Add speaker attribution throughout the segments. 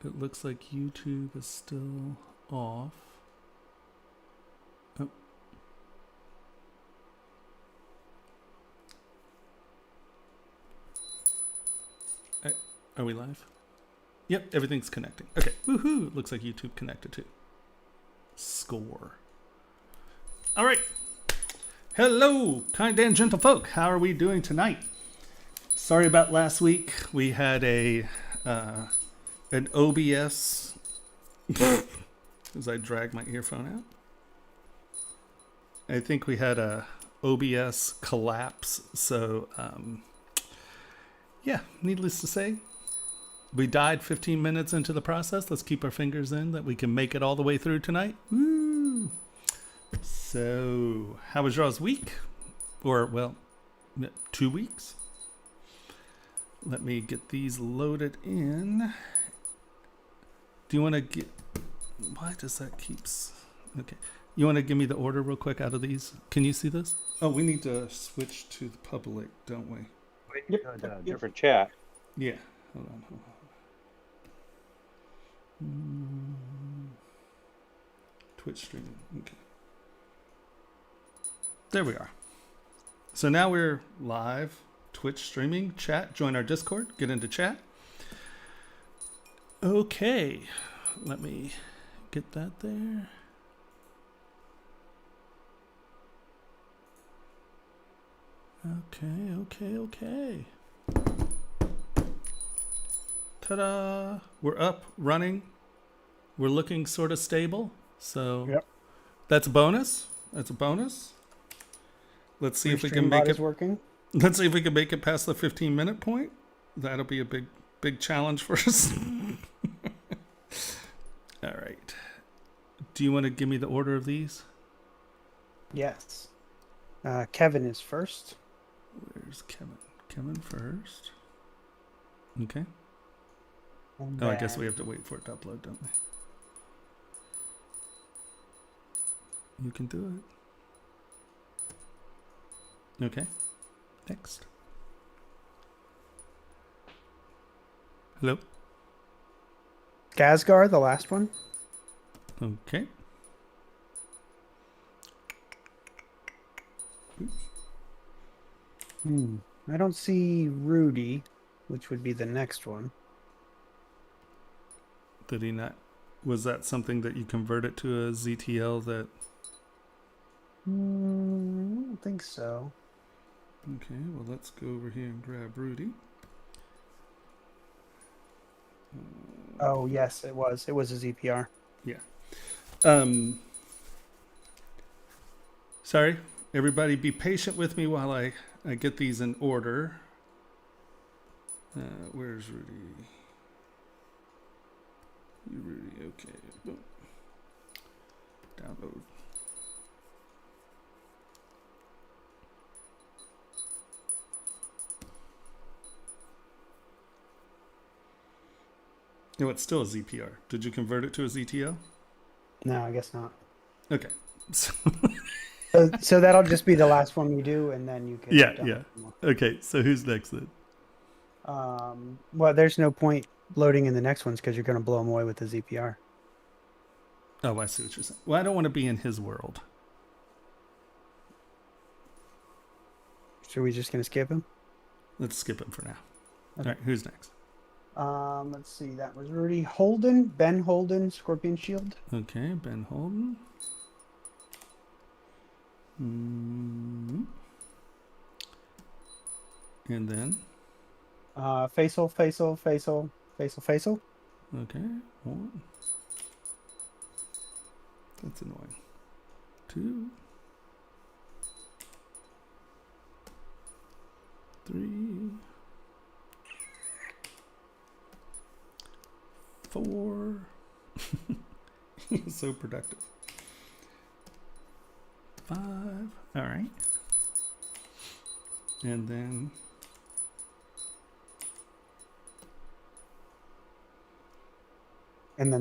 Speaker 1: It looks like YouTube is still off. Oh. Are we live? Yep, everything's connecting. Okay, woohoo! Looks like YouTube connected too. Score. All right. Hello, kind and gentle folk. How are we doing tonight? Sorry about last week. We had an OBS. As I drag my earphone out. I think we had a OBS collapse. So, yeah, needless to say, we died 15 minutes into the process. Let's keep our fingers in that we can make it all the way through tonight. Woo! So, how was y'all's week? Or, well, 2 weeks? Let me get these loaded in. Do you want to get... Why does that keeps... Okay. You want to give me the order real quick out of these? Can you see this? Oh, we need to switch to the public, don't we?
Speaker 2: Yep. Different chat.
Speaker 1: Yeah. Hold on. Twitch streaming. Okay. There we are. So now we're live. Twitch streaming. Chat. Join our Discord. Get into chat. Okay. Let me get that there. Okay. Ta-da! We're up, running. We're looking sort of stable. So
Speaker 3: yep.
Speaker 1: That's a bonus. Let's see if we can make it
Speaker 3: working.
Speaker 1: Let's see if we can make it past the 15-minute point. That'll be a big challenge for us. All right. Do you want to give me the order of these?
Speaker 3: Yes. Kevin is first.
Speaker 1: Where's Kevin? Kevin first. Okay.
Speaker 3: And
Speaker 1: I guess we have to wait for it to upload, don't we? You can do it. Okay. Next. Hello?
Speaker 3: Gasgar, the last one.
Speaker 1: Okay.
Speaker 3: I don't see Rudy, which would be the next one.
Speaker 1: Did he not? Was that something that you converted to a ZTL that...
Speaker 3: I don't think so.
Speaker 1: Okay, well, let's go over here and grab Rudy.
Speaker 3: Oh, yes, it was. It was a ZPR.
Speaker 1: Yeah. Sorry, everybody be patient with me while I get these in order. Where's Rudy? Rudy, okay. Boom. Download. No, it's still a ZPR. Did you convert it to a ZTL?
Speaker 3: No, I guess not.
Speaker 1: Okay. So
Speaker 3: so that'll just be the last one we do, and then you can...
Speaker 1: Yeah. Okay, so who's next then?
Speaker 3: Well, there's no point loading in the next ones because you're going to blow them away with the ZPR.
Speaker 1: Oh, I see what you're saying. Well, I don't want to be in his world.
Speaker 3: So we just going to skip him?
Speaker 1: Let's skip him for now.
Speaker 3: Okay.
Speaker 1: All right, who's next?
Speaker 3: Let's see. That was Rudy Holden. Ben Holden, Scorpion Shield.
Speaker 1: Okay, Ben Holden. And then?
Speaker 3: Faisal.
Speaker 1: Okay, one. That's annoying. Two. Three. 4. So productive. 5. All right. And then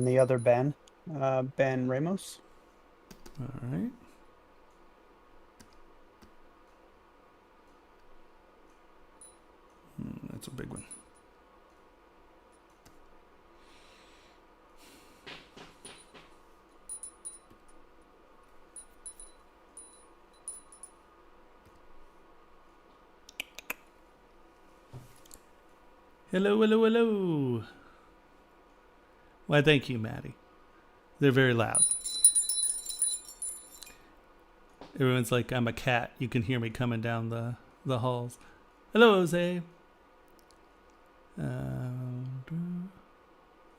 Speaker 3: the other Ben, Ben Ramos.
Speaker 1: All right. That's a big one. Hello, hello, hello. Why, thank you, Maddie. They're very loud. Everyone's like, I'm a cat. You can hear me coming down the halls. Hello, Jose. All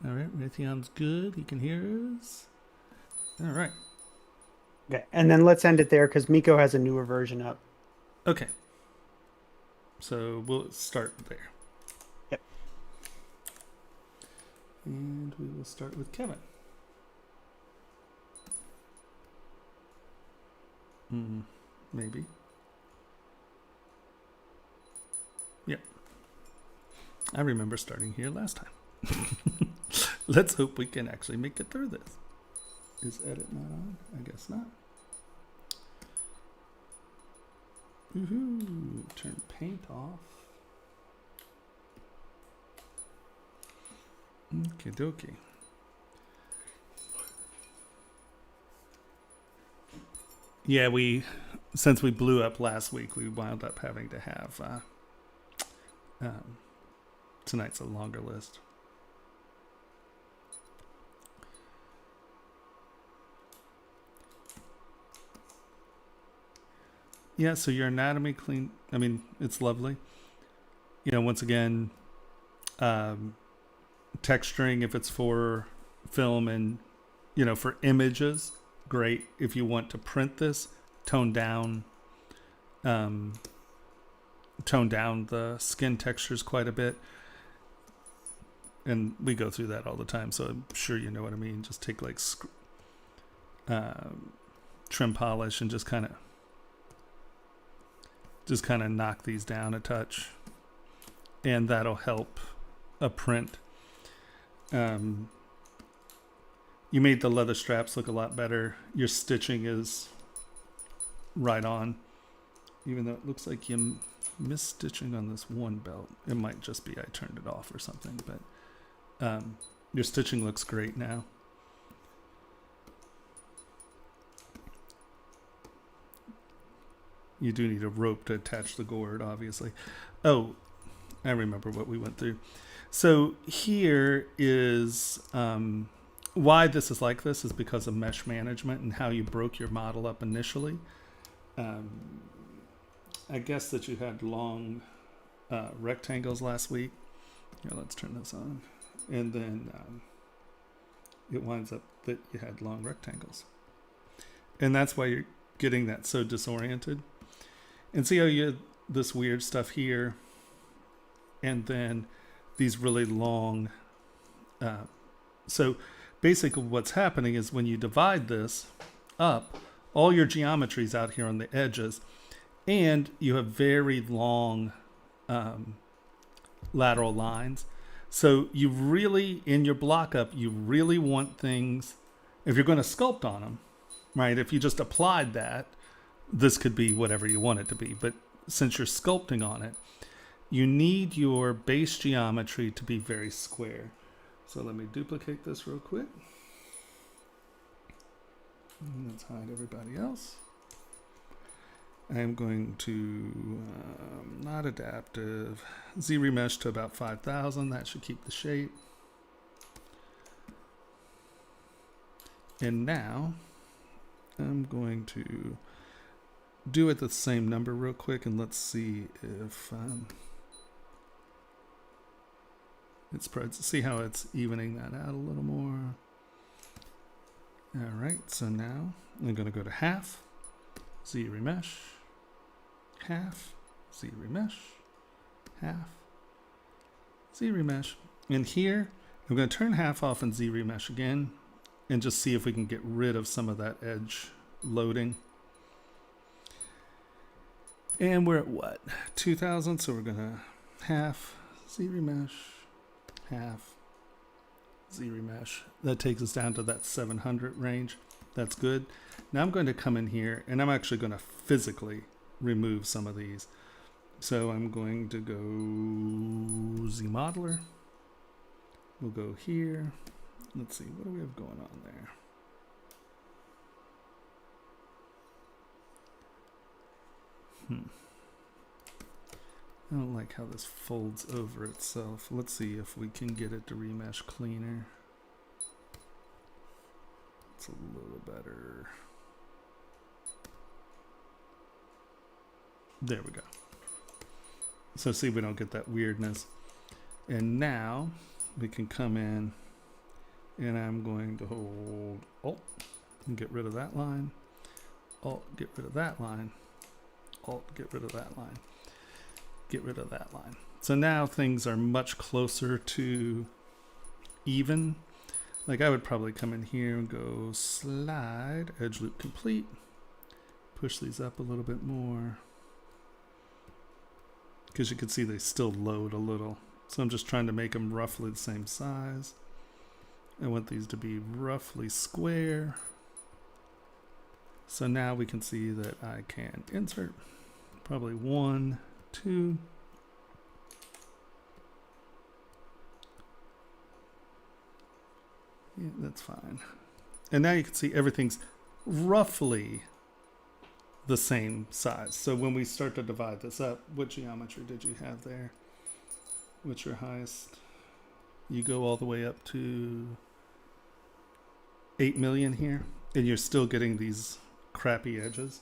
Speaker 1: right, Raytheon's good. He can hear us. All right.
Speaker 3: Okay, and then let's end it there because Miko has a newer version up.
Speaker 1: Okay. So we'll start there.
Speaker 3: Yep.
Speaker 1: And we will start with Kevin. Maybe. Yep. I remember starting here last time. Let's hope we can actually make it through this. Is edit not on? I guess not. Woohoo! Turn paint off. Okie dokie. Yeah, since we blew up last week, we wound up having to have tonight's a longer list. Yeah, so your anatomy clean. I mean, it's lovely. You know, once again, texturing if it's for film and, you know, for images, great. If you want to print this, tone down the skin textures quite a bit. And we go through that all the time, so I'm sure you know what I mean. Just take like trim polish and just kind of knock these down a touch, and that'll help a print. You made the leather straps look a lot better. Your stitching is right on, even though it looks like you missed stitching on this one belt. It might just be I turned it off or something, but your stitching looks great now. You do need a rope to attach the gourd, obviously. Oh, I remember what we went through. So here is why this is like this is because of mesh management and how you broke your model up initially. I guess that you had long rectangles last week. Here, let's turn this on. And then it winds up that you had long rectangles. And that's why you're getting that so disoriented. And see how you had this weird stuff here, and then these really long. So basically what's happening is when you divide this up, all your geometry's out here on the edges, and you have very long lateral lines. So you really, in your block up, you really want things, if you're going to sculpt on them, right? If you just applied that, this could be whatever you want it to be. But since you're sculpting on it, you need your base geometry to be very square. So let me duplicate this real quick. And let's hide everybody else. I'm going to, not adaptive, ZBrush to about 5,000. That should keep the shape. And now I'm going to do it the same number real quick, and let's see if it spreads. See how it's evening that out a little more. All right, so now I'm going to go to half, ZBrush, half, ZBrush, half, ZBrush. And here I'm going to turn half off in ZBrush again and just see if we can get rid of some of that edge loading. And we're at what? 2,000. So we're going to half ZBrush, half ZBrush. That takes us down to that 700 range. That's good. Now I'm going to come in here and I'm actually going to physically remove some of these. So I'm going to go Z Modeler. We'll go here. Let's see, what do we have going on there? I don't like how this folds over itself. Let's see if we can get it to remesh cleaner. It's a little better. There we go. So see, we don't get that weirdness. And now we can come in and I'm going to hold Alt and get rid of that line. Alt, get rid of that line. Alt, get rid of that line. Get rid of that line. So now things are much closer to even. Like I would probably come in here and go slide, edge loop complete. Push these up a little bit more. Because you can see they still load a little. So I'm just trying to make them roughly the same size. I want these to be roughly square. So now we can see that I can insert probably 1, 2. Yeah, that's fine. And now you can see everything's roughly the same size. So when we start to divide this up, what geometry did you have there? What's your highest? You go all the way up to 8 million here, and you're still getting these crappy edges.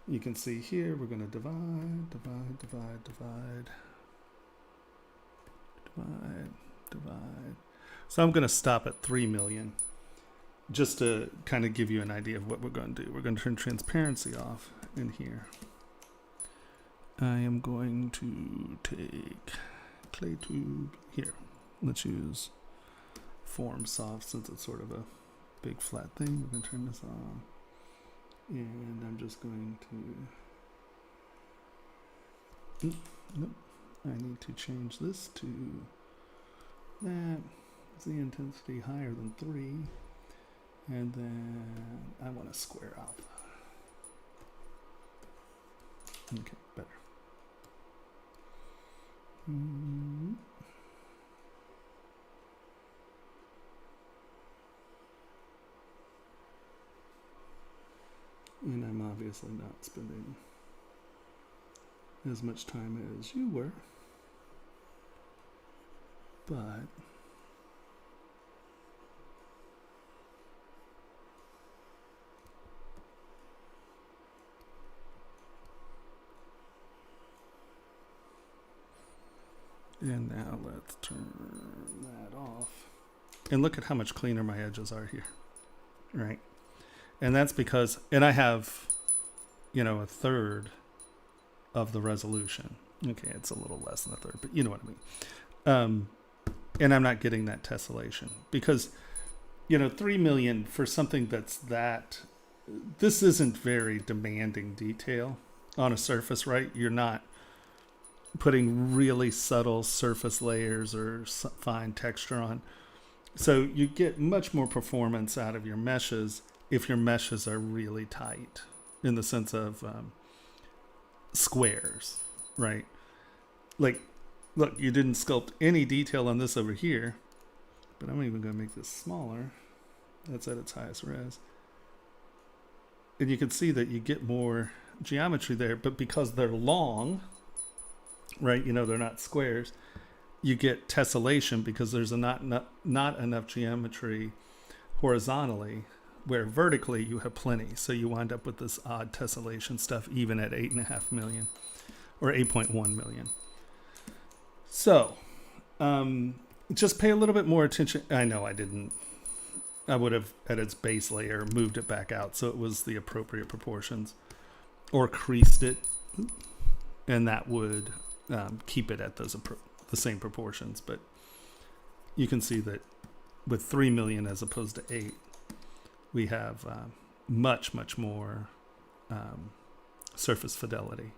Speaker 1: You can see here, we're going to divide, divide, divide, divide, divide, divide. So I'm going to stop at 3 million just to kind of give you an idea of what we're going to do. We're going to turn transparency off in here. I am going to take clay tube here. Let's use form soft since it's sort of a big flat thing. We're going to turn this on. And I'm just going to, nope, I need to change this to that. Is the intensity higher than 3? And then I want to square alpha. Okay, better. And I'm obviously not spending as much time as you were, but and now let's turn that off. And look at how much cleaner my edges are here, right? And that's because, and I have, you know, a third of the resolution. Okay, it's a little less than a third, but you know what I mean. And I'm not getting that tessellation because, you know, 3 million for something that's that, this isn't very demanding detail on a surface, right? You're not putting really subtle surface layers or fine texture on. So you get much more performance out of your meshes if your meshes are really tight in the sense of squares, right? Like, look, you didn't sculpt any detail on this over here, but I'm even going to make this smaller. That's at its highest res. And you can see that you get more geometry there, but because they're long, right, you know, they're not squares, you get tessellation because there's not enough geometry horizontally, where vertically you have plenty. So you wind up with this odd tessellation stuff even at 8.5 million or 8.1 million. So just pay a little bit more attention. I know I would have at its base layer moved it back out so it was the appropriate proportions or creased it, and that would keep it at those the same proportions. But you can see that with 3 million as opposed to 8, we have much more surface fidelity.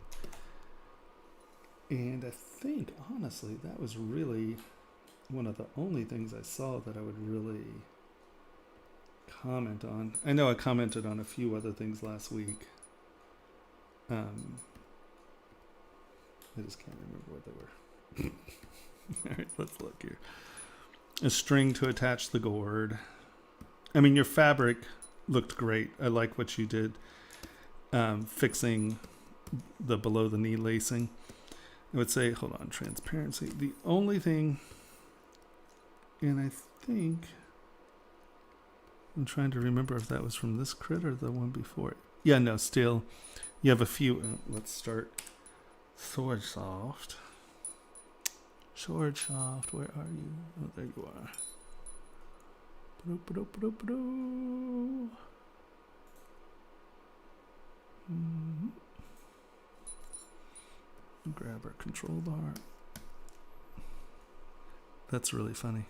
Speaker 1: And I think, honestly, that was really one of the only things I saw that I would really comment on. I know I commented on a few other things last week. I just can't remember what they were. All right, let's look here. A string to attach the gourd. I mean, your fabric looked great. I like what you did, fixing the below the knee lacing. I would say, hold on, transparency. The only thing, and I think, I'm trying to remember if that was from this crit or the one before it. Yeah, no, still, you have a few. Let's start Sword Soft. Sword Soft, where are you? Oh, there you are. Grab our control bar. That's really funny.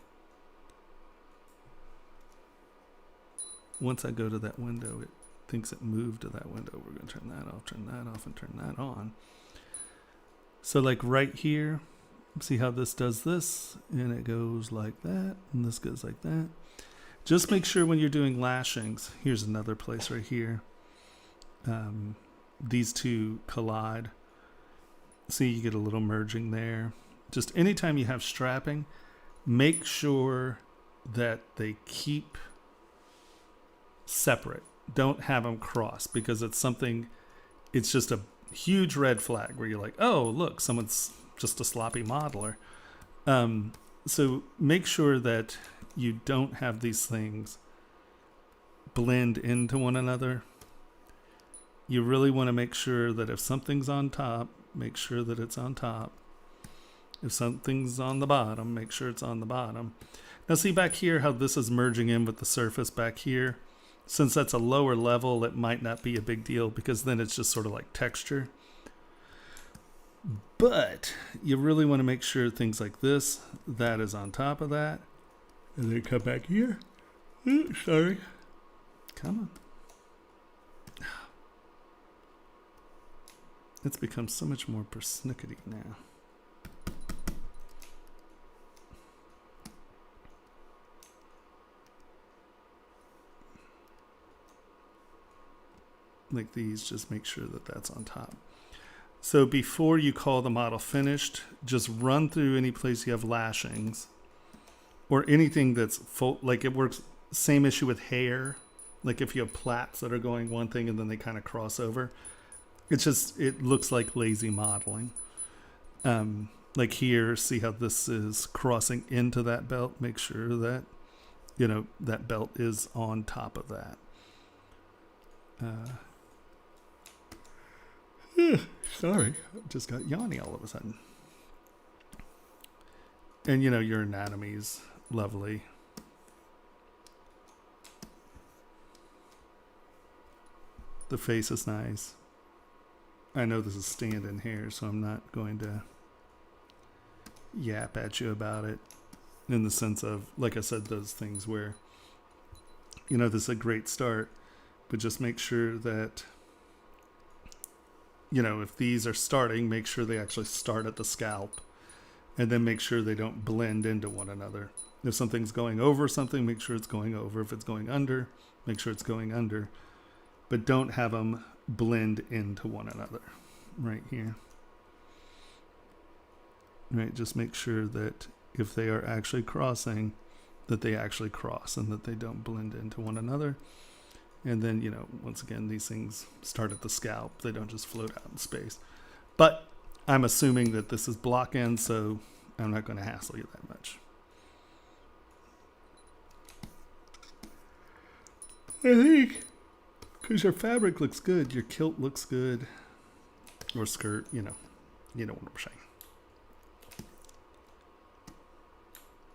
Speaker 1: Once I go to that window, it thinks it moved to that window. We're going to turn that off, and turn that on. So like right here, see how this does this? And it goes like that, and this goes like that. Just make sure when you're doing lashings, here's another place right here. These two collide. See, you get a little merging there. Just anytime you have strapping, make sure that they keep separate. Don't have them cross, because it's just a huge red flag where you're like, oh, look, someone's just a sloppy modeler. So make sure that you don't have these things blend into one another. You really want to make sure that if something's on top, make sure that it's on top. If something's on the bottom, make sure it's on the bottom. Now see back here how this is merging in with the surface back here. Since that's a lower level, it might not be a big deal, because then it's just sort of like texture. But you really want to make sure things like this, that is on top of that. And then come back here. Ooh, sorry. Come on. It's become so much more persnickety now. Like these, just make sure that that's on top. So before you call the model finished, just run through any place you have lashings or anything that's full. Like it works, same issue with hair. Like if you have plaits that are going one thing and then they kind of cross over. It looks like lazy modeling. Like here, see how this is crossing into that belt? Make sure that, that belt is on top of that. Sorry, I just got yawny all of a sudden. And your anatomy's lovely. The face is nice. I know this is stand-in hair, so I'm not going to yap at you about it in the sense of, like I said, those things where, this is a great start, but just make sure that, if these are starting, make sure they actually start at the scalp, and then make sure they don't blend into one another. If something's going over something, make sure it's going over. If it's going under, make sure it's going under, but don't have them blend into one another right here. Right, just make sure that if they are actually crossing, that they actually cross and that they don't blend into one another. And then, once again, these things start at the scalp. They don't just float out in space. But I'm assuming that this is block end, so I'm not going to hassle you that much. I think because your fabric looks good, your kilt looks good, or skirt, you know what I'm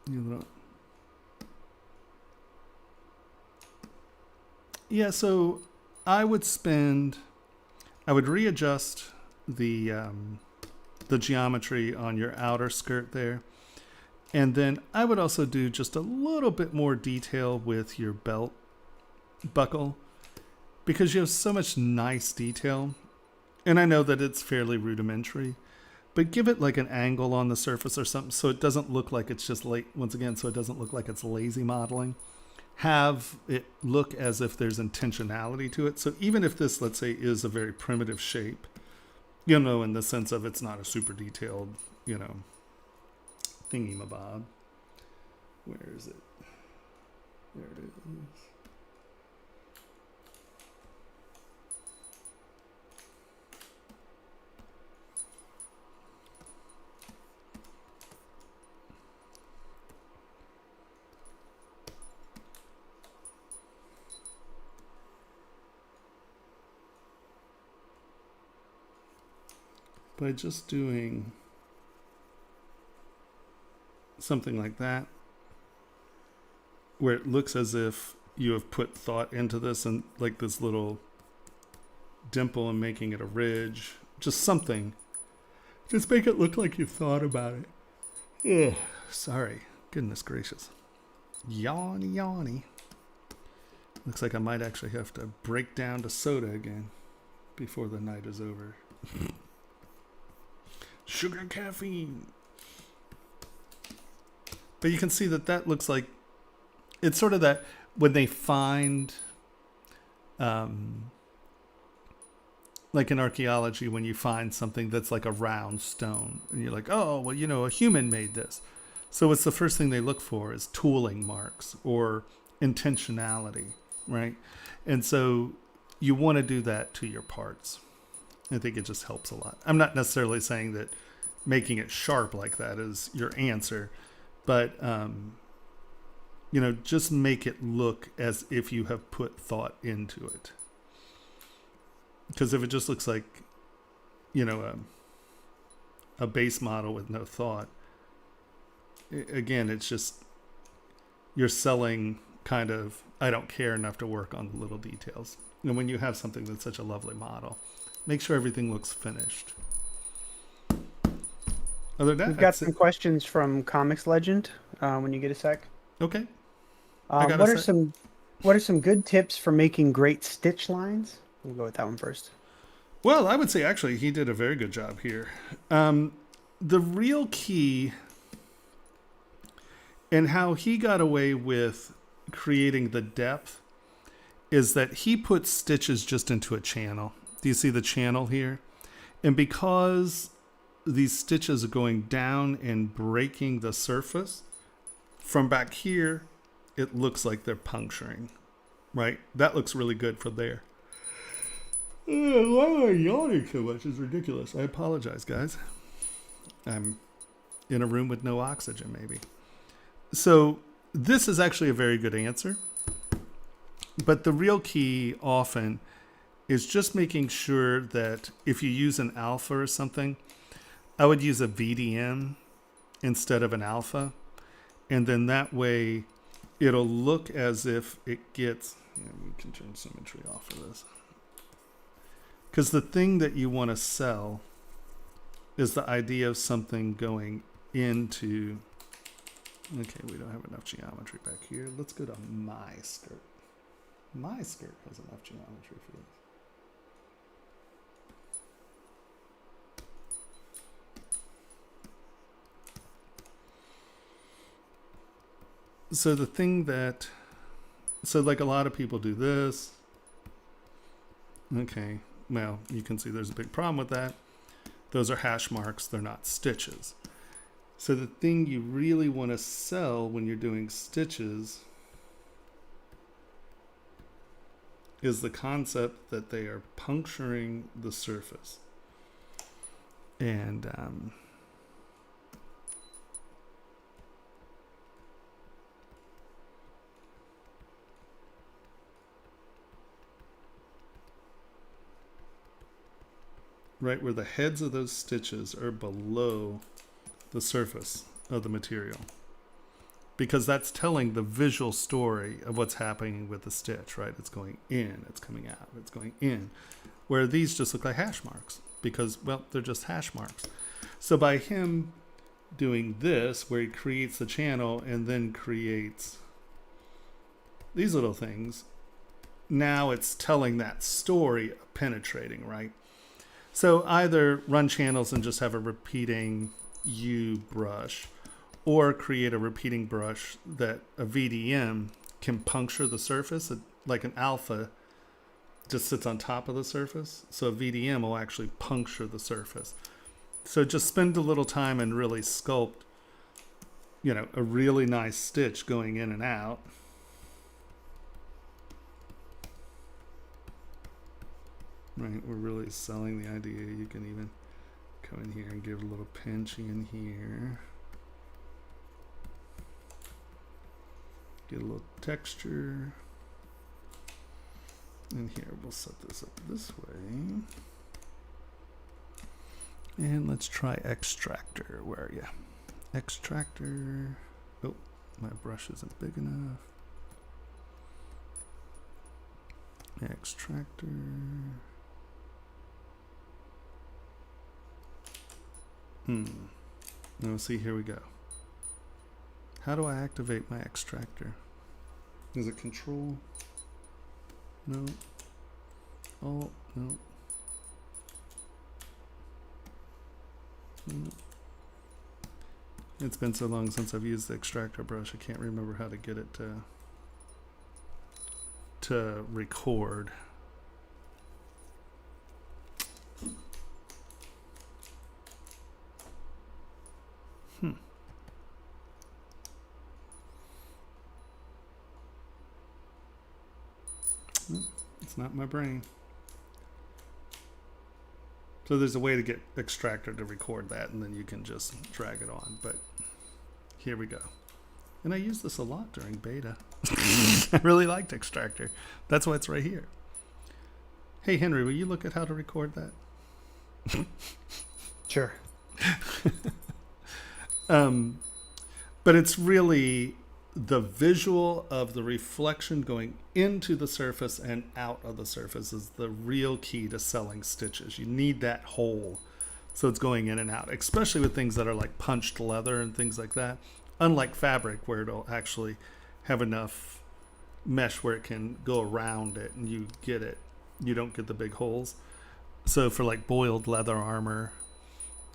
Speaker 1: saying. Yeah, so I would readjust the geometry on your outer skirt there. And then I would also do just a little bit more detail with your belt buckle, because you have so much nice detail. And I know that it's fairly rudimentary, but give it like an angle on the surface or something so it doesn't look like it's just once again, so it doesn't look like it's lazy modeling. Have it look as if there's intentionality to it. So even if this, let's say, is a very primitive shape, in the sense of it's not a super detailed, thingy-mabob. Where is it? There it is. by just doing something like that, where it looks as if you have put thought into this, and like this little dimple and making it a ridge, just something. Just make it look like you thought about it. Ugh, sorry. Goodness gracious. Yawny, yawny. Looks like I might actually have to break down to soda again before the night is over. Sugar caffeine. But you can see that that looks like, it's sort of that when they find, like in archaeology, when you find something that's like a round stone, and you're like, oh, well, you know, a human made this. So it's the first thing they look for is tooling marks or intentionality, right? And so you want to do that to your parts. I think it just helps a lot. I'm not necessarily saying that making it sharp like that is your answer, but, you know, just make it look as if you have put thought into it. Because if it just looks like, you know, a base model with no thought, again, it's just, you're selling kind of, I don't care enough to work on the little details. And when you have something that's such a lovely model, make sure everything looks finished. Other than that,
Speaker 3: We've got some questions from Comics Legend when you get a sec.
Speaker 1: Okay.
Speaker 3: What are some good tips for making great stitch lines? We'll go with that one first.
Speaker 1: Well, I would say actually he did a very good job here. The real key and how he got away with creating the depth is that he put stitches just into a channel. Do you see the channel here? And because these stitches are going down and breaking the surface, from back here, it looks like they're puncturing, right? That looks really good for there. Why am I yawning so much? It's ridiculous. I apologize, guys. I'm in a room with no oxygen, maybe. So this is actually a very good answer. But the real key often is just making sure that if you use an alpha or something, I would use a VDM instead of an alpha. And then that way it'll look as if it gets, we can turn symmetry off of this. Because the thing that you want to sell is the idea of something going into, okay, we don't have enough geometry back here. Let's go to my skirt. My skirt has enough geometry for this. So the thing that, so like a lot of people do this. Okay, well, you can see there's a big problem with that. Those are hash marks, they're not stitches. So the thing you really want to sell when you're doing stitches is the concept that they are puncturing the surface. And right where the heads of those stitches are below the surface of the material. Because that's telling the visual story of what's happening with the stitch, right? It's going in, it's coming out, it's going in. Where these just look like hash marks because, well, they're just hash marks. So by him doing this, where he creates the channel and then creates these little things, now it's telling that story of penetrating, right? So either run channels and just have a repeating U brush, or create a repeating brush that a VDM can puncture the surface, like an alpha just sits on top of the surface. So a VDM will actually puncture the surface. So just spend a little time and really sculpt, you know, a really nice stitch going in and out. Right, we're really selling the idea. You can even come in here and give a little pinching in here. Get a little texture. And here, we'll set this up this way. And let's try extractor. Where are you? Extractor. Oh, my brush isn't big enough. Extractor. Now see, here we go. How do I activate my extractor? Is it control? No. Oh, no. It's been so long since I've used the extractor brush, I can't remember how to get it to record. It's not my brain. So there's a way to get extractor to record that, and then you can just drag it on. But here we go. And I used this a lot during beta. I really liked extractor. That's why it's right here. Hey, Henry, will you look at how to record that?
Speaker 3: Sure.
Speaker 1: But it's really the visual of the reflection going into the surface and out of the surface is the real key to selling stitches. You need that hole so it's going in and out, especially with things that are like punched leather and things like that. Unlike fabric, where it'll actually have enough mesh where it can go around it and you get it. You don't get the big holes. So for like boiled leather armor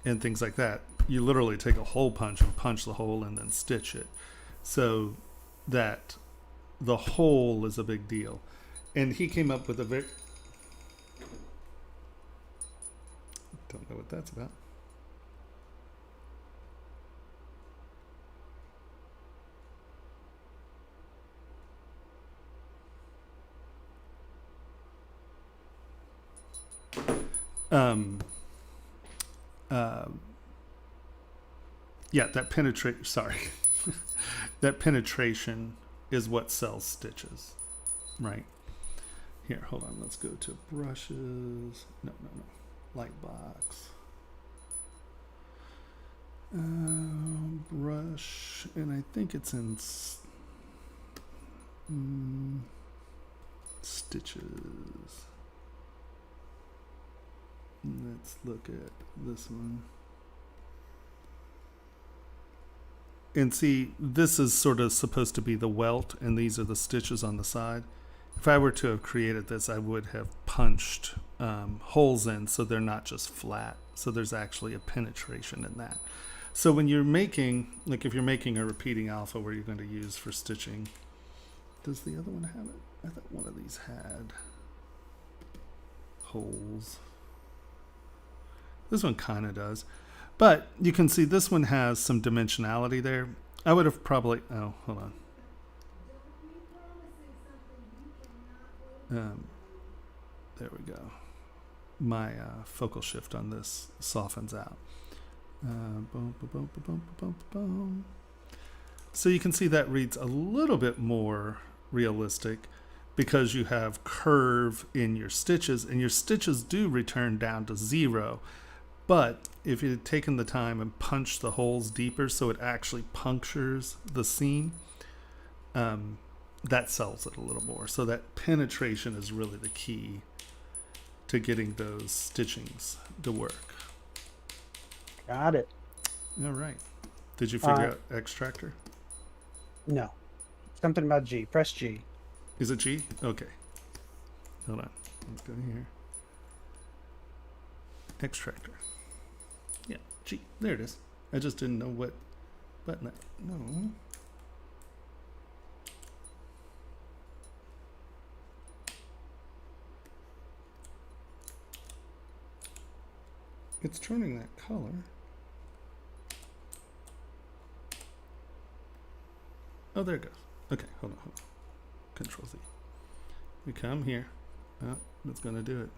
Speaker 1: and things like that, you literally take a hole punch and punch the hole and then stitch it. So that the hole is a big deal. And he came up with a very... Don't know what that's about. Yeah, that that penetration is what sells stitches, right? Here, hold on. Let's go to brushes. No. Lightbox. Brush, and I think it's in stitches. Let's look at this one. And see, this is sort of supposed to be the welt, and these are the stitches on the side. If I were to have created this, I would have punched holes in so they're not just flat. So there's actually a penetration in that. So when you're making, like if you're making a repeating alpha where you're going to use for stitching, does the other one have it? I thought one of these had holes. This one kind of does. But you can see this one has some dimensionality there. I would have probably, oh, hold on. There we go. My focal shift on this softens out. So you can see that reads a little bit more realistic because you have curve in your stitches, and your stitches do return down to 0. But if you'd taken the time and punched the holes deeper so it actually punctures the seam, that sells it a little more. So that penetration is really the key to getting those stitchings to work.
Speaker 3: Got it.
Speaker 1: All right. Did you figure out extractor?
Speaker 3: No. Something about G. Press G.
Speaker 1: Is it G? Okay. Hold on. Let's go here. Extractor. Yeah, G. There it is. I just didn't know what button. No. It's turning that color. Oh, there it goes. Okay, hold on. Control Z. We come here. Oh, it's going to do it.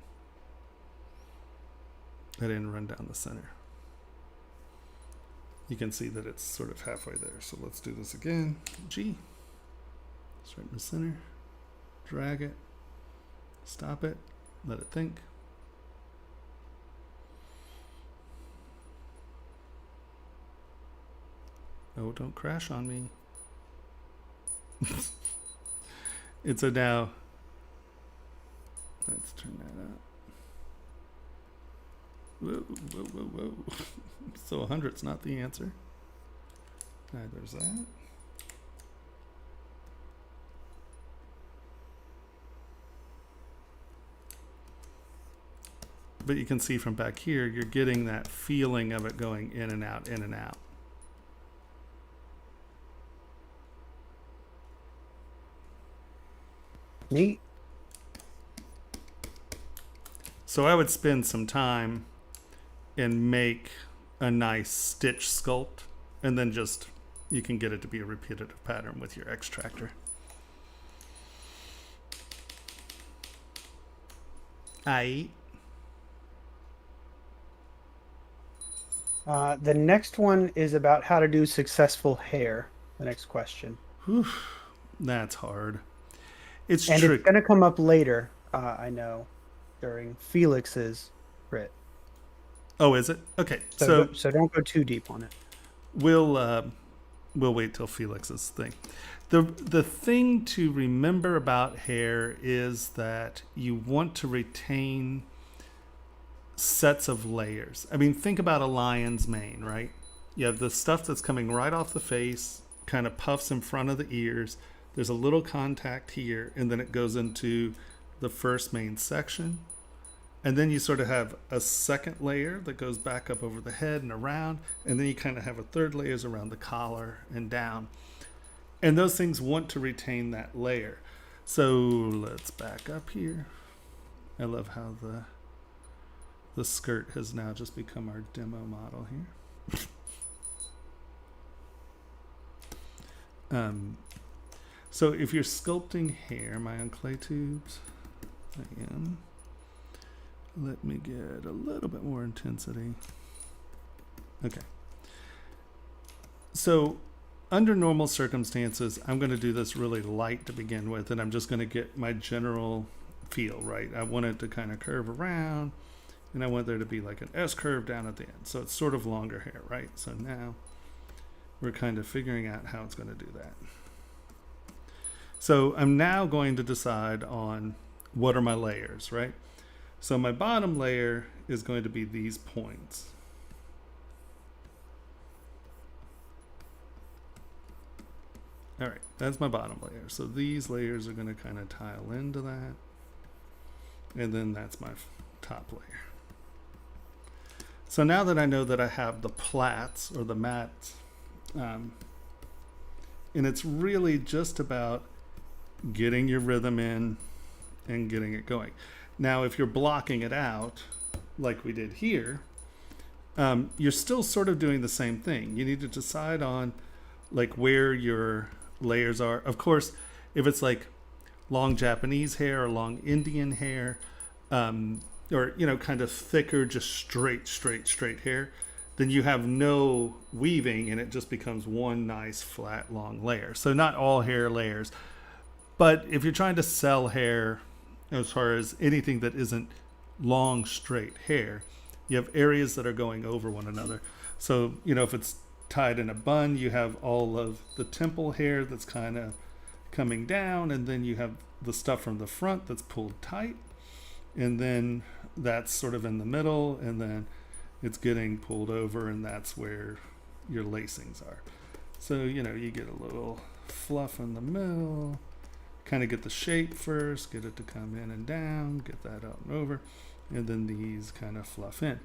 Speaker 1: I didn't run down the center. You can see that it's sort of halfway there. So let's do this again. G. Start in the center. Drag it. Stop it. Let it think. Oh, don't crash on me. It's a now. Let's turn that up. Whoa, whoa, whoa, whoa. So 100's not the answer. There's that. But you can see from back here, you're getting that feeling of it going in and out, in and out.
Speaker 3: Neat.
Speaker 1: So I would spend some time and make a nice stitch sculpt, and then just, you can get it to be a repetitive pattern with your extractor.
Speaker 3: The next one is about how to do successful hair. The next question.
Speaker 1: Whew, that's hard. It's
Speaker 3: and
Speaker 1: tricky.
Speaker 3: It's going to come up later, I know, during Felix's crit.
Speaker 1: Oh, is it? Okay.
Speaker 3: So don't go too deep on it.
Speaker 1: We'll wait till Felix's thing. The thing to remember about hair is that you want to retain sets of layers. I mean, think about a lion's mane, right? You have the stuff that's coming right off the face, kind of puffs in front of the ears. There's a little contact here, and then it goes into the first main section. And then you sort of have a second layer that goes back up over the head and around, and then you kind of have a third layers around the collar and down. And those things want to retain that layer. So let's back up here. I love how the skirt has now just become our demo model here. So if you're sculpting hair, am I on clay tubes? I am. Let me get a little bit more intensity. Okay. So under normal circumstances, I'm going to do this really light to begin with, and I'm just going to get my general feel, right? I want it to kind of curve around, and I want there to be like an S curve down at the end. So it's sort of longer hair, right? So now we're kind of figuring out how it's going to do that. So I'm now going to decide on what are my layers, right? So my bottom layer is going to be these points. All right, that's my bottom layer. So these layers are going to kind of tile into that. And then that's my top layer. So now that I know that I have the plaits or the mats, and it's really just about getting your rhythm in and getting it going. Now, if you're blocking it out, like we did here, you're still sort of doing the same thing. You need to decide on like where your layers are. Of course, if it's like long Japanese hair or long Indian hair, or, you know, kind of thicker, just straight hair, then you have no weaving and it just becomes one nice flat long layer. So not all hair layers, but if you're trying to sell hair, as far as anything that isn't long straight hair, you have areas that are going over one another. So, you know, if it's tied in a bun, you have all of the temple hair that's kind of coming down, and then you have the stuff from the front that's pulled tight, and then that's sort of in the middle, and then it's getting pulled over, and that's where your lacings are. So, you know, you get a little fluff in the middle, kind of get the shape first, get it to come in and down, get that out and over, and then these kind of fluff in.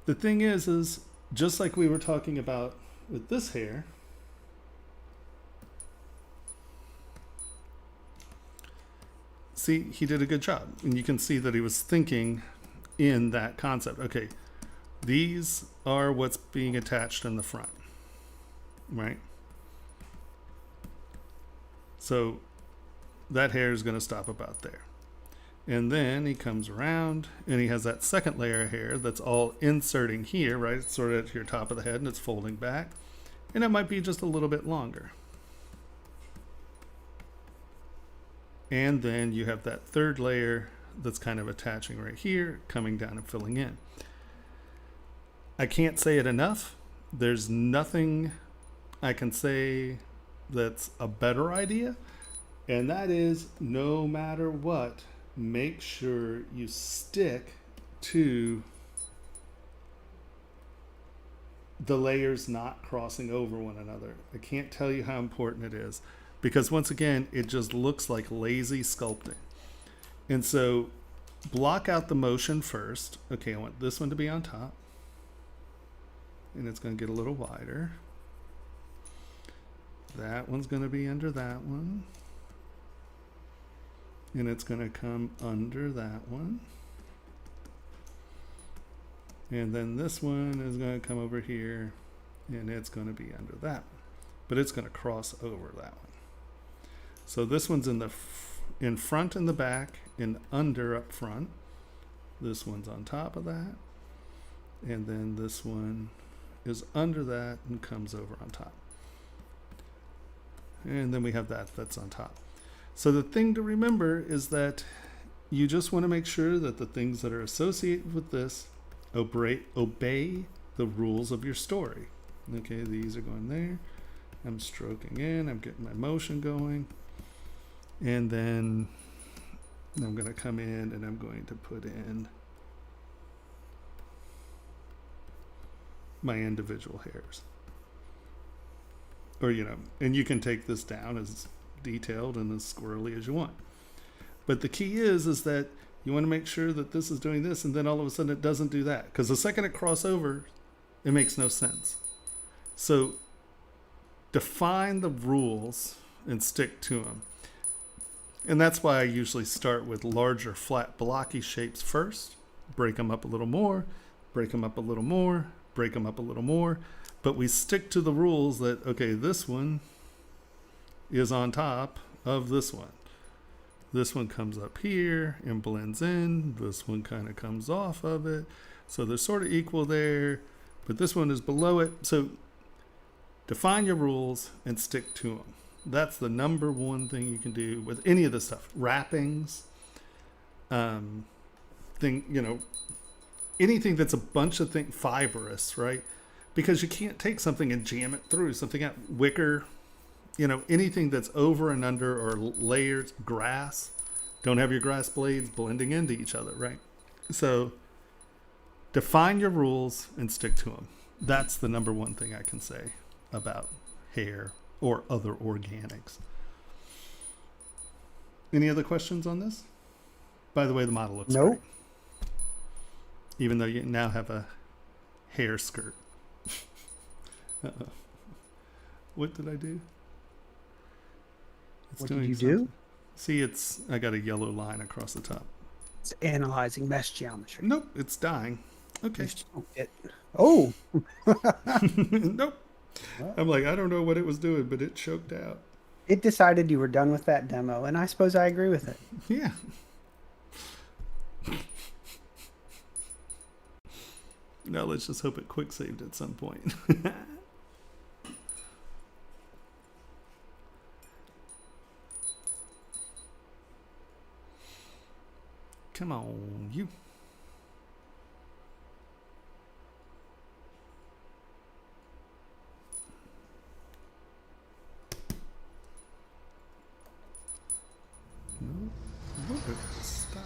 Speaker 1: The thing is just like we were talking about with this hair, see, he did a good job, and you can see that he was thinking in that concept. Okay, these are what's being attached in the front, right? So that hair is going to stop about there. And then he comes around and he has that second layer of hair that's all inserting here, right? It's sort of at your top of the head and it's folding back. And it might be just a little bit longer. And then you have that third layer that's kind of attaching right here, coming down and filling in. I can't say it enough. There's nothing I can say that's a better idea, and that is no matter what, make sure you stick to the layers not crossing over one another. I can't tell you how important it is, because once again, it just looks like lazy sculpting. And so block out the motion first. Okay, I want this one to be on top, and it's going to get a little wider. That one's going to be under that one, and it's going to come under that one. And then this one is going to come over here, and it's going to be under that one. But it's going to cross over that one. So this one's in front and the back, and under up front. This one's on top of that. And then this one is under that and comes over on top. And then we have that's on top. So the thing to remember is that you just want to make sure that the things that are associated with this obey the rules of your story. Okay, these are going there. I'm stroking in, I'm getting my motion going. And then I'm going to come in and I'm going to put in my individual hairs. Or, and you can take this down as detailed and as squirrely as you want. But the key is that you want to make sure that this is doing this, and then all of a sudden it doesn't do that. Because the second it crosses over, it makes no sense. So define the rules and stick to them. And that's why I usually start with larger, flat, blocky shapes first. Break them up a little more, break them up a little more, break them up a little more. But we stick to the rules that, okay, this one is on top of this one. This one comes up here and blends in. This one kind of comes off of it. So they're sort of equal there, but this one is below it. So define your rules and stick to them. That's the number one thing you can do with any of this stuff. Wrappings, anything that's a bunch of things, fibrous, right? Because you can't take something and jam it through. Something at wicker, anything that's over and under or layers, grass. Don't have your grass blades blending into each other, right? So define your rules and stick to them. That's the number one thing I can say about hair or other organics. Any other questions on this? By the way, the model looks great. Even though you now have a hair skirt. Uh-oh. What did I do?
Speaker 3: What did you do?
Speaker 1: See, I got a yellow line across the top.
Speaker 3: It's analyzing mesh geometry.
Speaker 1: Nope, it's dying. Okay.
Speaker 3: Oh.
Speaker 1: Nope. Well, I'm like, I don't know what it was doing, but it choked out.
Speaker 3: It decided you were done with that demo, and I suppose I agree with it.
Speaker 1: Yeah. Now let's just hope it quick saved at some point. Come on, you. No. Stop.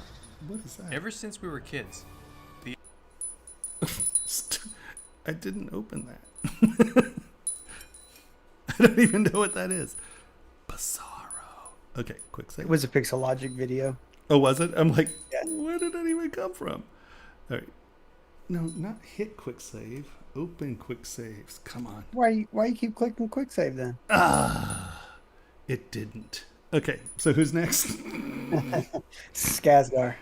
Speaker 1: What is that?
Speaker 4: Ever since we were kids.
Speaker 1: I didn't open that. I don't even know what that is. Bizarro. Okay, quick save.
Speaker 3: It was a Pixologic video.
Speaker 1: Oh, was it? I'm like,
Speaker 3: yeah.
Speaker 1: Where did that even come from? All right. No, not hit quick save. Open quick saves. Come on.
Speaker 3: Why you keep clicking quick save then?
Speaker 1: It didn't. Okay, so who's next?
Speaker 3: Skazgar.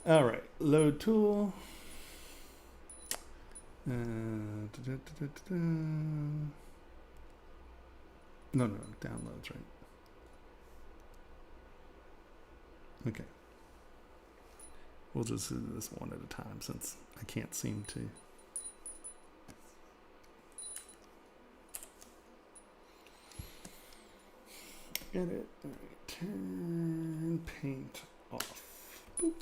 Speaker 1: All right, load tool. No, downloads, right? Okay. We'll just do this one at a time since I can't seem to. Get it. All right. Turn paint off. Boop.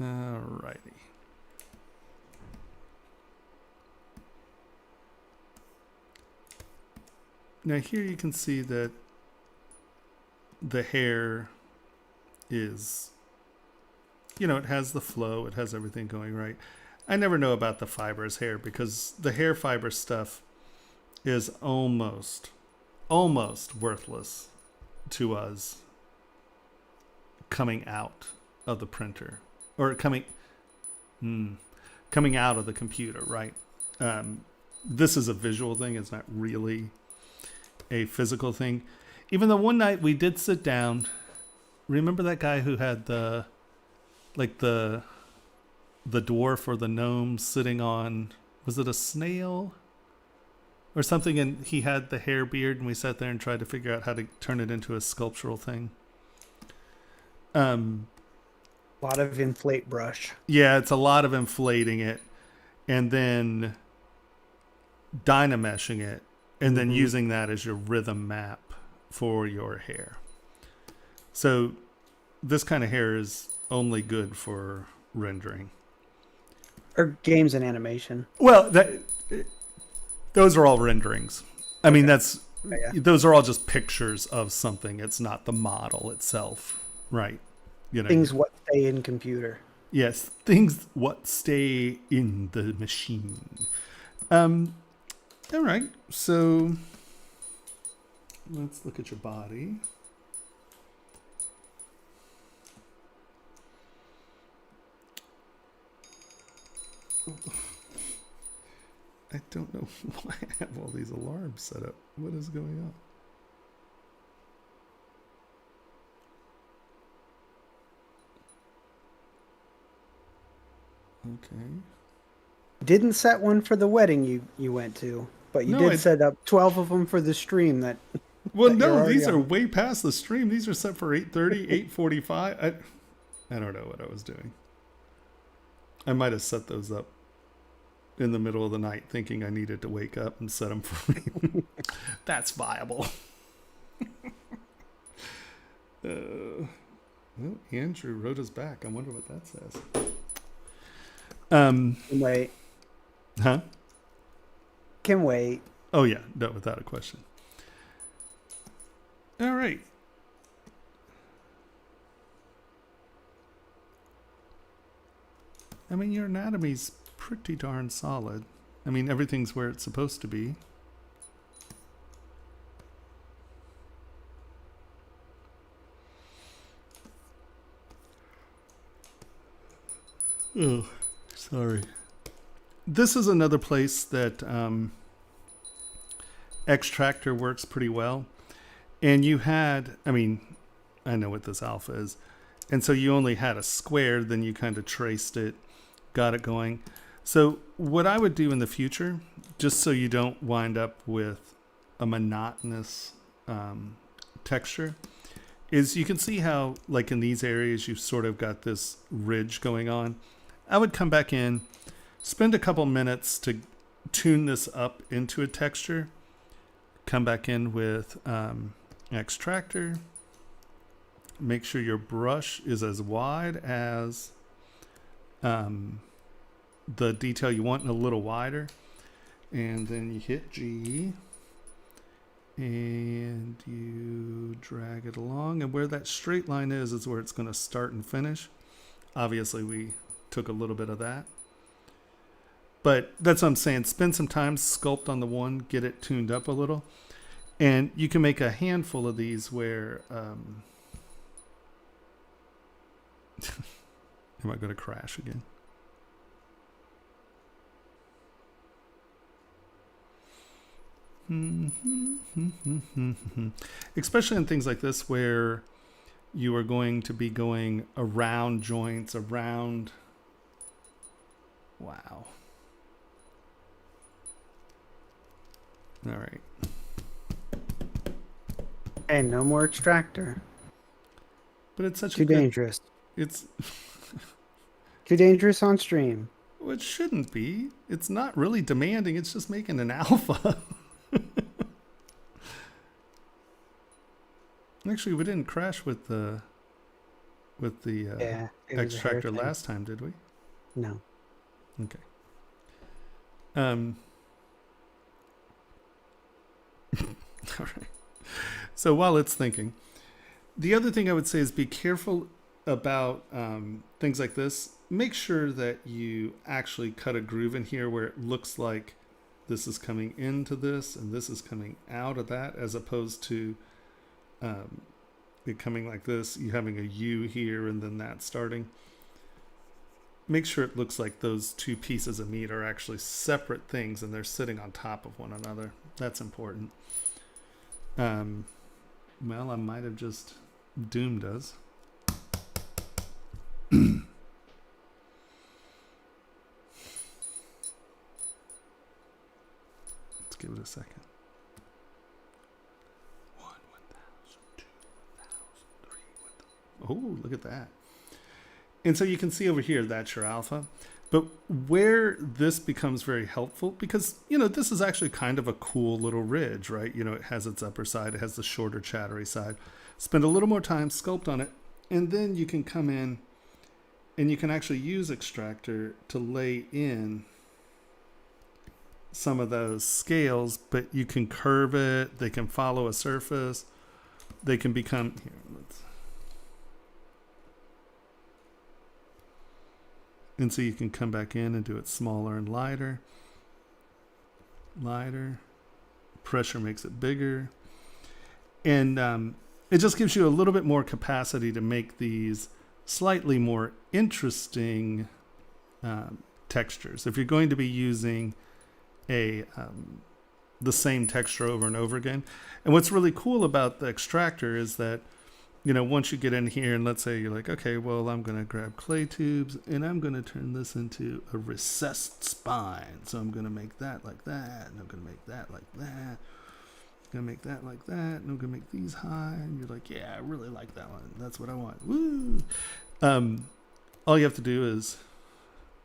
Speaker 1: Alrighty. Now here you can see that the hair is, you know, it has the flow, it has everything going right. I never know about the fibers hair because the hair fiber stuff is almost worthless to us coming out of the printer or coming out of the computer, right? This is a visual thing. It's not really a physical thing. Even though one night we did sit down, remember that guy who had the dwarf or the gnome sitting on, was it a snail or something? And he had the hair beard and we sat there and tried to figure out how to turn it into a sculptural thing.
Speaker 3: A lot of inflate brush.
Speaker 1: Yeah, it's a lot of inflating it and then dynameshing it and then using that as your rhythm map for your hair. So this kind of hair is only good for rendering.
Speaker 3: Or games and animation.
Speaker 1: Well, those are all renderings. I mean, those are all just pictures of something. It's not the model itself, right? You know,
Speaker 3: things what stay in computer.
Speaker 1: Yes, things what stay in the machine. All right, so let's look at your body. I don't know why I have all these alarms set up. What is going on? Okay.
Speaker 3: Didn't set one for the wedding you went to, but you did set up 12 of them for the stream that.
Speaker 1: Well, no, these are way past the stream. These are set for 8:30, 8:45. I don't know what I was doing. I might have set those up in the middle of the night thinking I needed to wake up and set them for me. That's viable. Well, Andrew wrote us back. I wonder what that says.
Speaker 3: Wait.
Speaker 1: Huh?
Speaker 3: Can wait.
Speaker 1: Oh, yeah. No, without a question. All right. I mean, your anatomy's pretty darn solid. I mean, everything's where it's supposed to be. Oh, sorry. This is another place that Extractor works pretty well. And you had, I mean, I know what this alpha is. And so you only had a square, then you kind of traced it, got it going. So what I would do in the future, just so you don't wind up with a monotonous texture, is you can see how, like in these areas, you've sort of got this ridge going on. I would come back in, spend a couple minutes to tune this up into a texture, come back in with Extractor, make sure your brush is as wide as the detail you want and a little wider, and then you hit G and you drag it along, and where that straight line is where it's going to start and finish. Obviously we took a little bit of that, but that's what I'm saying. Spend some time, sculpt on the one, get it tuned up a little, and you can make a handful of these where am I going to crash again? Especially in things like this where you are going to be going around joints, around. Wow. All right.
Speaker 3: And no more Extractor.
Speaker 1: But it's such
Speaker 3: too dangerous.
Speaker 1: It's
Speaker 3: too dangerous on stream.
Speaker 1: Well, it shouldn't be. It's not really demanding. It's just making an alpha. Actually, we didn't crash with the with the
Speaker 3: Yeah, it was a hair
Speaker 1: extractor
Speaker 3: thing.
Speaker 1: last time, did we?
Speaker 3: No.
Speaker 1: Okay. All right. So while it's thinking, the other thing I would say is be careful about things like this. Make sure that you actually cut a groove in here where it looks like this is coming into this and this is coming out of that, as opposed to it coming like this, you having a U here and then that starting. Make sure it looks like those two pieces of meat are actually separate things and they're sitting on top of one another. That's important. Well, I might have just doomed us. Let's give it a second. 1,000, 2,000, 3,000. Oh, look at that. And so you can see over here, that's your alpha. But where this becomes very helpful, because, you know, this is actually kind of a cool little ridge, right? You know, it has its upper side, it has the shorter chattery side. Spend a little more time, sculpt on it, and then you can come in and you can actually use extractor to lay in some of those scales, but you can curve it, they can follow a surface, they can become, here, and so you can come back in and do it smaller and lighter. Lighter. Pressure makes it bigger. And it just gives you a little bit more capacity to make these slightly more interesting textures. If you're going to be using the same texture over and over again. And what's really cool about the extractor is that, you know, once you get in here and let's say you're like, okay, well, I'm going to grab clay tubes and I'm going to turn this into a recessed spine. So I'm going to make that like that. And I'm going to make that like that. I'm going to make that like that. And I'm going to make these high. And you're like, yeah, I really like that one. That's what I want. Woo! All you have to do is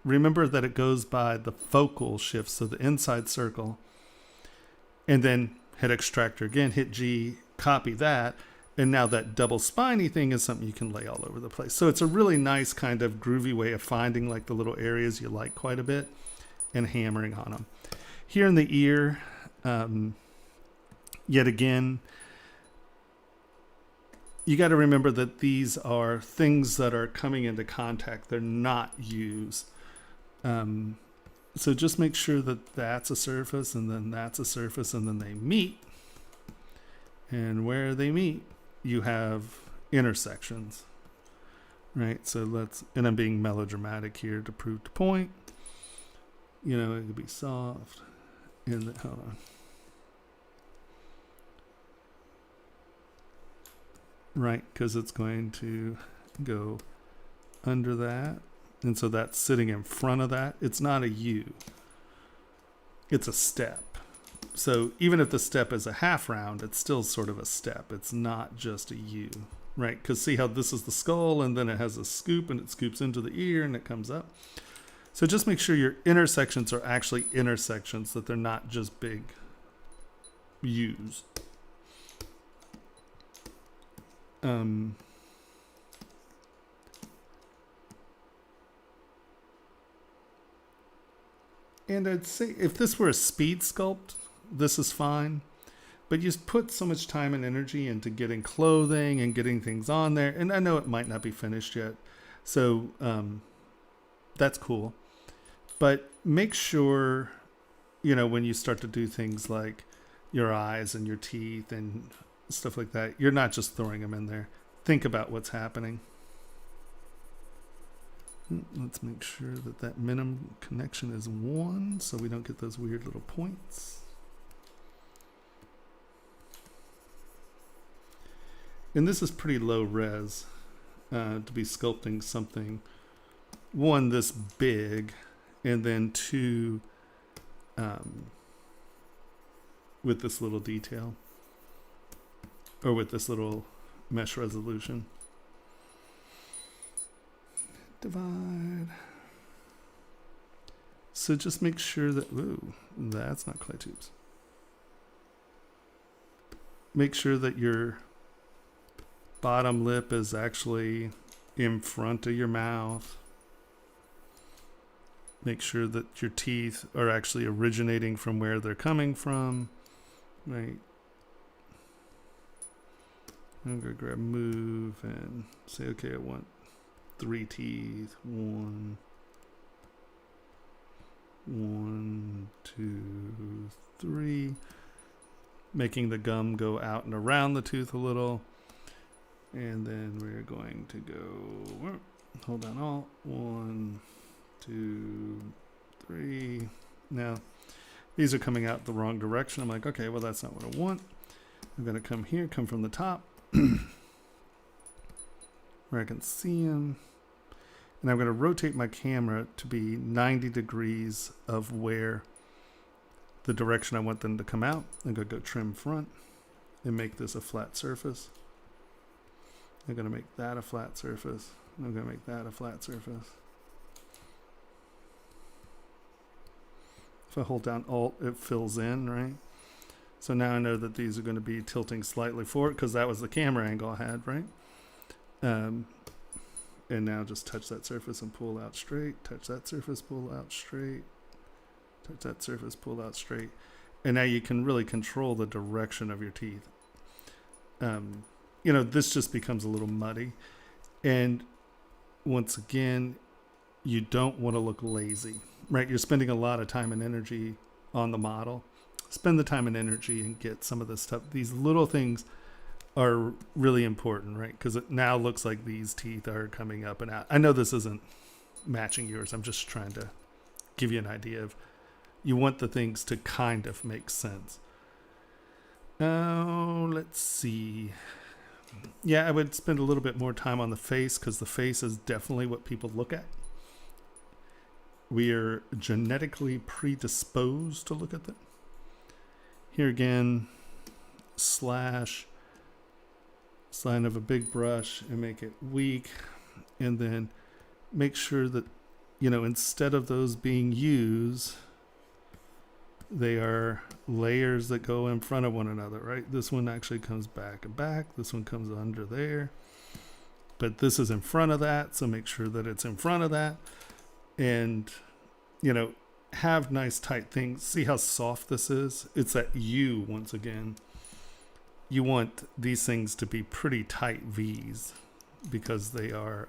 Speaker 1: remember that it goes by the focal shift. So the inside circle. And then hit extractor again, hit G, copy that. And now that double spiny thing is something you can lay all over the place. So it's a really nice kind of groovy way of finding like the little areas you like quite a bit and hammering on them. Here in the ear, yet again, you got to remember that these are things that are coming into contact. They're not U's. So just make sure that that's a surface and then that's a surface and then they meet. And where they meet, you have intersections, right? So and I'm being melodramatic here to prove the point. You know, it could be soft. And hold on. Right, because it's going to go under that. And so that's sitting in front of that. It's not a U. It's a step. So even if the step is a half round, it's still sort of a step. It's not just a U, right? Because see how this is the skull and then it has a scoop and it scoops into the ear and it comes up. So just make sure your intersections are actually intersections, that they're not just big U's. And I'd say if this were a speed sculpt, this is fine. But you put so much time and energy into getting clothing and getting things on there. And I know it might not be finished yet. So that's cool. But make sure, you know, when you start to do things like your eyes and your teeth and stuff like that, you're not just throwing them in there. Think about what's happening. Let's make sure that that minimum connection is 1 so we don't get those weird little points. And this is pretty low res to be sculpting something, 1, this big, and then 2, with this little detail, or with this little mesh resolution. Divide. So just make sure that, ooh, that's not clay tubes. Make sure that your bottom lip is actually in front of your mouth. Make sure that your teeth are actually originating from where they're coming from, right? I'm going to grab move and say, okay, I want 3 teeth. 1, 2, 3. Making the gum go out and around the tooth a little. And then we're going to go, hold on, all 1, 2, 3. Now, these are coming out the wrong direction. I'm like, okay, well, that's not what I want. I'm going to come here, come from the top, where I can see them. And I'm going to rotate my camera to be 90 degrees of where the direction I want them to come out. I'm going to go trim front and make this a flat surface. I'm going to make that a flat surface. I'm going to make that a flat surface. If I hold down Alt, it fills in, right? So now I know that these are going to be tilting slightly forward because that was the camera angle I had, right? And now just touch that surface and pull out straight. Touch that surface, pull out straight. Touch that surface, pull out straight. And now you can really control the direction of your teeth. You know, this just becomes a little muddy. And once again, you don't want to look lazy, right? You're spending a lot of time and energy on the model. Spend the time and energy and get some of this stuff. These little things are really important, right? Because it now looks like these teeth are coming up and out. I know this isn't matching yours. I'm just trying to give you an idea of, you want the things to kind of make sense. Now, let's see. Yeah, I would spend a little bit more time on the face because the face is definitely what people look at. We are genetically predisposed to look at them. Here again, slash, sign of a big brush and make it weak. And then make sure that, you know, instead of those being used, they are layers that go in front of one another, right? This one actually comes back and back. This one comes under there. But this is in front of that, so make sure that it's in front of that. And, you know, have nice tight things. See how soft this is? It's that U, once again. You want these things to be pretty tight V's because they are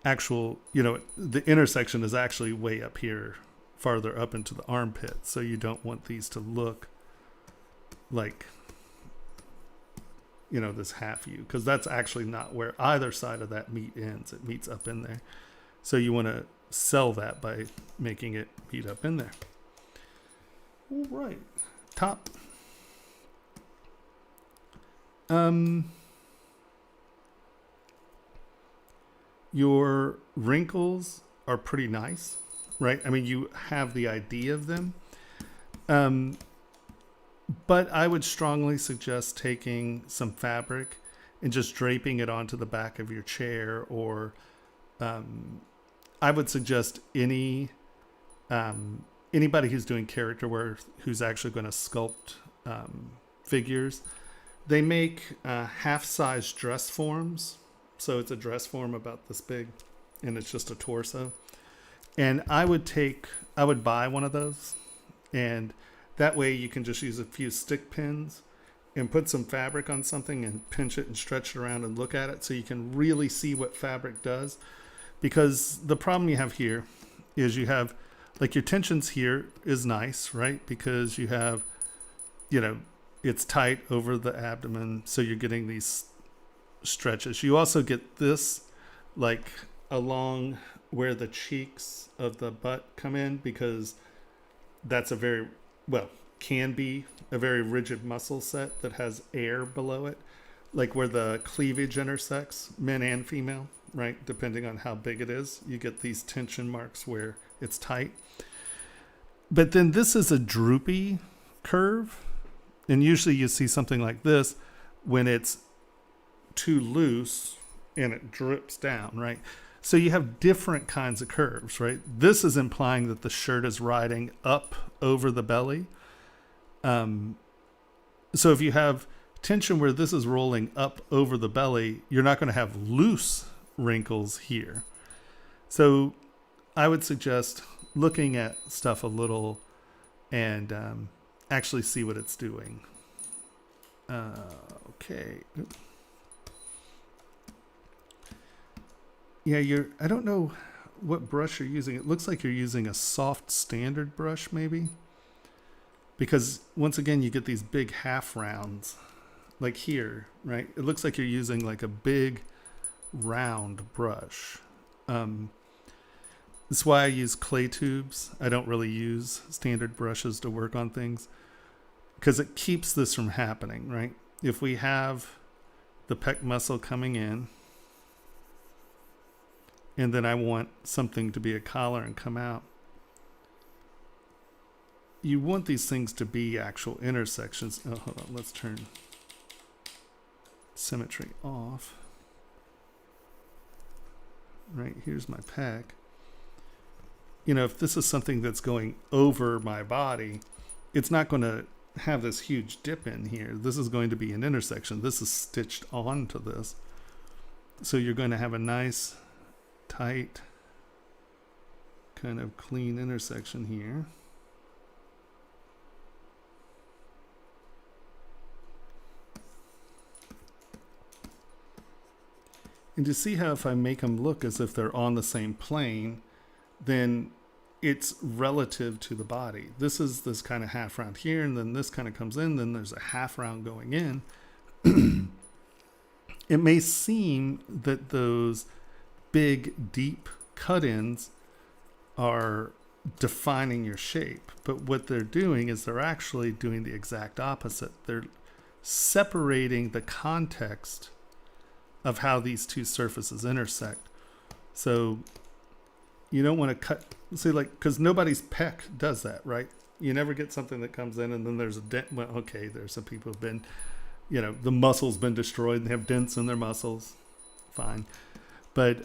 Speaker 1: actual, you know, the intersection is actually way up here, farther up into the armpit. So you don't want these to look like, you know, this half U, because that's actually not where either side of that meat ends. It meets up in there. So you want to sell that by making it meet up in there. All right. Top. Your wrinkles are pretty nice, right? I mean, you have the idea of them. But I would strongly suggest taking some fabric and just draping it onto the back of your chair, or I would suggest anybody who's doing character work who's actually going to sculpt figures. They make half-size dress forms. So it's a dress form about this big, and it's just a torso. And I would buy one of those, and that way you can just use a few stick pins and put some fabric on something and pinch it and stretch it around and look at it so you can really see what fabric does. Because the problem you have here is you have, like, your tensions here is nice, right? Because you have, you know, it's tight over the abdomen, so you're getting these stretches. You also get this, like, along where the cheeks of the butt come in, because that's a very, well, can be a very rigid muscle set that has air below it, like where the cleavage intersects, men and female, right? Depending on how big it is, you get these tension marks where it's tight. But then this is a droopy curve, and usually you see something like this when it's too loose and it drips down, right? So you have different kinds of curves, right? This is implying that the shirt is riding up over the belly. So if you have tension where this is rolling up over the belly, you're not going to have loose wrinkles here. So I would suggest looking at stuff a little and actually see what it's doing. Okay. Yeah, I don't know what brush you're using. It looks like you're using a soft standard brush maybe. Because once again, you get these big half rounds. Like here, right? It looks like you're using like a big round brush. That's why I use clay tubes. I don't really use standard brushes to work on things because it keeps this from happening, right? If we have the pec muscle coming in and then I want something to be a collar and come out, you want these things to be actual intersections. Oh, hold on. Let's turn symmetry off. Right, here's my pec. You know, if this is something that's going over my body, it's not going to have this huge dip in here. This is going to be an intersection. This is stitched onto this. So you're going to have a nice, tight, kind of clean intersection here. And you see how if I make them look as if they're on the same plane, then it's relative to the body. This is this kind of half round here, and then this kind of comes in, then there's a half round going in. It may seem that those big, deep cut-ins are defining your shape, but what they're doing is they're actually doing the exact opposite. They're separating the context of how these two surfaces intersect. So you don't want to cut, see, like, because nobody's pec does that, right? You never get something that comes in and then there's a dent. Well, okay, there's some people who've been, you know, the muscle's been destroyed and they have dents in their muscles. Fine. But,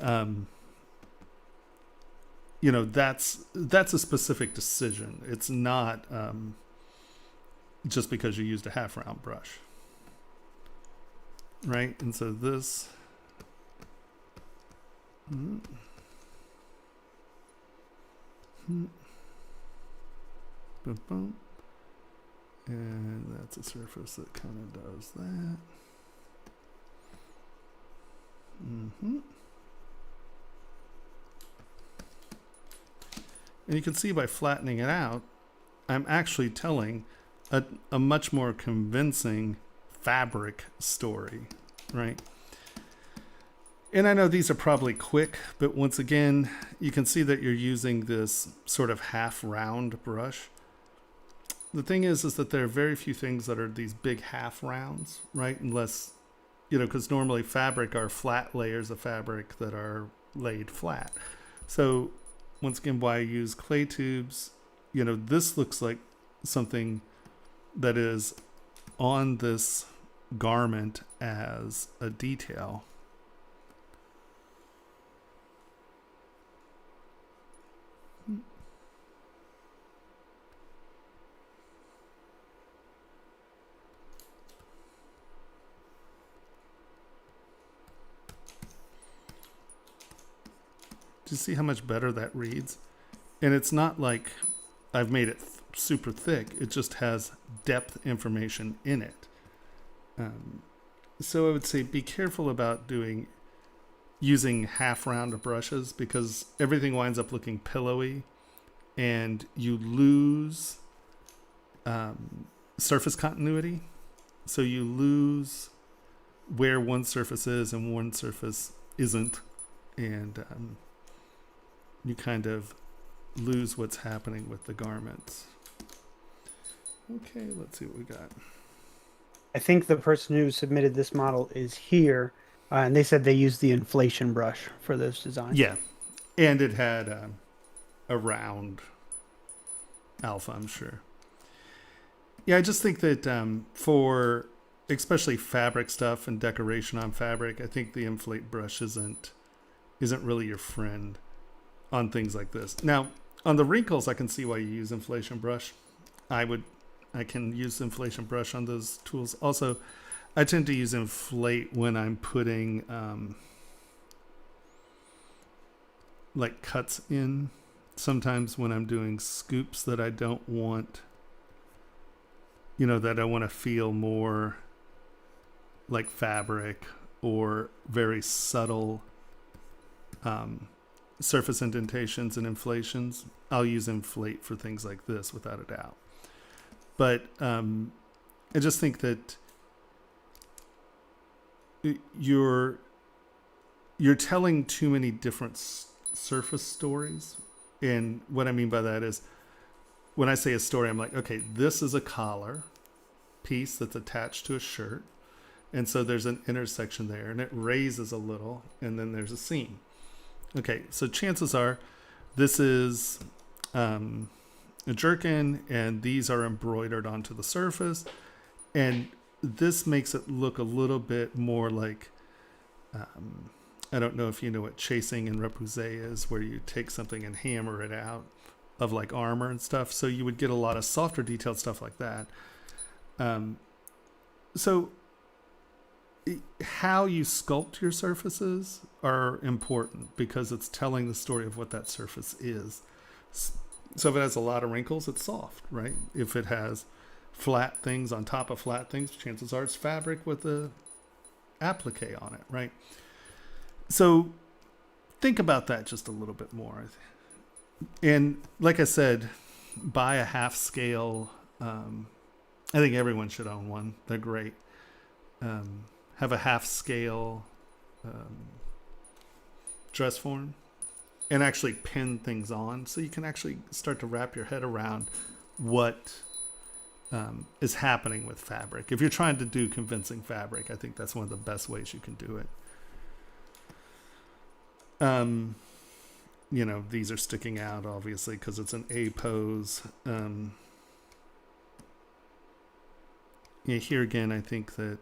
Speaker 1: you know, that's a specific decision. It's not just because you used a half round brush. Right, and so this, boom, boom, and that's a surface that kind of does that. And you can see by flattening it out, I'm actually telling a much more convincing fabric story, right? And I know these are probably quick, but once again, you can see that you're using this sort of half round brush. The thing is that there are very few things that are these big half rounds, right? Unless, you know, because normally fabric are flat layers of fabric that are laid flat. So once again, why I use clay tubes, you know, this looks like something that is on this garment as a detail. Do you see how much better that reads? And it's not like I've made it super thick. It just has depth information in it. So I would say be careful about using half round brushes because everything winds up looking pillowy and you lose surface continuity. So you lose where one surface is and one surface isn't. And you kind of lose what's happening with the garments. Okay, let's see what we got.
Speaker 3: I think the person who submitted this model is here, and they said they used the inflation brush for those designs.
Speaker 1: Yeah, and it had a round alpha, I'm sure. Yeah, I just think that for especially fabric stuff and decoration on fabric, I think the inflate brush isn't really your friend on things like this. Now, on the wrinkles, I can see why you use inflation brush. I can use inflation brush on those tools. Also, I tend to use inflate when I'm putting like cuts in sometimes when I'm doing scoops that I don't want, that I want to feel more like fabric or very subtle surface indentations and inflations. I'll use inflate for things like this without a doubt. But I just think that you're telling too many different surface stories. And what I mean by that is when I say a story, I'm like, okay, this is a collar piece that's attached to a shirt. And so there's an intersection there and it raises a little and then there's a seam. Okay, so chances are this is a jerkin and these are embroidered onto the surface. And this makes it look a little bit more like, I don't know if you know what chasing and repoussé is, where you take something and hammer it out of like armor and stuff. So you would get a lot of softer detailed stuff like that. So how you sculpt your surfaces are important because it's telling the story of what that surface is. So if it has a lot of wrinkles, it's soft, right? If it has flat things on top of flat things, chances are it's fabric with a applique on it, right? So think about that just a little bit more. And like I said, buy a half scale. I think everyone should own one. They're great. Have a half scale dress form and actually pin things on so you can actually start to wrap your head around what is happening with fabric. If you're trying to do convincing fabric, I think that's one of the best ways you can do it. These are sticking out obviously because it's an A pose. Here again, I think that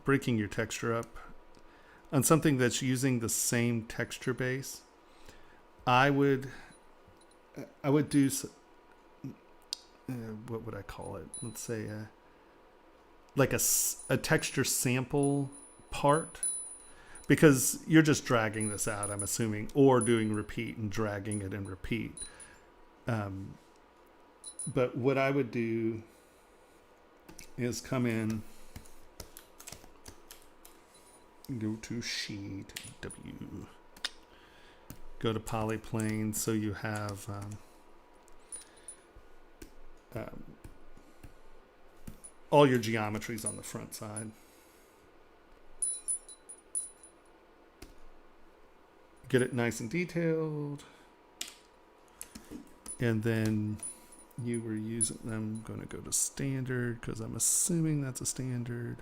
Speaker 1: breaking your texture up on something that's using the same texture base, I would do what would I call it? Let's say like a texture sample part, because you're just dragging this out, I'm assuming, or doing repeat and dragging it and repeat. But what I would do is come in, go to sheet W, go to polyplane, so you have all your geometries on the front side. Get it nice and detailed. And then you were using, I'm going to go to standard because I'm assuming that's a standard.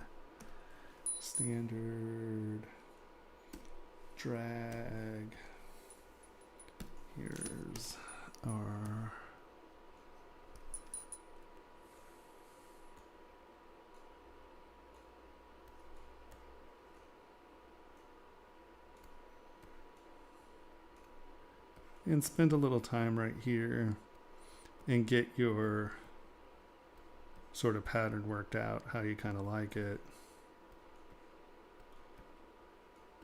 Speaker 1: Standard. Drag. Here's our and spend a little time right here and get your sort of pattern worked out, how you kind of like it.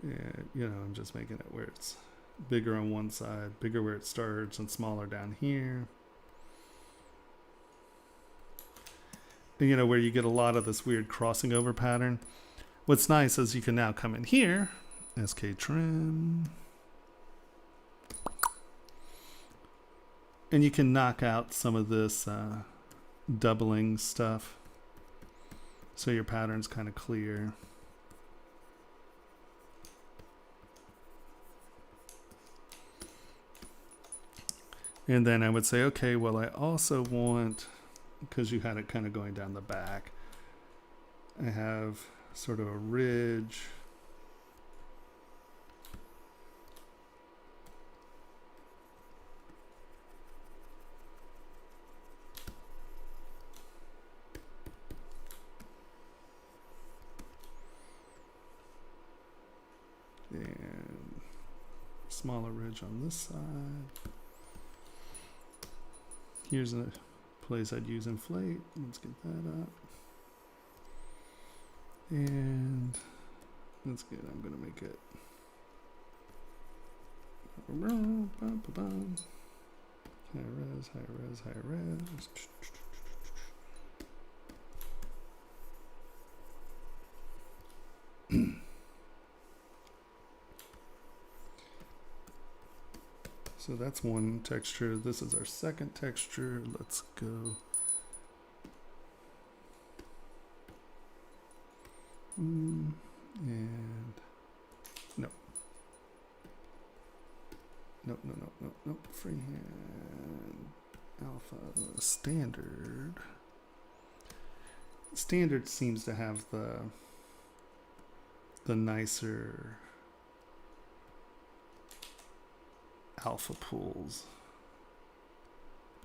Speaker 1: And, I'm just making it where it's bigger on one side, bigger where it starts, and smaller down here. And, where you get a lot of this weird crossing over pattern. What's nice is you can now come in here, SK trim, and you can knock out some of this doubling stuff so your pattern's kind of clear. And then I would say, okay, well, I also want, because you had it kind of going down the back, I have sort of a ridge. And smaller ridge on this side. Here's a place I'd use inflate. Let's get that up. And that's good. I'm going to make it res, high res, high res. So that's one texture. This is our second texture. Let's go. And no. Nope. Freehand alpha standard. Standard seems to have the nicer alpha pools.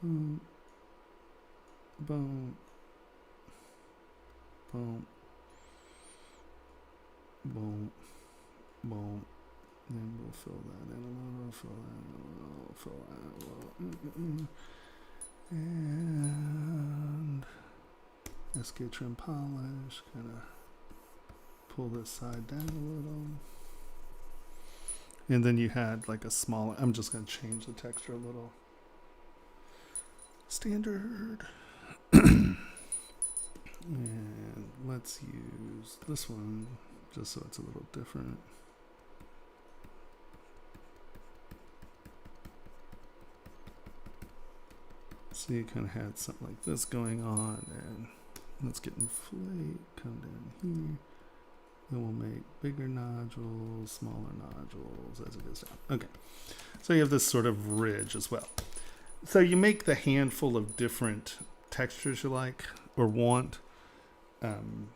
Speaker 1: Boom. Boom. Boom. Boom. Boom. And we'll fill that in a little, fill that in a little, fill that a little. And SK trim polish, kind of pull this side down a little. And then you had like a smaller, I'm just going to change the texture a little. Standard. And let's use this one just so it's a little different. So you kind of had something like this going on, and let's get inflate, come down here. Then we'll make bigger nodules, smaller nodules as it goes down. Okay, so you have this sort of ridge as well. So you make the handful of different textures you like or want, and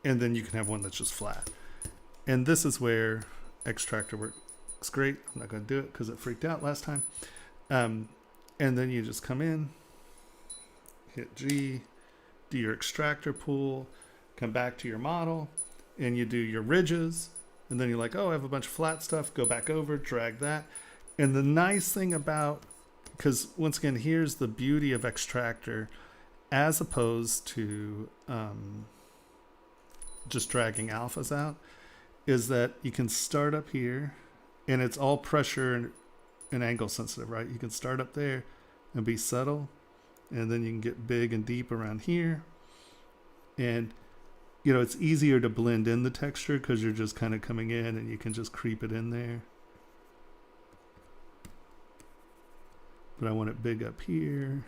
Speaker 1: then you can have one that's just flat. And this is where Extractor works great. I'm not going to do it because it freaked out last time. And then you just come in, hit G, do your extractor pool, come back to your model, and you do your ridges. And then you're like, oh, I have a bunch of flat stuff. Go back over, drag that. And the nice thing about, because once again, here's the beauty of Extractor as opposed to just dragging alphas out, is that you can start up here, and it's all pressure and angle sensitive, right? You can start up there and be subtle, and then you can get big and deep around here. And, you know, it's easier to blend in the texture because you're just kind of coming in and you can just creep it in there. But I want it big up here.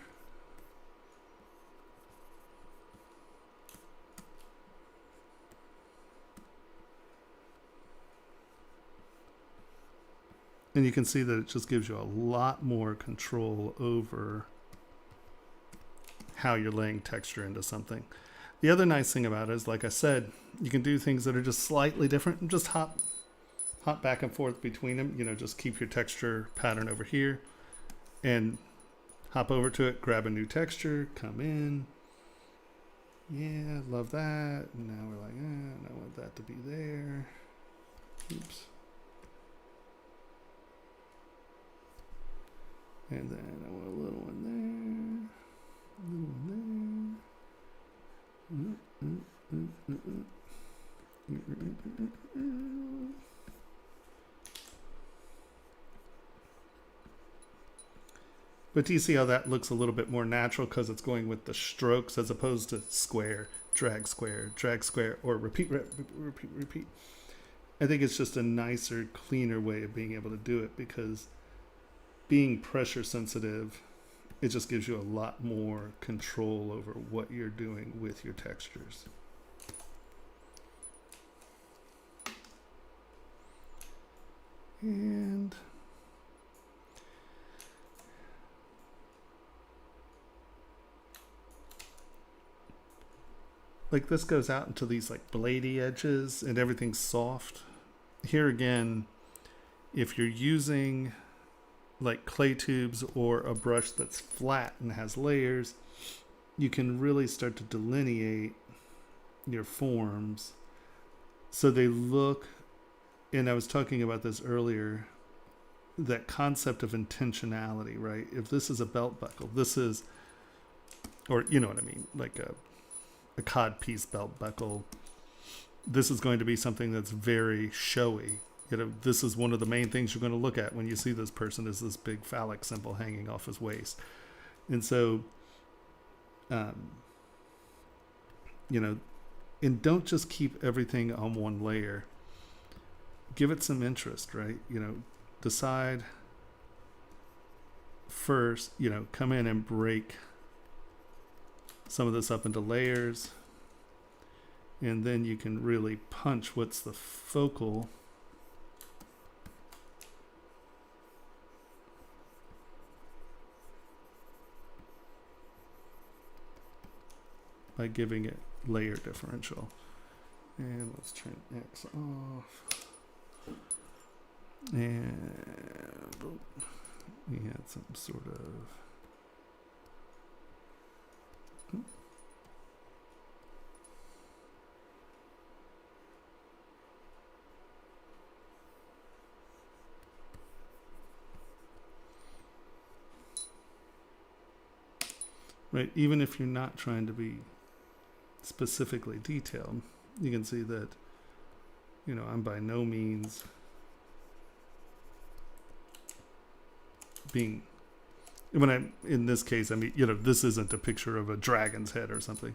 Speaker 1: And you can see that it just gives you a lot more control over how you're laying texture into something. The other nice thing about it is, like I said, you can do things that are just slightly different and just hop back and forth between them. You know, just keep your texture pattern over here and hop over to it, grab a new texture, come in. Yeah, love that. And now we're like, I want that to be there. Oops. And then I want a little one there, a little one there. But do you see how that looks a little bit more natural because it's going with the strokes as opposed to square, drag square, or repeat. I think it's just a nicer, cleaner way of being able to do it because being pressure sensitive, it just gives you a lot more control over what you're doing with your textures. And like this goes out into these like bladey edges and everything's soft. Here again, if you're using like clay tubes or a brush that's flat and has layers, you can really start to delineate your forms so they look, and I was talking about this earlier, that concept of intentionality, right? If this is a belt buckle, this is, or you know what I mean, like a cod piece belt buckle, this is going to be something that's very showy You know, this is one of the main things you're going to look at when you see this person, is this big phallic symbol hanging off his waist. And so, you know, and don't just keep everything on one layer. Give it some interest, right? You know, decide first, you know, come in and break some of this up into layers. And then you can really punch what's the focal. By giving it layer differential. And let's turn X off. And boom. We had some sort of. Right, even if you're not trying to be specifically detailed, you can see that, you know, I'm by no means being, when I'm in this case, I mean, you know, this isn't a picture of a dragon's head or something.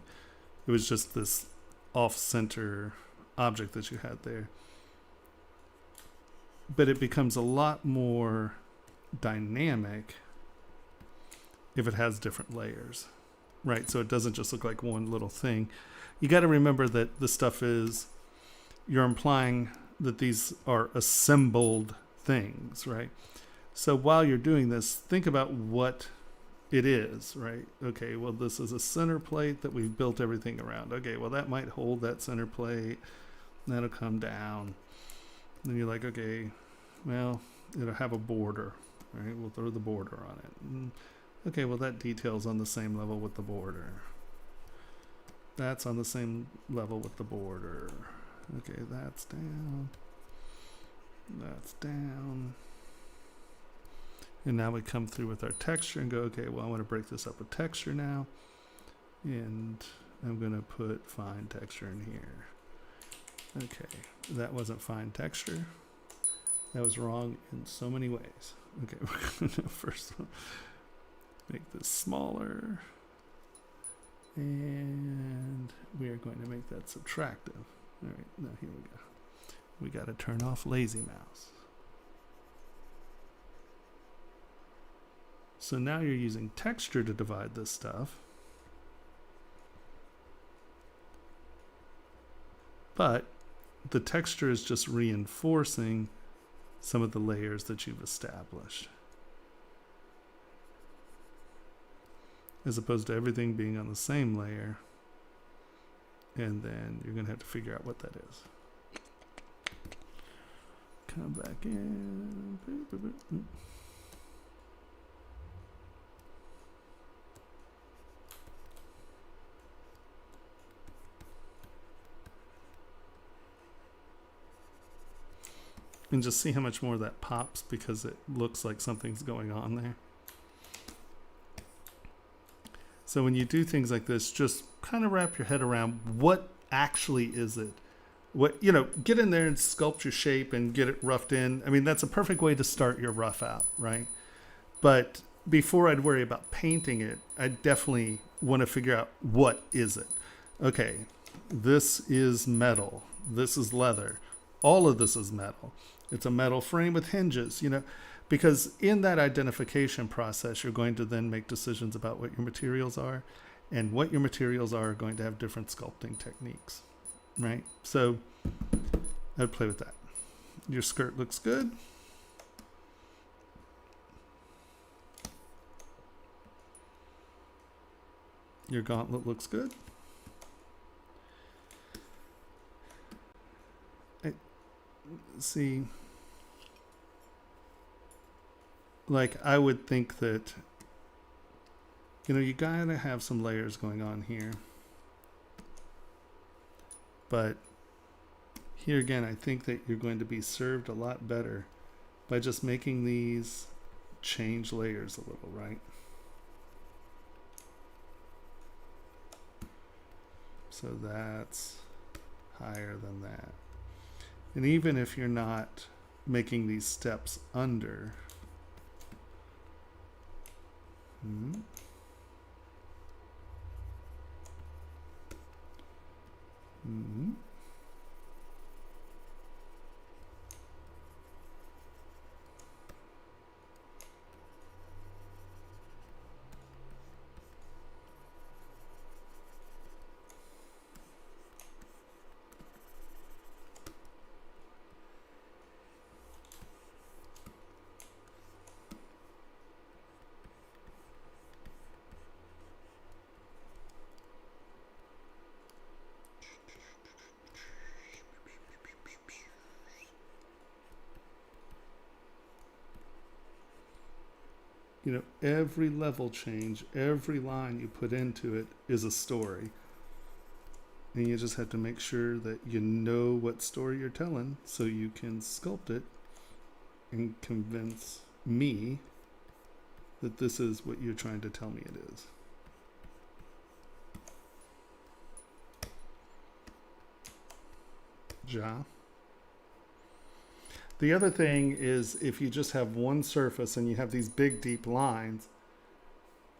Speaker 1: It was just this off-center object that you had there. But it becomes a lot more dynamic if it has different layers, right? So it doesn't just look like one little thing. You got to remember that the stuff is, you're implying that these are assembled things, right? So while you're doing this, think about what it is, right? Okay, well, this is a center plate that we've built everything around. Okay, well, that might hold that center plate. That'll come down. Then you're like, okay, well, it'll have a border, right? We'll throw the border on it. And okay, well, that detail's on the same level with the border. That's on the same level with the border. Okay, that's down. That's down. And now we come through with our texture and go, okay, well, I want to break this up with texture now. And I'm going to put fine texture in here. Okay, that wasn't fine texture. That was wrong in so many ways. Okay, we're going to first make this smaller, and we are going to make that subtractive. All right, now here we go. We got to turn off lazy mouse. So now you're using texture to divide this stuff, but the texture is just reinforcing some of the layers that you've established, as opposed to everything being on the same layer, and then you're going to have to figure out what that is. Come back in. Boop, boop, boop, boop. And just see how much more that pops, because it looks like something's going on there. So when you do things like this, just kind of wrap your head around what actually is it. What, you know, get in there and sculpt your shape and get it roughed in. I mean, that's a perfect way to start your rough out, right? But before I'd worry about painting it, I definitely want to figure out, what is it? Okay, this is metal. This is leather. All of this is metal. It's a metal frame with hinges, you know, because in that identification process, you're going to then make decisions about what your materials are, and what your materials are going to have different sculpting techniques, right? So I'd play with that. Your skirt looks good. Your gauntlet looks good. See, like, I would think that, you know, you gotta have some layers going on here. But here again, I think that you're going to be served a lot better by just making these change layers a little, right? So that's higher than that. And even if you're not making these steps under. You know, every level change, every line you put into it is a story. And you just have to make sure that you know what story you're telling so you can sculpt it and convince me that this is what you're trying to tell me it is. Ja. The other thing is if you just have one surface and you have these big deep lines,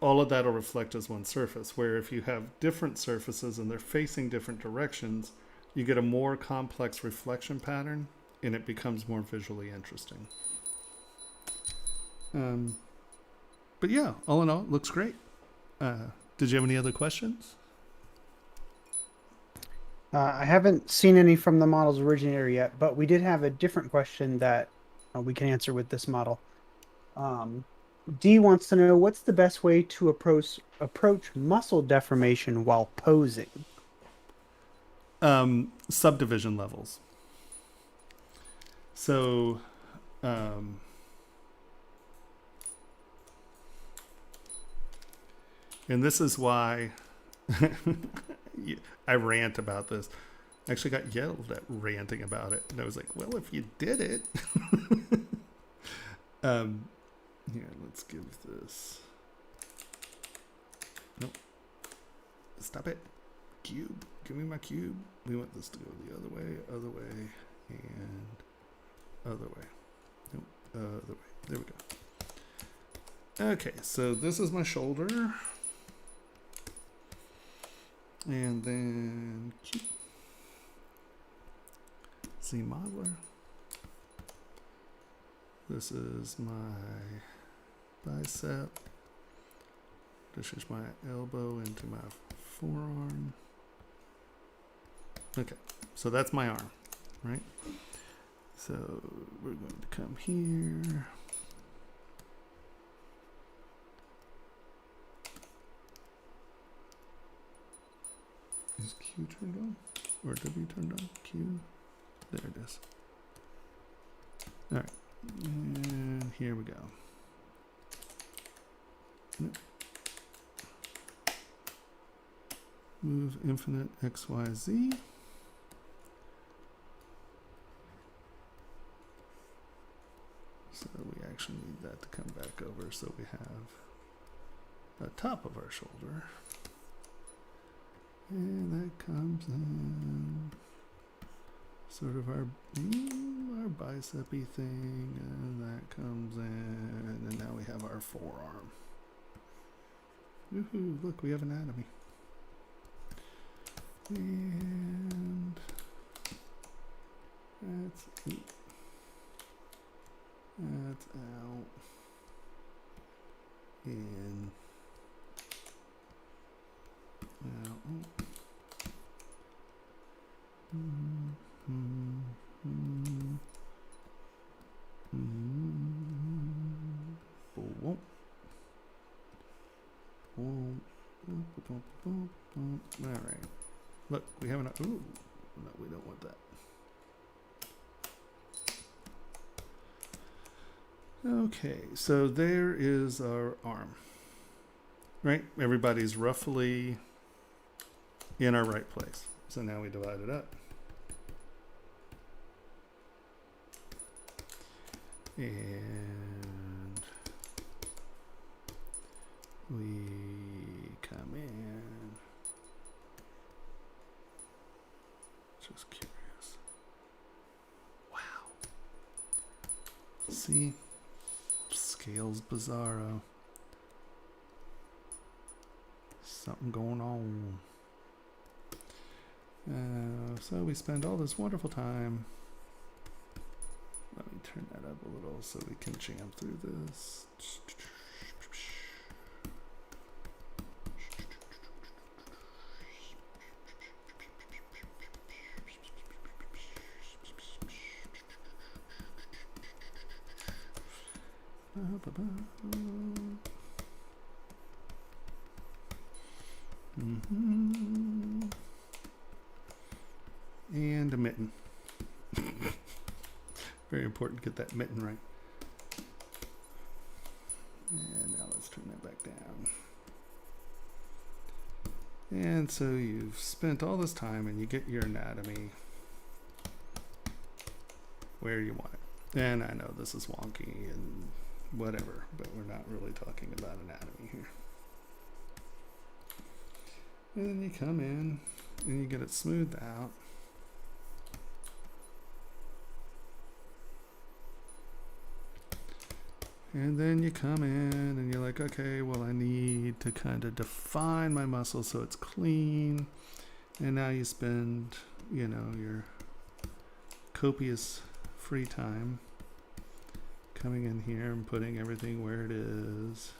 Speaker 1: all of that will reflect as one surface. Where if you have different surfaces and they're facing different directions, you get a more complex reflection pattern and it becomes more visually interesting. But yeah, all in all, it looks great. Did you have any other questions?
Speaker 3: I haven't seen any from the model's originator yet, but we did have a different question that we can answer with this model. D wants to know, what's the best way to approach muscle deformation while posing?
Speaker 1: Subdivision levels. So, and this is why I rant about this. I actually got yelled at ranting about it. And I was like, well, if you did it. Here, let's give this. Nope. Stop it. Cube. Give me my cube. We want this to go the other way, and other way. Nope. Other way. There we go. Okay, so this is my shoulder. And then cube. Z modeler. This is my bicep. This is my elbow into my forearm. Okay, so that's my arm, right? So we're going to come here. Is Q turned on? Or W turned on? Q. There it is. All right. And here we go. Nope. Move infinite X, Y, Z. So we actually need that to come back over so we have the top of our shoulder. And that comes in sort of our bicep-y thing, and that comes in, and now we have our forearm. Woohoo, look, we have anatomy. And that's out. In. Out. All right. Look, we have an. Ooh, no, we don't want that. Okay, so there is our arm. Right? Everybody's roughly in our right place. So now we divide it up. And we come in. Just curious. Wow. See? Scales bizarro. Something going on. So we spend all this wonderful time. Let me turn that up a little so we can jam through this. And a mitten. Very important to get that mitten right. And now let's turn that back down. And so you've spent all this time and you get your anatomy where you want it. And I know this is wonky and whatever, but we're not really talking about anatomy here. And then you come in and you get it smoothed out. And then you come in and you're like, okay, well, I need to kind of define my muscle so it's clean. And now you spend, you know, your copious free time coming in here and putting everything where it is.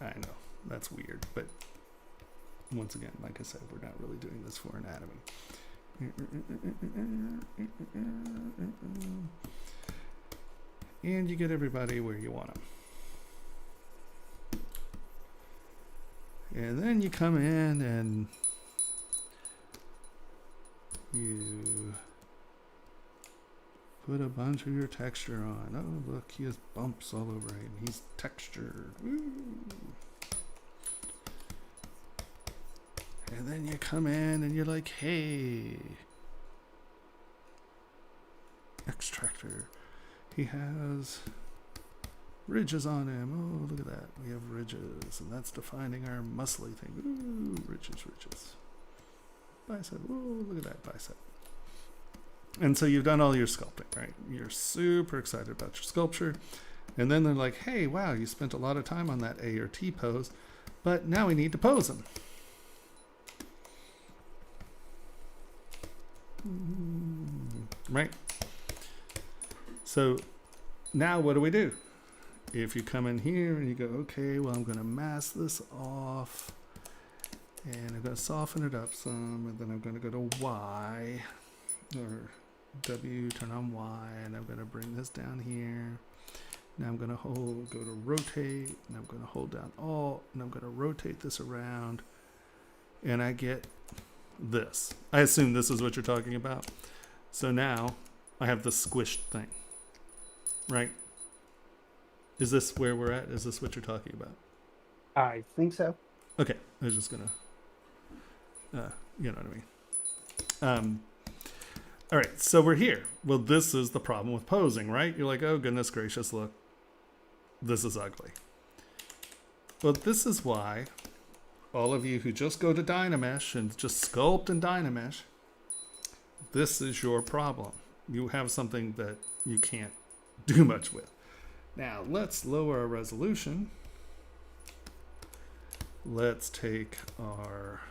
Speaker 1: I know, that's weird, but once again, like I said, we're not really doing this for anatomy. And you get everybody where you want them. And then you come in and you put a bunch of your texture on. Oh, look, he has bumps all over him. He's textured. Woo. And then you come in and you're like, hey, extractor. He has ridges on him. Oh, look at that. We have ridges, and that's defining our muscly thing. Ooh, ridges, ridges. Bicep. Ooh, look at that bicep. And so you've done all your sculpting, right? You're super excited about your sculpture. And then they're like, hey, wow, you spent a lot of time on that A or T pose, but now we need to pose him. Right? So now what do? If you come in here and you go, okay, well, I'm going to mask this off and I'm going to soften it up some, and then I'm going to go to Y or W, turn on Y, and I'm going to bring this down here. Now I'm going to go to rotate, and I'm going to hold down Alt, and I'm going to rotate this around, and I get this. I assume this is what you're talking about. So now I have the squished thing, right? Is this where we're at? Is this what you're talking about?
Speaker 3: I think so.
Speaker 1: Okay, I was just gonna, you know what I mean. All right, so we're here. Well, this is the problem with posing, right? You're like, oh, goodness gracious, look, this is ugly. Well, this is why all of you who just go to Dynamesh and just sculpt in Dynamesh, this is your problem. You have something that you can't do much with. Now, let's lower our resolution. Let's take our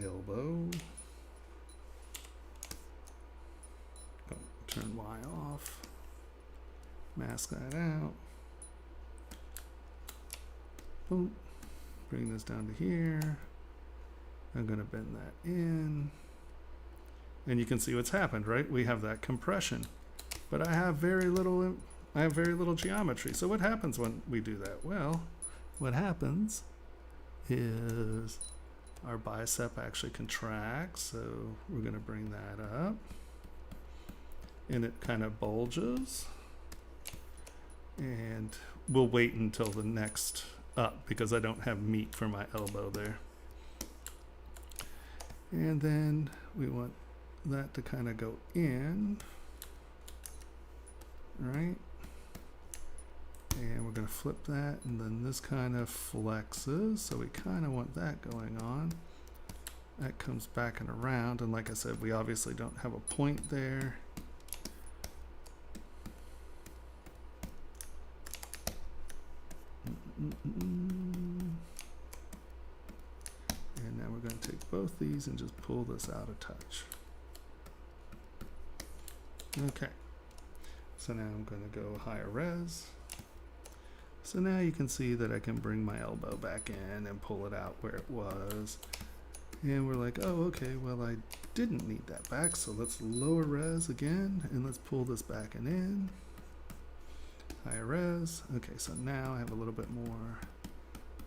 Speaker 1: elbow. Turn Y off. Mask that out. Boom. Bring this down to here. I'm going to bend that in. And you can see what's happened, right? We have that compression. But I have very little geometry. So what happens when we do that? Well, what happens is our bicep actually contracts. So we're going to bring that up. And it kind of bulges. And we'll wait until the next up because I don't have meat for my elbow there. And then we want that to kind of go in. to flip that, and then this kind of flexes, so we kind of want that going on. That comes back and around, and like I said, we obviously don't have a point there. And now we're going to take both these and just pull this out a touch. Okay, so now I'm going to go higher res. So now you can see that I can bring my elbow back in and pull it out where it was. And we're like, oh, okay, well, I didn't need that back, so let's lower res again, and let's pull this back and in. Higher res. Okay, so now I have a little bit more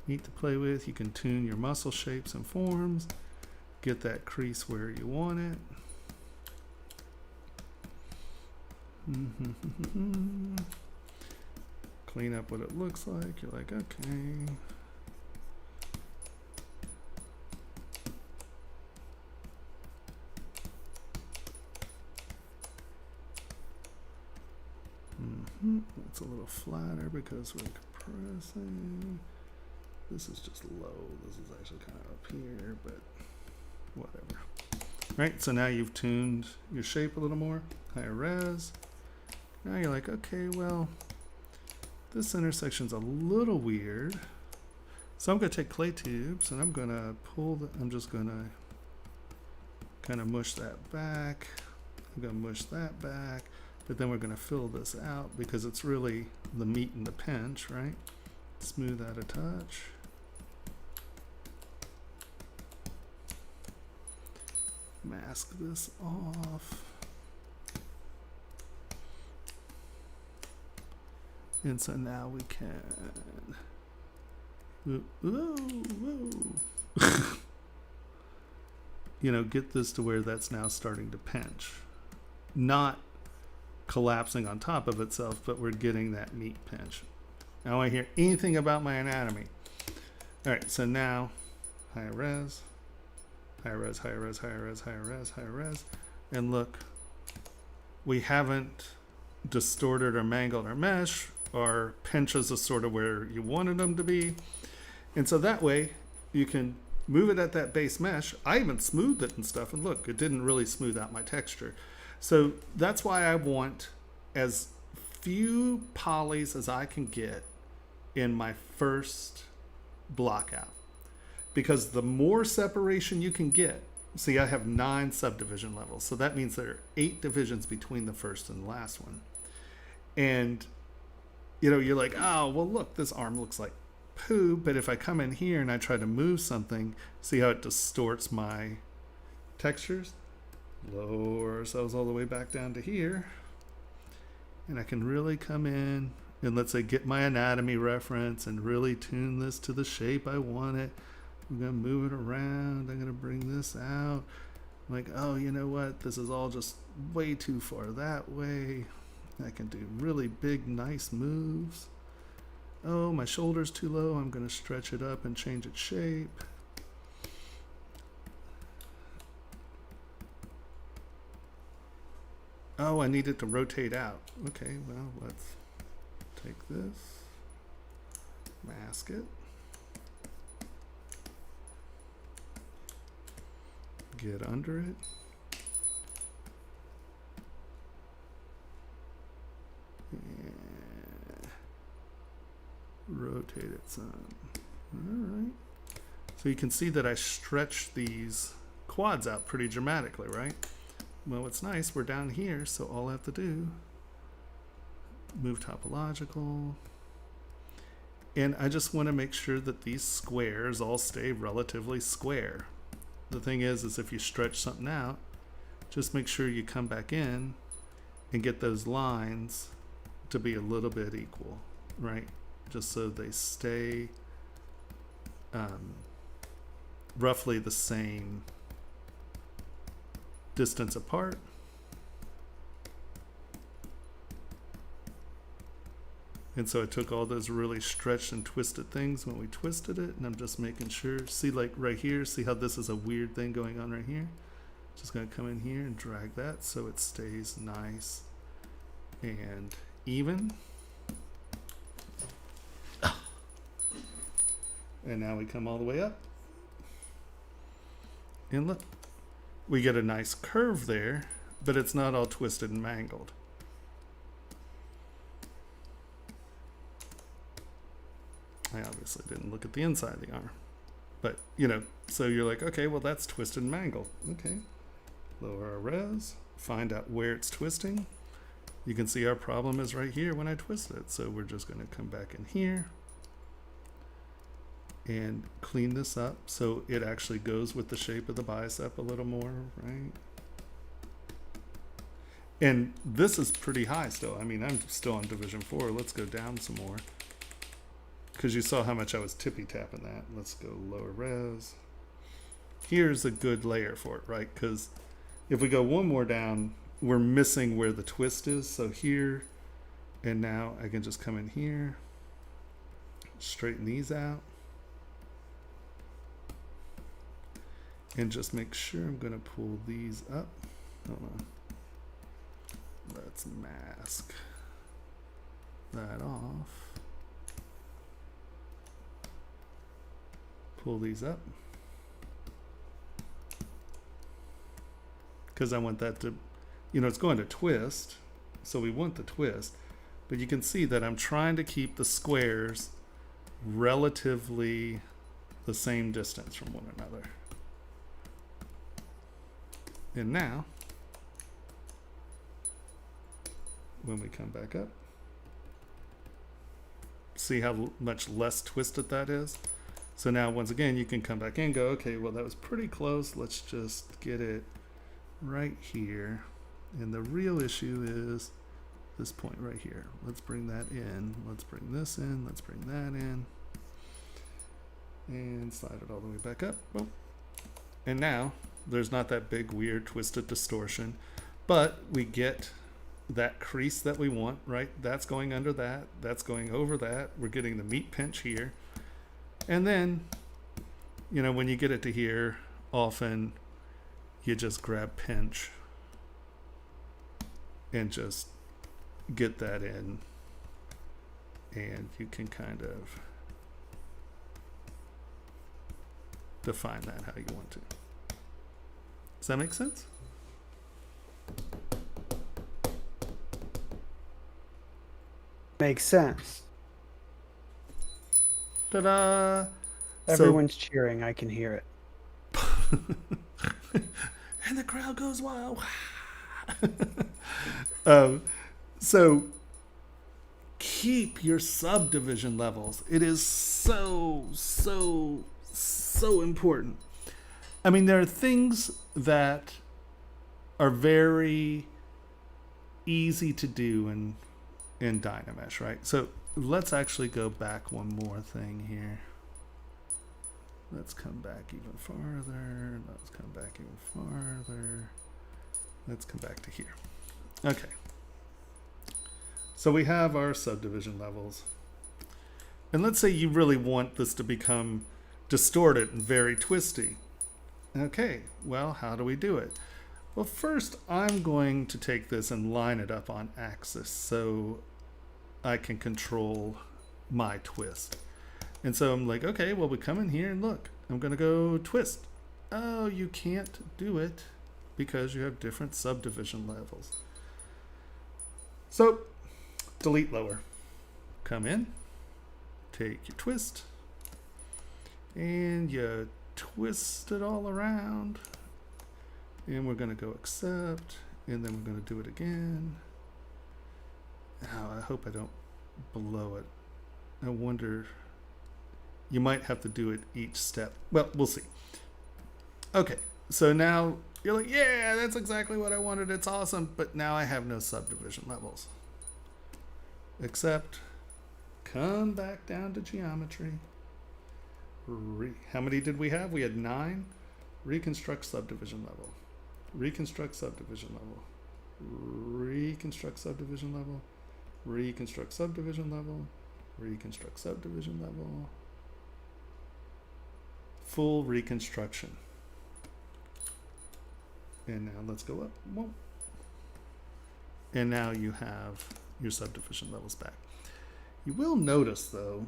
Speaker 1: meat to play with. You can tune your muscle shapes and forms, get that crease where you want it. Clean up what it looks like. You're like, okay. It's a little flatter because we're compressing. This is just low. This is actually kind of up here, but whatever. Right, so now you've tuned your shape a little more. Higher res. Now you're like, okay, well, this intersection's a little weird. So I'm going to take clay tubes and I'm going to I'm just going to kind of mush that back. I'm going to mush that back. But then we're going to fill this out because it's really the meat and the pinch, right? Smooth out a touch. Mask this off. And so now we can... you know, get this to where that's now starting to pinch. Not collapsing on top of itself, but we're getting that meat pinch. I don't want to hear anything about my anatomy. All right, so now higher res, higher res, higher res, higher res, higher res, higher res, and look, we haven't distorted or mangled our mesh. Our pinches are sort of where you wanted them to be, and so that way you can move it at that base mesh. I even smoothed it and stuff, and look, it didn't really smooth out my texture. So that's why I want as few polys as I can get in my first block out. Because the more separation you can get, see, I have 9 subdivision levels. So that means there are 8 divisions between the first and the last one. And, you know, you're like, oh, well, look, this arm looks like poo. But if I come in here and I try to move something, see how it distorts my textures? Lower ourselves all the way back down to here, and I can really come in and, let's say, get my anatomy reference and really tune this to the shape I want it. I'm gonna move it around. I'm gonna bring this out. I'm like, oh, you know what, this is all just way too far that way. I can do really big, nice moves. Oh, my shoulder's too low. I'm gonna stretch it up and change its shape. Oh, I need it to rotate out. Okay, well, let's take this, mask it, get under it, and rotate it some. All right. So you can see that I stretched these quads out pretty dramatically, right? Well, it's nice, we're down here, so all I have to do, move topological, and I just want to make sure that these squares all stay relatively square. The thing is if you stretch something out, just make sure you come back in and get those lines to be a little bit equal, right? Just so they stay roughly the same distance apart. And so I took all those really stretched and twisted things when we twisted it, and I'm just making sure, see, like right here, see how this is a weird thing going on right here? Just gonna come in here and drag that so it stays nice and even. And now we come all the way up. And look, we get a nice curve there, but it's not all twisted and mangled. I obviously didn't look at the inside of the arm. But, you know, so you're like, okay, well, that's twisted and mangled. Okay. Lower our res, find out where it's twisting. You can see our problem is right here when I twist it. So we're just going to come back in here and clean this up so it actually goes with the shape of the bicep a little more, right? And this is pretty high still. I mean, I'm still on division 4. Let's go down some more, because you saw how much I was tippy tapping that. Let's go lower res. Here's a good layer for it, right? Because if we go one more down, we're missing where the twist is. So here, and now I can just come in here, straighten these out, and just make sure I'm going to pull these up. Hold on. Let's mask that off. Pull these up, because I want that to, you know, it's going to twist, so we want the twist, but you can see that I'm trying to keep the squares relatively the same distance from one another. And now, when we come back up, see how much less twisted that is? So now, once again, you can come back in and go, okay, well, that was pretty close. Let's just get it right here. And the real issue is this point right here. Let's bring that in. Let's bring this in. Let's bring that in. And slide it all the way back up. Boom. And now, there's not that big, weird, twisted distortion. But we get that crease that we want, right? That's going under that. That's going over that. We're getting the meat pinch here. And then, you know, when you get it to here, often you just grab pinch and just get that in, and you can kind of define that how you want to. Does that make sense?
Speaker 3: Makes sense.
Speaker 1: Ta-da!
Speaker 3: Everyone's cheering. I can hear it.
Speaker 1: And the crowd goes wild. So keep your subdivision levels. It is so important. I mean, there are things that are very easy to do in Dynamesh, right? So let's actually go back one more thing here. Let's come back even farther. Let's come back even farther. Let's come back to here. Okay. So we have our subdivision levels. And let's say you really want this to become distorted and very twisty. Okay, well, how do we do it? Well, first I'm going to take this and line it up on axis so I can control my twist. And so I'm like, okay, well, we come in here and look, I'm going to go twist. Oh, you can't do it because you have different subdivision levels. So delete lower. Come in, take your twist, and you twist it all around. And we're going to go accept, and then we're going to do it again. Oh, I hope I don't blow it. I wonder, you might have to do it each step. Well, we'll see. Okay, so now you're like, yeah, that's exactly what I wanted. It's awesome. But now I have no subdivision levels. Except, come back down to geometry. How many did we have? We had 9. Reconstruct subdivision level. Reconstruct subdivision level. Reconstruct subdivision level. Reconstruct subdivision level. Reconstruct subdivision level. Full reconstruction. And now let's go up. Whoa. And now you have your subdivision levels back. You will notice, though,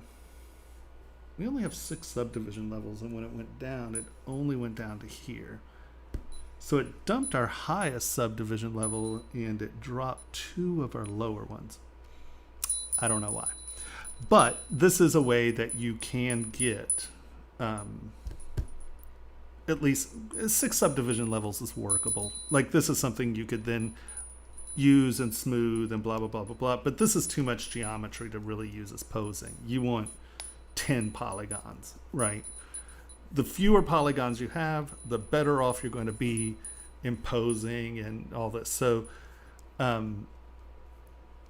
Speaker 1: we only have 6 subdivision levels, and when it went down, it only went down to here. So it dumped our highest subdivision level and it dropped 2 of our lower ones. I don't know why. But this is a way that you can get at least 6 subdivision levels is workable. Like, this is something you could then use and smooth and blah, blah, blah, blah, blah. But this is too much geometry to really use as posing. You want 10 polygons, right? The fewer polygons you have, the better off you're going to be in posing and all this. So, end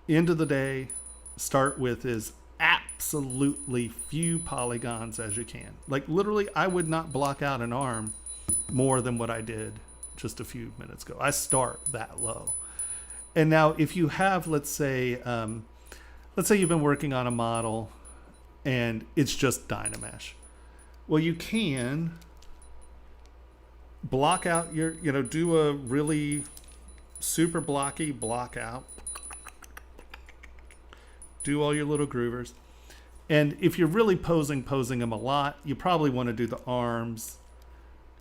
Speaker 1: of the day, start with is absolutely few polygons as you can. Like, literally, I would not block out an arm more than what I did just a few minutes ago. I start that low. And now if you have, let's say you've been working on a model and it's just Dynamesh. Well, you can block out your, do a really super blocky block out. Do all your little groovers. And if you're really posing them a lot, you probably want to do the arms.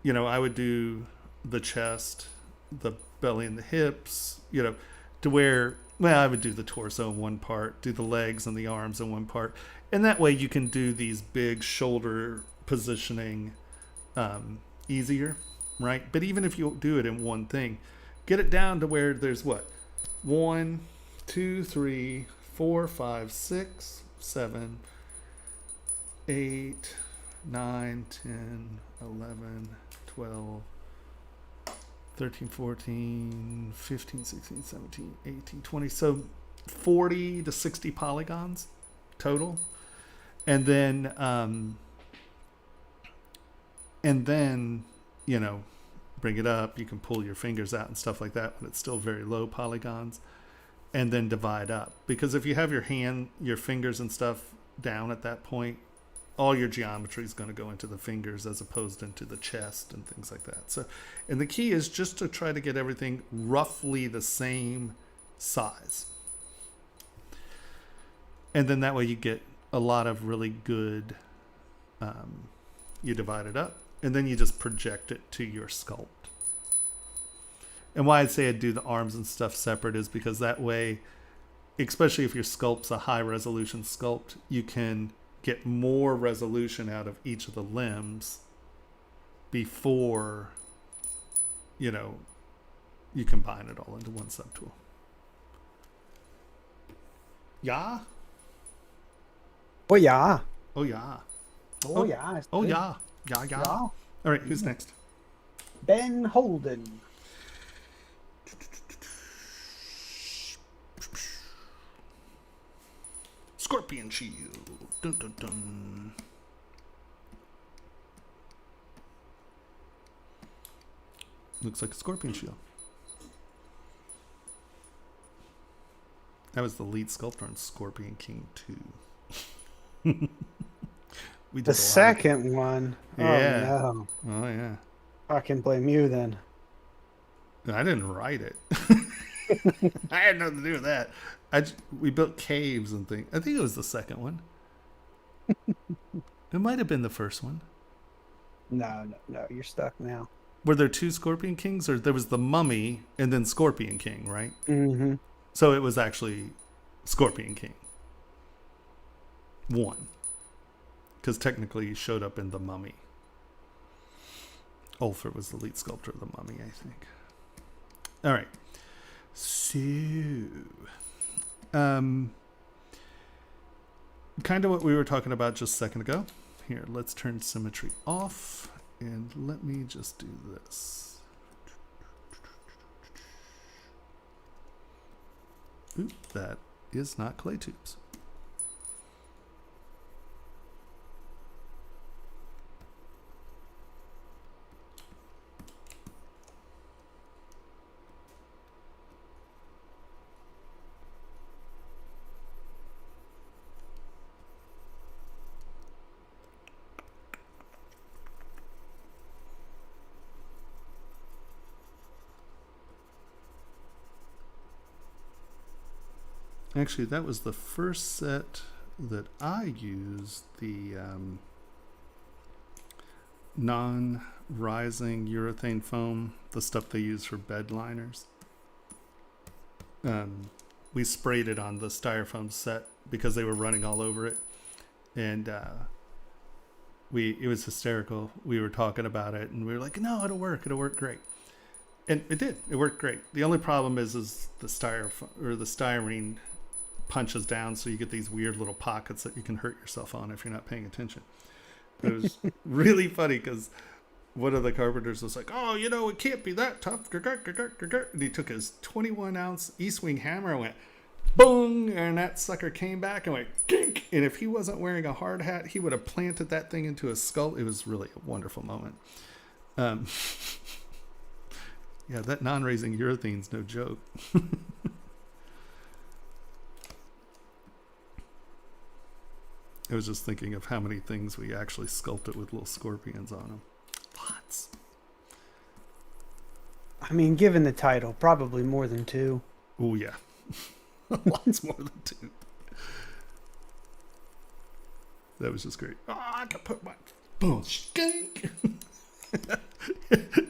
Speaker 1: I would do the chest, the belly and the hips, to where, well, I would do the torso in one part, do the legs and the arms in one part. And that way you can do these big shoulder positioning easier, right? But even if you do it in one thing, get it down to where there's what? 1, 2, 3, 4, 5, 6, 7, 8, 9, 10, 11, 12, 13, 14, 15, 16, 17, 18, 20. So 40 to 60 polygons total. And then, bring it up. You can pull your fingers out and stuff like that when it's still very low polygons. And then divide up, because if you have your fingers and stuff down at that point, all your geometry is going to go into the fingers as opposed into the chest and things like that. So, and the key is just to try to get everything roughly the same size. And then that way you get a lot of really good, you divide it up and then you just project it to your sculpt. And why I'd say I'd do the arms and stuff separate is because that way, especially if your sculpt's a high resolution sculpt, you can get more resolution out of each of the limbs before, you combine it all into one subtool. Yeah?
Speaker 3: Oh, yeah.
Speaker 1: Oh, yeah.
Speaker 3: Oh, yeah.
Speaker 1: Oh, yeah. Yeah, yeah. All right, who's next?
Speaker 3: Ben Holden.
Speaker 1: Scorpion shield. Dun, dun, dun. Looks like a scorpion shield. That was the lead sculptor on Scorpion King 2. We did
Speaker 3: The second one.
Speaker 1: Yeah.
Speaker 3: Oh, no.
Speaker 1: Oh, yeah.
Speaker 3: I can blame you then.
Speaker 1: I didn't write it. I had nothing to do with that. We built caves and things. I think it was the second one. It might have been the first one.
Speaker 3: No, you're stuck now.
Speaker 1: Were there 2 Scorpion Kings, or there was the Mummy and then Scorpion King, right?
Speaker 3: Mm-hmm.
Speaker 1: So it was actually Scorpion King 1, because technically he showed up in the Mummy. Ulfr was the lead sculptor of the Mummy, I think. All right. So, kind of what we were talking about just a second ago. Here, let's turn symmetry off, and let me just do this. Oop, that is not clay tubes. Actually, that was the first set that I used, the non-rising urethane foam, the stuff they use for bed liners. We sprayed it on the styrofoam set because they were running all over it, and it was hysterical. We were talking about it, and we were like, "No, it'll work great," and it did. It worked great. The only problem is the styrofoam or the styrene punches down, so you get these weird little pockets that you can hurt yourself on if you're not paying attention. It was really funny because one of the carpenters was like, "Oh, it can't be that tough." And he took his 21-ounce Eastwing hammer and went boom, and that sucker came back and went gink. And if he wasn't wearing a hard hat, he would have planted that thing into his skull. It was really a wonderful moment. Yeah, that non-raising urethane's no joke. I was just thinking of how many things we actually sculpted with little scorpions on them. Lots.
Speaker 3: I mean, given the title, probably more than 2.
Speaker 1: Oh, yeah. Lots more than 2. That was just great. Oh, I can put my boom skink.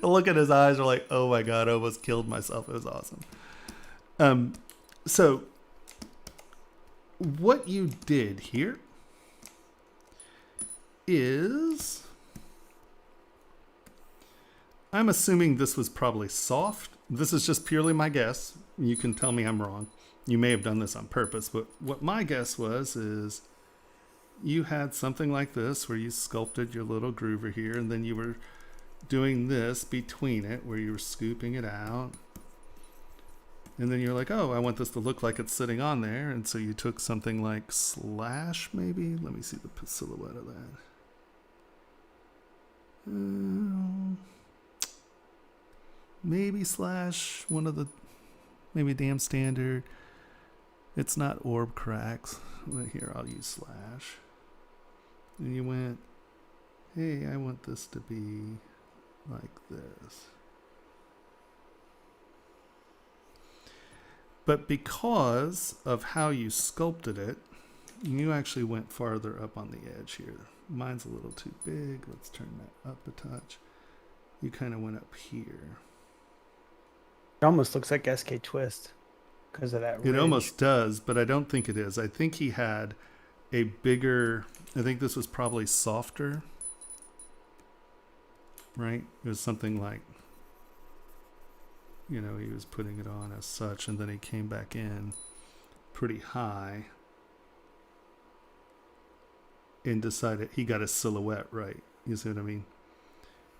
Speaker 1: Look at his eyes are like, oh my god, I almost killed myself. It was awesome. So what you did here is, I'm assuming this was probably soft. This is just purely my guess. You can tell me I'm wrong. You may have done this on purpose, but what my guess was is you had something like this where you sculpted your little groover here, and then you were doing this between it where you were scooping it out. And then you're like, oh, I want this to look like it's sitting on there. And so you took something like Slash, maybe. Let me see the silhouette of that. Maybe Slash, one of the, maybe Damn Standard. It's not Orb Cracks. Here, I'll use Slash. And you went, hey, I want this to be like this. But because of how you sculpted it, you actually went farther up on the edge here. Mine's a little too big. Let's turn that up a touch. You kind of went up here.
Speaker 3: It almost looks like SK Twist because of that ridge.
Speaker 1: It almost does, but I don't think it is. I think he had a bigger, I think this was probably softer, right? It was something like, he was putting it on as such, and then he came back in pretty high and decided he got a silhouette right. You see what I mean?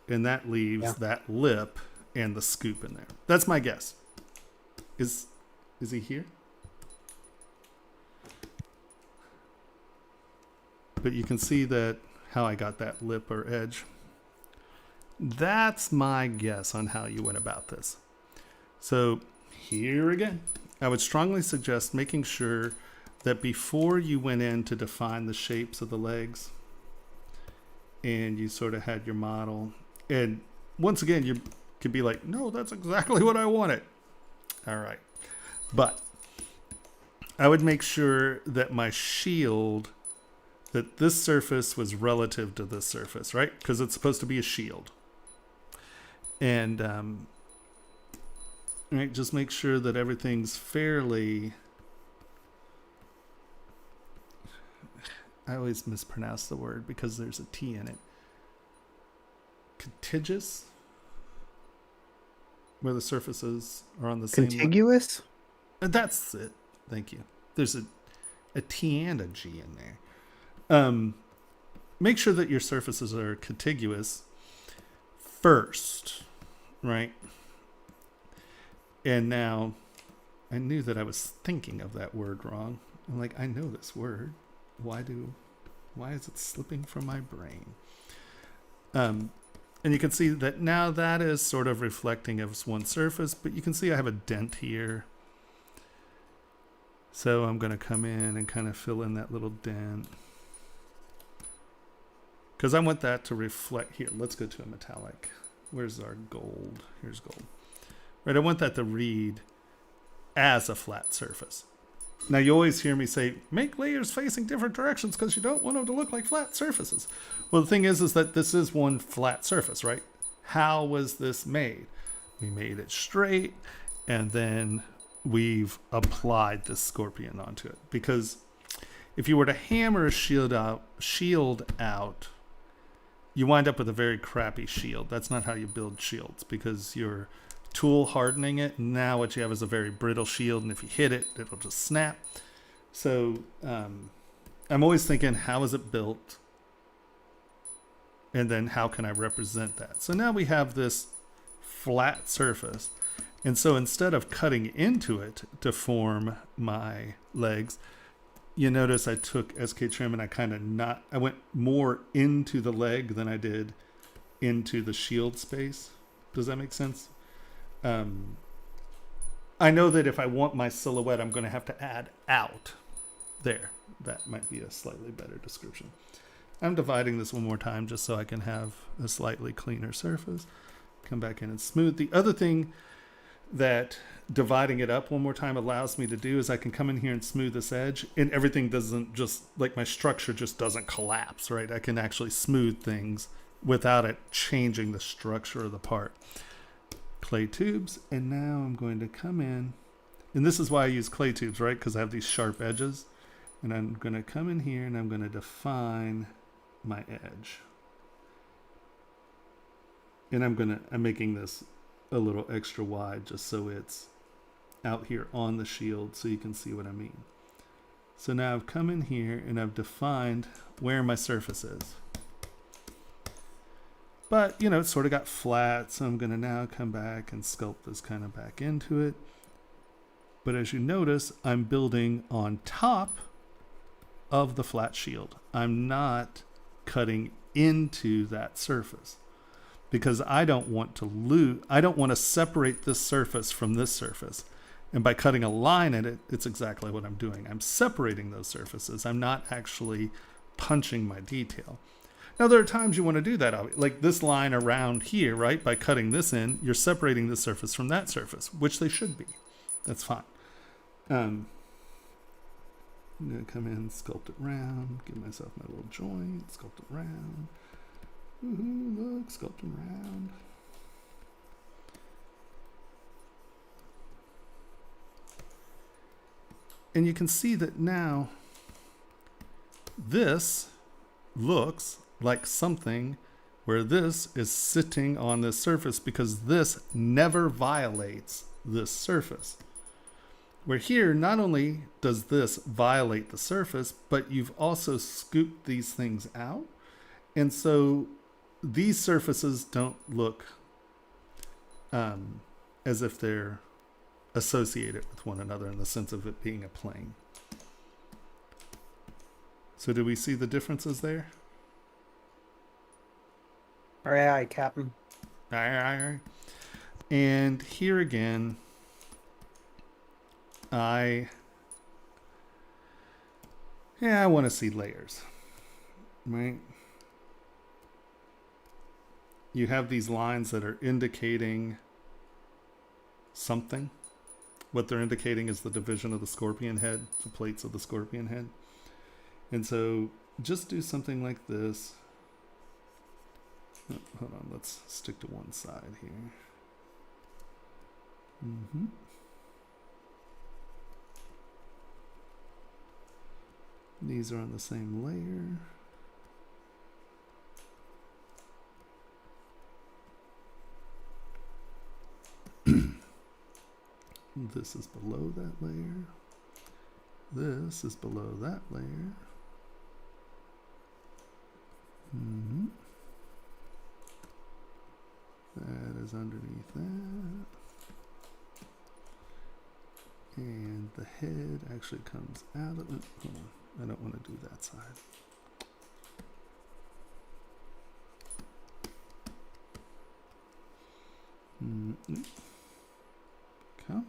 Speaker 1: And that leaves that lip and the scoop in there. That's my guess. Is he here? But you can see that how I got that lip or edge. That's my guess on how you went about this. So here again, I would strongly suggest making sure that before you went in to define the shapes of the legs and you sort of had your model, and once again, you could be like, no, that's exactly what I wanted. All right. But I would make sure that my shield, that this surface was relative to this surface, right? Because it's supposed to be a shield. And right, just make sure that everything's fairly, I always mispronounce the word because there's a T in it. Contiguous? Where the surfaces are on the same line.
Speaker 3: Contiguous?
Speaker 1: That's it. Thank you. There's a T and a G in there. Make sure that your surfaces are contiguous first, right? And now, I knew that I was thinking of that word wrong. I'm like, I know this word. Why is it slipping from my brain? And you can see that now that is sort of reflecting of one surface, but you can see I have a dent here. So I'm going to come in and kind of fill in that little dent. Because I want that to reflect here. Let's go to a metallic. Where's our gold? Here's gold. Right, I want that to read as a flat surface. Now, you always hear me say, make layers facing different directions because you don't want them to look like flat surfaces. Well, the thing is that this is one flat surface, right? How was this made? We made it straight, and then we've applied this scorpion onto it. Because if you were to hammer a shield out, you wind up with a very crappy shield. That's not how you build shields, because you're tool hardening it. Now what you have is a very brittle shield, and if you hit it, it'll just snap. So I'm always thinking, how is it built? And then how can I represent that? So now we have this flat surface. And so instead of cutting into it to form my legs, you notice I took SK trim and I went more into the leg than I did into the shield space. Does that make sense? I know that if I want my silhouette, I'm going to have to add out there. That might be a slightly better description. I'm dividing this one more time just so I can have a slightly cleaner surface. Come back in and smooth. The other thing that dividing it up one more time allows me to do is I can come in here and smooth this edge, and everything doesn't just, like, my structure just doesn't collapse, right? I can actually smooth things without it changing the structure of the part. Clay tubes, and now I'm going to come in, and this is why I use clay tubes, right? Because I have these sharp edges, and I'm going to come in here and I'm going to define my edge. And I'm making this a little extra wide just so it's out here on the shield so you can see what I mean. So now I've come in here and I've defined where my surface is. But, you know, it's sort of got flat, so I'm going to now come back and sculpt this kind of back into it. But as you notice, I'm building on top of the flat shield. I'm not cutting into that surface because I don't want to separate this surface from this surface. And by cutting a line in it, it's exactly what I'm doing. I'm separating those surfaces. I'm not actually punching my detail. Now, there are times you want to do that, like this line around here, right? By cutting this in, you're separating this surface from that surface, which they should be. That's fine. I'm going to come in, sculpt it round, give myself my little joint, sculpt it round. Woohoo, look, sculpting round. And you can see that now this looks like something where this is sitting on this surface because this never violates this surface. Where here, not only does this violate the surface, but you've also scooped these things out. And so these surfaces don't look as if they're associated with one another in the sense of it being a plane. So do we see the differences there?
Speaker 3: Aye, aye, Captain.
Speaker 1: Aye, aye, aye. And here again, I want to see layers, right? You have these lines that are indicating something. What they're indicating is the division of the scorpion head, the plates of the scorpion head. And so just do something like this. Oh, hold on, let's stick to one side here. These are on the same layer. This is below that layer. This is below that layer. That is underneath that. And the head actually comes out of it. Hold on, I don't want to do that side. Come.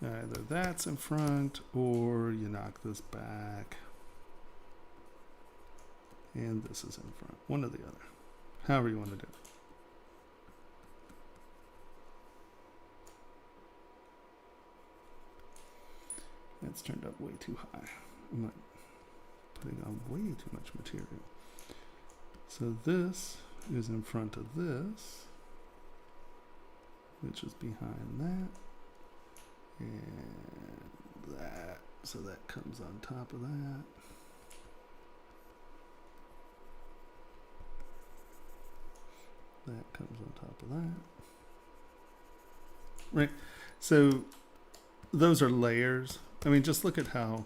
Speaker 1: Either that's in front or you knock this back. And this is in front. One or the other. However you want to do it. That's turned up way too high. I'm not putting on way too much material. So this is in front of this, which is behind that, and that. So that comes on top of that. That comes on top of that. Right. So those are layers. I mean, just look at how,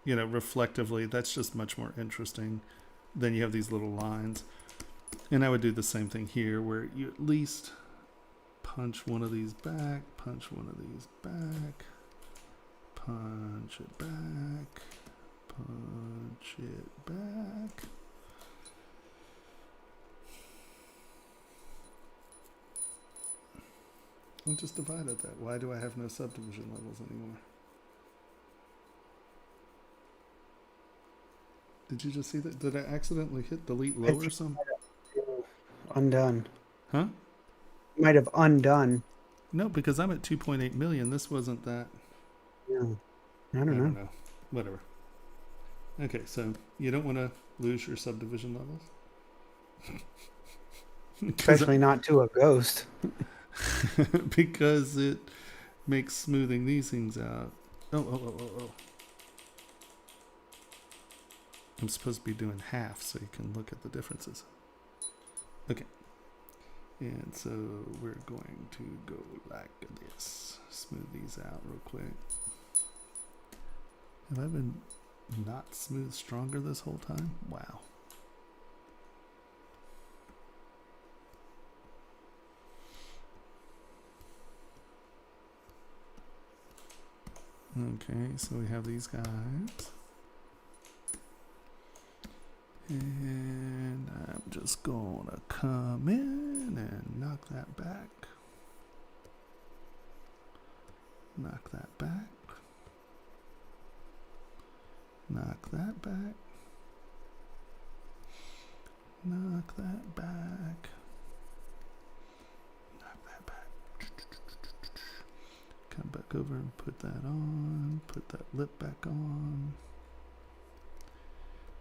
Speaker 1: you know, reflectively, that's just much more interesting. Then you have these little lines. And I would do the same thing here, where you at least punch one of these back, punch one of these back, punch it back, punch it back. I just divided that. Why do I have no subdivision levels anymore? Did you just see that? Did I accidentally hit delete low or something?
Speaker 3: Undone.
Speaker 1: Huh?
Speaker 3: Might have undone.
Speaker 1: No, because I'm at 2.8 million. This wasn't that.
Speaker 3: No. I don't know.
Speaker 1: Whatever. Okay, so you don't want to lose your subdivision levels?
Speaker 3: Especially not to a ghost.
Speaker 1: Because it makes smoothing these things out. Oh. I'm supposed to be doing half so you can look at the differences. Okay. And so we're going to go like this. Smooth these out real quick. Have I been not smooth stronger this whole time? Wow. Okay, so we have these guys. And I'm just gonna come in and knock that back. Knock that back. Knock that back. Knock that back. Knock that back. Come back over and put that on. Put that lip back on.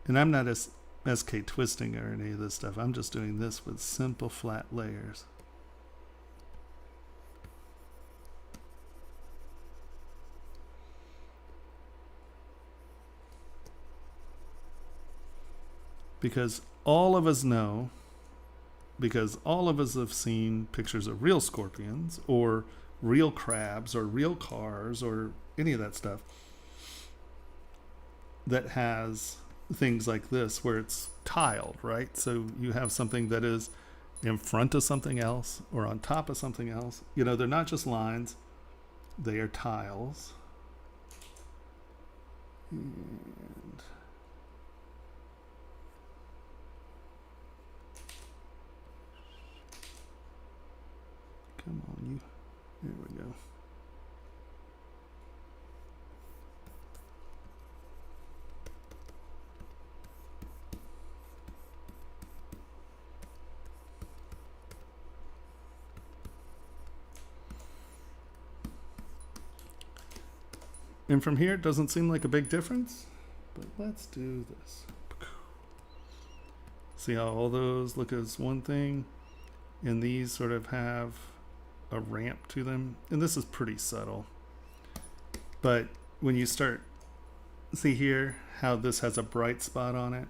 Speaker 1: And I'm not as SK twisting or any of this stuff. I'm just doing this with simple flat layers. Because all of us know, because all of us have seen pictures of real scorpions or real crabs or real cars or any of that stuff that has things like this where it's tiled, right? So you have something that is in front of something else or on top of something else. You know, they're not just lines, they are tiles. And come on, you. There we go. And from here, it doesn't seem like a big difference, but let's do this. See how all those look as one thing, and these sort of have a ramp to them. And this is pretty subtle. But when you start, see here how this has a bright spot on it,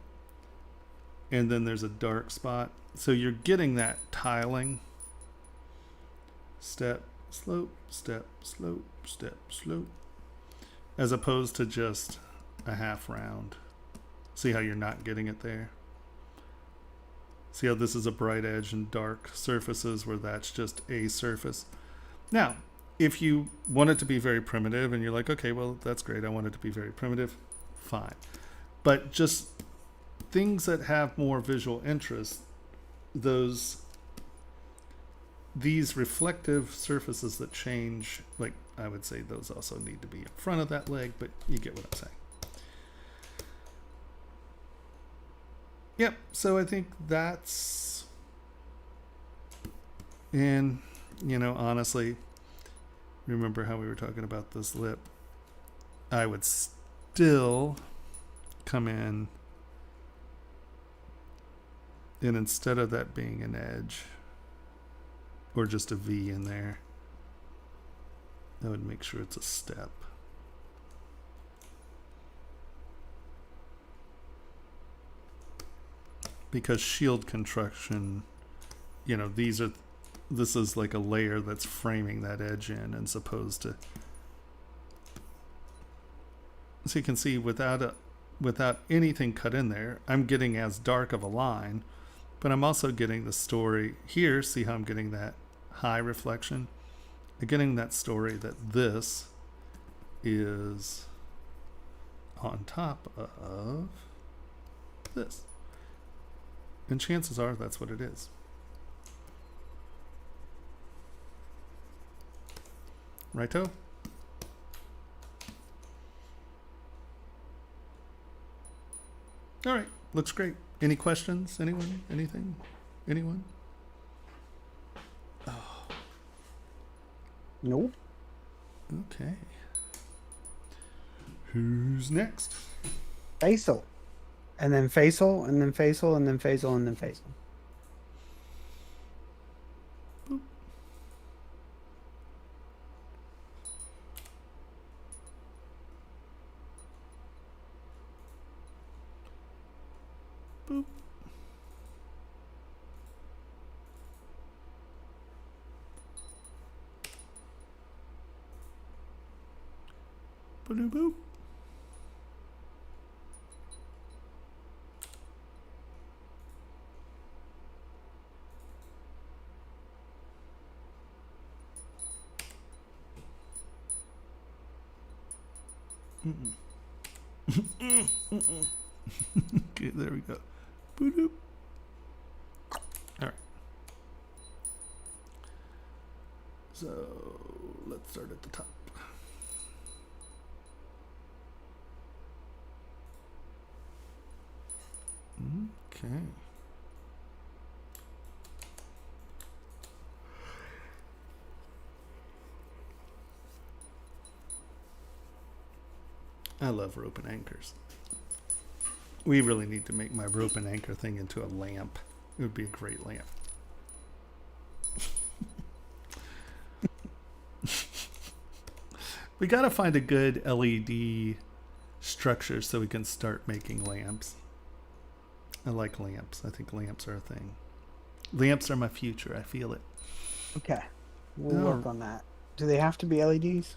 Speaker 1: and then there's a dark spot. So you're getting that tiling. Step, slope, step, slope, step, slope. As opposed to just a half round. See how you're not getting it there? See how this is a bright edge and dark surfaces where that's just a surface. Now, if you want it to be very primitive and you're like, okay, well, that's great. I want it to be very primitive. Fine. But just things that have more visual interest, these reflective surfaces that change, like I would say those also need to be in front of that leg, but you get what I'm saying. Yep, so I think that's, and you know, honestly, remember how we were talking about this lip? I would still come in, and instead of that being an edge or just a V in there, I would make sure it's a step. Because shield construction, you know, this is like a layer that's framing that edge in, and supposed to, so you can see without anything cut in there, I'm getting as dark of a line, but I'm also getting the story here. See how I'm getting that high reflection? I'm getting that story that this is on top of this. And chances are that's what it is. Righto? All right, looks great. Any questions? Anyone? Anything? Anyone? Oh.
Speaker 3: Nope.
Speaker 1: Okay. Who's next?
Speaker 3: Facial. And then facial, and then facial, and then facial, and then facial.
Speaker 1: Boop. Boop. Boop. Boop. Okay, there we go. Boop. All right. So let's start at the top. Okay. I love rope and anchors. We really need to make my rope and anchor thing into a lamp. It would be a great lamp. We got to find a good LED structure so we can start making lamps. I like lamps. I think lamps are a thing. Lamps are my future. I feel it.
Speaker 3: Okay. We'll work on that. Do they have to be LEDs?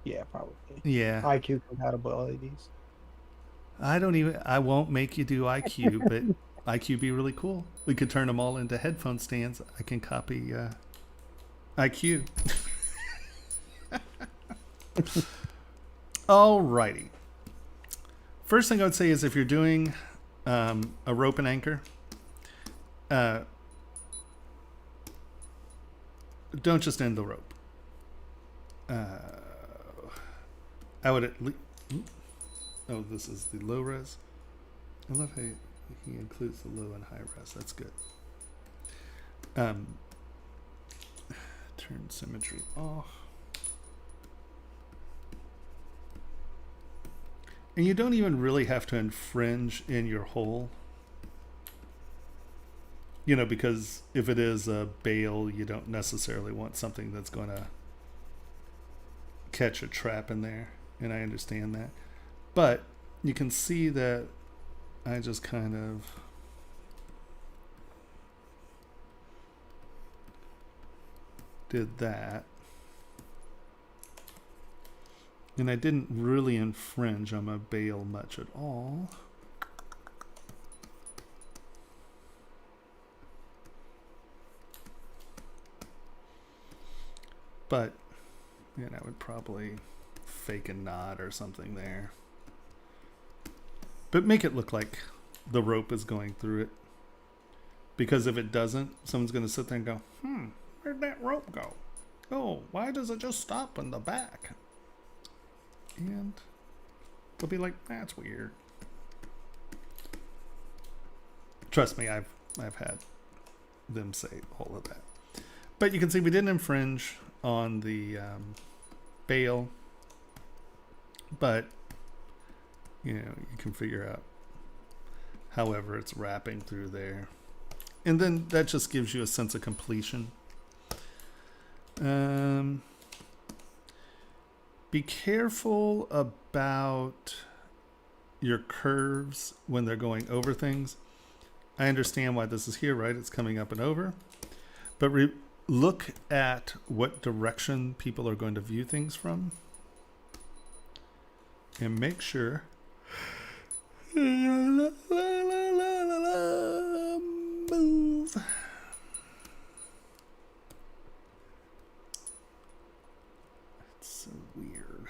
Speaker 3: Yeah, probably.
Speaker 1: Yeah.
Speaker 3: IQ compatible LEDs.
Speaker 1: I won't make you do IQ, but IQ be really cool. We could turn them all into headphone stands. I can copy IQ. Alrighty. First thing I would say is if you're doing a rope and anchor, don't just end the rope. I would at least. Oh, this is the low res. I love how he includes the low and high res. That's good. Turn symmetry off. And you don't even really have to infringe in your hole. You know, because if it is a bail, you don't necessarily want something that's going to catch a trap in there. And I understand that. But you can see that I just kind of did that. And I didn't really infringe on my bail much at all. But, man, I would probably fake a knot or something there. But make it look like the rope is going through it. Because if it doesn't, someone's going to sit there and go, where'd that rope go? Oh, why does it just stop in the back? And they'll be like, that's weird. Trust me, I've had them say all of that. But you can see we didn't infringe on the bail. But, you can figure out however it's wrapping through there. And then that just gives you a sense of completion. Be careful about your curves when they're going over things. I understand why this is here, right? It's coming up and over. But look at what direction people are going to view things from. And make sure move. It's so weird.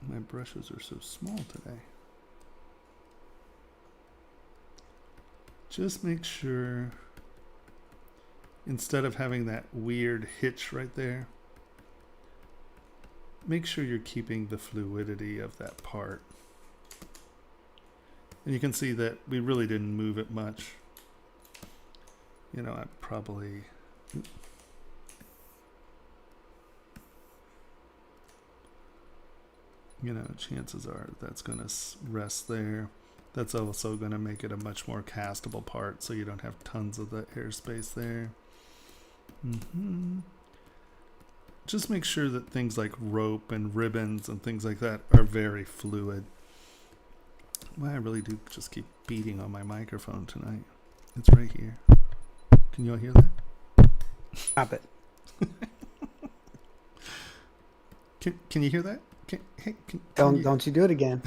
Speaker 1: My brushes are so small today. Just make sure, instead of having that weird hitch right there, make sure you're keeping the fluidity of that part. And you can see that we really didn't move it much. I probably... chances are that's going to rest there. That's also going to make it a much more castable part, so you don't have tons of the airspace there. Just make sure that things like rope and ribbons and things like that are very fluid. Well, I really do just keep beating on my microphone tonight. It's right here. Can you all hear that?
Speaker 3: Stop it.
Speaker 1: Can you hear that?
Speaker 3: Don't you do it again.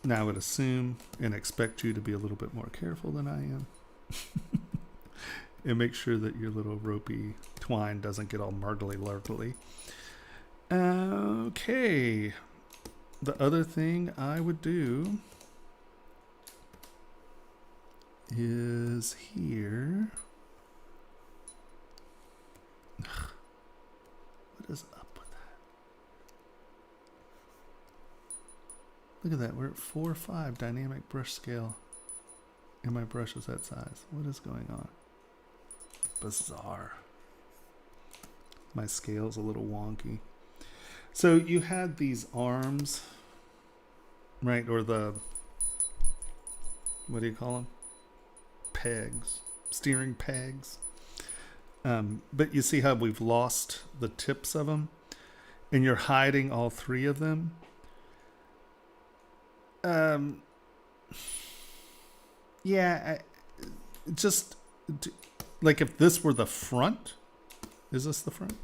Speaker 1: Now I would assume and expect you to be a little bit more careful than I am. And make sure that your little ropey twine doesn't get all murgly-lurgly. Okay. The other thing I would do is here. What is up with that? Look at that. We're at 4:5 dynamic brush scale. And my brush is that size. What is going on? Bizarre. My scale's a little wonky. So you had these arms, right? Or the, what do you call them? Pegs, steering pegs. But you see how we've lost the tips of them, and you're hiding all three of them. Yeah, just like if this were the front, is this the front?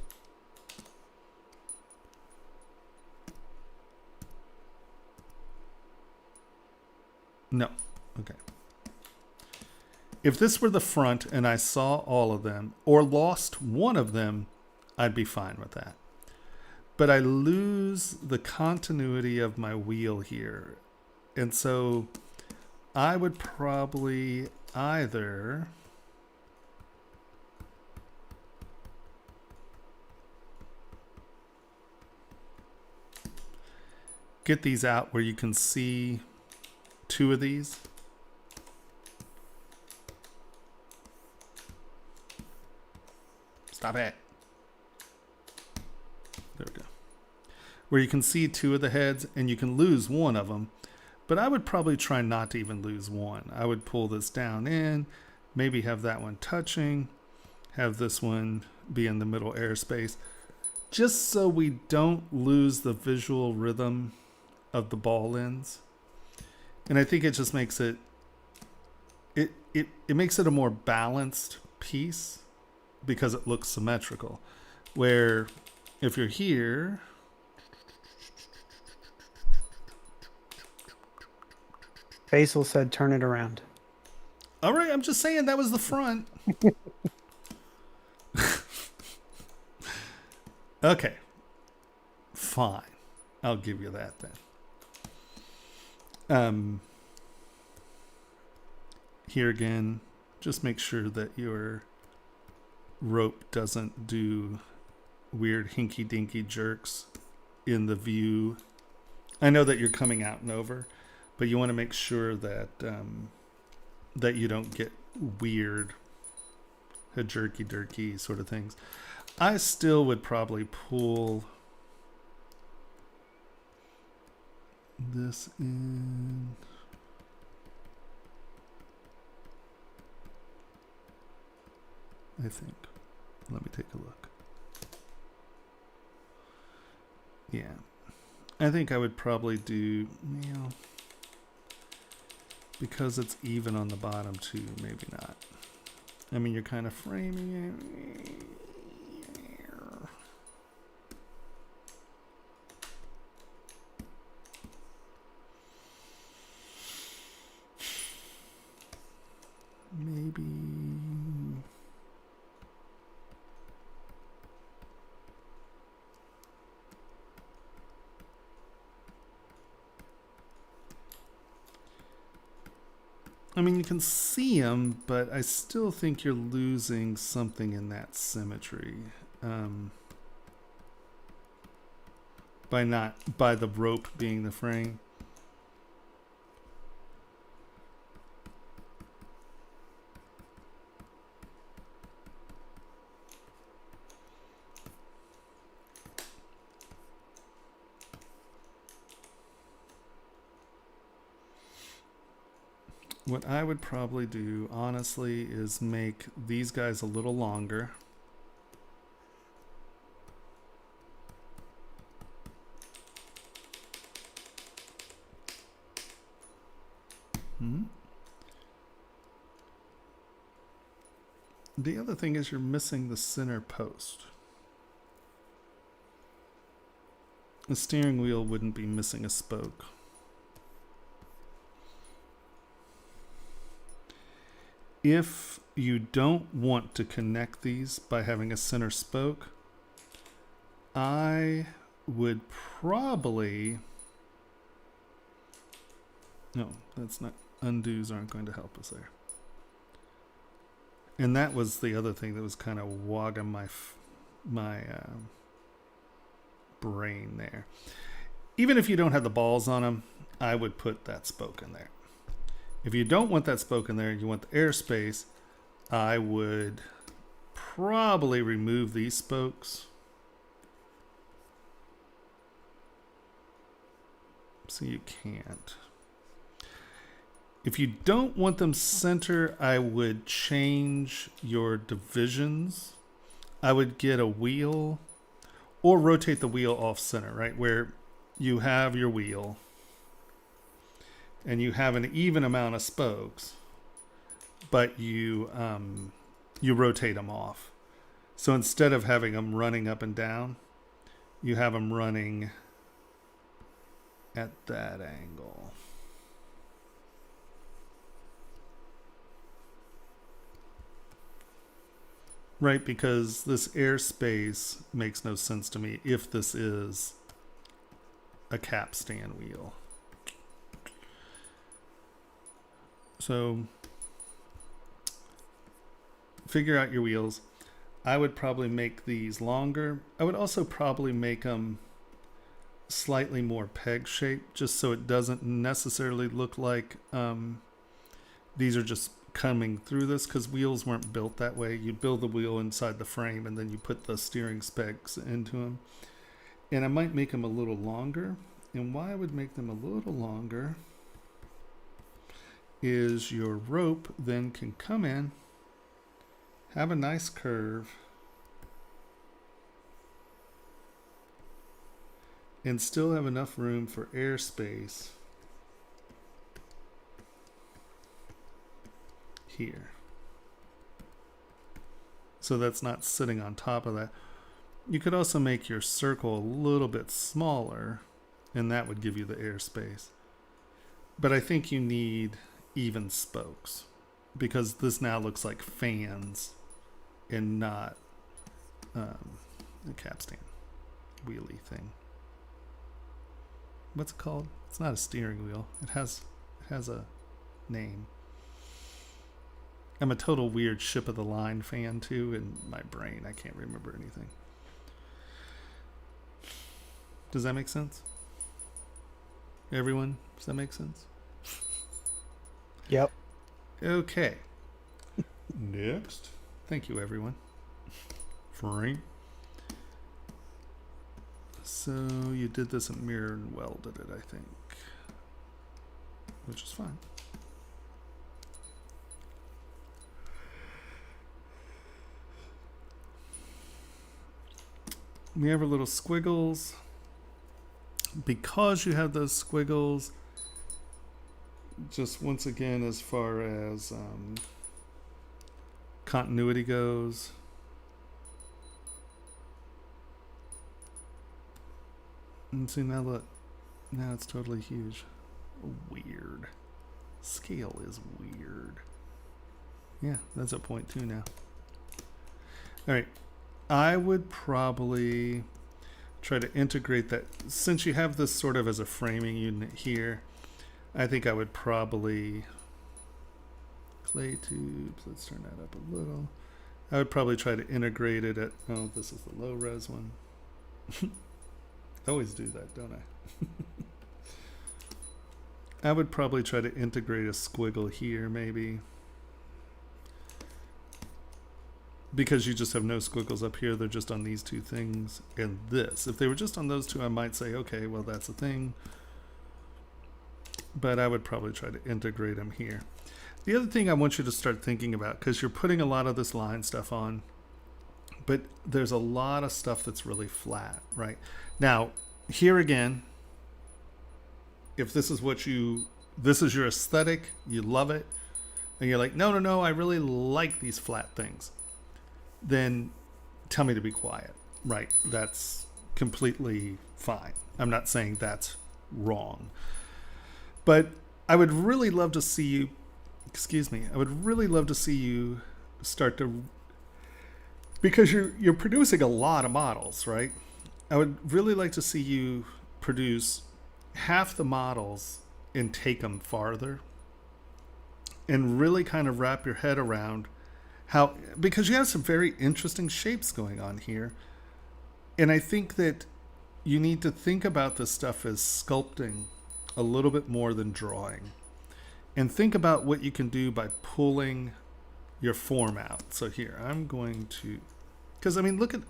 Speaker 1: No. Okay. If this were the front and I saw all of them or lost one of them, I'd be fine with that. But I lose the continuity of my wheel here. And so I would probably either get these out where you can see two of these. Stop it. There we go. Where you can see two of the heads and you can lose one of them. But I would probably try not to even lose one. I would pull this down in, maybe have that one touching, have this one be in the middle airspace, just so we don't lose the visual rhythm of the ball ends. And I think it just makes it makes it a more balanced piece because it looks symmetrical. Where if you're here,
Speaker 3: Basil said turn it around.
Speaker 1: all right, I'm just saying that was the front. Okay. Fine. I'll give you that then. Here again, just make sure that your rope doesn't do weird hinky-dinky jerks in the view. I know that you're coming out and over, but you want to make sure that that you don't get weird jerky-durky sort of things. I still would probably pull this in. I think. Let me take a look. Yeah. I think I would probably do, you know, because it's even on the bottom too, maybe not. I mean, you're kind of framing it. Maybe. I mean, you can see them, but I still think you're losing something in that symmetry by the rope being the frame. What I would probably do, honestly, is make these guys a little longer. The other thing is you're missing the center post. The steering wheel wouldn't be missing a spoke. If you don't want to connect these by having a center spoke, I would probably... No, that's not... Undos aren't going to help us there. And that was the other thing that was kind of wogging my brain there. Even if you don't have the balls on them, I would put that spoke in there. If you don't want that spoke in there, you want the airspace, I would probably remove these spokes. So you can't. If you don't want them center, I would change your divisions. I would get a wheel or rotate the wheel off center, right? Where you have your wheel and you have an even amount of spokes, but you rotate them off. So instead of having them running up and down, you have them running at that angle. Right, because this airspace makes no sense to me if this is a capstan wheel. So figure out your wheels. I would probably make these longer. I would also probably make them slightly more peg shaped, just so it doesn't necessarily look like these are just coming through this, because wheels weren't built that way. You build the wheel inside the frame and then you put the steering specs into them. And I might make them a little longer. And why I would make them a little longer is your rope then can come in, have a nice curve, and still have enough room for airspace here. So that's not sitting on top of that. You could also make your circle a little bit smaller, and that would give you the airspace. But I think you need even spokes, because this now looks like fans and not a capstan. wheelie thing. What's it called? It's not a steering wheel. It has a name. I'm a total weird ship of the line fan too. In my brain, I can't remember anything. Does that make sense? Everyone, does that make sense?
Speaker 3: Yep.
Speaker 1: Okay. Next. Thank you, everyone. Frank. So you did this and mirror and welded it, I think. Which is fine. We have our little squiggles. Because you have those squiggles, just once again, as far as continuity goes, and see, now look, now it's totally huge. Weird. Scale is weird. Yeah, that's a 0.2 now. All right, I would probably try to integrate that. Since you have this sort of as a framing unit here, I think I would probably clay tubes. Let's turn that up a little. I would probably try to integrate it at, oh, this is the low res one. I always do that, don't I? I would probably try to integrate a squiggle here, maybe. Because you just have no squiggles up here, they're just on these two things and this. If they were just on those two, I might say, okay, well, that's a thing. But I would probably try to integrate them here. The other thing I want you to start thinking about, because you're putting a lot of this line stuff on, but there's a lot of stuff that's really flat, right? Now, here again, if this is what this is your aesthetic, you love it, and you're like, no, I really like these flat things, then tell me to be quiet, right? That's completely fine. I'm not saying that's wrong. But I would really love to see you, I would really love to see you start to, because you're producing a lot of models, right? I would really like to see you produce half the models and take them farther and really kind of wrap your head around how, because you have some very interesting shapes going on here. And I think that you need to think about this stuff as sculpting a little bit more than drawing. And think about what you can do by pulling your form out. So here, I'm going to, because I mean, look at,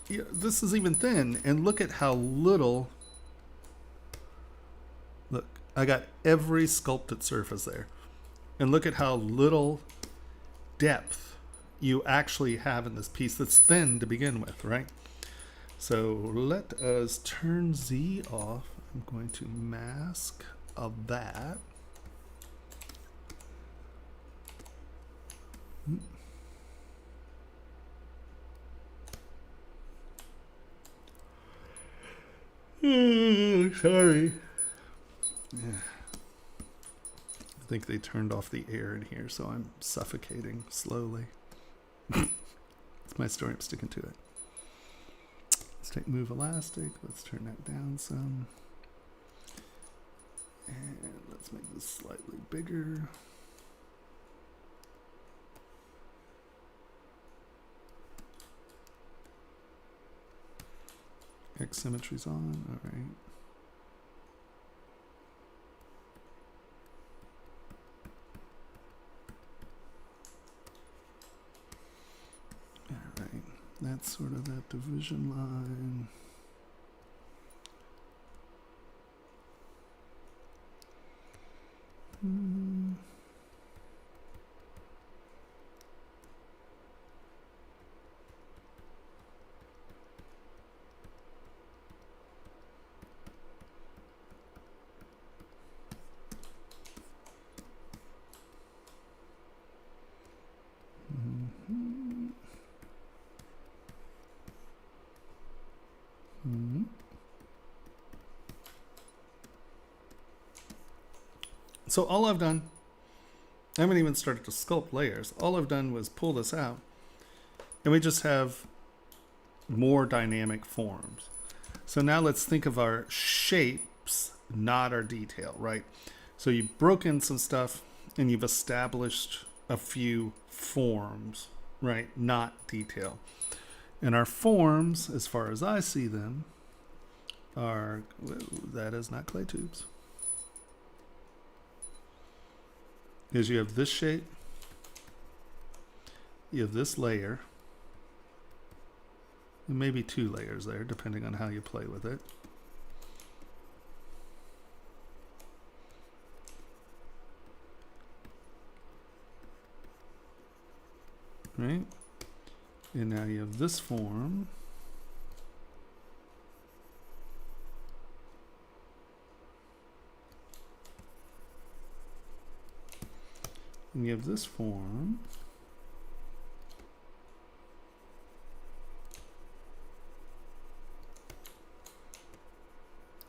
Speaker 1: this is even thin, and look at how little, look, I got every sculpted surface there. And look at how little depth you actually have in this piece that's thin to begin with, right? So let us turn Z off. I'm going to mask of that. Sorry. Yeah. I think they turned off the air in here, so I'm suffocating slowly. It's my story, I'm sticking to it. Let's take move elastic, let's turn that down some. And let's make this slightly bigger. X symmetry's on, all right. That's sort of that division line. So all I've done, I haven't even started to sculpt layers. All I've done was pull this out, and we just have more dynamic forms. So now let's think of our shapes, not our detail, right? So you've broken some stuff and you've established a few forms, right? Not detail. And our forms, as far as I see them, are, that is not clay tubes. Is you have this shape, you have this layer, and maybe 2 layers there, depending on how you play with it. Right? And now you have this form. And you have this form.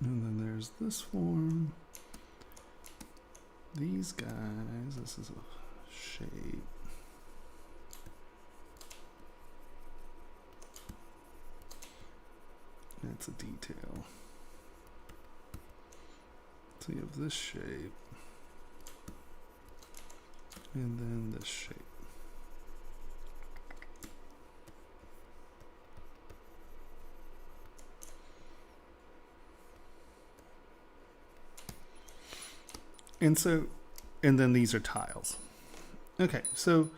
Speaker 1: And then there's this form. These guys, this is a shape. That's a detail. So you have this shape. And then this shape. And then these are tiles. Okay, so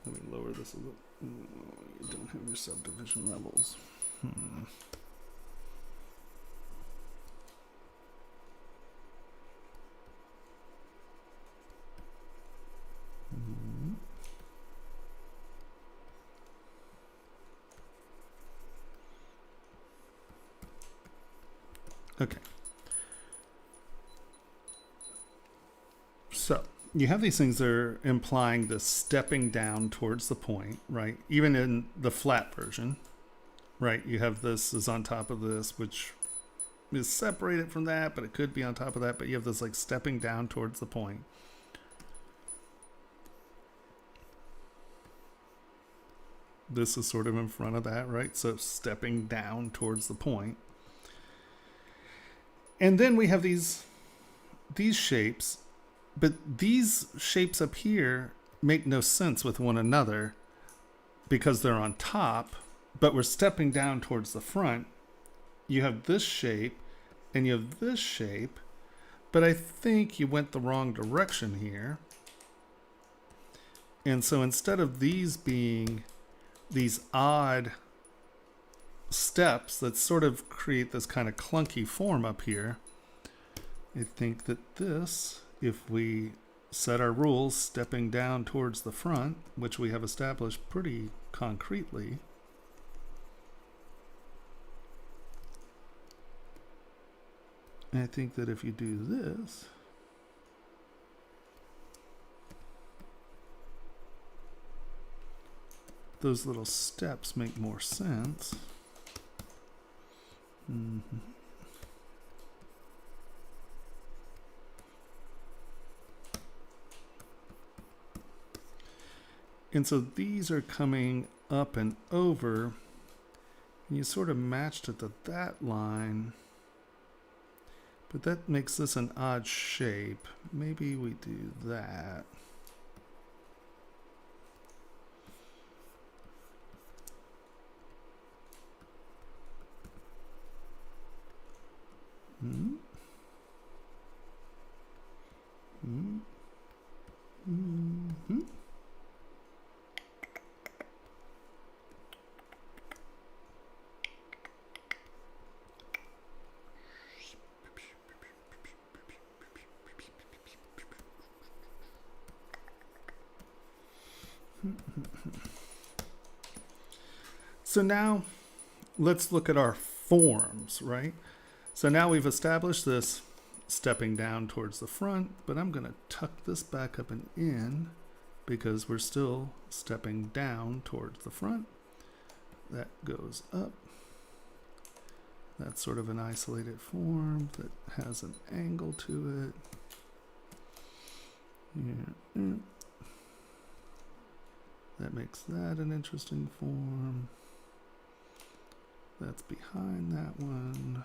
Speaker 1: let me lower this a little. You don't have your subdivision levels. Okay. So you have these things that are implying this stepping down towards the point, right? Even in the flat version, right? You have this is on top of this, which is separated from that, but it could be on top of that. But you have this like stepping down towards the point. This is sort of in front of that, right? So stepping down towards the point. And then we have these shapes, but these shapes up here make no sense with one another because they're on top, but we're stepping down towards the front. You have this shape and you have this shape, but I think you went the wrong direction here. And so instead of these being these odd steps that sort of create this kind of clunky form up here, I think that this, if we set our rules stepping down towards the front, which we have established pretty concretely, I think that if you do this, those little steps make more sense. And so these are coming up and over, and you sort of matched it to that line, but that makes this an odd shape. Maybe we do that. So now let's look at our forms, right? So now we've established this stepping down towards the front, but I'm going to tuck this back up and in because we're still stepping down towards the front. That goes up. That's sort of an isolated form that has an angle to it. Yeah. That makes that an interesting form. that's behind that one.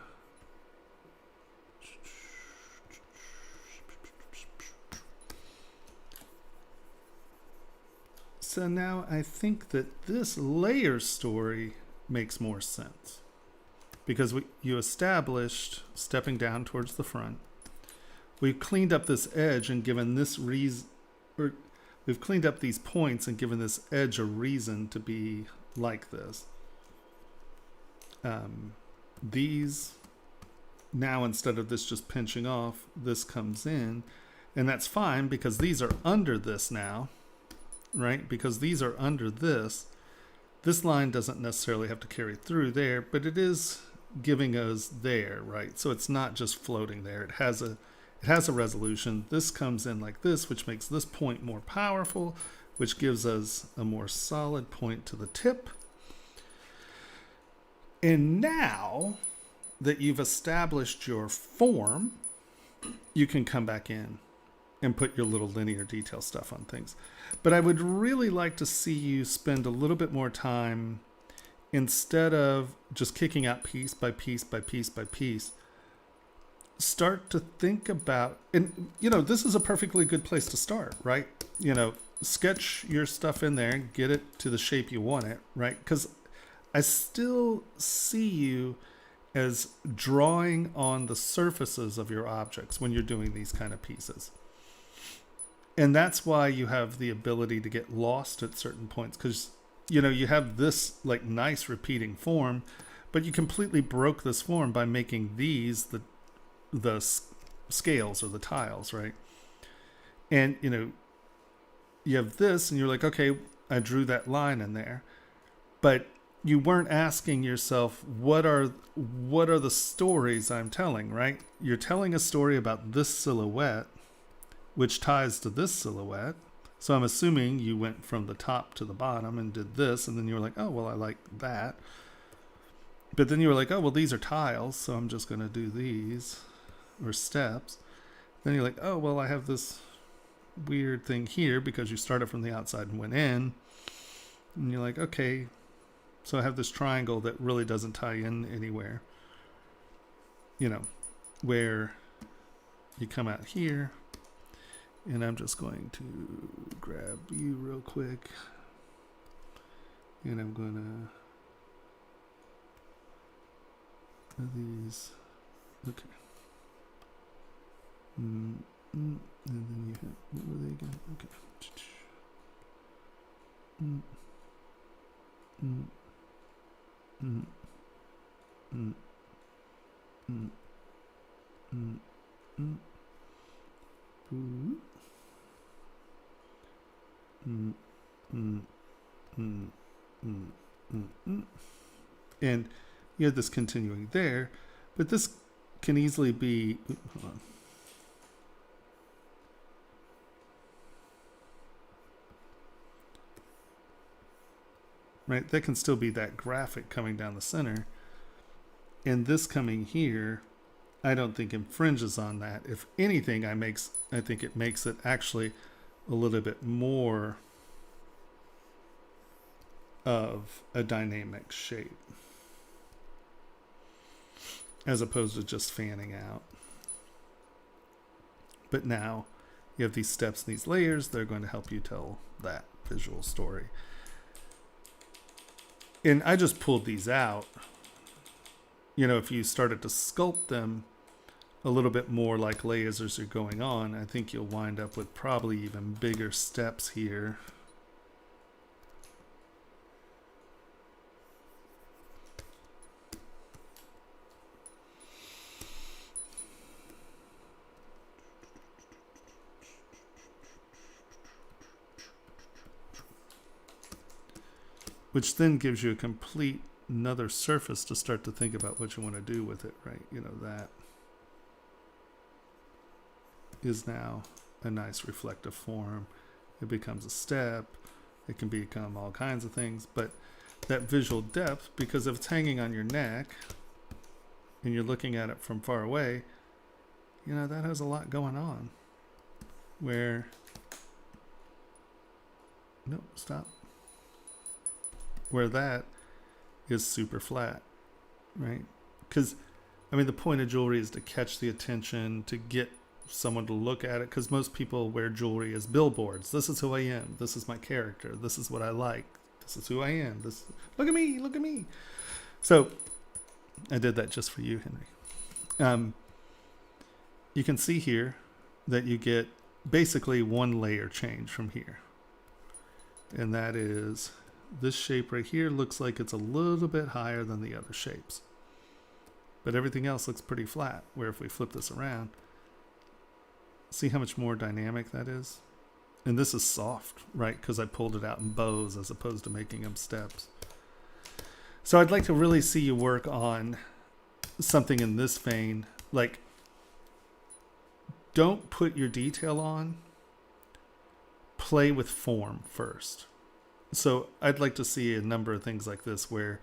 Speaker 1: So now I think that this layer story makes more sense because you established stepping down towards the front. We've cleaned up this edge and given this reason, or we've cleaned up these points and given this edge a reason to be like this. These now, instead of this just pinching off, this comes in, and that's fine because these are under this now. Right? Because these are under this. This line doesn't necessarily have to carry through there, but it is giving us there, right? So it's not just floating there. It has a resolution. This comes in like this, which makes this point more powerful, which gives us a more solid point to the tip. And now that you've established your form, you can come back in and put your little linear detail stuff on things. But I would really like to see you spend a little bit more time, instead of just kicking out piece by piece by piece by piece, start to think about, and this is a perfectly good place to start, right? Sketch your stuff in there and get it to the shape you want it, right? Because I still see you as drawing on the surfaces of your objects when you're doing these kind of pieces. And that's why you have the ability to get lost at certain points, because you have this like nice repeating form, but you completely broke this form by making these the scales or the tiles, right? And you have this, and you're like, okay, I drew that line in there, but you weren't asking yourself, what are the stories I'm telling, right? You're telling a story about this silhouette, which ties to this silhouette. So I'm assuming you went from the top to the bottom and did this, and then you were like, oh, well, I like that. But then you were like, oh, well, these are tiles, so I'm just going to do these, or steps. Then you're like, oh, well, I have this weird thing here because you started from the outside and went in. And you're like, okay, so I have this triangle that really doesn't tie in anywhere. Where you come out here. And I'm just going to grab you real quick. And I'm going to these. Okay. And then you have, what were they again? Okay. And you have this continuing there, but this can easily be, hold on. Right, that can still be that graphic coming down the center. And this coming here, I don't think infringes on that. If anything, I think it makes it actually a little bit more of a dynamic shape, as opposed to just fanning out. But now you have these steps and these layers, they're going to help you tell that visual story. And I just pulled these out. If you started to sculpt them a little bit more like layers as you're going on, I think you'll wind up with probably even bigger steps here. Which then gives you a complete another surface to start to think about what you want to do with it, right? That is now a nice reflective form. It becomes a step. It can become all kinds of things, but that visual depth, because if it's hanging on your neck and you're looking at it from far away, that has a lot going on. Where, nope, stop. Where that is super flat right? Because, I mean, the point of jewelry is to catch the attention, to get someone to look at it, because most people wear jewelry as billboards. This is who I am. This is my character. This is what I like. This is who I am. This, look at me. Look at me. So I did that just for you, Henry. You can see here that you get basically one layer change from here. And that is this shape right here looks like it's a little bit higher than the other shapes. But everything else looks pretty flat, where if we flip this around, see how much more dynamic that is? And this is soft, right? Because I pulled it out in bows as opposed to making them steps. So I'd like to really see you work on something in this vein. Like, don't put your detail on. Play with form first. So I'd like to see a number of things like this where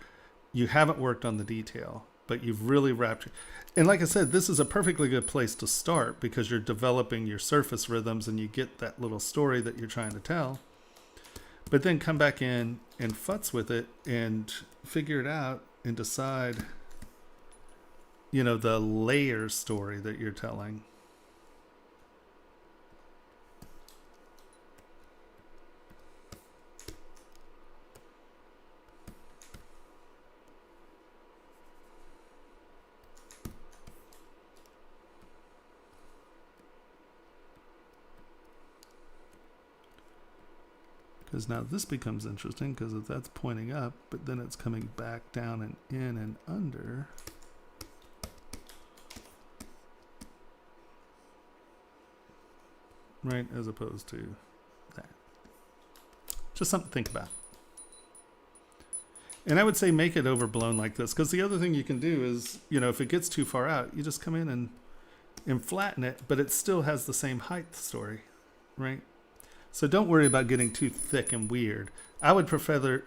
Speaker 1: you haven't worked on the detail, but you've really wrapped. And like I said, this is a perfectly good place to start because you're developing your surface rhythms and you get that little story that you're trying to tell. But then come back in and futz with it and figure it out and decide, you know, the layer story that you're telling. Because now this becomes interesting because if that's pointing up, but then it's coming back down and in and under. Right, as opposed to that. Just something to think about. And I would say make it overblown like this because the other thing you can do is, you know, if it gets too far out, you just come in and flatten it, but it still has the same height story, right? So don't worry about getting too thick and weird. I would prefer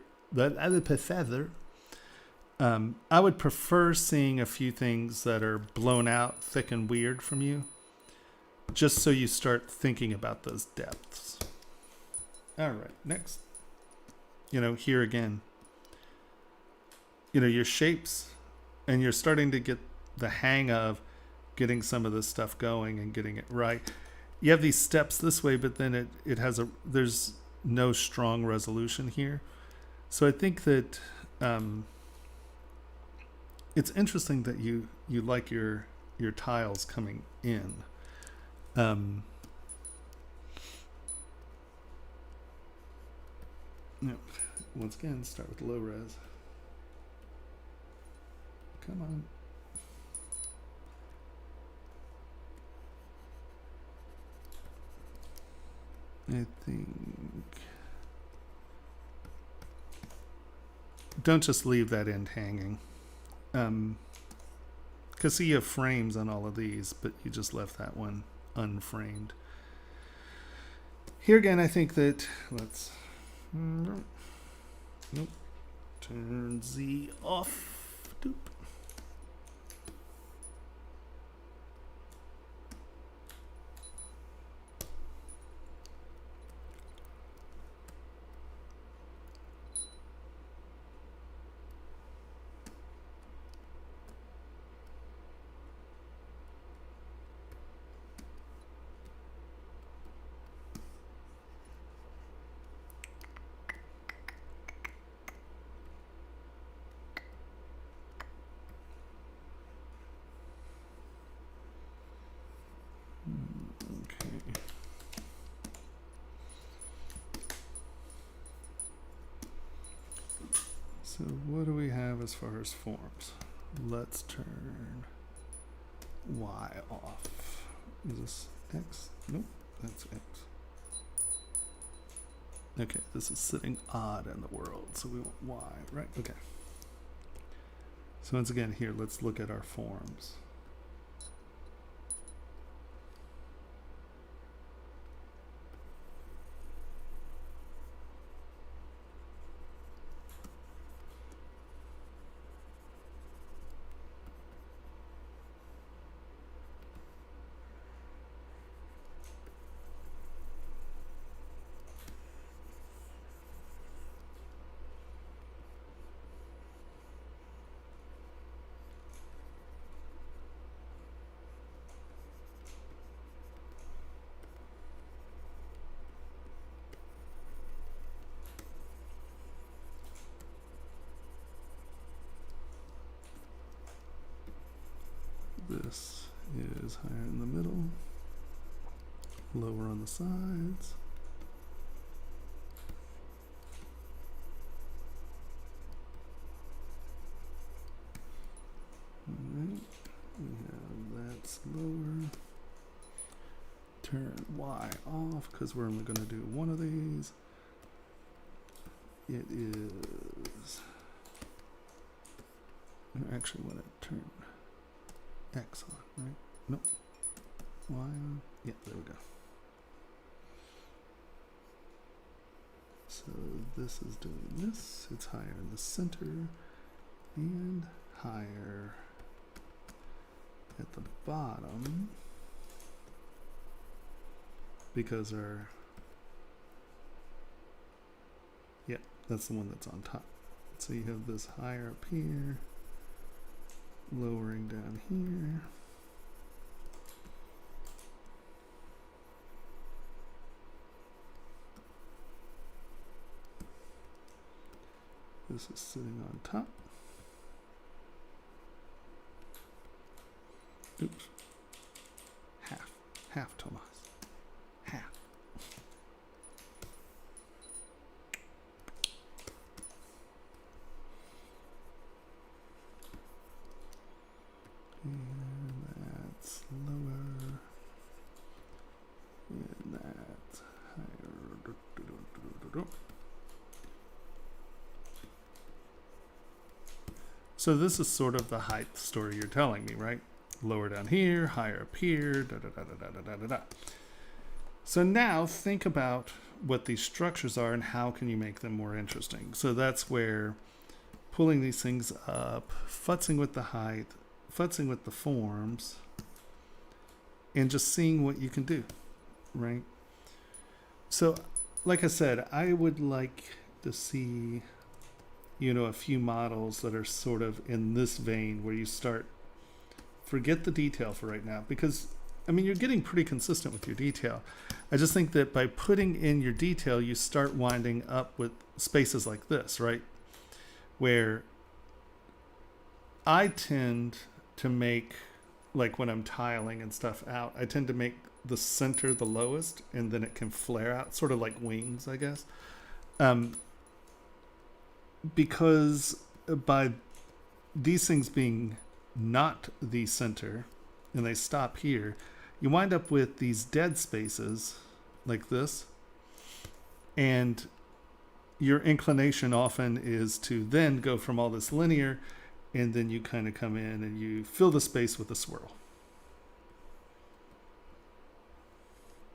Speaker 1: seeing a few things that are blown out, thick and weird from you, just so you start thinking about those depths. All right, next. You know, here again, you know, your shapes, and you're starting to get the hang of getting some of this stuff going and getting it right. You have these steps this way, but then it has there's no strong resolution here. So I think that it's interesting that you like your tiles coming in. Once again, start with low res. Come on. I think don't just leave that end hanging. Because see, you have frames on all of these, but you just left that one unframed. Here again, I think that let's turn Z off. Doop. So what do we have as far as forms? Let's turn Y off. Is this X? Nope, that's X. Okay, this is sitting odd in the world, so we want Y, right? Okay. So once again here, let's look at our forms. this is higher in the middle, lower on the sides. Alright, we have that's lower. Turn Y off because we're only going to do one of these. It is, I actually want to turn X on, right? Nope. Y on. Yeah, there we go. So this is doing this. It's higher in the center and higher at the bottom because our, yeah, that's the one that's on top. So you have this higher up here, lowering down here. This is sitting on top. Oops. Half, Thomas. Half. And that's lower. And that's higher. So this is sort of the height story you're telling me, right? Lower down here, higher up here, da da da da da da da da. So now think about what these structures are and how can you make them more interesting. So that's where pulling these things up, futzing with the height, futzing with the forms, and just seeing what you can do, right? So, like I said, I would like to see, you know, a few models that are sort of in this vein where you start, forget the detail for right now, because I mean, you're getting pretty consistent with your detail. I just think that by putting in your detail, you start winding up with spaces like this, right? Where I tend to make, like when I'm tiling and stuff out, I tend to make the center the lowest and then it can flare out, sort of like wings, I guess. Because by these things being not the center and they stop here, you wind up with these dead spaces like this, and your inclination often is to then go from all this linear, and then you kind of come in and you fill the space with a swirl,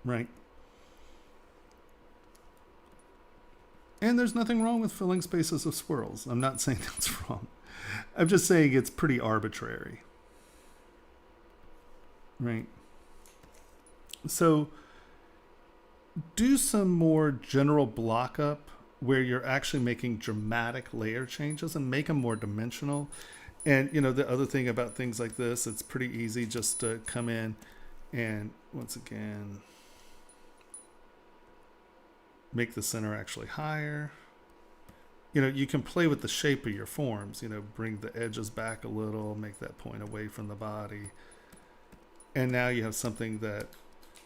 Speaker 1: right? And there's nothing wrong with filling spaces with swirls. I'm not saying that's wrong. I'm just saying it's pretty arbitrary, right? So do some more general block up where you're actually making dramatic layer changes and make them more dimensional. And, you know, the other thing about things like this, it's pretty easy just to come in and once again, make the center actually higher. You know, you can play with the shape of your forms, you know, bring the edges back a little, make that point away from the body. And now you have something that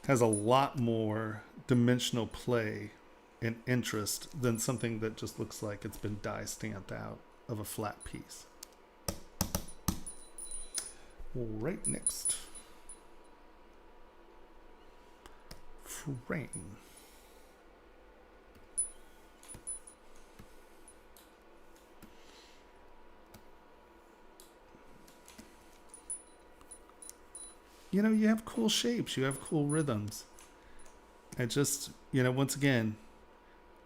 Speaker 1: has a lot more dimensional play and interest than something that just looks like it's been die stamped out of a flat piece. Right, next. Frame. You know, you have cool shapes, you have cool rhythms. I just, you know, once again,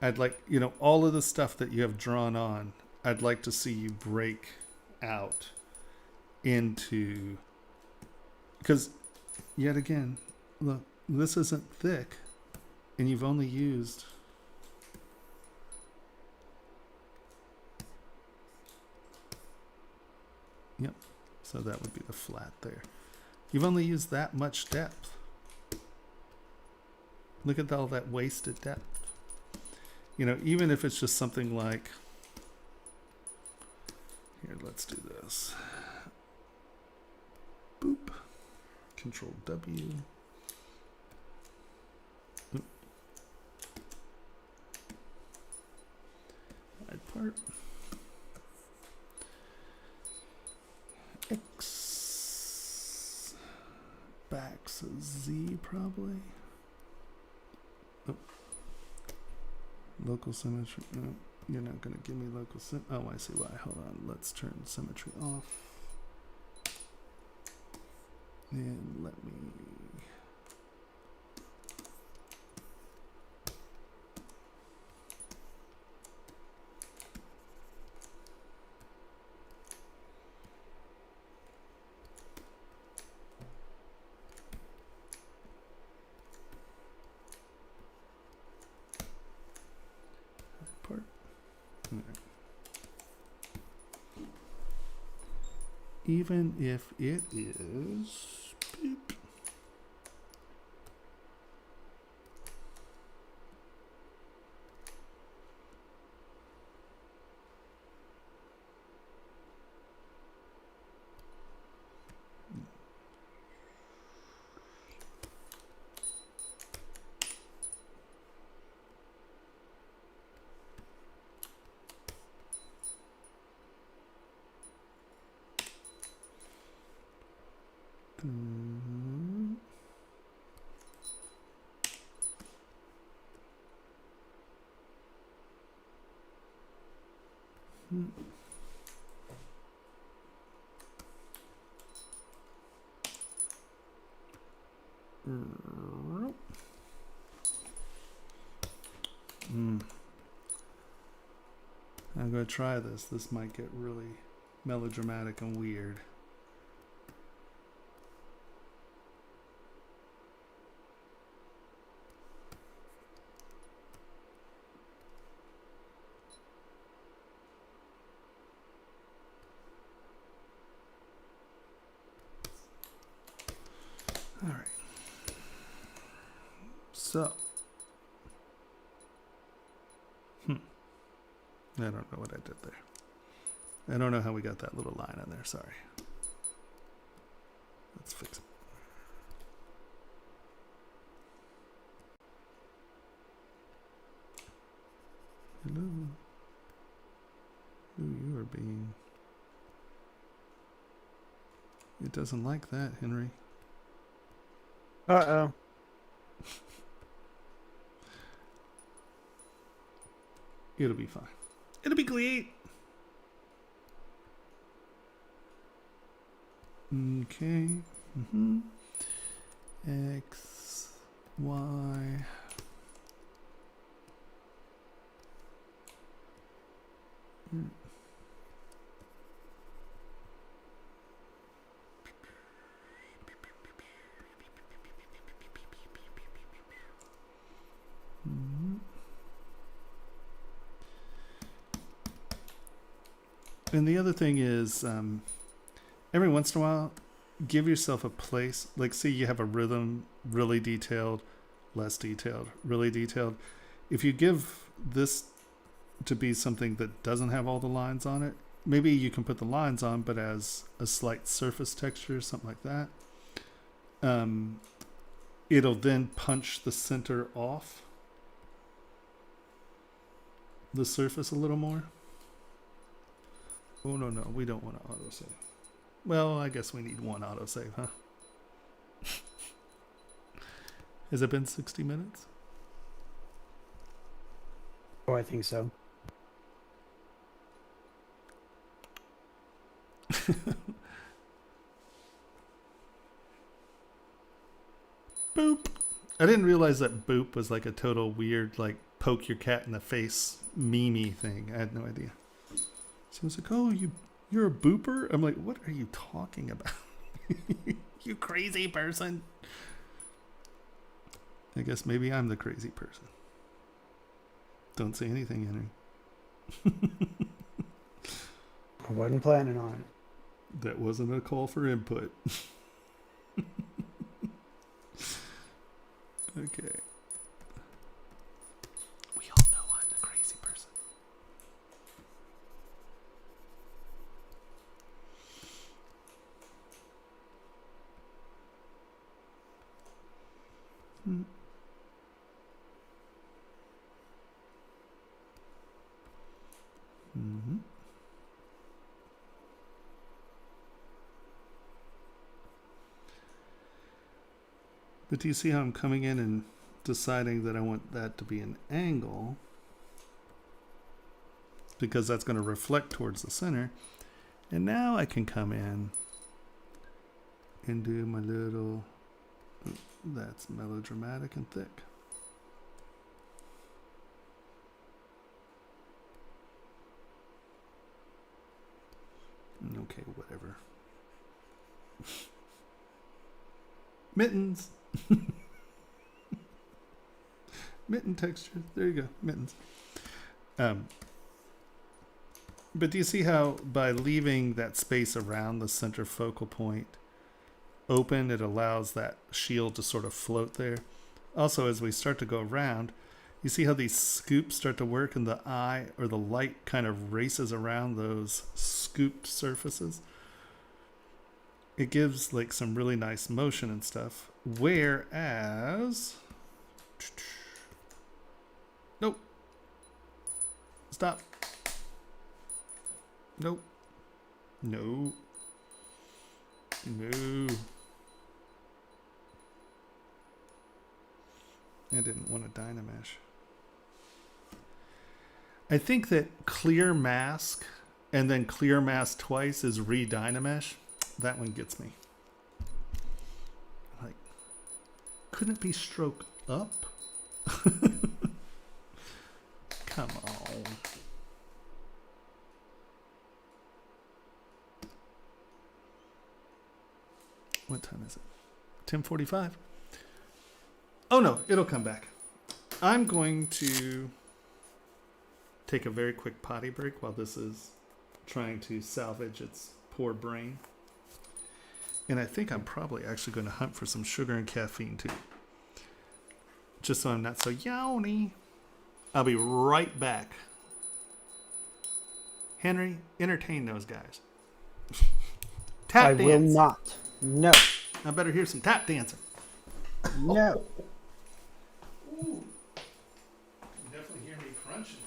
Speaker 1: I'd like, you know, all of the stuff that you have drawn on, I'd like to see you break out into, because yet again, look, this isn't thick and you've only used, yep, so that would be the flat there. You've only used that much depth. Look at all that wasted depth. You know, even if it's just something like, here, let's do this. Boop. Control W. Oop. Wide part. X. Back, so Z probably. Oh. Local symmetry. No, you're not going to give me local symmetry. Oh, I see why. Hold on. Let's turn symmetry off. And let me. Part. All right. Even if it is beep. I'm going to try this. This might get really melodramatic and weird. All right. So. I don't know what I did there. I don't know how we got that little line in there. Sorry. Let's fix it. Hello. Who you are being. It doesn't like that, Henry.
Speaker 3: Uh-oh.
Speaker 1: It'll be fine. It'll be great. Okay. X, Y. And the other thing is, every once in a while, give yourself a place. Like, say you have a rhythm, really detailed, less detailed, really detailed. If you give this to be something that doesn't have all the lines on it, maybe you can put the lines on, but as a slight surface texture, something like that. It'll then punch the center off the surface a little more. Oh, no, we don't want to autosave. Well, I guess we need one autosave, huh? Has it been 60 minutes?
Speaker 3: Oh, I think so.
Speaker 1: Boop. I didn't realize that boop was like a total weird, like, poke your cat in the face meme-y thing. I had no idea. She was like, oh, you're a booper? I'm like, what are you talking about? You crazy person. I guess maybe I'm the crazy person. Don't say anything, Henry.
Speaker 3: I wasn't planning on it.
Speaker 1: That wasn't a call for input. Okay. We all know I'm the crazy person. Mm-hmm. But do you see how I'm coming in and deciding that I want that to be an angle? Because that's going to reflect towards the center. And now I can come in and do my little, that's melodramatic and thick. Okay, whatever. Mittens. Mitten texture. There you go. Mittens. But do you see how by leaving that space around the center focal point open, it allows that shield to sort of float there? Also, as we start to go around, you see how these scoops start to work and the eye or the light kind of races around those scooped surfaces? It gives like some really nice motion and stuff. Whereas, nope. Stop. Nope. No. No. I didn't want a Dynamesh. I think that clear mask and then clear mask twice is re-Dynamesh. That one gets me. Like, couldn't it be stroke up? Come on. What time is it? 10:45. Oh no, it'll come back. I'm going to take a very quick potty break while this is trying to salvage its poor brain. And I think I'm probably actually going to hunt for some sugar and caffeine too. Just so I'm not so yawny. I'll be right back. Henry, entertain those guys. Tap
Speaker 3: I
Speaker 1: dance.
Speaker 3: will not. No.
Speaker 1: I better hear some tap dancing.
Speaker 3: No.
Speaker 1: Ooh. You can definitely hear me crunching.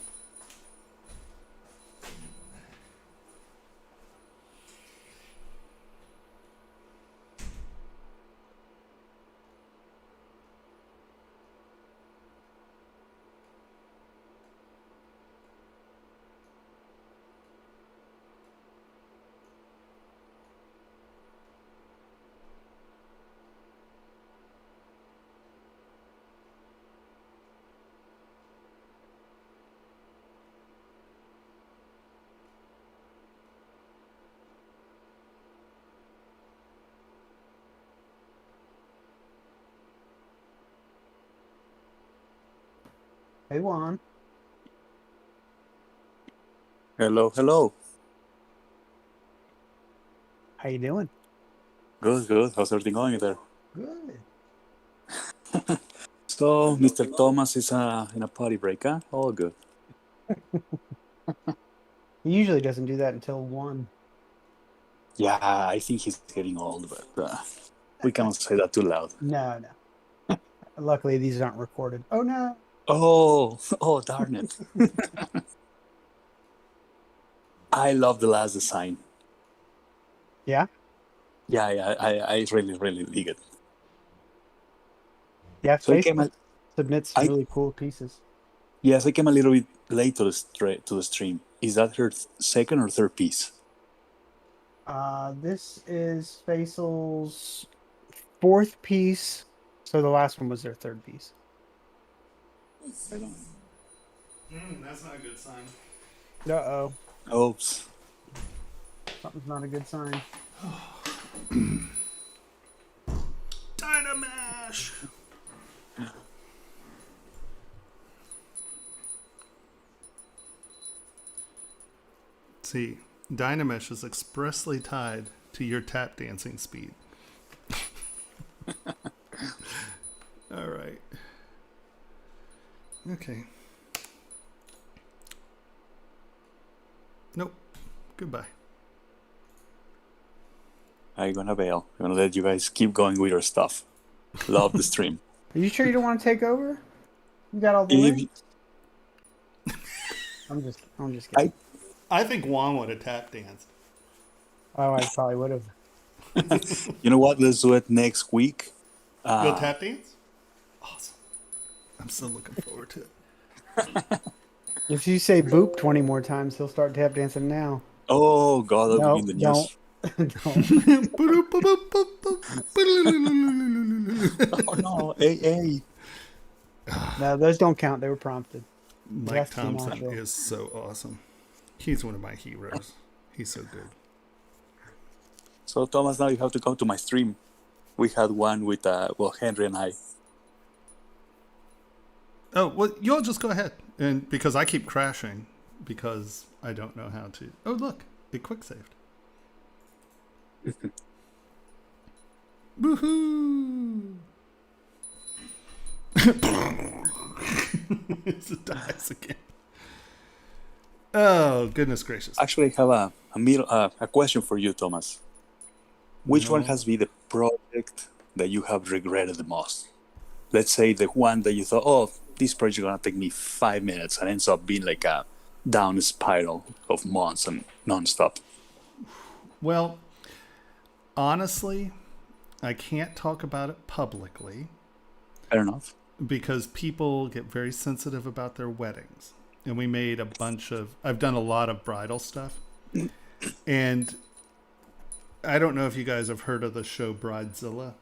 Speaker 3: Hey, Juan.
Speaker 4: Hello, hello.
Speaker 3: How you doing?
Speaker 4: Good, good. How's everything going there?
Speaker 3: Good.
Speaker 4: So, Mr. Thomas is in a party break, huh? All good.
Speaker 3: He usually doesn't do that until 1.
Speaker 4: Yeah, I think he's getting old, but we cannot say that too loud.
Speaker 3: No, no. Luckily, these aren't recorded. Oh, no.
Speaker 4: Oh, darn it. I love the last design.
Speaker 3: Yeah?
Speaker 4: Yeah, I really, really dig it.
Speaker 3: Yeah,
Speaker 4: So I
Speaker 3: Facebook
Speaker 4: came
Speaker 3: submits some really cool pieces.
Speaker 4: Yes, I came a little bit late to the stream. Is that her second or third piece?
Speaker 3: This is Faisal's 4th piece. So the last one was their 3rd piece.
Speaker 4: I don't know.
Speaker 1: That's not a good sign.
Speaker 3: Uh-oh.
Speaker 4: Oops.
Speaker 3: Something's not a good sign.
Speaker 1: Dynamash! See, Dynamesh is expressly tied to your tap dancing speed. All right. Okay. Nope. Goodbye.
Speaker 4: I'm gonna bail. I'm gonna let you guys keep going with your stuff. Love the stream.
Speaker 3: Are you sure you don't want to take over? You got all the
Speaker 4: If-
Speaker 3: wins. I'm just kidding.
Speaker 1: I think Juan would have tap danced.
Speaker 3: Oh, I probably would have.
Speaker 4: You know what? Let's do it next week.
Speaker 1: You'll tap dance? Awesome. I'm so looking forward to it.
Speaker 3: If you say boop 20 more times, he'll start tap dancing now.
Speaker 4: Oh God, that
Speaker 3: No,
Speaker 4: would be in the news.
Speaker 3: Don't.
Speaker 4: Oh no, hey.
Speaker 3: No, those don't count. They were prompted.
Speaker 1: Mike
Speaker 3: Yes,
Speaker 1: Thompson
Speaker 3: Marshall.
Speaker 1: is so awesome. He's one of my heroes. He's so good.
Speaker 4: So Thomas, now you have to come to my stream. We had one with Henry and I.
Speaker 1: Oh, well, you'll just go ahead. And because I keep crashing because I don't know how to. Oh, look, it quick saved. Woohoo! It dies again. Oh, goodness gracious.
Speaker 4: Actually, I have a question for you, Thomas. Which one has been the project that you have regretted the most? Let's say the one that you thought, oh, this project is going to take me 5 minutes, and ends up being like a down spiral of months and nonstop.
Speaker 1: Well, honestly, I can't talk about it publicly
Speaker 4: Fair enough.
Speaker 1: because people get very sensitive about their weddings. And we made I've done a lot of bridal stuff. And I don't know if you guys have heard of the show Bridezilla.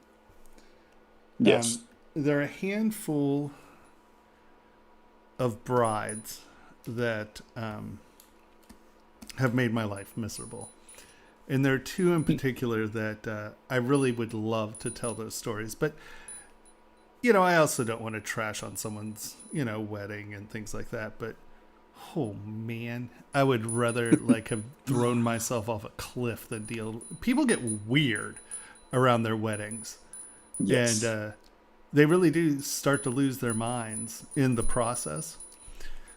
Speaker 4: Yes.
Speaker 1: There are a handful of brides that have made my life miserable. And there are two in particular that I really would love to tell those stories. But, I also don't want to trash on someone's, wedding and things like that. But, oh, man, I would rather have thrown myself off a cliff than deal. People get weird around their weddings.
Speaker 4: Yes.
Speaker 1: And they really do start to lose their minds in the process.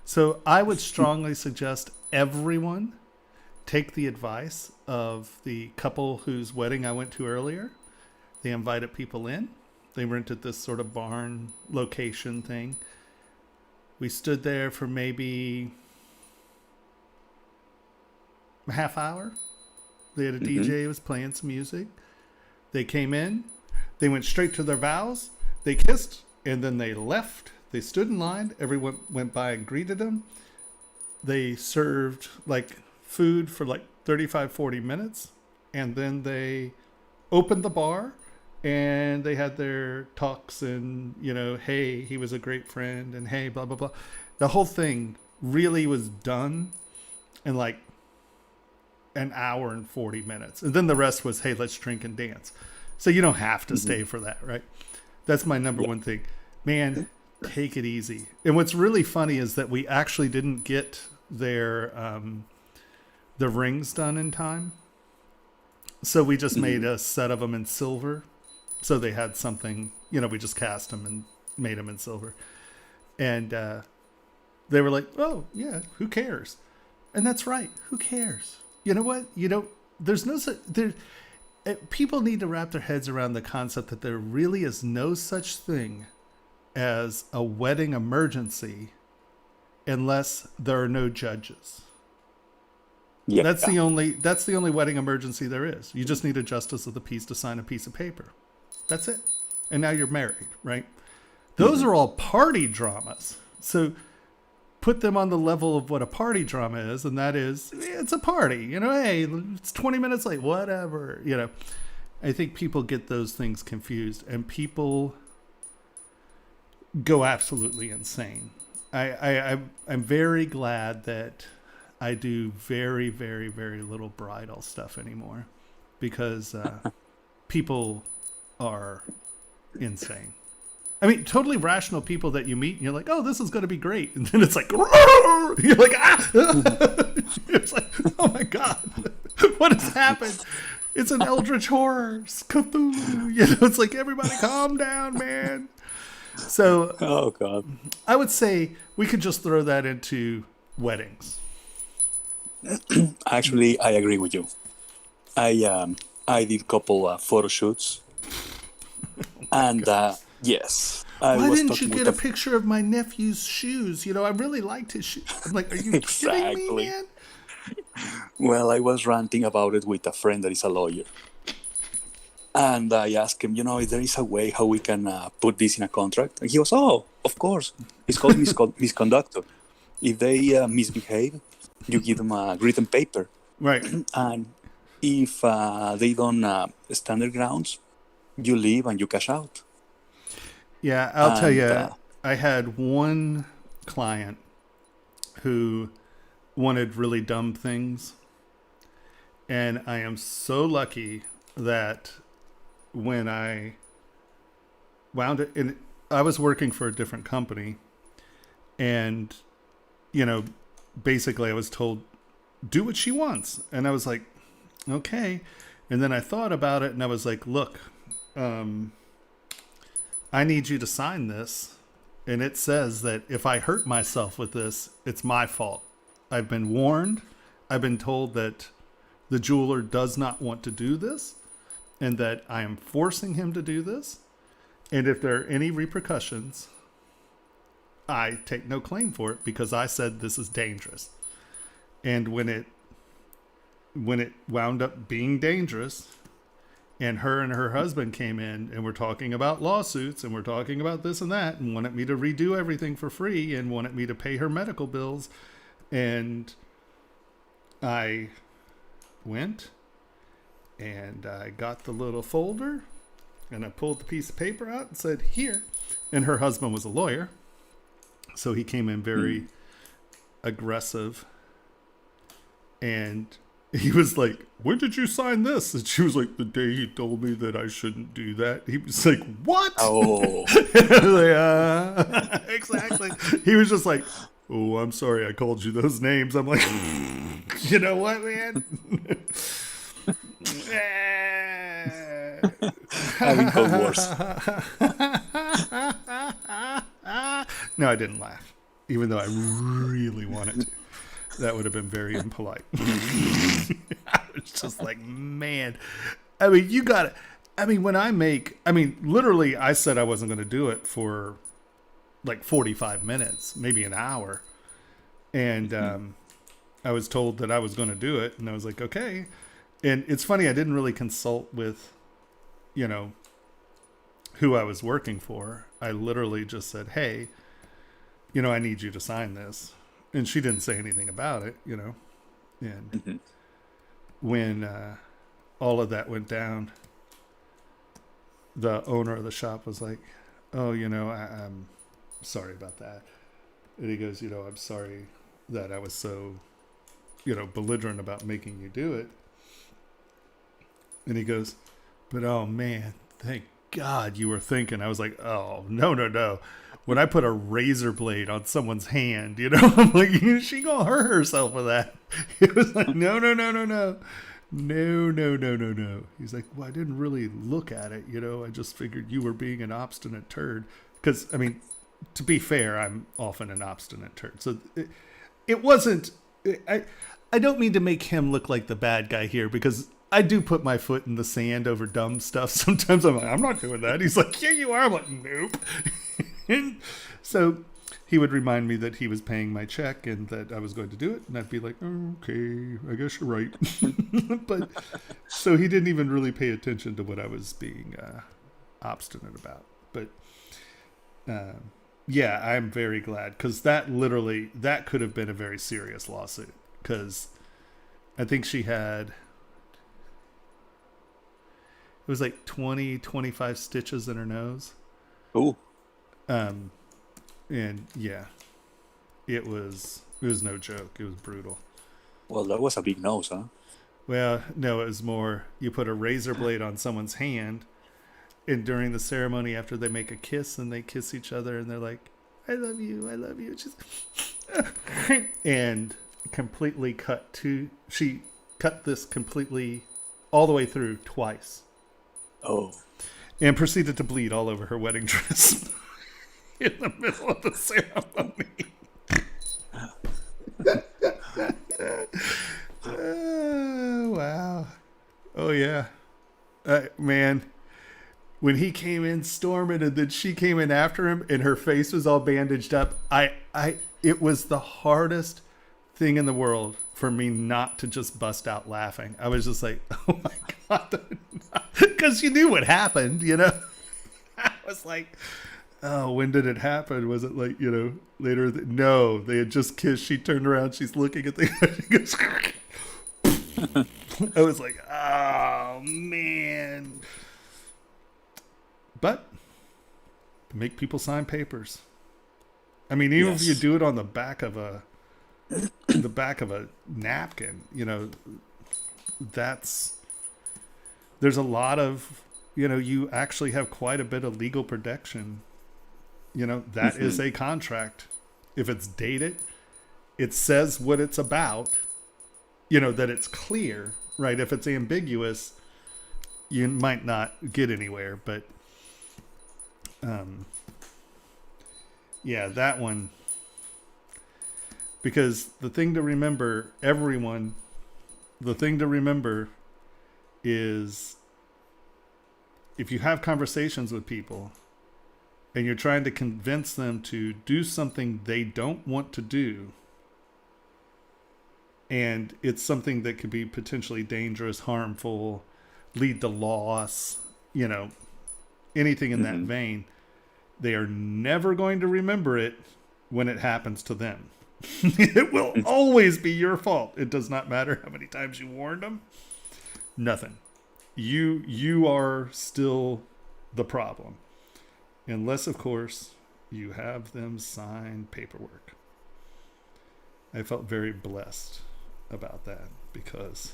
Speaker 1: So I would strongly suggest everyone take the advice of the couple whose wedding I went to earlier. They invited people in. They rented this sort of barn location thing. We stood there for maybe a half hour. They had a DJ who was playing some music. They came in. They went straight to their vows. They kissed, and then they left. They stood in line. Everyone went by and greeted them. They served food for 35, 40 minutes. And then they opened the bar and they had their talks and, hey, he was a great friend and hey, blah, blah, blah. The whole thing really was done in an hour and 40 minutes. And then the rest was, hey, let's drink and dance. So you don't have to stay for that, right? That's my number one thing. Man, take it easy. And what's really funny is that we actually didn't get their the rings done in time. So we just made a set of them in silver. So they had something, we just cast them and made them in silver. And they were like, oh, yeah, who cares? And that's right. Who cares? You know what? There's no such... People need to wrap their heads around the concept that there really is no such thing as a wedding emergency unless there are no judges.
Speaker 4: Yeah.
Speaker 1: That's the only wedding emergency there is. You just need a justice of the peace to sign a piece of paper. That's it. And now you're married, right? Those are all party dramas. So put them on the level of what a party drama is, and that is, it's a party. Hey, it's 20 minutes late, whatever. I think people get those things confused, and people go absolutely insane. I'm very glad that I do very, very, very little bridal stuff anymore, because people are insane. I mean, totally rational people that you meet, and you're like, oh, this is going to be great. And then it's like, you're like, ah! It's like, oh my God, what has happened? It's an eldritch horror. It's Cthulhu. It's like, everybody calm down, man. So,
Speaker 4: Oh God.
Speaker 1: I would say we could just throw that into weddings.
Speaker 4: Actually, I agree with you. I did a couple photo shoots, and yes, I
Speaker 1: why
Speaker 4: was
Speaker 1: didn't you
Speaker 4: talking
Speaker 1: get a
Speaker 4: with
Speaker 1: picture of my nephew's shoes? You know, I really liked his shoes. I'm like, are you kidding me,
Speaker 4: Exactly.
Speaker 1: man?
Speaker 4: Well, I was ranting about it with a friend that is a lawyer. And I asked him, if there is a way how we can put this in a contract. And he goes, oh, of course. It's called misconductor. If they misbehave, you give them a written paper.
Speaker 1: Right.
Speaker 4: And if they don't stand their grounds, you leave and you cash out.
Speaker 1: Yeah, I'll tell
Speaker 4: And
Speaker 1: you, I had one client who wanted really dumb things. And I am so lucky that when I wound it, and I was working for a different company, and, basically I was told, do what she wants. And I was like, okay. And then I thought about it and I was like, look, I need you to sign this. And it says that if I hurt myself with this, it's my fault. I've been warned. I've been told that the jeweler does not want to do this and that I am forcing him to do this. And if there are any repercussions, I take no claim for it because I said this is dangerous. And when it wound up being dangerous, and her husband came in and we're talking about lawsuits and we're talking about this and that and wanted me to redo everything for free and wanted me to pay her medical bills. And I went and I got the little folder and I pulled the piece of paper out and said, here. And her husband was a lawyer. So he came in very aggressive. And he was like, when did you sign this? And she was like, the day he told me that I shouldn't do that. He was like, what?
Speaker 4: Oh.
Speaker 1: I was like, exactly. He was just like, oh, I'm sorry I called you those names. I'm like, you know what, man?
Speaker 4: Having called worse.
Speaker 1: No, I didn't laugh, even though I really wanted to. That would have been very impolite. I was just like, man. I mean, you got it. I mean, literally, I said I wasn't going to do it for like 45 minutes, maybe an hour. And I was told that I was going to do it. And I was like, okay. And it's funny, I didn't really consult with, who I was working for. I literally just said, hey, I need you to sign this. And she didn't say anything about it, And when all of that went down, the owner of the shop was like, oh, I'm sorry about that. And he goes, I'm sorry that I was so, belligerent about making you do it. And he goes, but oh man, thank God you were thinking. I was like, oh, no. When I put a razor blade on someone's hand, I'm like, she gonna hurt herself with that. It was like, no. No. He's like, well, I didn't really look at it. I just figured you were being an obstinate turd. Because, to be fair, I'm often an obstinate turd. So it wasn't, I don't mean to make him look like the bad guy here because I do put my foot in the sand over dumb stuff. Sometimes I'm like, I'm not doing that. He's like, yeah, you are. I'm like, nope. And so he would remind me that he was paying my check and that I was going to do it. And I'd be like, okay, I guess you're right. But so he didn't even really pay attention to what I was being obstinate about. But yeah, I'm very glad because that could have been a very serious lawsuit because I think she had, it was like 25 stitches in her nose.
Speaker 4: Oh.
Speaker 1: And yeah, it was no joke. It was brutal.
Speaker 4: Well, that was a big nose, huh?
Speaker 1: Well, no, it was more, you put a razor blade on someone's hand and during the ceremony after they make a kiss and they kiss each other and they're like, I love you. Just and completely she cut this completely all the way through twice.
Speaker 4: Oh.
Speaker 1: And proceeded to bleed all over her wedding dress. In the middle of the ceremony. Oh, wow. Oh, yeah. Man, when he came in storming and then she came in after him and her face was all bandaged up, it was the hardest thing in the world for me not to just bust out laughing. I was just like, oh my God. Because you knew what happened, you know? I was like, oh, when did it happen? Was it like, you know, later? No, they had just kissed. She turned around. She's looking at the she goes, I was like, oh, man. But make people sign papers. I mean, even if you do it on the back of a napkin, you know, there's a lot of, you know, you actually have quite a bit of legal protection. You know, that is a contract. If it's dated, it says what it's about, you know, that it's clear, right? If it's ambiguous, you might not get anywhere, but yeah, that one, because the thing to remember, everyone, the thing to remember is if you have conversations with people and you're trying to convince them to do something they don't want to do, and it's something that could be potentially dangerous, harmful, lead to loss, you know, anything in that vein, they are never going to remember it when it happens to them. It will always be your fault. It does not matter how many times you warned them. Nothing. You are still the problem. Unless, of course, you have them sign paperwork. I felt very blessed about that because,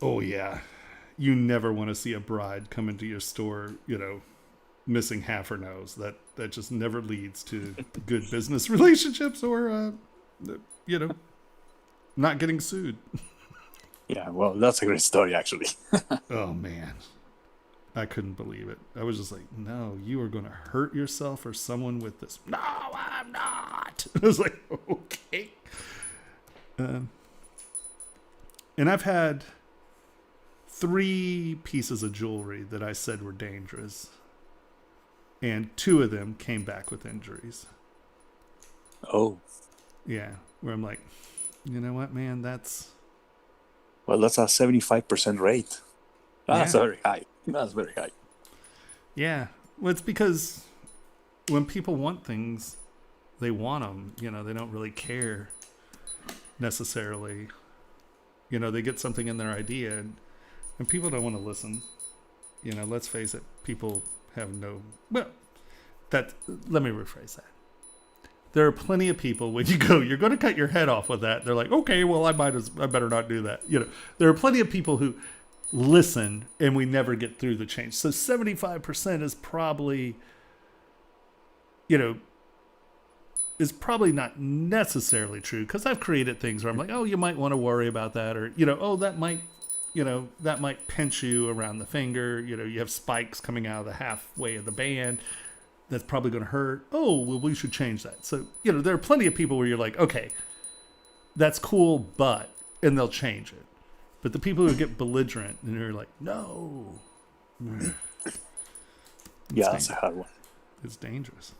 Speaker 1: oh yeah, you never want to see a bride come into your store, you know, missing half her nose. That just never leads to good business relationships or, you know, not getting sued.
Speaker 4: Yeah, well, that's a great story, actually.
Speaker 1: Oh, man. I couldn't believe it. I was just like, no, you are going to hurt yourself or someone with this. No, I'm not. I was like, okay. And I've had 3 pieces of jewelry that I said were dangerous. And 2 of them came back with injuries.
Speaker 4: Oh.
Speaker 1: Yeah. Where I'm like, you know what, man, that's...
Speaker 4: Well, that's a 75% rate. That's
Speaker 1: Yeah.
Speaker 4: very high. That's very high.
Speaker 1: Yeah. Well, it's because when people want things, they want them. You know, they don't really care necessarily. You know, they get something in their idea and people don't want to listen. You know, let's face it, people have no... Well, let me rephrase that. There are plenty of people when you go, you're going to cut your head off with that. They're like, okay, well, I better not do that. You know, there are plenty of people who listen and we never get through the change. So 75% is probably, you know, is probably not necessarily true because I've created things where I'm like, oh, you might want to worry about that, or, you know, oh, that might pinch you around the finger. You know, you have spikes coming out of the halfway of the band. That's probably going to hurt. Oh, well, we should change that. So, you know, there are plenty of people where you're like, okay, that's cool, and they'll change it. But the people who get belligerent and they're like, no.
Speaker 4: Yeah, that's a hard one.
Speaker 1: It's dangerous.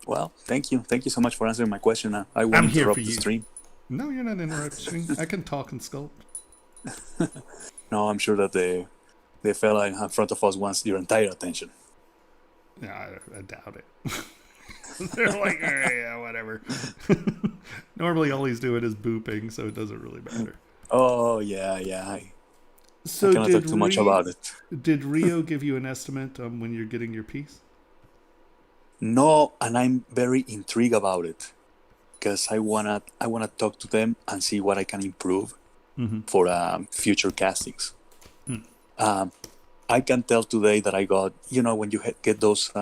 Speaker 4: Well, thank you. Thank you so much for answering my question. I
Speaker 1: I'm
Speaker 4: won't
Speaker 1: here
Speaker 4: interrupt
Speaker 1: for
Speaker 4: the
Speaker 1: you.
Speaker 4: stream.
Speaker 1: No, you're not interrupting. I can talk and sculpt.
Speaker 4: No, I'm sure that the fella in front of us wants your entire attention.
Speaker 1: Yeah, I doubt it. They're like, yeah, whatever. Normally, all he's doing is booping, so it doesn't really matter.
Speaker 4: Oh, yeah. I
Speaker 1: So
Speaker 4: cannot talk too much about it.
Speaker 1: Did Rio give you an estimate on when you're getting your piece?
Speaker 4: No, and I'm very intrigued about it because I wanna talk to them and see what I can improve for future castings. I can tell today that I got, you know, when you get those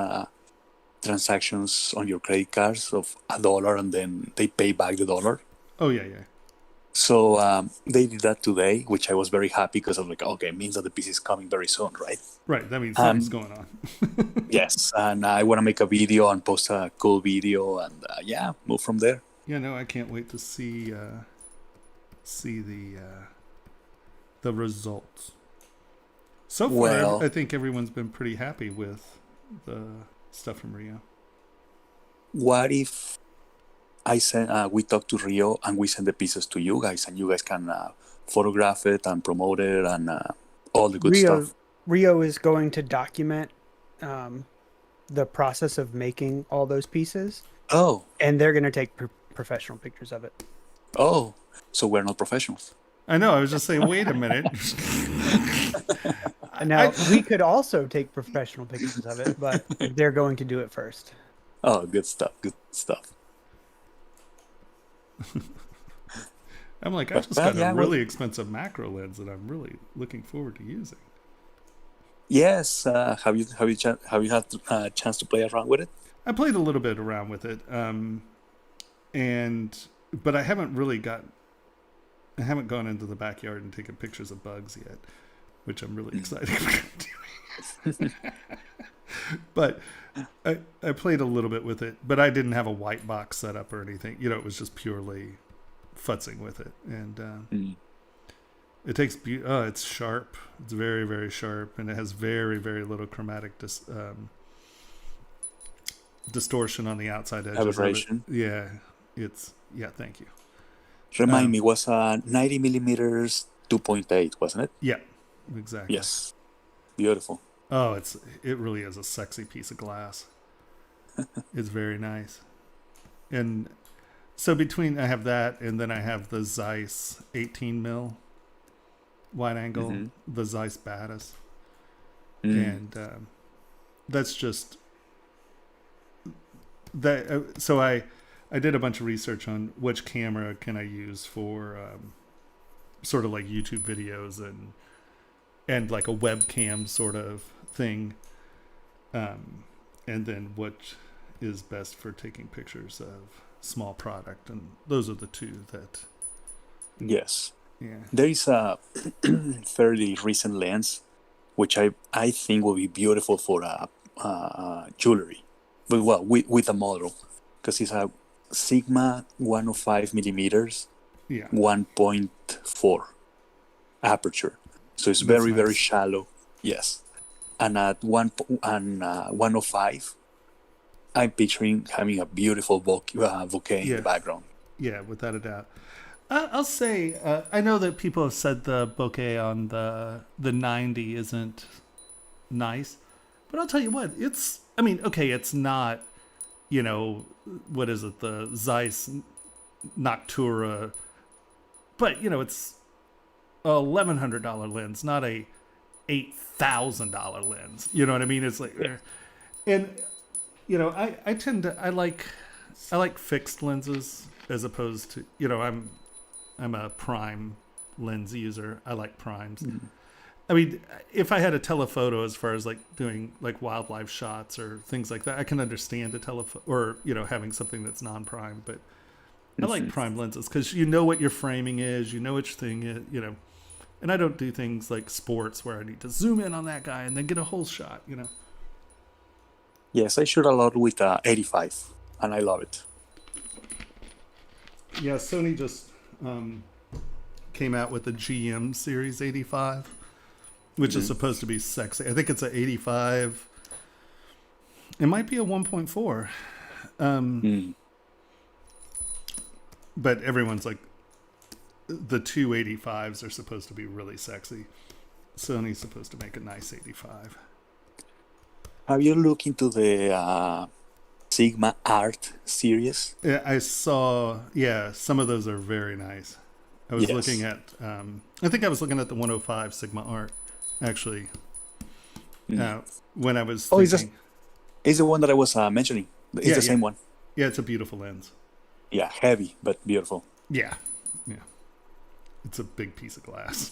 Speaker 4: transactions on your credit cards of $1 and then they pay back the $1.
Speaker 1: Oh, yeah.
Speaker 4: So they did that today, which I was very happy because I'm like, okay, it means that the piece is coming very soon, right?
Speaker 1: Right, that means something's going on.
Speaker 4: Yes, and I want to make a video and post a cool video and move from there.
Speaker 1: Yeah, no, I can't wait to see the the results. So far,
Speaker 4: Well,
Speaker 1: I think everyone's been pretty happy with the stuff from Rio.
Speaker 4: what if I send we talk to Rio and we send the pieces to you guys, and you guys can photograph it and promote it and all the good stuff.
Speaker 3: Rio is going to document the process of making all those pieces,
Speaker 4: Oh,
Speaker 3: and they're going to take professional pictures of it.
Speaker 4: oh, so we're not professionals.
Speaker 1: I know. I was just saying, wait a minute.
Speaker 3: Now, we could also take professional pictures of it, but they're going to do it first.
Speaker 4: Oh, good stuff. Good stuff.
Speaker 1: I'm like, I just got a really expensive macro lens that I'm really looking forward to using.
Speaker 4: Yes. Have you had a chance to play around with it?
Speaker 1: I played a little bit around with it, but I haven't gone into the backyard and taken pictures of bugs yet, which I'm really excited about doing. But I played a little bit with it, but I didn't have a white box set up or anything. It was just purely futzing with it, and it takes it's sharp. It's very, very sharp, and it has very, very little chromatic distortion on the outside edges.
Speaker 4: Aberration.
Speaker 1: Yeah, thank you.
Speaker 4: Remind me, was 90 millimeters 2.8, wasn't it?
Speaker 1: Yeah, exactly.
Speaker 4: Yes. Beautiful.
Speaker 1: Oh, it really is a sexy piece of glass. It's very nice. And so I have that, and then I have the Zeiss 18 mil wide angle, the Zeiss Batis. And that's just that. So I did a bunch of research on which camera can I use for sort of like YouTube videos and like a webcam sort of thing, and then what is best for taking pictures of small product, and those are the two that.
Speaker 4: Yes.
Speaker 1: Yeah.
Speaker 4: There is a fairly recent lens, which I think will be beautiful for jewelry, but with a model, because it's a Sigma 105 millimeters, 1.4 aperture, so it's very nice. Very shallow. Yes, and at 105, I'm picturing having a beautiful bouquet in the background.
Speaker 1: Yeah, without a doubt. I'll say I know that people have said the bokeh on the 90 isn't nice, but I'll tell you what, it's not, what is it, the Zeiss Noctura, but it's a $1,100 lens, not a $8,000 lens. You know what I mean? It's like, and I like fixed lenses as opposed to, I'm a prime lens user. I like primes. I mean, if I had a telephoto as far as like doing like wildlife shots or things like that, I can understand a telephoto or, having something that's non-prime, but I like prime lenses because what your framing is, which thing is, and I don't do things like sports where I need to zoom in on that guy and then get a whole shot,
Speaker 4: Yes, I shoot a lot with 85 and I love it.
Speaker 1: Yeah, Sony just came out with the GM Series 85, which is supposed to be sexy. I think it's a 85. It might be a 1.4. But everyone's like, the 285s are supposed to be really sexy. Sony's supposed to make a nice 85.
Speaker 4: Have you looked into the Sigma Art series?
Speaker 1: Yeah, I saw. Yeah, some of those are very nice. I was looking at. I think I was looking at the 105 Sigma Art actually. When I was.
Speaker 4: Is the one that I was mentioning? It's the same one.
Speaker 1: Yeah, it's a beautiful lens.
Speaker 4: Yeah, heavy but beautiful.
Speaker 1: Yeah. It's a big piece of glass.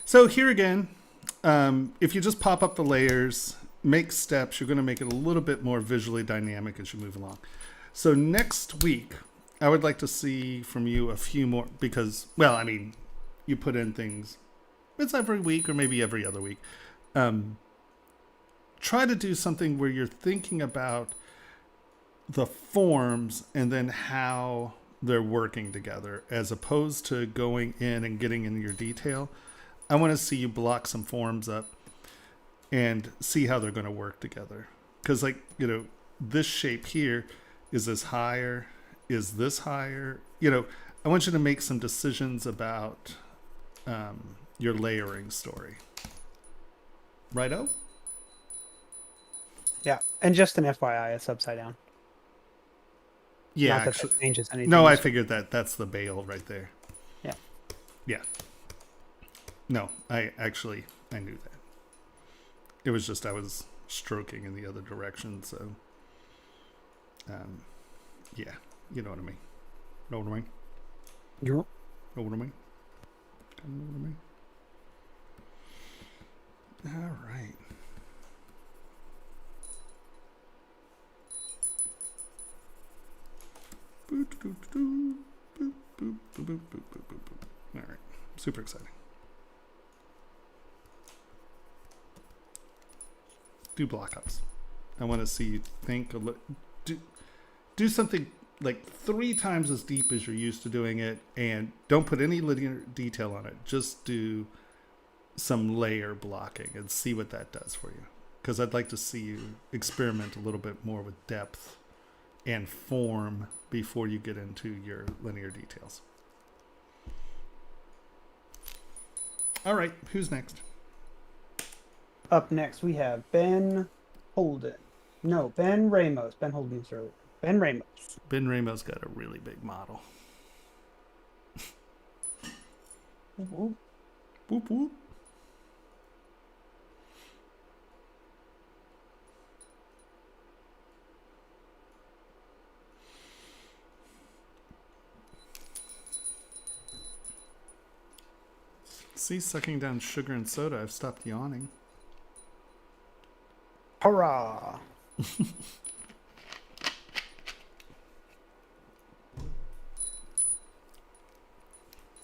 Speaker 1: So here again, if you just pop up the layers, make steps, you're going to make it a little bit more visually dynamic as you move along. So next week, I would like to see from you a few more, because, you put in things, it's every week or maybe every other week. Try to do something where you're thinking about the forms and then how they're working together, as opposed to going in and getting in your detail. I want to see you block some forms up and see how they're going to work together. Because, like, you know, this shape here, is this higher? Is this higher? You know, I want you to make some decisions about your layering story. Righto?
Speaker 3: Yeah, and just an FYI, it's upside down.
Speaker 1: Yeah,
Speaker 3: Not that
Speaker 1: actually.
Speaker 3: that changes anything.
Speaker 1: No, I
Speaker 3: Just-
Speaker 1: figured that. That's the bail right there.
Speaker 3: Yeah.
Speaker 1: Yeah. No, I knew that. It was just I was stroking in the other direction, so yeah, you know what I mean. Know what I mean?
Speaker 3: You're-
Speaker 1: Know what I mean? Kinda know what I mean? All right. All right, super exciting. Do block ups. I want to see you think a little. Do something like 3 times as deep as you're used to doing it, and don't put any linear detail on it. Just do some layer blocking and see what that does for you. Because I'd like to see you experiment a little bit more with depth and form before you get into your linear details. All right, who's next?
Speaker 3: Up next, we have Ben Holden. No, Ben Ramos. Ben Holden's earlier. Ben Ramos.
Speaker 1: Ben Ramos got a really big model.
Speaker 3: Ooh.
Speaker 1: Whoop whoop. See, sucking down sugar and soda, I've stopped yawning.
Speaker 3: Hurrah!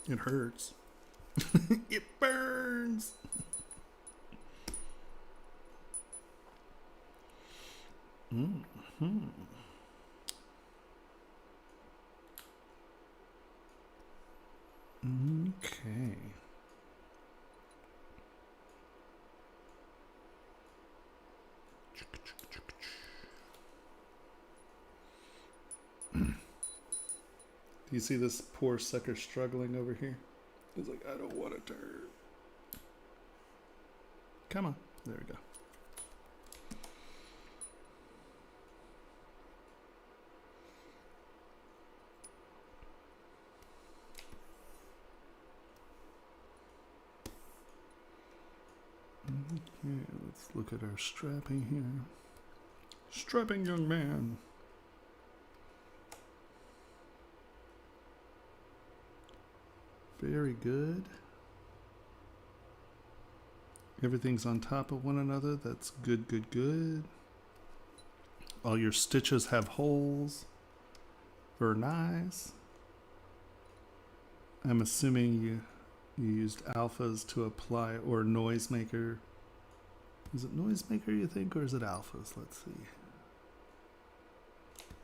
Speaker 1: It hurts. It burns. Mm-hmm. Okay. Do you see this poor sucker struggling over here? He's like, I don't want to turn. Come on. There we go. Okay, let's look at our strapping here. Strapping young man. Very good. Everything's on top of one another. That's good, good, good. All your stitches have holes. Very nice. I'm assuming you used alphas to apply, or noisemaker. Is it noisemaker, you think, or is it alphas? Let's see.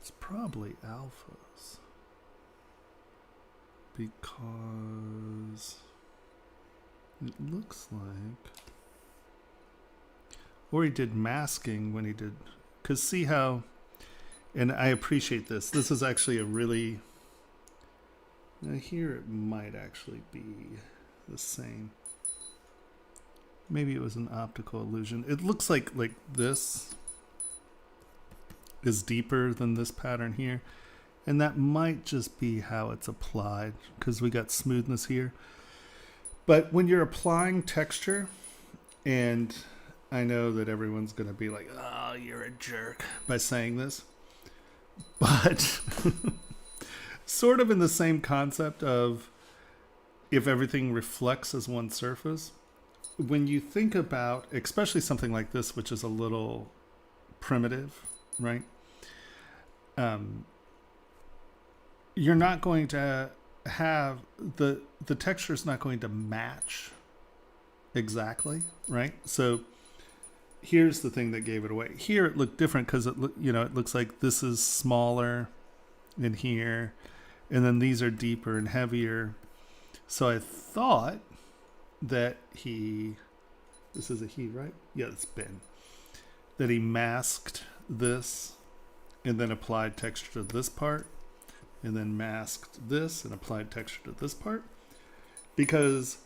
Speaker 1: It's probably alphas. Because it looks like, or he did masking when he did, because see how, and I appreciate this. This is actually a really, here it might actually be the same. Maybe it was an optical illusion. It looks like this is deeper than this pattern here. And that might just be how it's applied, because we got smoothness here. But when you're applying texture, and I know that everyone's going to be like, oh, you're a jerk by saying this. But sort of in the same concept of if everything reflects as one surface, when you think about, especially something like this, which is a little primitive, right? You're not going to have the texture is not going to match exactly, right? So here's the thing that gave it away. Here it looked different because it looks like this is smaller in here, And then these are deeper and heavier. So I thought that this is a he, right? Yeah, it's Ben. That he masked this and then applied texture to this part, and then masked this and applied texture to this part. Because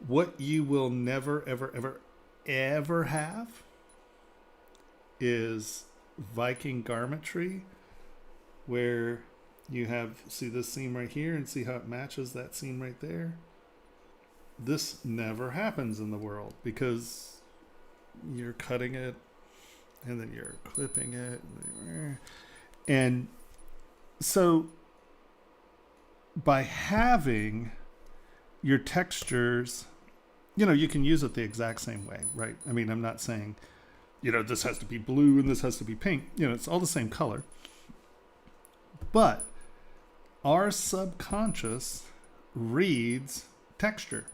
Speaker 1: what you will never, ever, ever, ever have is Viking garmentry, where you have, see this seam right here and see how it matches that seam right there. This never happens in the world because you're cutting it and then you're clipping it. And so by having your textures, you know, you can use it the exact same way, right? I mean, I'm not saying, you know, this has to be blue and this has to be pink. You know, it's all the same color. But our subconscious reads texture.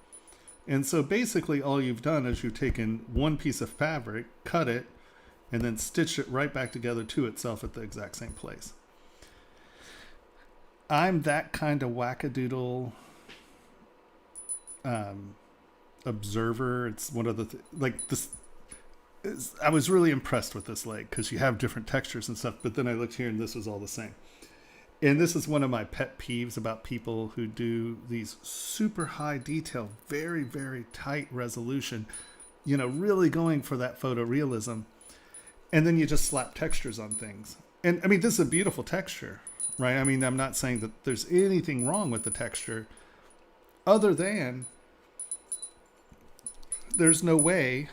Speaker 1: And so basically all you've done is you've taken one piece of fabric, cut it, and then stitched it right back together to itself at the exact same place. I'm that kind of wackadoodle observer. It's one of the like this. I was really impressed with this leg because you have different textures and stuff. But then I looked here and this was all the same. And this is one of my pet peeves about people who do these super high detail, very, very tight resolution, you know, really going for that photorealism. And then you just slap textures on things. And I mean, this is a beautiful texture, right? I mean, I'm not saying that there's anything wrong with the texture other than there's no way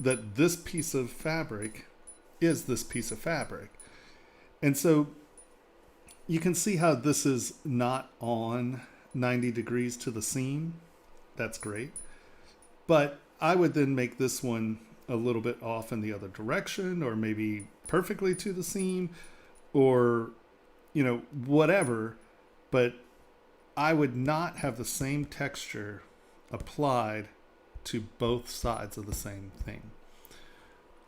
Speaker 1: that this piece of fabric is this piece of fabric. And so you can see how this is not on 90 degrees to the seam. That's great. But I would then make this one a little bit off in the other direction, or maybe perfectly to the seam, or, you know, whatever. But I would not have the same texture applied to both sides of the same thing.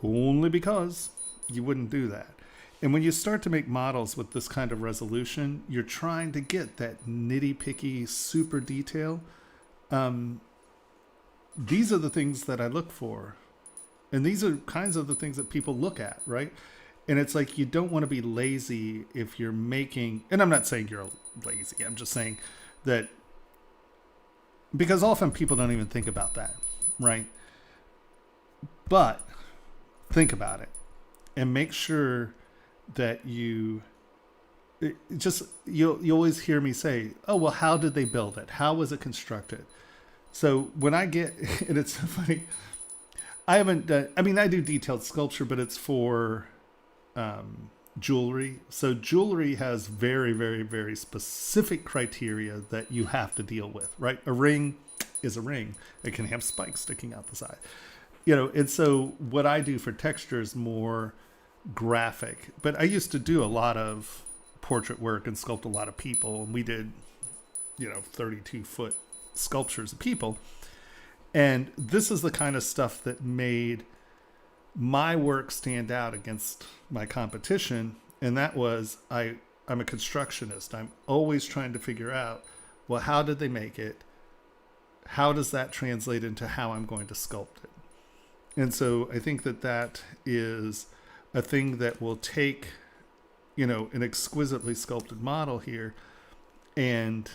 Speaker 1: Only because you wouldn't do that. And when you start to make models with this kind of resolution, you're trying to get that nitty-picky, super detail. These are the things that I look for. And these are kinds of the things that people look at, right? And it's like, you don't want to be lazy if you're making, and I'm not saying you're lazy, I'm just saying that, because often people don't even think about that, right? But think about it and make sure that you always hear me say, oh, well, how did they build it? How was it constructed? So when I get, and it's so funny, I haven't done, I mean, I do detailed sculpture, but it's for jewelry. So jewelry has very, very, very specific criteria that you have to deal with, right? A ring is a ring. It can have spikes sticking out the side. You know, and so what I do for texture is more graphic. But I used to do a lot of portrait work and sculpt a lot of people. And we did, you know, 32-foot sculptures of people. And this is the kind of stuff that made my work stand out against my competition. And that was, I'm a constructionist. I'm always trying to figure out, well, how did they make it? How does that translate into how I'm going to sculpt it? And so I think that that is a thing that will take, you know, an exquisitely sculpted model here and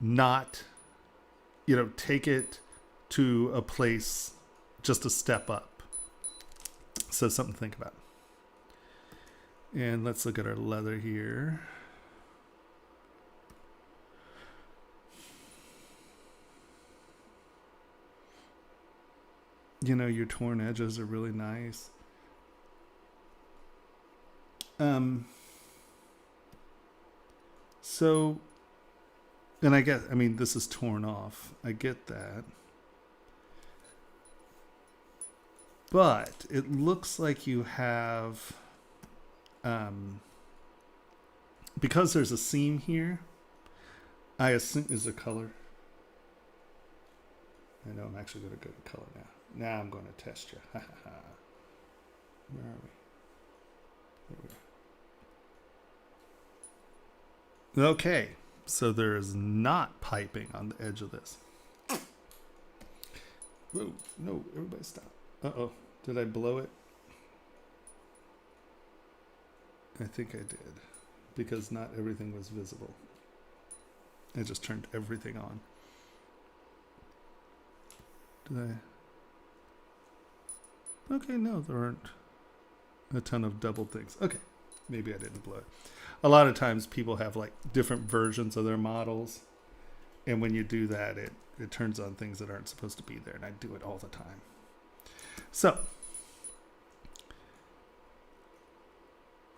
Speaker 1: not, you know, take it to a place just a step up. So something to think about. And let's look at our leather here. You know, your torn edges are really nice. So, and I get, I mean, this is torn off. I get that. But it looks like you have, because there's a seam here, I assume is a color. I know I'm actually going to go to color now. Now I'm going to test you. Where are we? There we Okay, so there is not piping on the edge of this. Whoa, no, everybody stop. Uh-oh, did I blow it? I think I did, because not everything was visible. I just turned everything on. Did I? Okay, no, there aren't a ton of double things. Okay, maybe I didn't blow it. A lot of times people have like different versions of their models, and when you do that, it turns on things that aren't supposed to be there, and I do it all the time. So,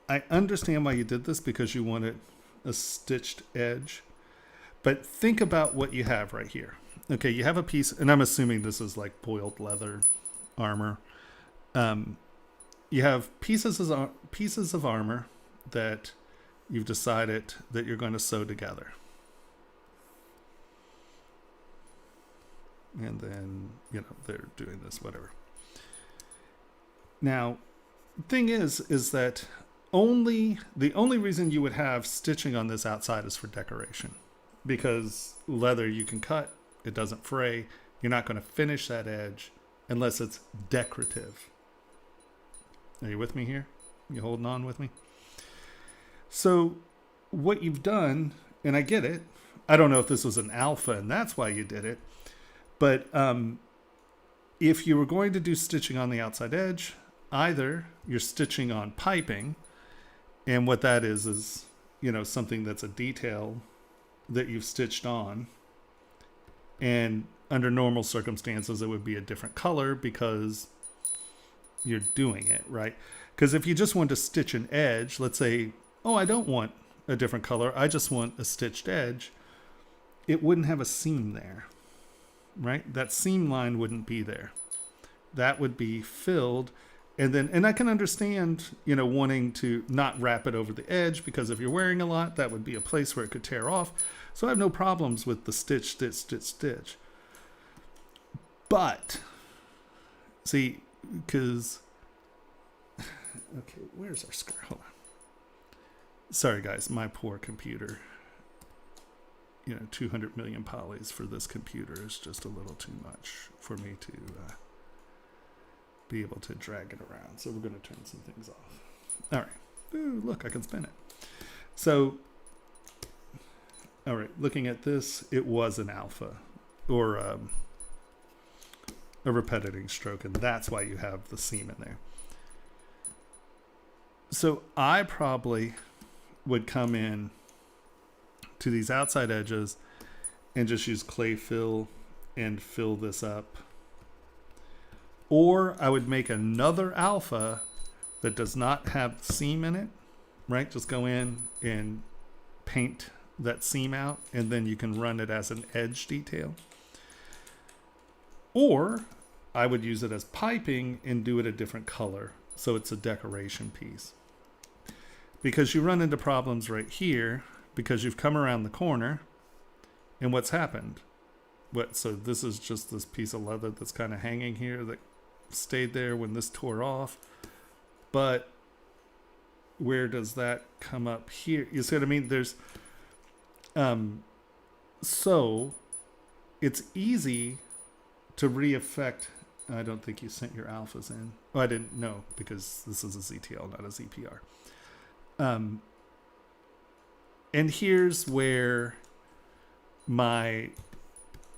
Speaker 1: I understand why you did this, because you wanted a stitched edge, but think about what you have right here. Okay, you have a piece, and I'm assuming this is like boiled leather armor. You have pieces of armor that you've decided that you're going to sew together. And then, they're doing this, whatever. Now, the thing is that the only reason you would have stitching on this outside is for decoration. Because leather you can cut, it doesn't fray. You're not going to finish that edge unless it's decorative. Are you with me here? You holding on with me? So what you've done, and I get it, I don't know if this was an alpha and that's why you did it, but if you were going to do stitching on the outside edge, either you're stitching on piping, and what that is something that's a detail that you've stitched on, and under normal circumstances it would be a different color because you're doing it, right? Because if you just want to stitch an edge, let's say, oh, I don't want a different color, I just want a stitched edge, it wouldn't have a seam there, right? That seam line wouldn't be there. That would be filled. And I can understand, wanting to not wrap it over the edge, because if you're wearing a lot, that would be a place where it could tear off. So I have no problems with the stitch, stitch, stitch, stitch. But, see, because, okay, where's our skirt? Hold on. Sorry, guys, my poor computer. 200 million polys for this computer is just a little too much for me to be able to drag it around. So we're going to turn some things off. All right. Ooh, look, I can spin it. So, all right, looking at this, it was an alpha or a repetiting stroke, and that's why you have the seam in there. So I probably would come in to these outside edges and just use clay fill and fill this up. Or I would make another alpha that does not have seam in it, right? Just go in and paint that seam out, and then you can run it as an edge detail. Or I would use it as piping and do it a different color, so it's a decoration piece. Because you run into problems right here, because you've come around the corner, and what's happened? So this is just this piece of leather that's kind of hanging here that stayed there when this tore off. But where does that come up here? You see what I mean? There's so it's easy to re-affect. I don't think you sent your alphas in. Oh, I didn't know, because this is a ZTL, not a ZPR. And here's where my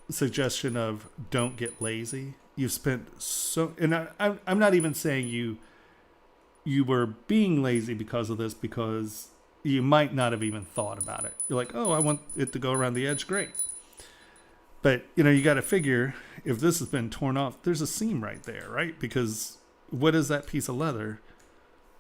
Speaker 1: suggestion of don't get lazy. You've spent so, and I'm not even saying you were being lazy because of this, because you might not have even thought about it. You're like, oh, I want it to go around the edge. Great. But, you got to figure, if this has been torn off, there's a seam right there, right? Because what is that piece of leather?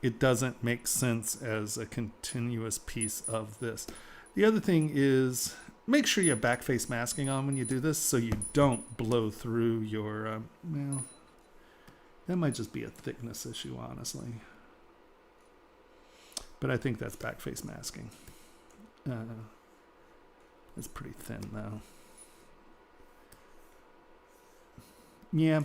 Speaker 1: It doesn't make sense as a continuous piece of this. The other thing is, make sure you have backface masking on when you do this, so you don't blow through your, well, that might just be a thickness issue, honestly. But I think that's backface masking. It's pretty thin, though. Yeah.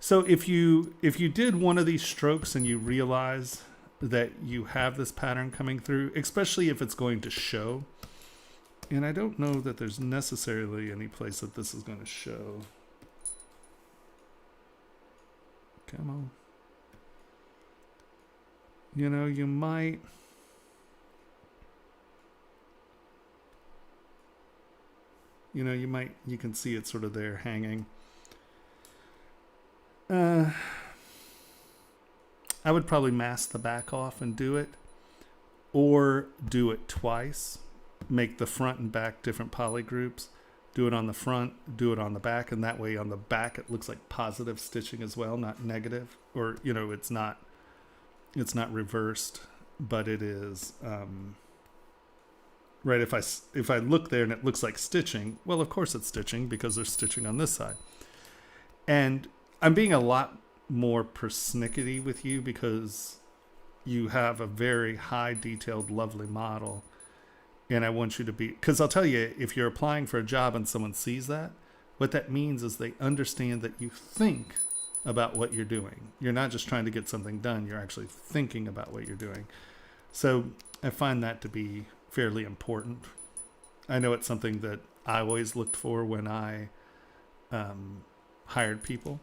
Speaker 1: So if you did one of these strokes and you realize that you have this pattern coming through, especially if it's going to show, And I don't know that there's necessarily any place that this is going to show. Come on. You know, you might. You know, you can see it sort of there hanging. I would probably mask the back off and do it, or do it twice. Make the front and back different poly groups. Do it on the front, do it on the back, and that way on the back it looks like positive stitching as well, not negative. Or, you know, it's not reversed, but it is right. If I look there and it looks like stitching, well, of course it's stitching because there's stitching on this side. And I'm being a lot more persnickety with you because you have a very high detailed, lovely model. And I want you to be, because I'll tell you, if you're applying for a job and someone sees that, what that means is they understand that you think about what you're doing. You're not just trying to get something done. You're actually thinking about what you're doing. So I find that to be fairly important. I know it's something that I always looked for when I hired people.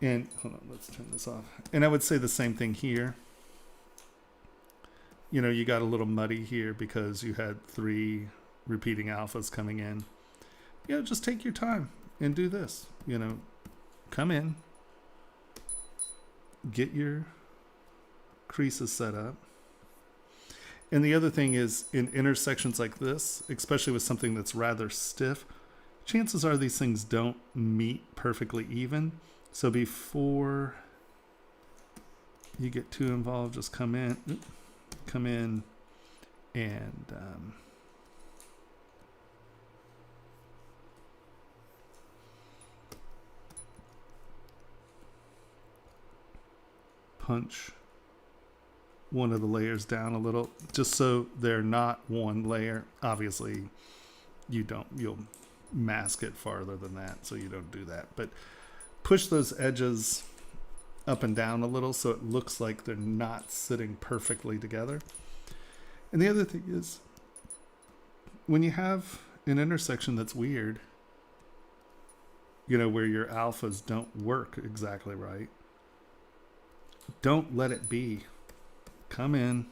Speaker 1: And hold on, let's turn this off. And I would say the same thing here. You know, you got a little muddy here because you had 3 repeating alphas coming in. You know, just take your time and do this. You know, come in, get your creases set up. And the other thing is, in intersections like this, especially with something that's rather stiff, chances are these things don't meet perfectly even. So before you get too involved, just come in and punch one of the layers down a little, just so they're not one layer. Obviously you'll mask it farther than that, so you don't do that, but push those edges up and down a little so it looks like they're not sitting perfectly together. And the other thing is, when you have an intersection that's weird, you know, where your alphas don't work exactly right, don't let it be. Come in,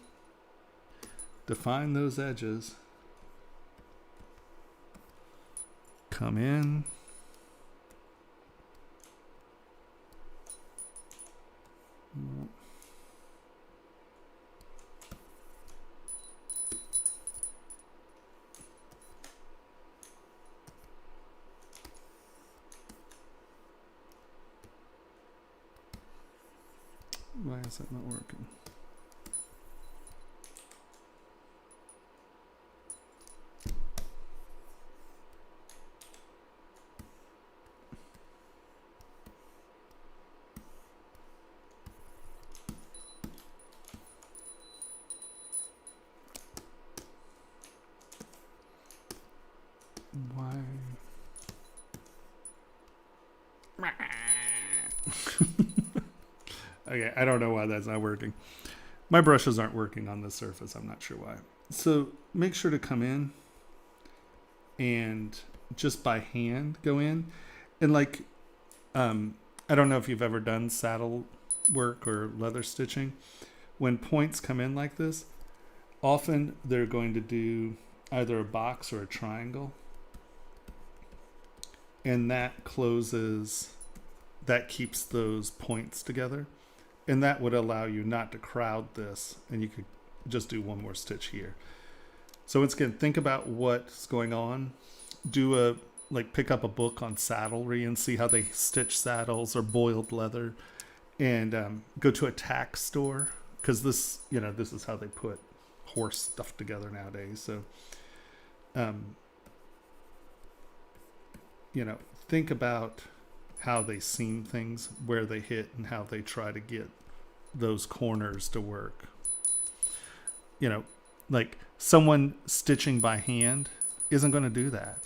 Speaker 1: define those edges, come in, why is that not working? Why? Okay, I don't know why that's not working. My brushes aren't working on this surface. I'm not sure why. So make sure to come in and just by hand go in. And like, I don't know if you've ever done saddle work or leather stitching. When points come in like this, often they're going to do either a box or a triangle. And that closes, that keeps those points together. And that would allow you not to crowd this, and you could just do one more stitch here. So once again, think about what's going on. Pick up a book on saddlery and see how they stitch saddles or boiled leather, and go to a tack store, because this is how they put horse stuff together nowadays. So, think about how they seam things, where they hit, and how they try to get those corners to work. Like someone stitching by hand isn't going to do that.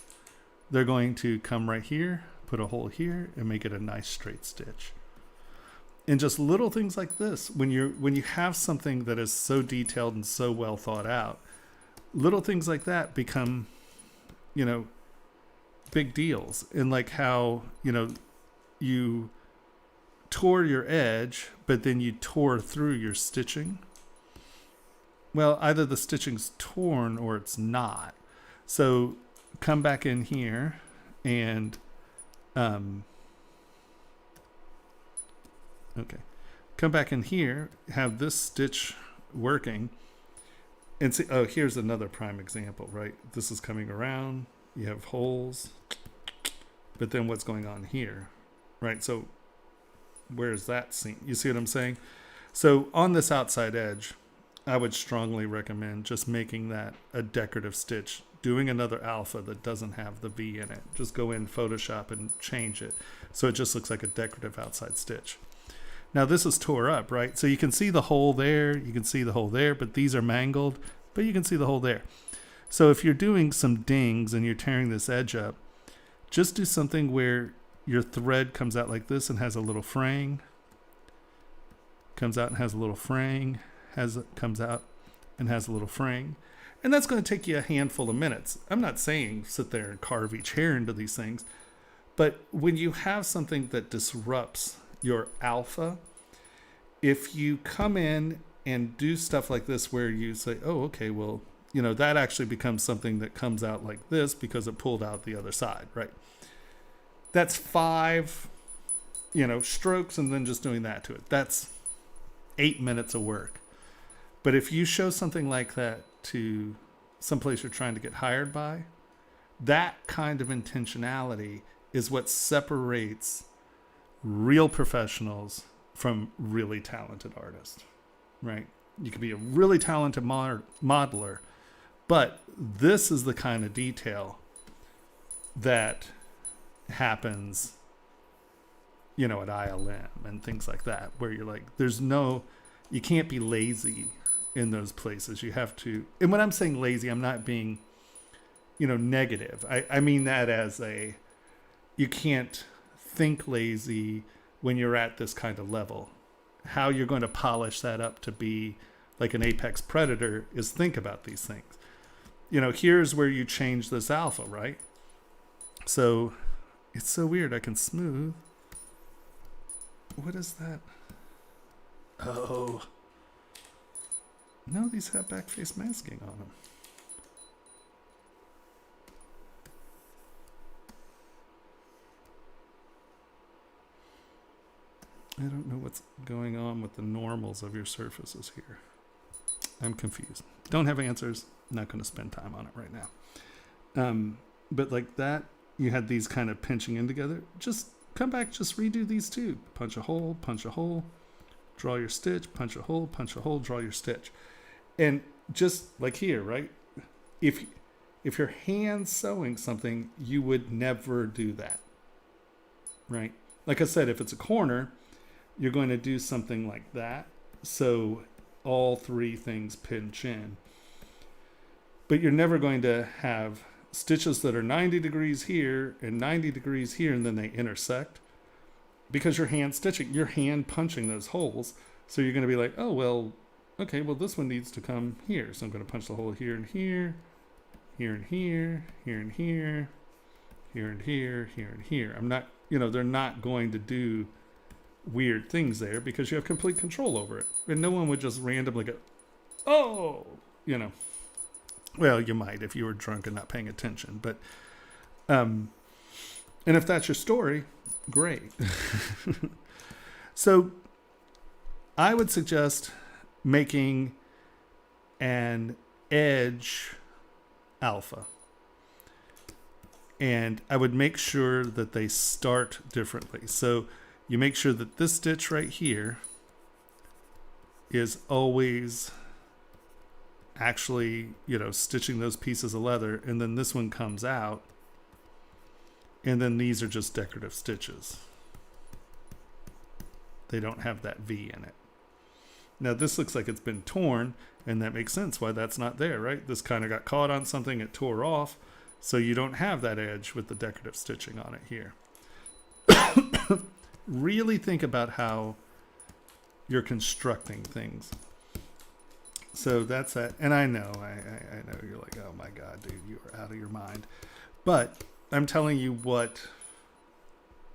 Speaker 1: They're going to come right here, put a hole here, and make it a nice straight stitch. And just little things like this, when you have something that is so detailed and so well thought out, little things like that become, big deals. And like how, you tore your edge, but then you tore through your stitching. Well, either the stitching's torn or it's not. So come back in here and, okay. Come back in here, have this stitch working, and see, oh, here's another prime example, right? This is coming around, you have holes, but then what's going on here, right? So where's that seam? You see what I'm saying? So on this outside edge, I would strongly recommend just making that a decorative stitch, doing another alpha that doesn't have the V in it. Just go in Photoshop and change it so it just looks like a decorative outside stitch. Now this is tore up, right? So you can see the hole there, you can see the hole there, but these are mangled, but you can see the hole there. So if you're doing some dings and you're tearing this edge up, just do something where your thread comes out like this and has a little fraying, comes out and has a little fraying, comes out and has a little fraying. And that's going to take you a handful of minutes. I'm not saying sit there and carve each hair into these things, but when you have something that disrupts your alpha, if you come in and do stuff like this where you say, oh, okay, well, that actually becomes something that comes out like this because it pulled out the other side, right? That's 5, strokes and then just doing that to it. That's 8 minutes of work. But if you show something like that to someplace you're trying to get hired by, that kind of intentionality is what separates real professionals from really talented artists, right? You could be a really talented modeler, but this is the kind of detail that happens, at ILM and things like that, where you're like, you can't be lazy in those places. You have to, and when I'm saying lazy, I'm not being, negative. I mean that as you can't think lazy when you're at this kind of level. How you're going to polish that up to be like an apex predator is think about these things. Here's where you change this alpha, right? So it's so weird. I can smooth. What is that? Oh, no, these have back face masking on them. I don't know what's going on with the normals of your surfaces here. I'm confused. Don't have answers. Not going to spend time on it right now. But like that, you had these kind of pinching in together. Just come back, just redo these two. Punch a hole, draw your stitch, punch a hole, draw your stitch. And just like here, right? If you're hand sewing something, you would never do that, right? Like I said, if it's a corner, you're going to do something like that. So all 3 things pinch in. But you're never going to have stitches that are 90 degrees here and 90 degrees here, and then they intersect, because you're hand stitching, you're hand punching those holes. So you're going to be like, oh, well, okay, well, this one needs to come here. So I'm going to punch the hole here and here, here and here, here and here, here and here, here and here. I'm not, they're not going to do weird things there because you have complete control over it. And no one would just randomly go, oh, well, you might if you were drunk and not paying attention. But, and if that's your story, great. So I would suggest making an edge alpha. And I would make sure that they start differently. So you make sure that this stitch right here is always actually, stitching those pieces of leather, and then this one comes out, and then these are just decorative stitches. They don't have that V in it. Now this looks like it's been torn, and that makes sense why that's not there, right? This kind of got caught on something, it tore off, so you don't have that edge with the decorative stitching on it here. Really think about how you're constructing things. So that's that. And I know, I know you're like, out of your mind. But I'm telling you what,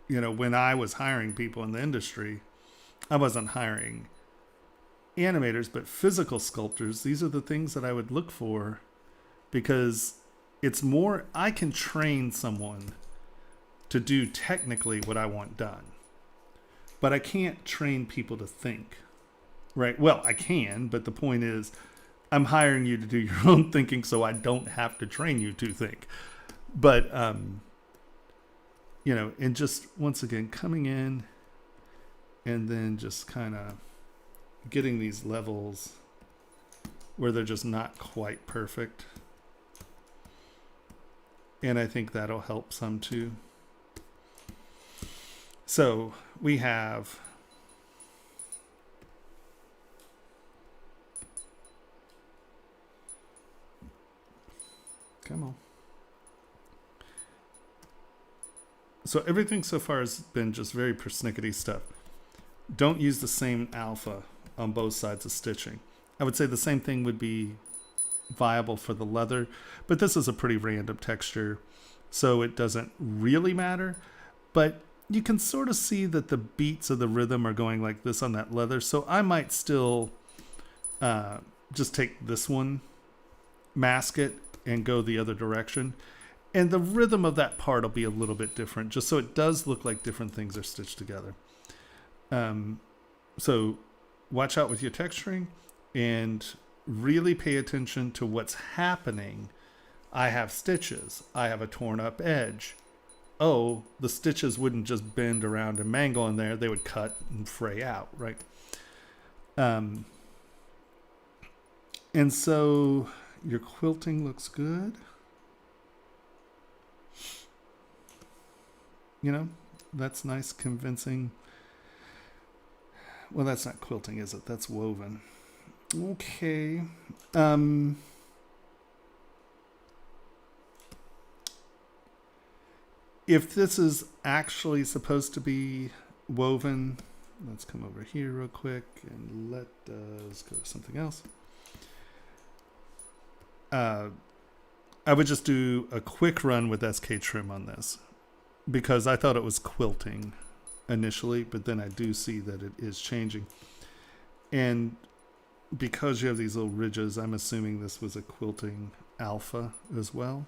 Speaker 1: when I was hiring people in the industry, I wasn't hiring animators, but physical sculptors. These are the things that I would look for, because it's more, I can train someone to do technically what I want done, but I can't train people to think, right? Well, I can, but the point is I'm hiring you to do your own thinking, so I don't have to train you to think. But, and just once again, coming in and then just kind of getting these levels where they're just not quite perfect. And I think that'll help some too. So we have come on. So everything so far has been just very persnickety stuff. Don't use the same alpha on both sides of stitching. I would say the same thing would be viable for the leather, but this is a pretty random texture, so it doesn't really matter. But you can sort of see that the beats of the rhythm are going like this on that leather, so I might still just take this one, mask it, and go the other direction. And the rhythm of that part will be a little bit different, just so it does look like different things are stitched together. So watch out with your texturing and really pay attention to what's happening. I have stitches. I have a torn up edge. Oh, the stitches wouldn't just bend around and mangle in there. They would cut and fray out, right? And so your quilting looks good. That's nice, convincing. Well, that's not quilting, is it? That's woven. Okay. If this is actually supposed to be woven, let's come over here real quick and let us go to something else. I would just do a quick run with SK trim on this, because I thought it was quilting initially, but then I do see that it is changing. And because you have these little ridges, I'm assuming this was a quilting alpha as well,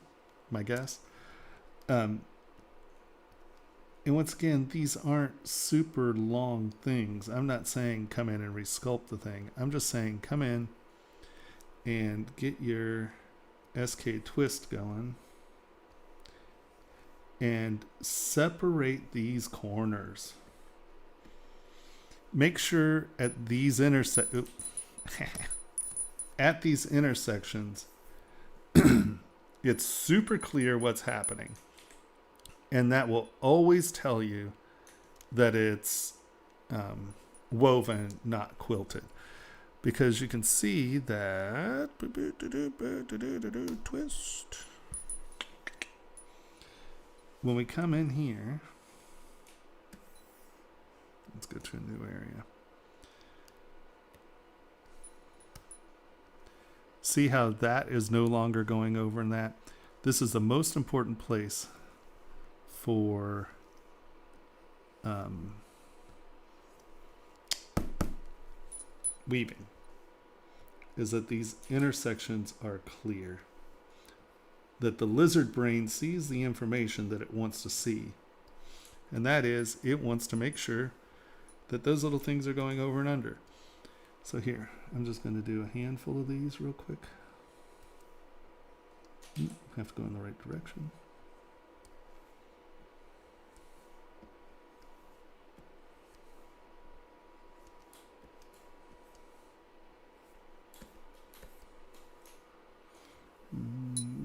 Speaker 1: my guess. And once again, these aren't super long things. I'm not saying come in and resculpt the thing. I'm just saying come in and get your SK twist going and separate these corners. Make sure at these at these intersections it's super clear what's happening, and that will always tell you that it's woven, not quilted, because you can see that twist. When we come in here, let's go to a new area. See how that is no longer going over in that? This is the most important place for weaving, is that these intersections are clear, that the lizard brain sees the information that it wants to see, and that is it wants to make sure that those little things are going over and under. So here, I'm just going to do a handful of these real quick. Have to go in the right direction.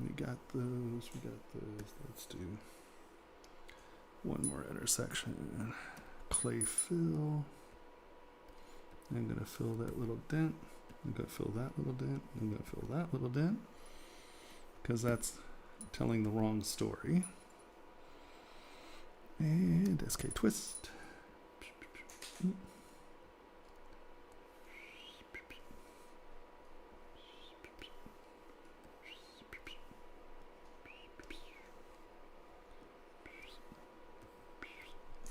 Speaker 1: We got those. Let's do one more intersection. Clay fill. I'm going to fill that little dent. I'm going to fill that little dent. I'm going to fill that little dent, because that's telling the wrong story. And SK twist.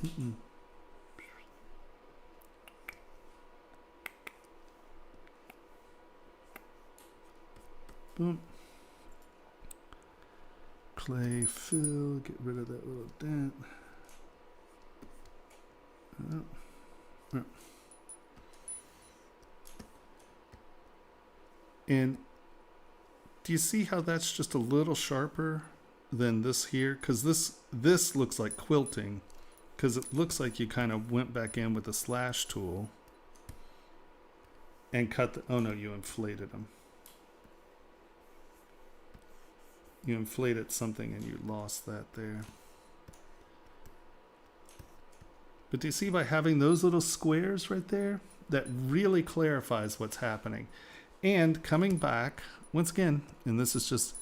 Speaker 1: Mm-mm. Boom. Clay fill, get rid of that little dent. And do you see how that's just a little sharper than this here? Because this looks like quilting, because it looks like you kind of went back in with the slash tool and cut the, oh no, you inflated them. You inflated something and you lost that there. But do you see, by having those little squares right there, that really clarifies what's happening. And coming back, once again, and this is just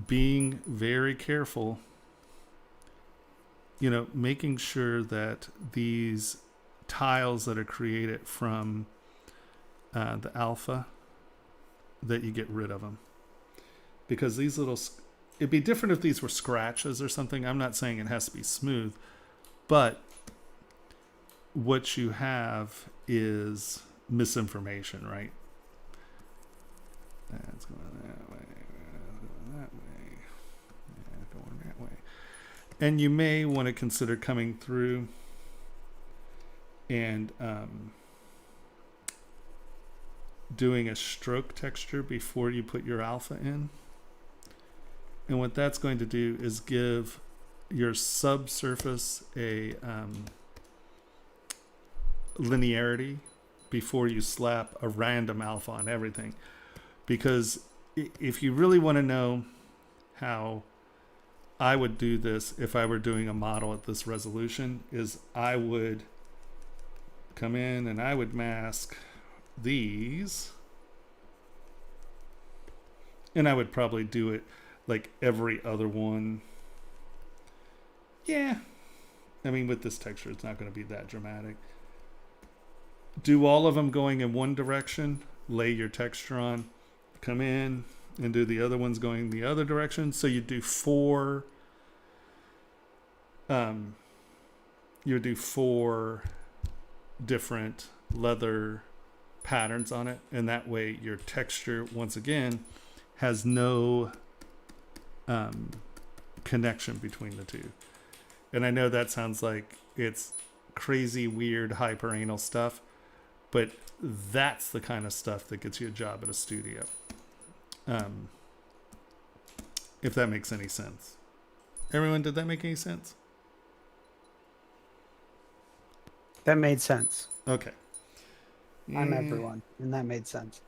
Speaker 1: being very careful, you know, making sure that these tiles that are created from the alpha, that you get rid of them. Because these little, it'd be different if these were scratches or something. I'm not saying it has to be smooth, but what you have is misinformation, right? That's going that way, going that way, yeah, going that way. And you may want to consider coming through and doing a stroke texture before you put your alpha in. And what that's going to do is give your subsurface a linearity before you slap a random alpha on everything. Because if you really want to know how I would do this if I were doing a model at this resolution, is I would come in and I would mask these, and I would probably do it like every other one. Yeah, I mean, with this texture it's not going to be that dramatic. Do all of them going in one direction, lay your texture on, come in and do the other ones going the other direction. So you do four different leather patterns on it, and that way your texture once again has no connection between the two. And I know that sounds like it's crazy, weird, hyper anal stuff, but that's the kind of stuff that gets you a job at a studio. If that makes any sense. Everyone, did that make any sense?
Speaker 3: That made sense.
Speaker 1: Okay.
Speaker 3: I'm everyone, and that made sense.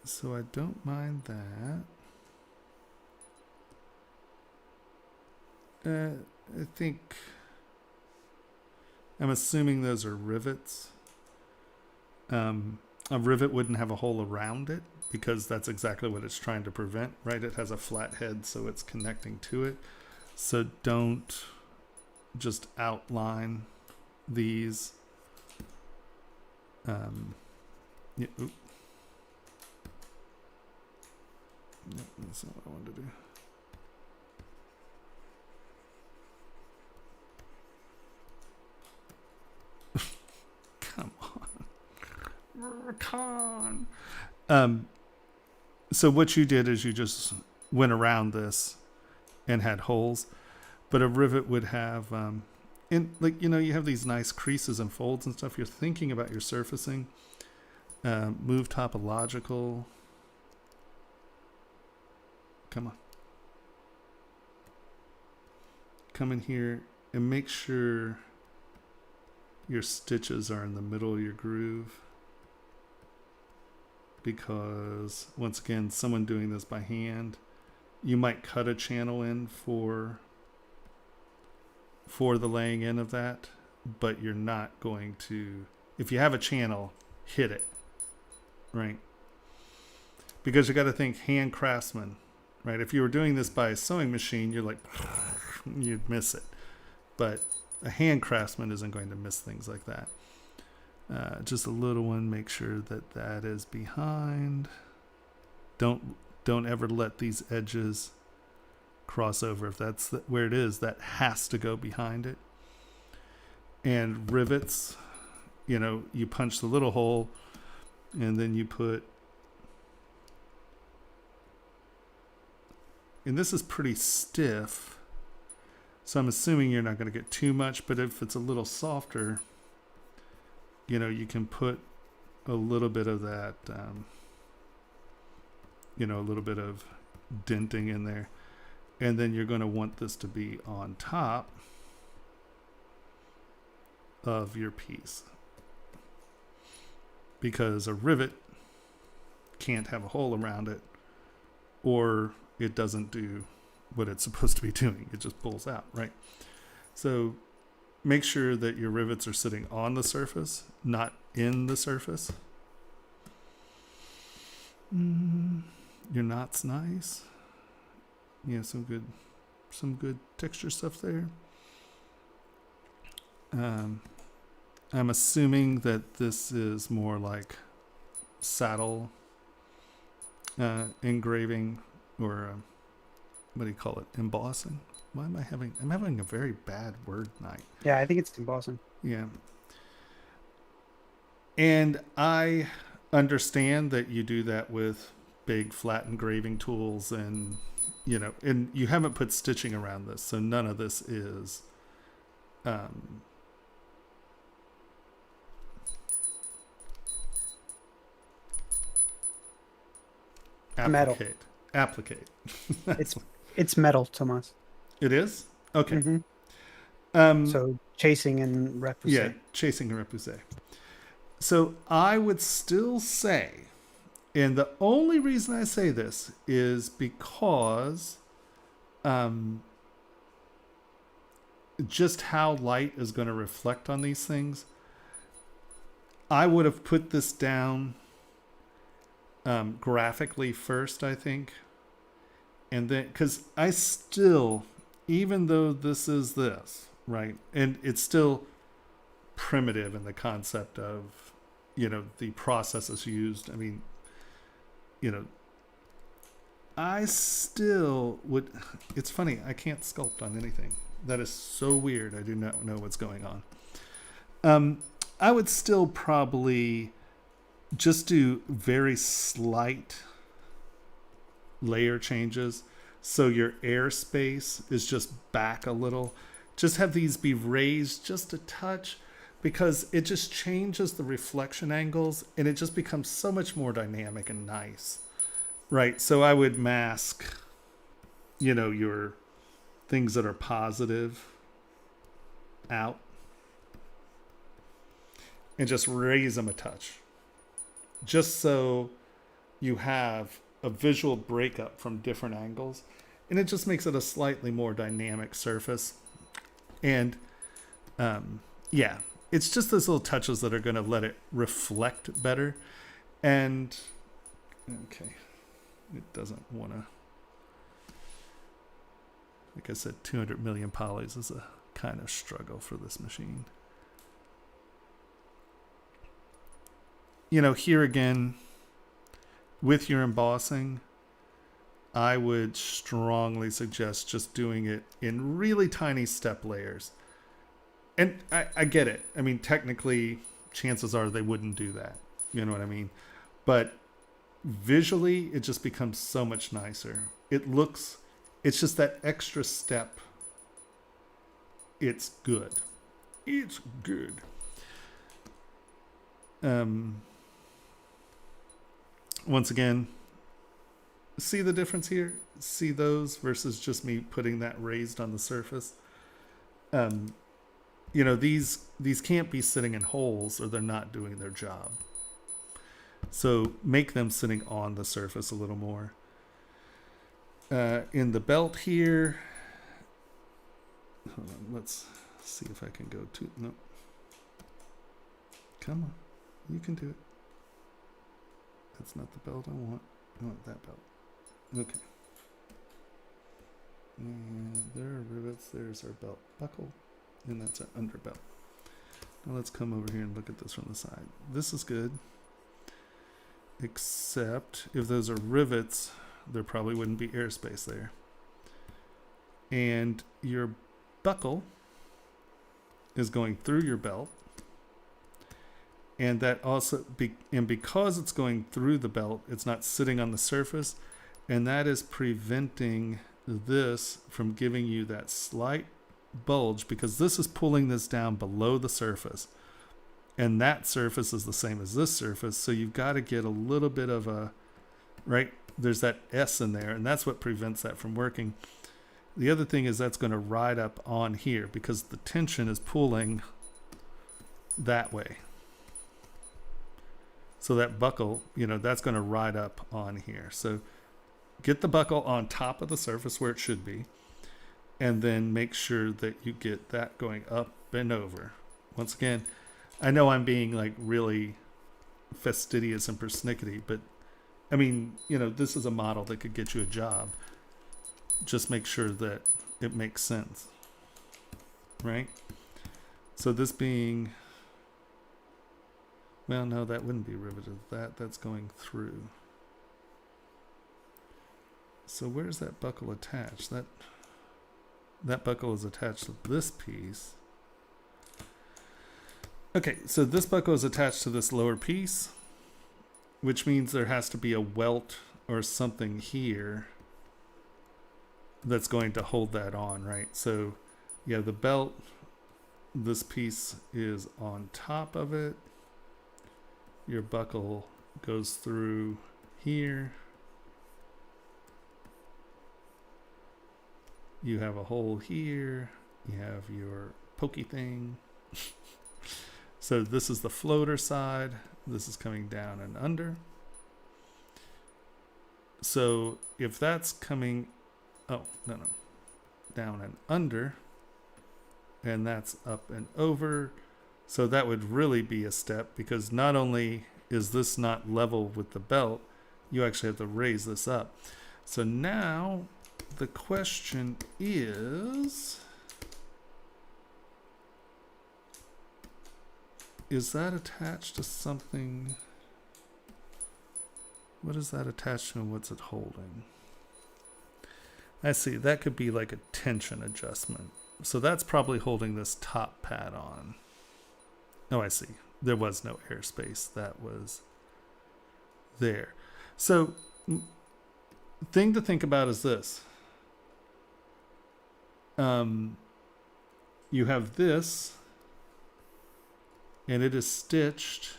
Speaker 1: So I don't mind that. I think, I'm assuming those are rivets. A rivet wouldn't have a hole around it because that's exactly what it's trying to prevent, right? It has a flat head, so it's connecting to it. So don't just outline these. Yeah, oop. No, that's not what I wanted to do. Come on. So what you did is you just went around this and had holes, but a rivet would have, and like, you know, you have these nice creases and folds and stuff. You're thinking about your surfacing. Move topological. Come on. Come in here and make sure your stitches are in the middle of your groove. Because once again, someone doing this by hand, you might cut a channel in for the laying in of that, but you're not going to, if you have a channel, hit it, right? Because you got to think hand craftsman, right? If you were doing this by a sewing machine, you're like, you'd miss it. But a hand craftsman isn't going to miss things like that. Just a little one, make sure that that is behind. don't ever let these edges cross over. If that's where it is, that has to go behind it. And rivets, you know, you punch the little hole and then you put, and this is pretty stiff, so I'm assuming you're not going to get too much, but if it's a little softer, you know, you can put a little bit of that, you know, a little bit of denting in there. And then you're going to want this to be on top of your piece, because a rivet can't have a hole around it, or it doesn't do what it's supposed to be doing. It just pulls out, right? So make sure that your rivets are sitting on the surface, not in the surface. Your knot's nice. Yeah, some good texture stuff there. I'm assuming that this is more like saddle engraving, or what do you call it? Embossing. Why am I having? I'm having a very bad word night.
Speaker 3: Yeah, I think it's embossing.
Speaker 1: Yeah. And I understand that you do that with big flat engraving tools, and you know, and you haven't put stitching around this, so none of this is
Speaker 3: Metal.
Speaker 1: Applicate.
Speaker 3: It's metal, Thomas.
Speaker 1: It is? Okay.
Speaker 3: So chasing and repoussé.
Speaker 1: Yeah, chasing and repoussé. So I would still say, and the only reason I say this is because just how light is going to reflect on these things. I would have put this down graphically first, I think. And then, because I still, even though this is this, right? And it's still primitive in the concept of, you know, the processes used. I mean, you know, I still would, it's funny, I can't sculpt on anything. That is so weird. I do not know what's going on. I would still probably just do very slight layer changes, so your airspace is just back a little. Just have these be raised just a touch, because it just changes the reflection angles and it just becomes so much more dynamic and nice, right? So I would mask, you know, your things that are positive out and just raise them a touch, just so you have a visual breakup from different angles, and it just makes it a slightly more dynamic surface. And yeah, it's just those little touches that are going to let it reflect better. And okay, it doesn't want to, like I said, 200 million polys is a kind of struggle for this machine. You know, here again, with your embossing, I would strongly suggest just doing it in really tiny step layers. And I get it. I mean, technically, chances are they wouldn't do that. You know what I mean? But visually, it just becomes so much nicer. It's just that extra step. It's good. It's good. Once again, see the difference here? See those versus just me putting that raised on the surface? You know, these can't be sitting in holes or they're not doing their job. So make them sitting on the surface a little more. In the belt here, hold on, let's see if I can go to, no. Come on, you can do it. That's not the belt I want. I want that belt. Okay. And there are rivets. There's our belt buckle. And that's our underbelt. Now let's come over here and look at this from the side. This is good. except if those are rivets, there probably wouldn't be airspace there. And your buckle is going through your belt. And that also, because it's going through the belt, it's not sitting on the surface. And that is preventing this from giving you that slight bulge, because this is pulling this down below the surface. And that surface is the same as this surface. So you've got to get a little bit of a, right? There's that S in there, and that's what prevents that from working. The other thing is that's going to ride up on here because the tension is pulling that way. So that buckle, that's going to ride up on here. So get the buckle on top of the surface where it should be, and then make sure that you get that going up and over. Once again, I know I'm being like really fastidious and persnickety, but I mean, this is a model that could get you a job. Just make sure that it makes sense, right? So this being, well, no, that wouldn't be riveted. That's going through. So where's that buckle attached? That buckle is attached to this piece. Okay, so this buckle is attached to this lower piece, which means there has to be a welt or something here that's going to hold that on, right? So yeah, the belt, this piece is on top of it. Your buckle goes through here. You have a hole here. You have your pokey thing. So this is the floater side. This is coming down and under. So if that's coming, down and under, and that's up and over. So that would really be a step, because not only is this not level with the belt, you actually have to raise this up. So now the question is that attached to something? What is that attached to and what's it holding? I see, that could be like a tension adjustment. So that's probably holding this top pad on. Oh, I see. There was no airspace. That was there. So thing to think about is this. You have this, and it is stitched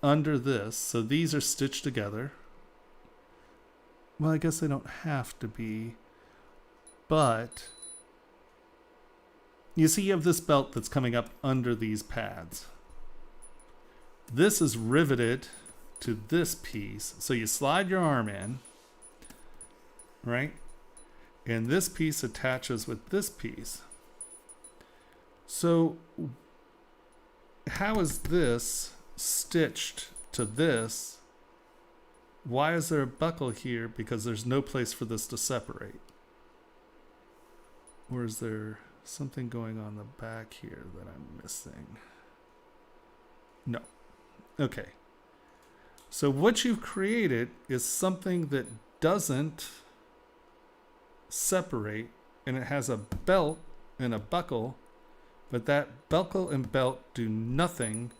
Speaker 1: under this. So these are stitched together. Well, I guess they don't have to be, but you see you have this belt that's coming up under these pads. This is riveted to this piece. So you slide your arm in, right? And this piece attaches with this piece. So how is this stitched to this? Why is there a buckle here? Because there's no place for this to separate. Or is there something going on the back here that I'm missing? No. Okay. So what you've created is something that doesn't separate, and it has a belt and a buckle, but that buckle and belt do nothing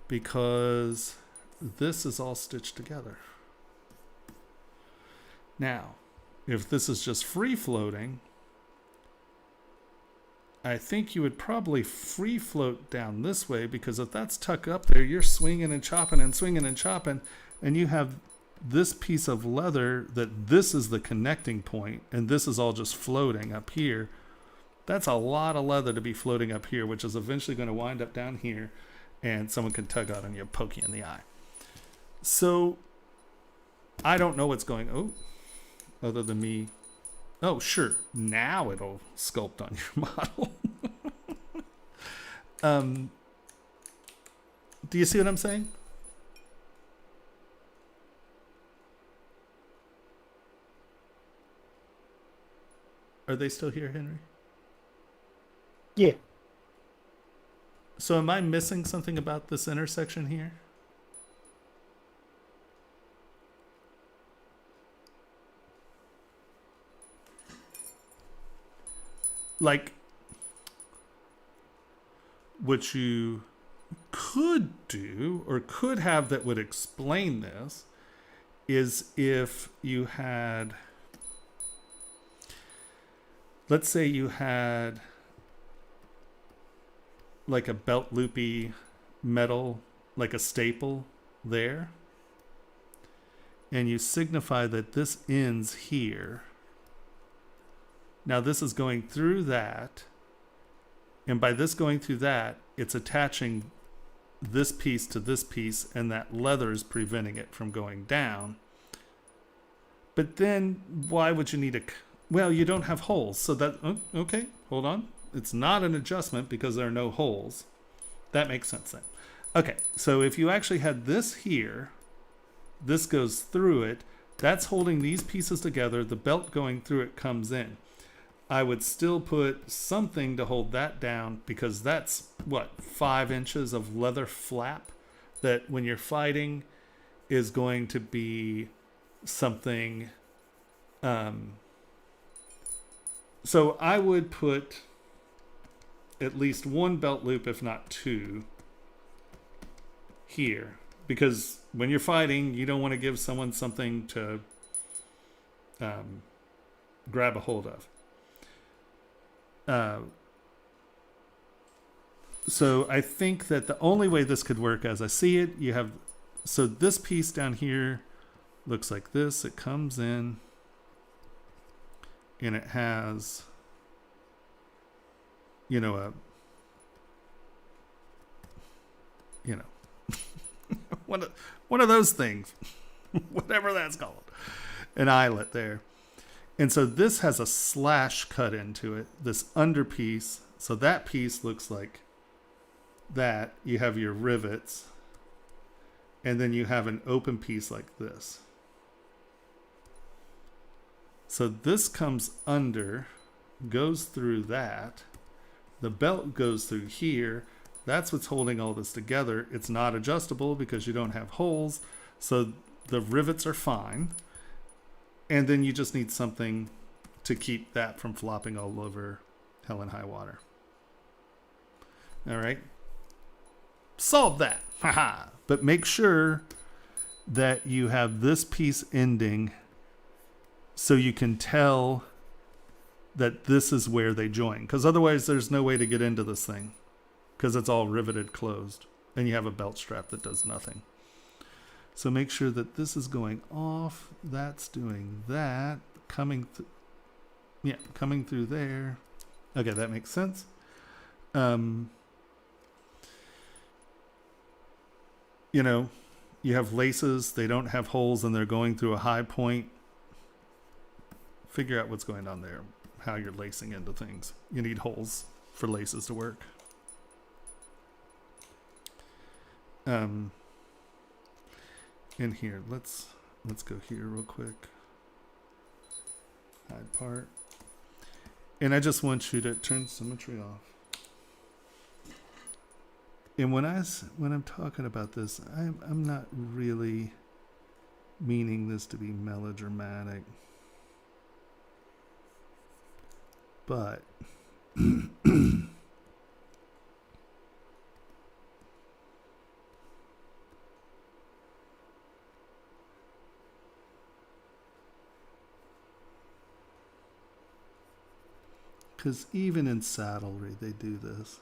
Speaker 1: because this is all stitched together. Now, if this is just free floating, I think you would probably free float down this way, because if that's tucked up there, you're swinging and chopping and swinging and chopping, and you have this piece of leather that this is the connecting point, and this is all just floating up here. That's a lot of leather to be floating up here, which is eventually going to wind up down here, and someone can tug out on you, poke you in the eye. So I don't know what's going other than me. Oh, sure. Now it'll sculpt on your model. Do you see what I'm saying? Are they still here, Henry?
Speaker 3: Yeah.
Speaker 1: So am I missing something about this intersection here? like what you could do or could have that would explain this is if you had, let's say you had like a belt loopy metal, like a staple there, and you signify that this ends here. Now this is going through that, and by this going through that, it's attaching this piece to this piece, and that leather is preventing it from going down. But then why would you need a, well, you don't have holes, so that, okay, hold on. It's not an adjustment because there are no holes. That makes sense then. Okay, so if you actually had this here, this goes through it, that's holding these pieces together, the belt going through it comes in. I would still put something to hold that down because that's, what, 5 inches of leather flap that when you're fighting is going to be something. So I would put at least 1 belt loop, if not 2, here. Because when you're fighting, you don't want to give someone something to grab a hold of. So I think that the only way this could work as I see it, you have, so this piece down here looks like this. It comes in and it has, one of those things, whatever that's called, an eyelet there. And so this has a slash cut into it, this under piece. So that piece looks like that. You have your rivets, and then you have an open piece like this. So this comes under, goes through that. The belt goes through here. That's what's holding all this together. It's not adjustable because you don't have holes. So the rivets are fine. And then you just need something to keep that from flopping all over hell and high water. All right. Solve that. Haha. But make sure that you have this piece ending so you can tell that this is where they join. Because otherwise there's no way to get into this thing because it's all riveted closed. And you have a belt strap that does nothing. So make sure that this is going off. That's doing that. Coming through there. Okay, that makes sense. You have laces. They don't have holes and they're going through a high point. Figure out what's going on there. How you're lacing into things. You need holes for laces to work. In here, let's go here real quick. Hide part. And I just want you to turn symmetry off. And when I'm talking about this, I'm not really meaning this to be melodramatic. But because even in saddlery, they do this.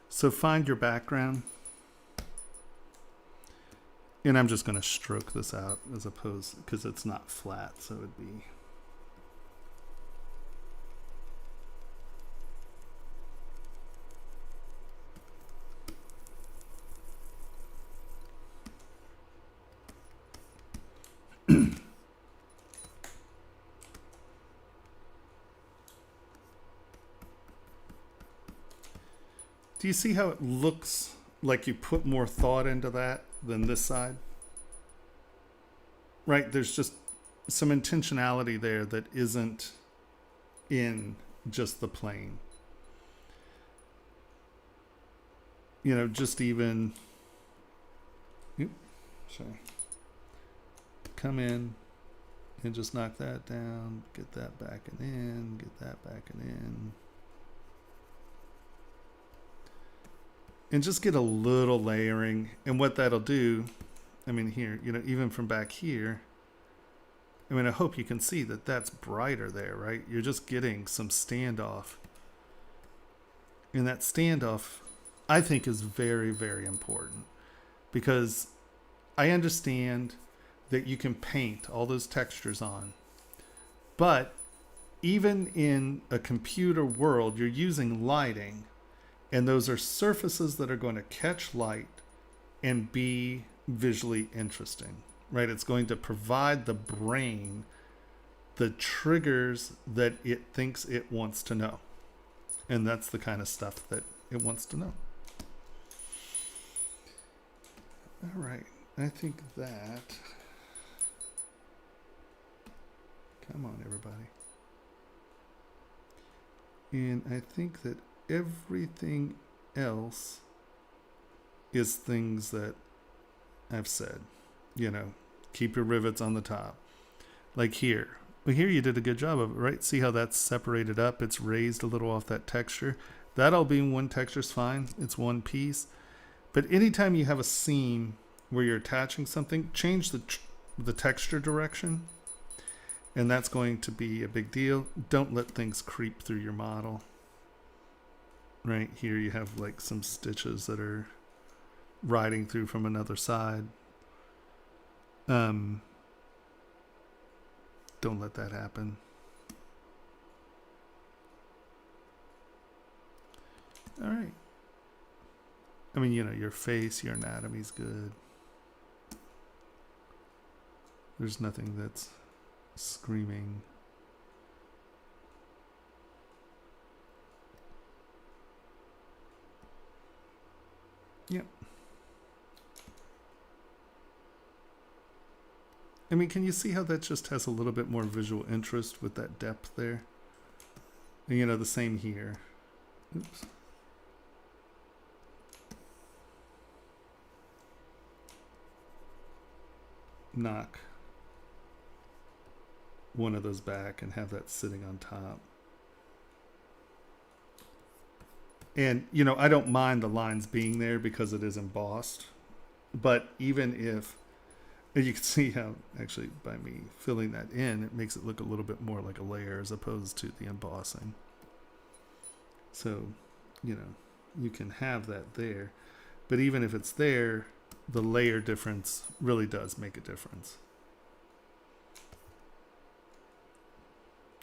Speaker 1: So find your background. And I'm just going to stroke this out as opposed, because it's not flat, so it'd be. Do you see how it looks like you put more thought into that than this side? Right? There's just some intentionality there that isn't in just the plane. Just even... Oops, sorry. Come in, And just knock that down, get that back and in, get that back and in. And just get a little layering. And what that'll do, I mean, here, you know, even from back here, I mean, I hope you can see that that's brighter there, right? You're just getting some standoff. And that standoff, I think, is very, very important. Because I understand that you can paint all those textures on. But even in a computer world, you're using lighting. And those are surfaces that are going to catch light and be visually interesting, right? It's going to provide the brain the triggers that it thinks it wants to know. And that's the kind of stuff that it wants to know. All right. I think that... Come on, everybody. And I think that everything else is things that I've said. You know, keep your rivets on the top. Like here. Well, here you did a good job of it, right? See how that's separated up? It's raised a little off that texture. That all being one texture is fine. It's one piece. But anytime you have a seam where you're attaching something, change the texture direction. And that's going to be a big deal. Don't let things creep through your model. Right here you have like some stitches that are riding through from another side. Don't let that happen. All right. I mean, you know, your face, your anatomy's good. There's nothing that's screaming. Yep. I mean, can you see how that just has a little bit more visual interest with that depth there? And, you know, the same here. Oops. Knock one of those back and have that sitting on top. And, you know, I don't mind the lines being there because it is embossed. But even if, you can see how, actually, by me filling that in, it makes it look a little bit more like a layer as opposed to the embossing. So, you know, you can have that there. But even if it's there, the layer difference really does make a difference.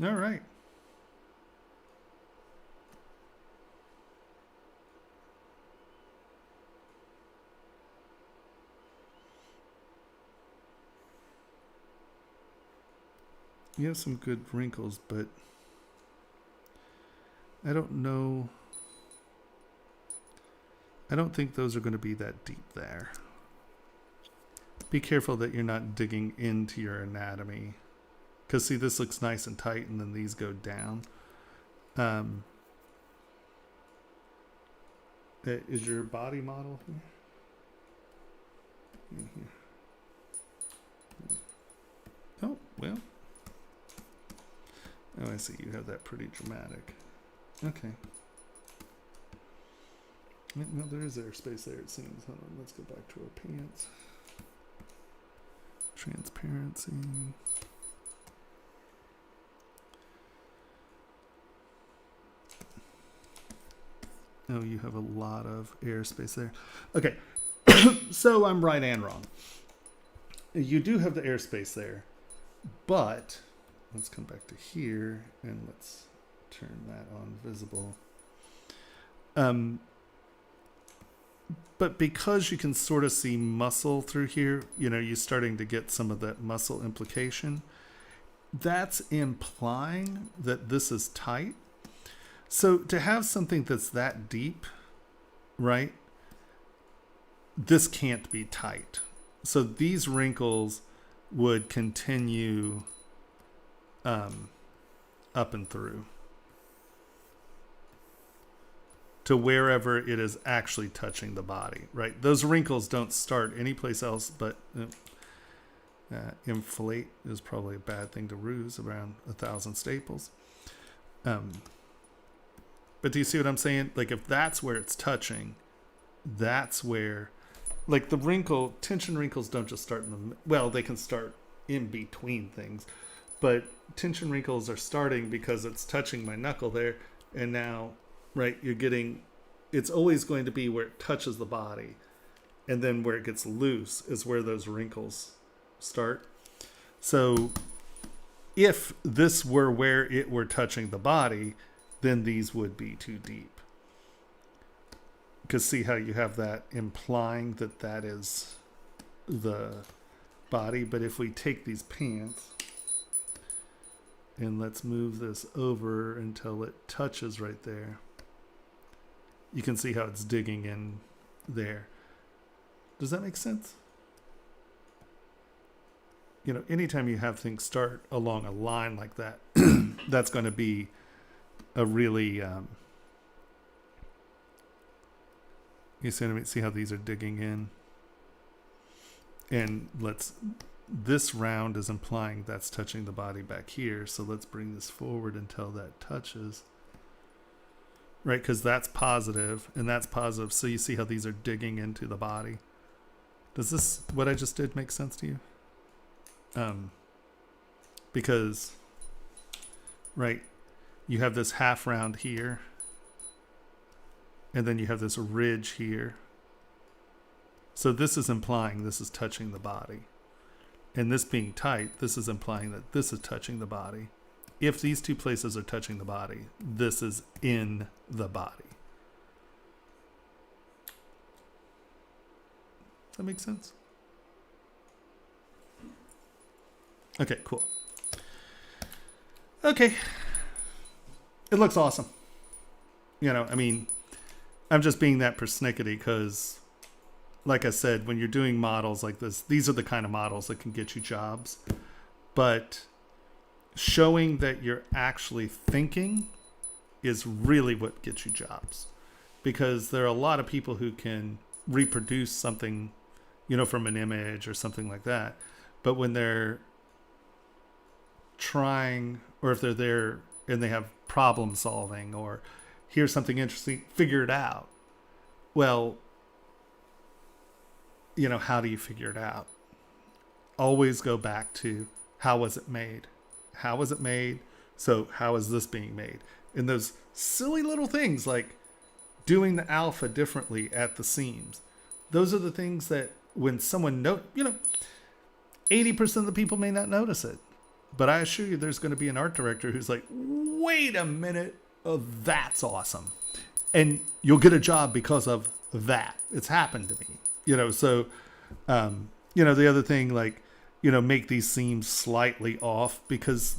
Speaker 1: All right. You have some good wrinkles, but I don't know. I don't think those are going to be that deep there. Be careful that you're not digging into your anatomy. Because, see, this looks nice and tight, and then these go down. Is your body model here? Here. Oh, well. Oh, I see. You have that pretty dramatic. Okay. No, there is airspace there, it seems. Hold on, let's go back to our pants. Transparency. Oh, you have a lot of airspace there. Okay. So I'm right and wrong. You do have the airspace there, but let's come back to here and let's turn that on visible. But because you can sort of see muscle through here, you know, you're starting to get some of that muscle implication. That's implying that this is tight. So to have something that's that deep, right, this can't be tight. So these wrinkles would continue up and through to wherever it is actually touching the body, right? Those wrinkles don't start anyplace else but Inflate is probably a bad thing to ruse around 1,000 staples. But do you see what I'm saying? Like if that's where it's touching, that's where, like the tension wrinkles don't just start in the, well, they can start in between things, but tension wrinkles are starting because it's touching my knuckle there. And now, right, it's always going to be where it touches the body. And then where it gets loose is where those wrinkles start. So if this were where it were touching the body, then these would be too deep. Because see how you have that implying that that is the body. But if we take these pants and let's move this over until it touches right there, you can see how it's digging in there. Does that make sense? You know, anytime you have things start along a line like that, that's going to be a really, you see how these are digging in? And this round is implying that's touching the body back here. So let's bring this forward until that touches. Right, because that's positive and that's positive. So you see how these are digging into the body. Does this, what I just did, make sense to you? Because, right, you have this half round here, and then you have this ridge here. So this is implying this is touching the body. And this being tight, this is implying that this is touching the body. If these two places are touching the body, this is in the body. Does that make sense? Okay, cool. Okay. It looks awesome. You know, I mean, I'm just being that persnickety because, like I said, when you're doing models like this, these are the kind of models that can get you jobs. But showing that you're actually thinking is really what gets you jobs. Because there are a lot of people who can reproduce something, you know, from an image or something like that. But when they're trying, or if they're there and they have problem solving, or here's something interesting, figure it out. Well, you know, how do you figure it out? Always go back to how was it made? How was it made? So how is this being made? And those silly little things like doing the alpha differently at the seams. Those are the things that when someone 80% of the people may not notice it. But I assure you there's going to be an art director who's like, wait a minute, that's awesome. And you'll get a job because of that. It's happened to me. You know, so, the other thing, like, make these seams slightly off because,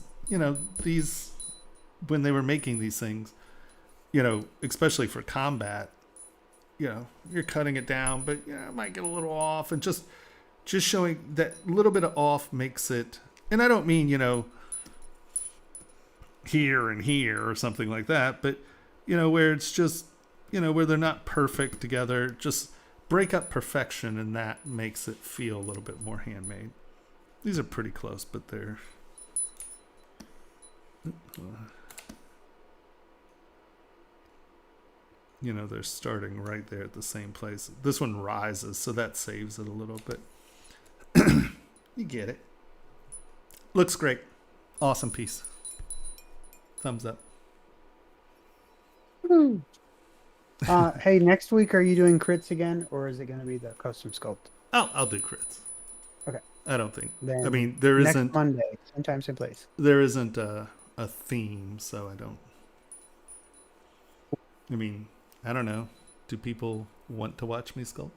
Speaker 1: these, when they were making these things, especially for combat, you're cutting it down, but it might get a little off, and just showing that little bit of off makes it, and I don't mean, here and here or something like that, but, where it's just, where they're not perfect together, just break up perfection, and that makes it feel a little bit more handmade. These are pretty close, but they're, they're starting right there at the same place. This one rises, so that saves it a little bit. You get it. Looks great. Awesome piece. Thumbs up.
Speaker 3: Hey, next week, are you doing crits again, or is it going to be the custom sculpt?
Speaker 1: I'll do crits.
Speaker 3: Okay.
Speaker 1: I don't think.
Speaker 3: Then
Speaker 1: I mean, there
Speaker 3: next
Speaker 1: isn't
Speaker 3: Monday, same time, same place.
Speaker 1: There isn't a theme, so I don't. I mean, I don't know. Do people want to watch me sculpt?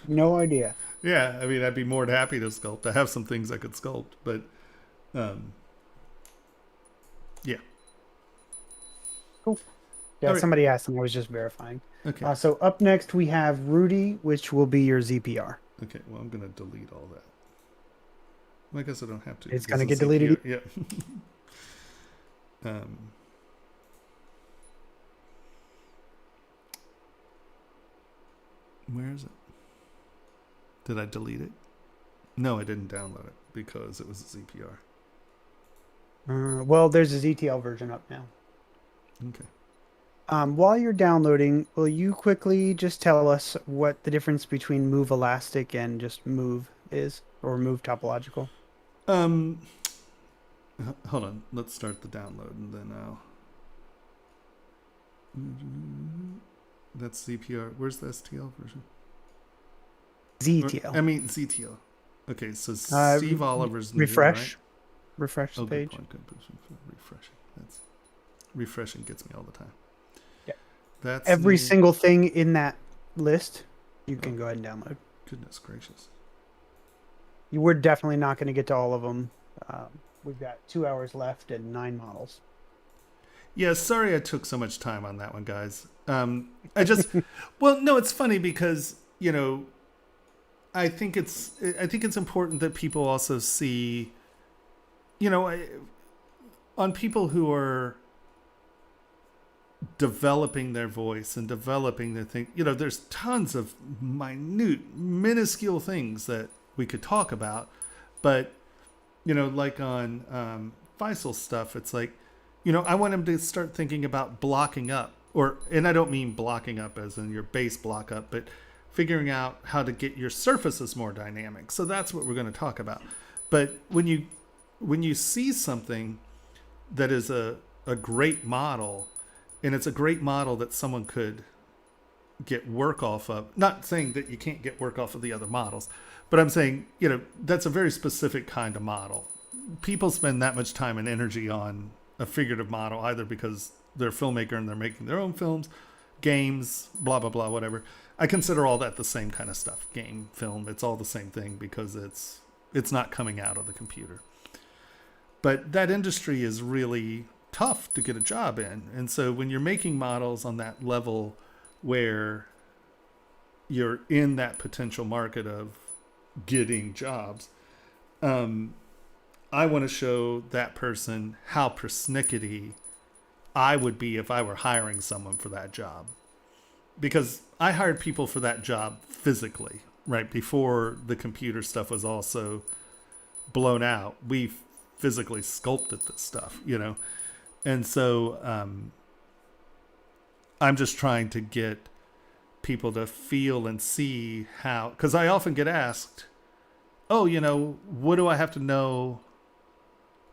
Speaker 3: No idea.
Speaker 1: Yeah, I mean, I'd be more than happy to sculpt. I have some things I could sculpt, but yeah.
Speaker 3: Cool. Yeah,
Speaker 1: All right.
Speaker 3: somebody asked and I was just verifying.
Speaker 1: Okay.
Speaker 3: So up next we have Rudy, which will be your ZPR.
Speaker 1: Okay. Well, I'm gonna delete all that. Well, I guess I don't have to.
Speaker 3: It's gonna get deleted.
Speaker 1: Yeah. Where is it? Did I delete it? No, I didn't download it because it was a ZPR.
Speaker 3: Well, there's a ZTL version up now.
Speaker 1: Okay.
Speaker 3: While you're downloading, will you quickly just tell us what the difference between move elastic and just move is, or move topological?
Speaker 1: Hold on. Let's start the download and then I'll. That's ZPR. Where's the STL version?
Speaker 3: ZTL.
Speaker 1: I mean ZTL. Okay, so Steve Oliver's new,
Speaker 3: refresh.
Speaker 1: right?
Speaker 3: Refresh the page.
Speaker 1: Good point. Refreshing. That's refreshing gets me all the time.
Speaker 3: Yeah.
Speaker 1: That's
Speaker 3: Every
Speaker 1: new.
Speaker 3: single thing in that list, you can go ahead and download.
Speaker 1: Goodness gracious.
Speaker 3: You were definitely not going to get to all of them. We've got 2 hours left and 9 models.
Speaker 1: Yeah, sorry I took so much time on that one, guys. I just, well, no, it's funny because, you know, I think it's important that people also see, you know, on people who are developing their voice and developing their thing, you know, there's tons of minuscule things that we could talk about, but, you know, like on Faisal's stuff, it's like, you know, I want him to start thinking about blocking up, and I don't mean blocking up as in your base block up, but figuring out how to get your surfaces more dynamic. So that's what we're going to talk about. But when you see something that is a great model, and it's a great model that someone could get work off of, not saying that you can't get work off of the other models, but I'm saying, you know, that's a very specific kind of model. People spend that much time and energy on a figurative model, either because they're a filmmaker and they're making their own films, games, blah, blah, blah, whatever. I consider all that the same kind of stuff. Game, film, it's all the same thing because it's not coming out of the computer. But that industry is really tough to get a job in. And so when you're making models on that level where you're in that potential market of getting jobs, I want to show that person how persnickety I would be if I were hiring someone for that job. Because I hired people for that job physically, right? Before the computer stuff was also blown out. We physically sculpted this stuff, you know? And so I'm just trying to get people to feel and see how, because I often get asked, oh, you know, what do I have to know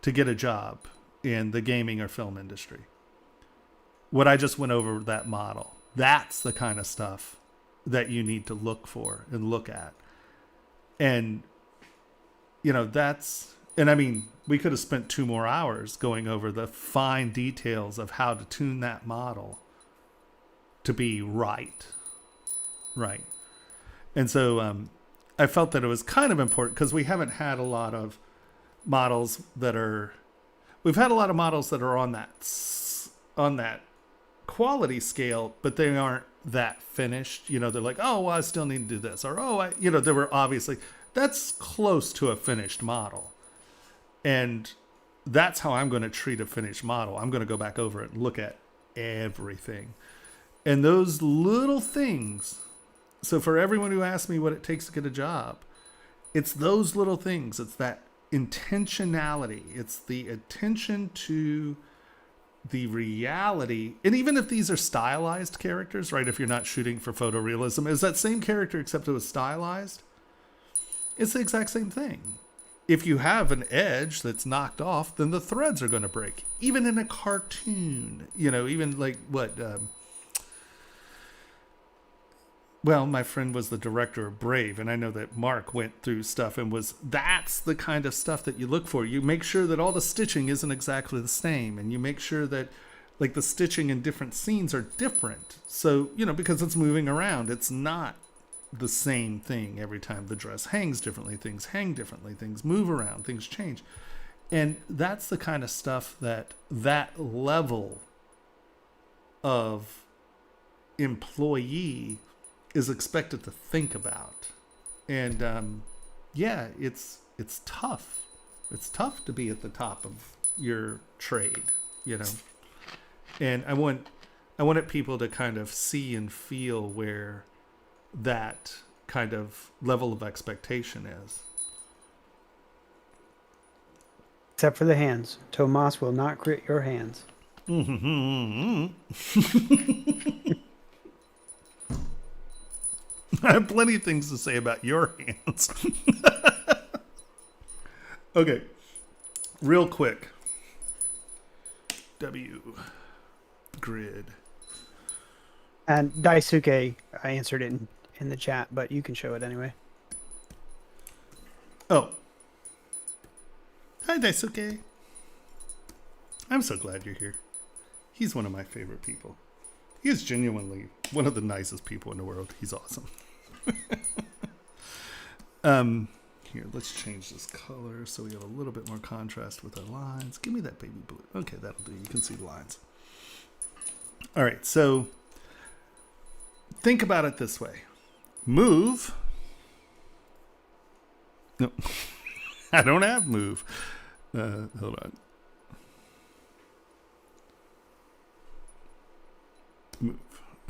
Speaker 1: to get a job in the gaming or film industry? What I just went over that model. That's the kind of stuff that you need to look for and look at. And, you know, and I mean, we could have spent 2 more hours going over the fine details of how to tune that model to be right. Right. And so I felt that it was kind of important because we haven't had a lot of models that are, we've had a lot of models that are on that quality scale, but they aren't that finished. You know, they're like, oh, well, I still need to do this. Or, oh, they were obviously, that's close to a finished model. And that's how I'm going to treat a finished model. I'm going to go back over it and look at everything. And those little things. So for everyone who asks me what it takes to get a job, it's those little things. It's that intentionality. It's the attention to the reality. And even if these are stylized characters, right? If you're not shooting for photorealism, is that same character except it was stylized? It's the exact same thing. If you have an edge that's knocked off, then the threads are going to break. Even in a cartoon, you know, even like what... well, my friend was the director of Brave, and I know that Mark went through stuff and that's the kind of stuff that you look for. You make sure that all the stitching isn't exactly the same, and you make sure that like the stitching in different scenes are different. So, you know, because it's moving around, it's not the same thing every time. The dress hangs differently, things hang differently, things move around, things change. And that's the kind of stuff that level of employee is expected to think about. And yeah, it's tough. It's tough to be at the top of your trade, you know. And I wanted people to kind of see and feel where that kind of level of expectation is.
Speaker 3: Except for the hands. Tomas will not crit your hands.
Speaker 1: I have plenty of things to say about your hands. Okay, real quick. W grid.
Speaker 3: And Daisuke, I answered it in the chat, but you can show it anyway.
Speaker 1: Oh. Hi, Daisuke. I'm so glad you're here. He's one of my favorite people. He is genuinely one of the nicest people in the world. He's awesome. Here, let's change this color so we have a little bit more contrast with our lines. Give me that baby blue. Okay, that'll do. You can see the lines. All right, so think about it this way. Move. No, I don't have move. Hold on. Move.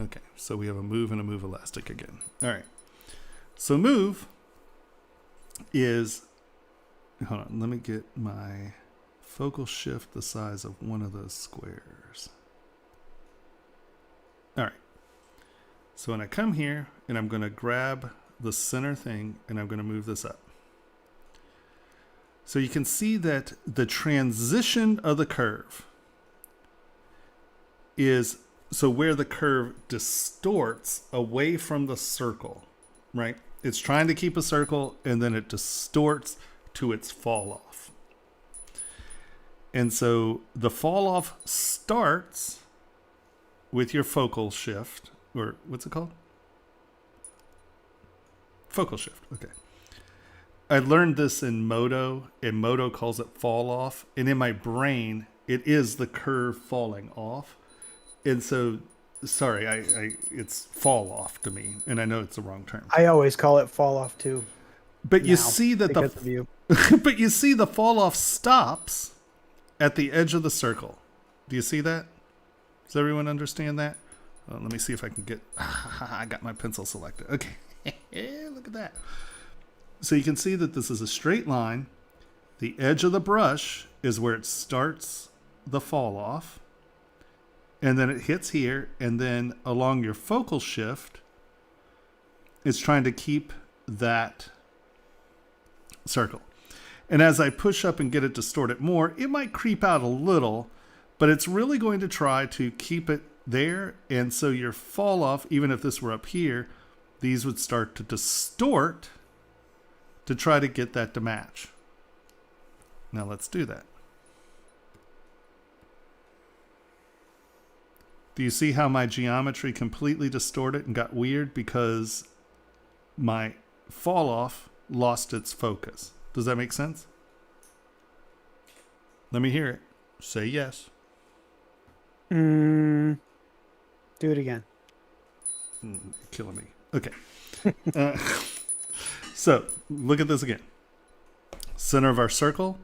Speaker 1: Okay, so we have a move and a move elastic again. All right. So move is, hold on, let me get my focal shift the size of one of those squares. All right. So when I come here and I'm going to grab the center thing and I'm going to move this up. So you can see that the transition of the curve is, so where the curve distorts away from the circle, right? It's trying to keep a circle and then it distorts to its fall off. And so the fall off starts with your focal shift, or what's it called? Focal shift, okay. I learned this in Modo, and Modo calls it fall off. And in my brain, it is the curve falling off. And so, sorry, it's fall off to me, and I know it's the wrong term.
Speaker 3: I always call it fall off too.
Speaker 1: But you see that but you see the fall off stops at the edge of the circle. Do you see that? Does everyone understand that? Well, let me see if I can get. I got my pencil selected. Okay, look at that. So you can see that this is a straight line. The edge of the brush is where it starts the fall off. And then it hits here, and then along your focal shift, it's trying to keep that circle. And as I push up and get it distorted more, it might creep out a little, but it's really going to try to keep it there. And so your fall off, even if this were up here, these would start to distort to try to get that to match. Now let's do that. Do you see how my geometry completely distorted and got weird because my fall off lost its focus? Does that make sense? Let me hear it. Say yes.
Speaker 3: Do it again.
Speaker 1: You're killing me. Okay. So look at this again. Center of our circle,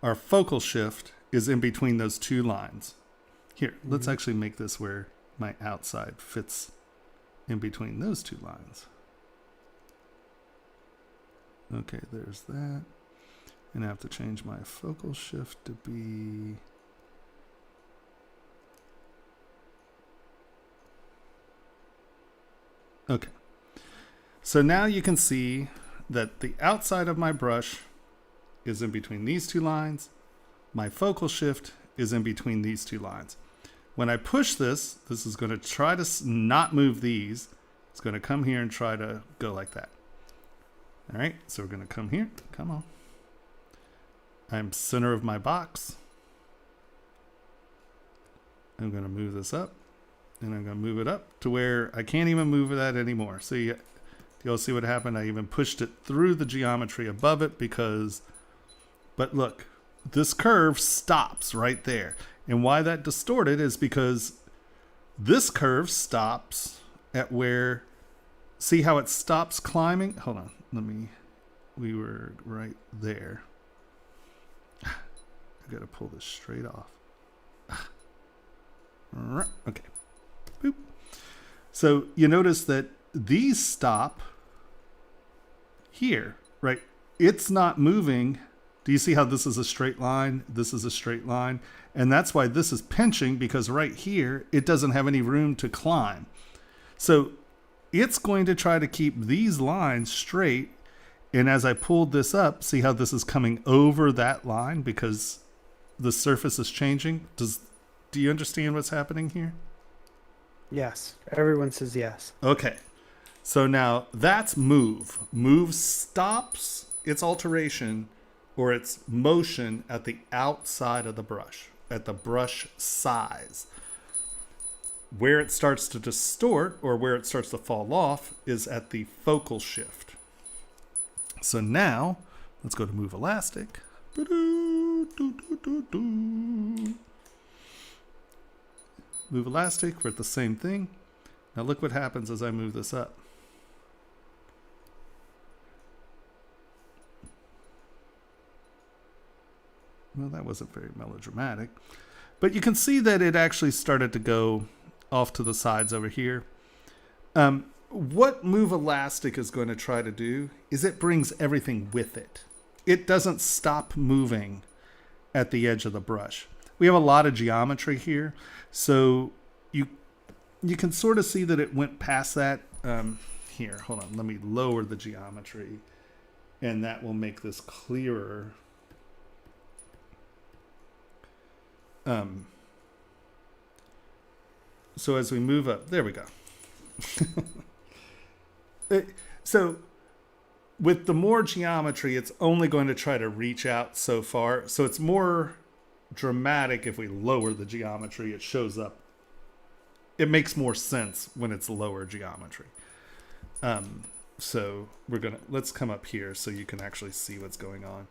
Speaker 1: our focal shift is in between those two lines. Here, let's actually make this where my outside fits in between those two lines. Okay, there's that. And I have to change my focal shift to be... Okay. So now you can see that the outside of my brush is in between these two lines. My focal shift is in between these two lines. When I push this, this is going to try to not move these. It's going to come here and try to go like that. All right, so we're going to come here. Come on. I'm center of my box. I'm going to move this up, and I'm going to move it up to where I can't even move that anymore. So you'll see what happened. I even pushed it through the geometry above it because, but look, this curve stops right there. And why that distorted is because this curve stops at where, see how it stops climbing? Hold on, we were right there. I gotta pull this straight off. Okay, boop. So you notice that these stop here, right? It's not moving. Do you see how this is a straight line? This is a straight line. And that's why this is pinching, because right here, it doesn't have any room to climb. So it's going to try to keep these lines straight. And as I pulled this up, see how this is coming over that line because the surface is changing? Do you understand what's happening here?
Speaker 3: Yes. Everyone says yes.
Speaker 1: Okay. So now that's move. Move stops its alteration or its motion at the outside of the brush, at the brush size. Where it starts to distort or where it starts to fall off is at the focal shift. So now, let's go to move elastic. Move elastic, we're at the same thing. Now look what happens as I move this up. Well, that wasn't very melodramatic. But you can see that it actually started to go off to the sides over here. What move elastic is going to try to do is it brings everything with it. It doesn't stop moving at the edge of the brush. We have a lot of geometry here, so you can sort of see that it went past that. Here, hold on, let me lower the geometry, and that will make this clearer. So as we move up, there we go. So with the more geometry, it's only going to try to reach out so far. So it's more dramatic if we lower the geometry. It shows up. It makes more sense when it's lower geometry. So let's come up here so you can actually see what's going on.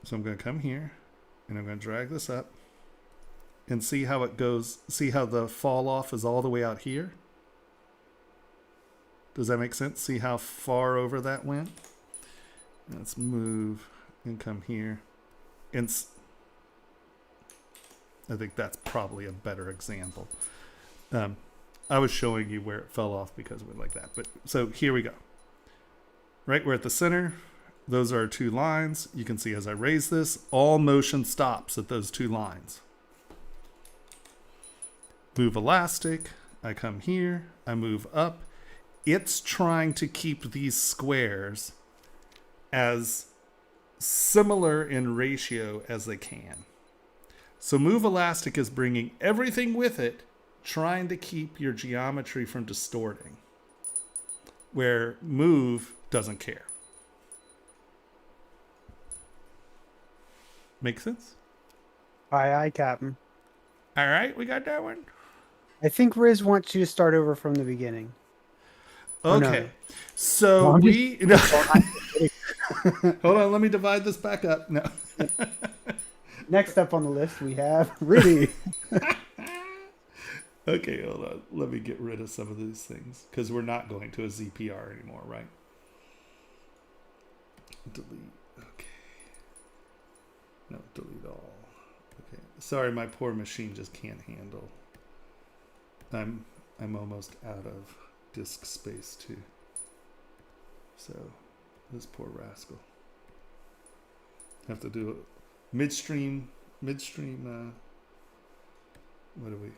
Speaker 1: So I'm going to come here and I'm going to drag this up and see how it goes. See how the fall off is all the way out here? Does that make sense? See how far over that went? Let's move and come here. And I think that's probably a better example. I was showing you where it fell off because it went like that. But so here we go. Right, we're at the center. Those are our two lines. You can see as I raise this, all motion stops at those two lines. Move elastic. I come here. I move up. It's trying to keep these squares as similar in ratio as they can. So move elastic is bringing everything with it, trying to keep your geometry from distorting, where move doesn't care. Make sense?
Speaker 3: Aye, aye, Captain.
Speaker 1: All right, we got that one.
Speaker 3: I think Riz wants you to start over from the beginning.
Speaker 1: Okay,
Speaker 3: no.
Speaker 1: so
Speaker 3: Well,
Speaker 1: we... Hold on, let me divide this back up. No.
Speaker 3: Next up on the list, we have Rudy.
Speaker 1: Okay, hold on. Let me get rid of some of these things because we're not going to a ZPR anymore, right? Delete. Okay. No, delete all. Okay. Sorry, my poor machine just can't handle. I'm almost out of disk space too. So this poor rascal. Have to do it midstream. What do we?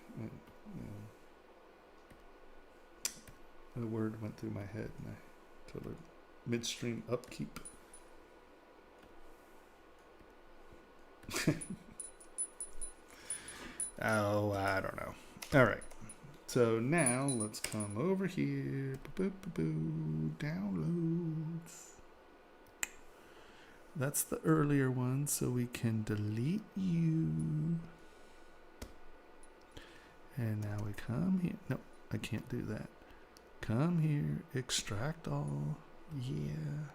Speaker 1: A word went through my head and I told her midstream upkeep. Oh, I don't know. All right. So now let's come over here. Downloads. That's the earlier one, so we can delete you. And now we come here. No, I can't do that. Come here, extract all. Yeah.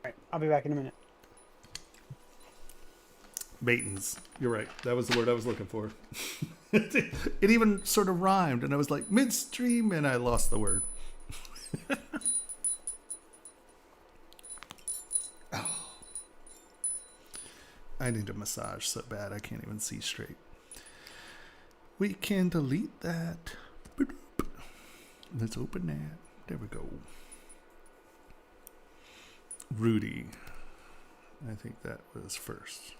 Speaker 3: All right, I'll be back in a minute.
Speaker 1: Matins. You're right. That was the word I was looking for. It even sort of rhymed, and I was like, midstream, and I lost the word. Oh. I need a massage so bad I can't even see straight. We can delete that. Let's open that. There we go. Rudy. I think that was first.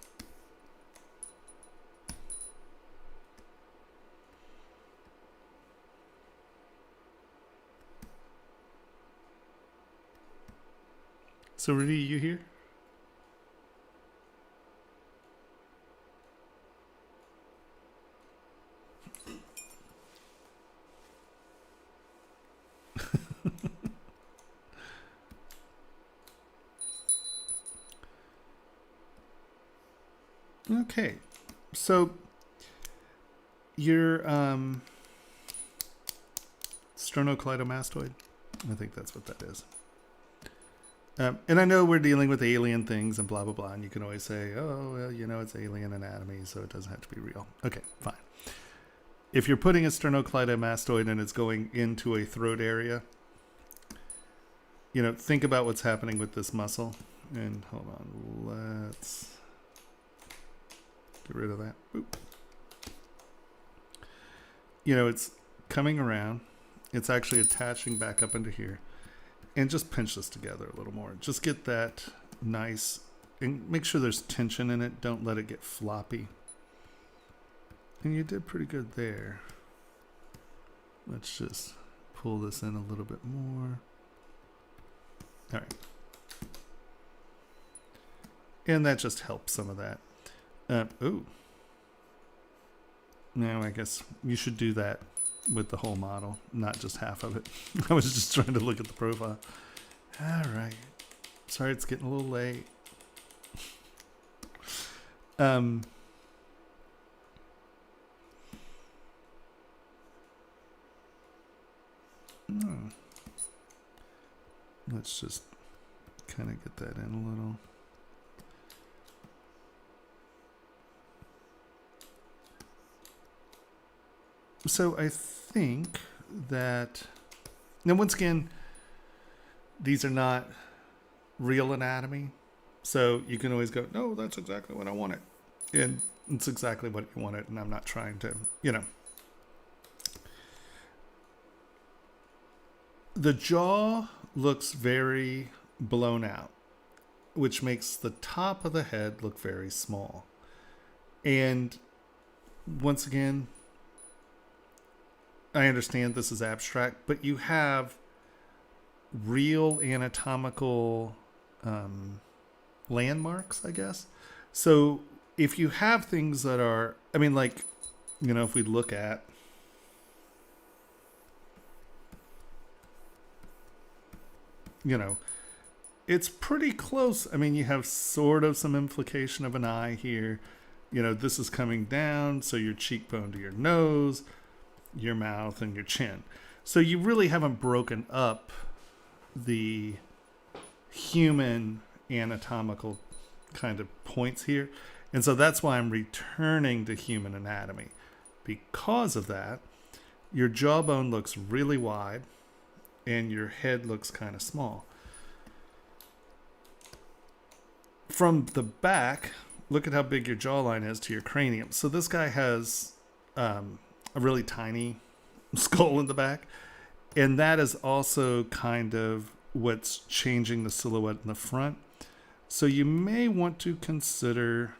Speaker 1: So Rudy, you here? Okay, so your sternocleidomastoid, I think that's what that is. And I know we're dealing with alien things and blah, blah, blah. And you can always say, oh, well, you know, it's alien anatomy, so it doesn't have to be real. Okay, fine. If you're putting a sternocleidomastoid and it's going into a throat area, you know, think about what's happening with this muscle. And hold on, let's get rid of that. Boop. You know, it's coming around. It's actually attaching back up into here. And just pinch this together a little more. Just get that nice, and make sure there's tension in it. Don't let it get floppy. And you did pretty good there. Let's just pull this in a little bit more. All right. And that just helps some of that. Ooh. Now I guess you should do that with the whole model, not just half of it. I was just trying to look at the profile. All right. Sorry, it's getting a little late. Let's just kind of get that in a little. So I think that, now once again, these are not real anatomy. So you can always go, no, that's exactly what I wanted. And it's exactly what you wanted. And I'm not trying to, you know. The jaw looks very blown out, which makes the top of the head look very small. And once again, I understand this is abstract, but you have real anatomical landmarks, I guess. So if you have things that are, I mean, like, you know, if we look at, you know, it's pretty close. I mean, you have sort of some implication of an eye here. You know, this is coming down, so your cheekbone to your nose, your mouth, and your chin. So you really haven't broken up the human anatomical kind of points here. And so that's why I'm returning to human anatomy. Because of that, your jawbone looks really wide and your head looks kind of small. From the back, look at how big your jawline is to your cranium. So this guy has a really tiny skull in the back. And that is also kind of what's changing the silhouette in the front. So you may want to consider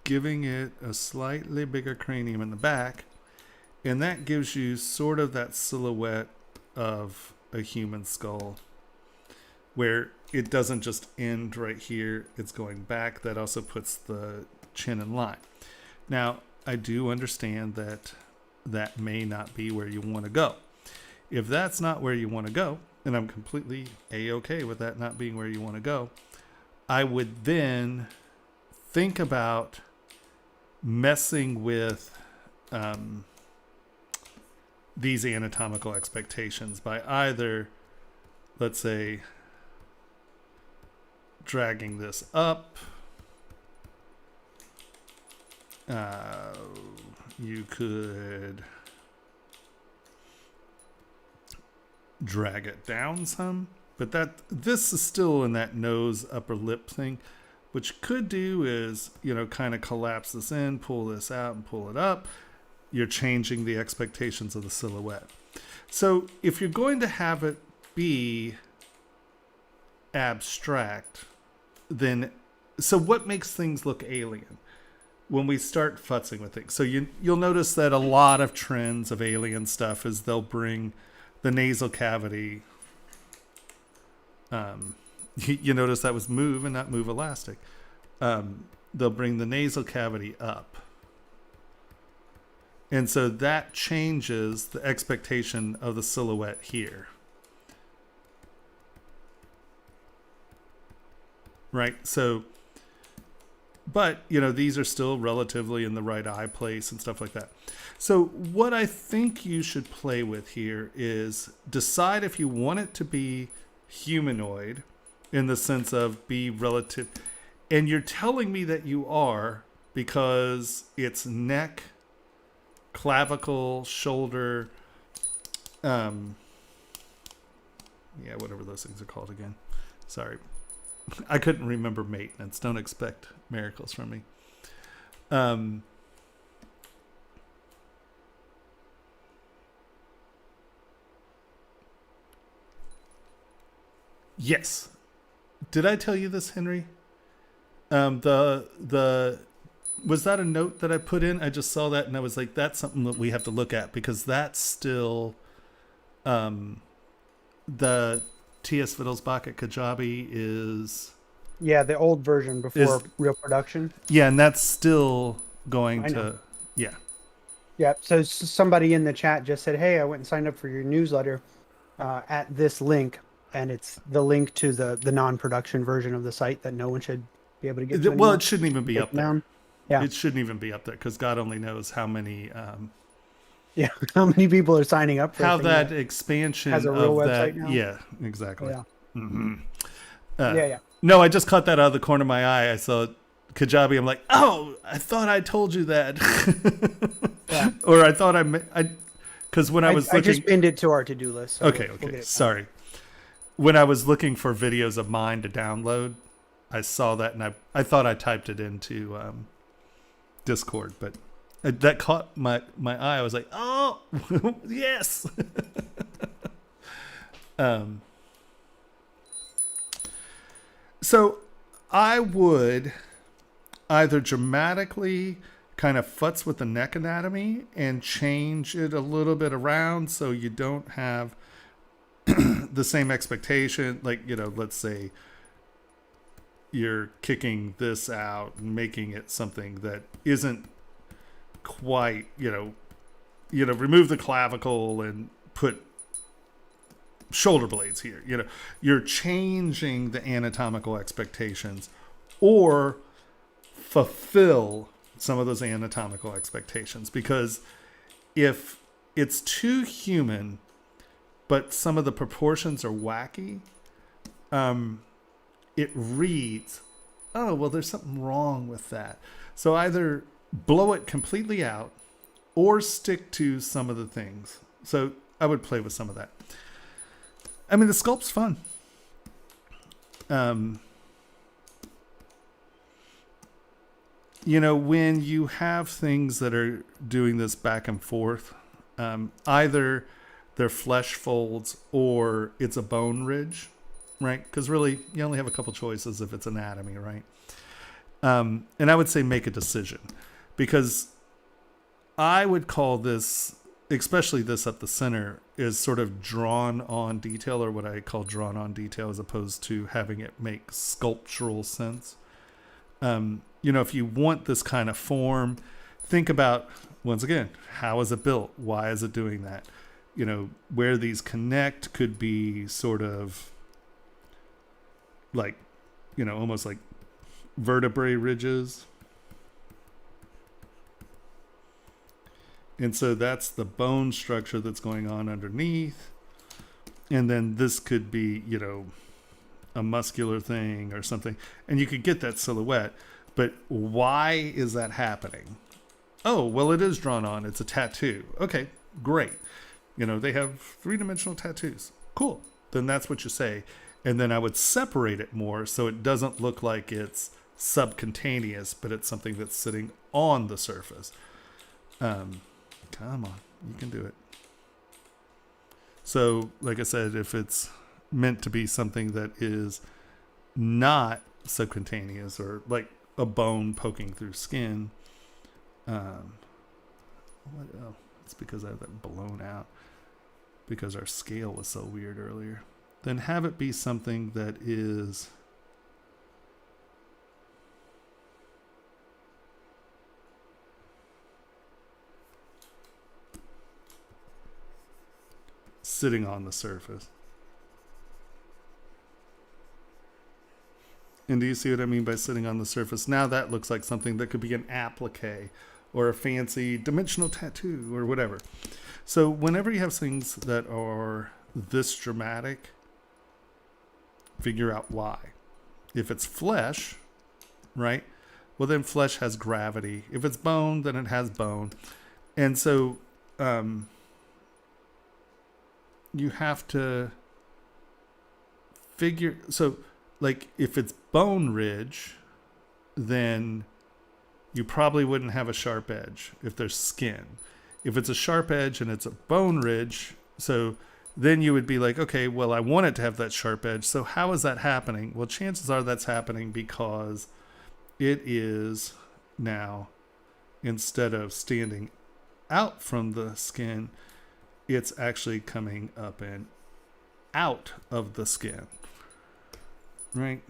Speaker 1: giving it a slightly bigger cranium in the back. And that gives you sort of that silhouette of a human skull, where it doesn't just end right here, it's going back. That also puts the chin in line. Now, I do understand that that may not be where you want to go. If that's not where you want to go, and I'm completely A-okay with that not being where you want to go, I would then think about messing with these anatomical expectations by either, let's say, dragging this up. You could drag it down some, but this is still in that nose upper lip thing. what you could do is, kind of collapse this in, pull this out and pull it up. You're changing the expectations of the silhouette. So if you're going to have it be abstract, then so what makes things look alien when we start futzing with things? So you'll notice that a lot of trends of alien stuff is they'll bring the nasal cavity. You notice that was move and not move elastic. They'll bring the nasal cavity up. And so that changes the expectation of the silhouette here. Right? So, but, these are still relatively in the right eye place and stuff like that. So what I think you should play with here is decide if you want it to be humanoid in the sense of be relative. And you're telling me that you are because it's neck, clavicle, shoulder, whatever those things are called again. Sorry. I couldn't remember maintenance. Don't expect miracles from me. Yes. Did I tell you this, Henry? The was that a note that I put in? I just saw that and I was like, that's something that we have to look at because that's still the T.S. Wittelsbach at Kajabi is...
Speaker 3: Yeah, the old version before real production.
Speaker 1: Yeah, and that's still going to... Yeah.
Speaker 3: Yeah, so somebody in the chat just said, hey, I went and signed up for your newsletter at this link, and it's the link to the non-production version of the site that no one should be able to get to.
Speaker 1: Well, it shouldn't even be up there.
Speaker 3: Yeah.
Speaker 1: It shouldn't even be up there because God only knows how many...
Speaker 3: how many people are signing up for
Speaker 1: how that expansion
Speaker 3: has a real
Speaker 1: of
Speaker 3: website
Speaker 1: that
Speaker 3: now?
Speaker 1: Yeah, exactly.
Speaker 3: Yeah.
Speaker 1: Mm-hmm. No, I just caught that out of the corner of my eye. I saw Kajabi. I'm like, oh, I thought I told you that. Or I thought because when I was looking,
Speaker 3: I just pinned it to our to-do list. So
Speaker 1: okay. Sorry. When I was looking for videos of mine to download, I saw that and I thought I typed it into Discord, but that caught my eye. I was like, oh, yes. So I would either dramatically kind of futz with the neck anatomy and change it a little bit around so you don't have the same expectation. Like, let's say you're kicking this out and making it something that isn't quite, remove the clavicle and put shoulder blades here. You're changing the anatomical expectations or fulfill some of those anatomical expectations, because if it's too human but some of the proportions are wacky, it reads, oh, well, there's something wrong with that. So either blow it completely out or stick to some of the things. So I would play with some of that. I mean, the sculpt's fun. When you have things that are doing this back and forth, either they're flesh folds or it's a bone ridge, right? Because really, you only have a couple choices if it's anatomy, right? And I would say make a decision, because I would call this, especially this up the center, is sort of drawn on detail, or what I call drawn on detail, as opposed to having it make sculptural sense. If you want this kind of form, think about, once again, how is it built? Why is it doing that? Where these connect could be sort of like, almost like vertebrae ridges. And so that's the bone structure that's going on underneath. And then this could be, a muscular thing or something. And you could get that silhouette. But why is that happening? Oh, well, it is drawn on. It's a tattoo. Okay, great. They have 3-dimensional tattoos. Cool. Then that's what you say. And then I would separate it more so it doesn't look like it's subcutaneous, but it's something that's sitting on the surface. Come on, you can do it. So, like I said, if it's meant to be something that is not subcutaneous or like a bone poking through skin, it's because I have that blown out because our scale was so weird earlier. Then have it be something that is sitting on the surface. And do you see what I mean by sitting on the surface? Now that looks like something that could be an applique or a fancy dimensional tattoo or whatever. So whenever you have things that are this dramatic, figure out why. If it's flesh, right? Well, then flesh has gravity. If it's bone, then it has bone. And so you have to figure... So, like, if it's bone ridge, then you probably wouldn't have a sharp edge if there's skin. If it's a sharp edge and it's a bone ridge, so then you would be like, okay, well, I want it to have that sharp edge. So how is that happening? Well, chances are that's happening because it is now, instead of standing out from the skin, it's actually coming up and out of the skin. Right?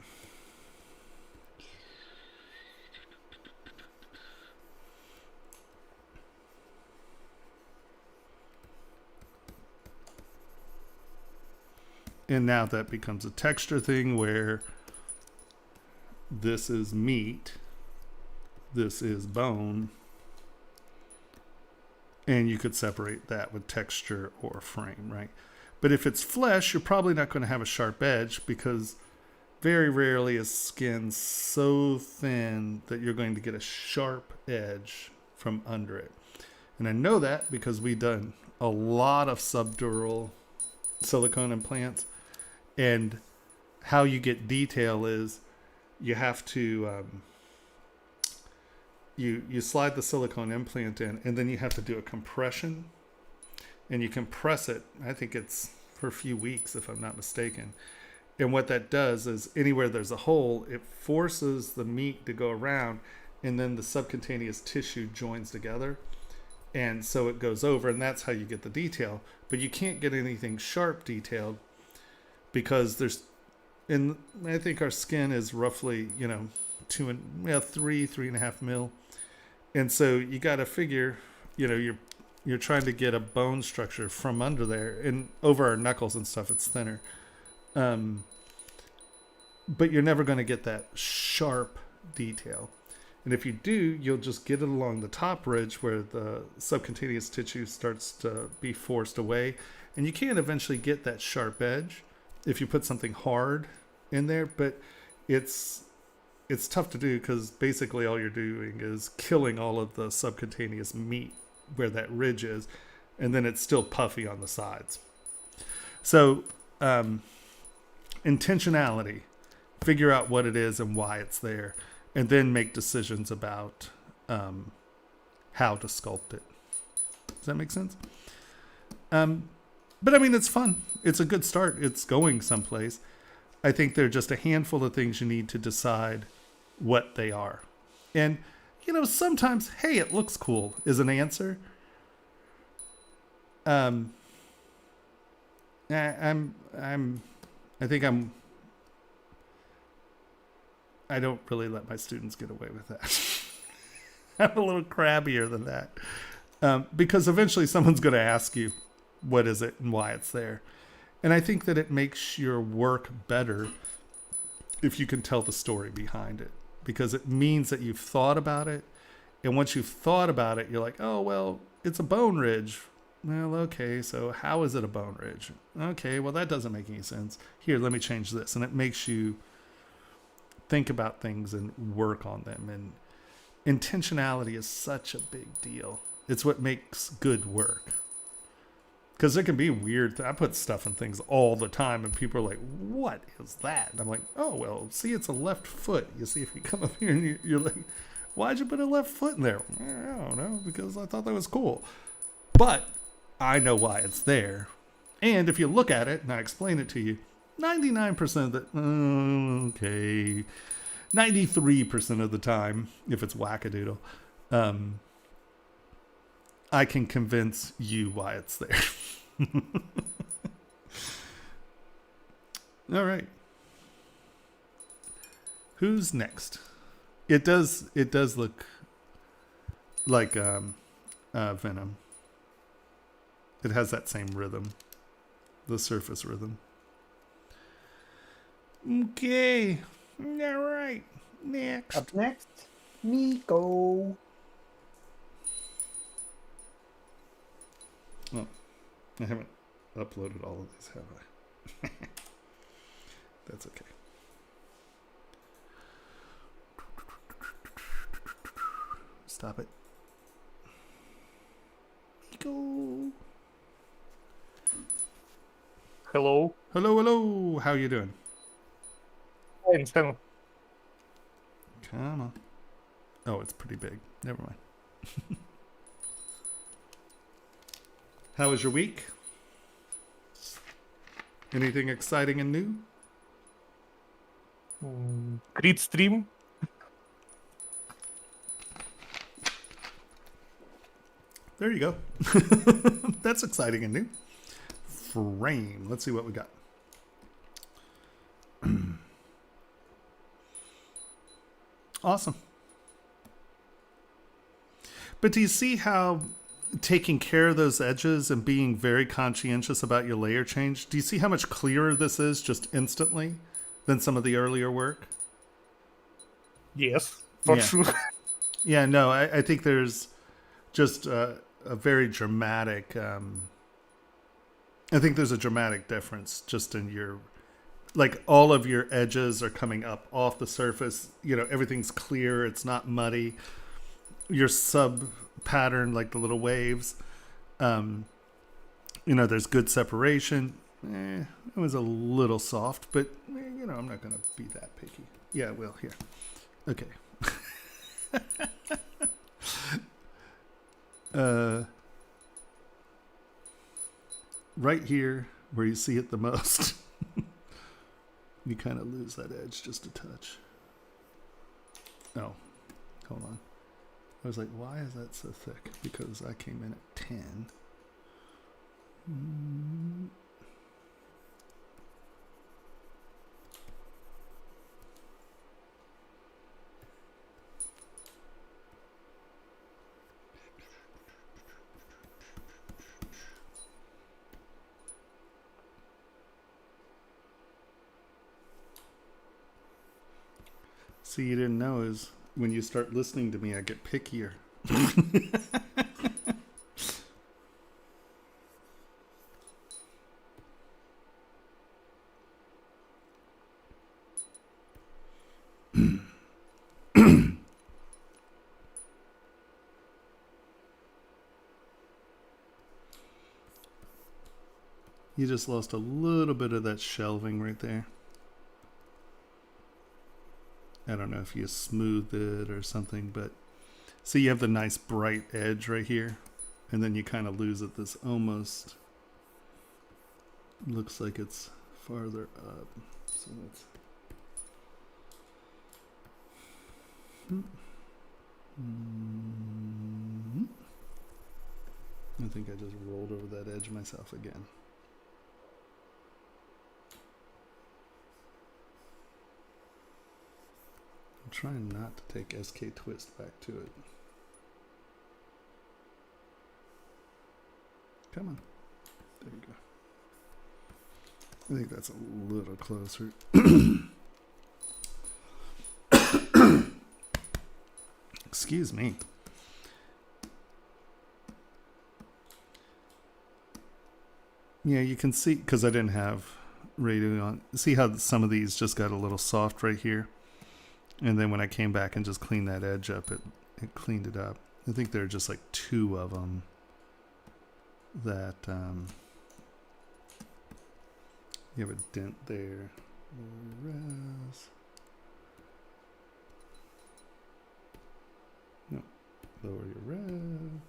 Speaker 1: And now that becomes a texture thing where this is meat, this is bone, and you could separate that with texture or frame, right? But if it's flesh, you're probably not going to have a sharp edge because very rarely is skin so thin that you're going to get a sharp edge from under it. And I know that because we've done a lot of subdural silicone implants. And how you get detail is you have to, you slide the silicone implant in, and then you have to do a compression. And you compress it, I think it's for a few weeks, if I'm not mistaken. And what that does is anywhere there's a hole, it forces the meat to go around, and then the subcutaneous tissue joins together. And so it goes over, and that's how you get the detail. But you can't get anything sharp detailed because there's, and I think our skin is roughly, 3.5 mil. And so you got to figure, you're trying to get a bone structure from under there, and over our knuckles and stuff, it's thinner. But you're never going to get that sharp detail. And if you do, you'll just get it along the top ridge where the subcutaneous tissue starts to be forced away. And you can eventually get that sharp edge if you put something hard in there, but it's tough to do because basically all you're doing is killing all of the subcutaneous meat where that ridge is, and then it's still puffy on the sides. So intentionality, figure out what it is and why it's there, and then make decisions about how to sculpt it. Does that make sense? But I mean, it's fun. It's a good start. It's going someplace. I think there are just a handful of things you need to decide what they are. And, sometimes, hey, it looks cool is an answer. I don't really let my students get away with that. I'm a little crabbier than that. Because eventually someone's going to ask you, what is it and why it's there? And I think that it makes your work better if you can tell the story behind it, because it means that you've thought about it. And once you've thought about it, you're like, oh, well, it's a bone ridge. Well, okay, so how is it a bone ridge? Okay, well, that doesn't make any sense. Here, let me change this. And it makes you think about things and work on them. And intentionality is such a big deal. It's what makes good work. Because there can be weird. I put stuff in things all the time, and people are like, "What is that?" And I'm like, "Oh well, see, it's a left foot. You see, if you come up here and you're like, why'd you put a left foot in there?" I don't know, because I thought that was cool. But I know why it's there. And if you look at it and I explain it to you, 99% of the okay, 93% of the time, if it's wackadoodle, I can convince you why it's there. All right. Who's next? It does look like Venom. It has that same rhythm, the surface rhythm. Okay. All right. Next.
Speaker 3: Up next, Nico.
Speaker 1: Oh, I haven't uploaded all of these, have I? That's okay. Stop it. Nico.
Speaker 5: Hello.
Speaker 1: Hello. How you doing?
Speaker 5: Fine, fine.
Speaker 1: Come on. Oh, it's pretty big. Never mind. How was your week? Anything exciting and new?
Speaker 5: Great stream.
Speaker 1: There you go. That's exciting and new. Frame. Let's see what we got. Awesome. But do you see how taking care of those edges and being very conscientious about your layer change, do you see how much clearer this is just instantly than some of the earlier work?
Speaker 5: Yes, for
Speaker 1: Yeah.
Speaker 5: sure.
Speaker 1: Yeah, no, I think there's just a very dramatic, I think there's a dramatic difference just in your, like all of your edges are coming up off the surface. You know, everything's clear. It's not muddy. Your sub pattern, like the little waves, you know, there's good separation. It was a little soft, but you know, I'm not going to be that picky. Yeah, well, here. Okay. Right here where you see it the most, you kind of lose that edge just a touch. Oh, hold on. I was like, why is that so thick? Because I came in at 10. See, you didn't know is when you start listening to me, I get pickier. You just lost a little bit of that shelving right there. I don't know if you smoothed it or something, but see, you have the nice bright edge right here, and then you kind of lose it. This almost looks like it's farther up. So that's I think I just rolled over that edge myself again. I'm trying not to take SK Twist back to it. Come on. There you go. I think that's a little closer. Excuse me. Yeah, you can see, because I didn't have radio on. See how some of these just got a little soft right here? And then when I came back and just cleaned that edge up, it cleaned it up. I think there are just like two of them that You have a dent there. Res. No, lower your res.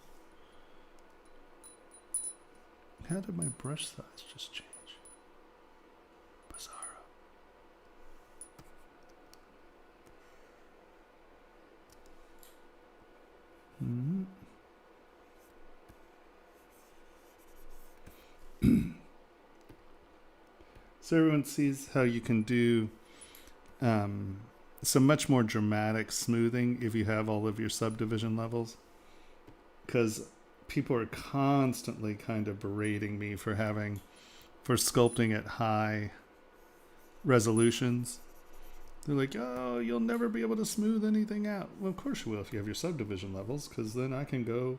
Speaker 1: How did my brush size just change? Bizarro. Mm-hmm. So everyone sees how you can do some much more dramatic smoothing if you have all of your subdivision levels. Because people are constantly kind of berating me for sculpting at high resolutions. They're like, oh, you'll never be able to smooth anything out. Well, of course you will if you have your subdivision levels, because then I can go,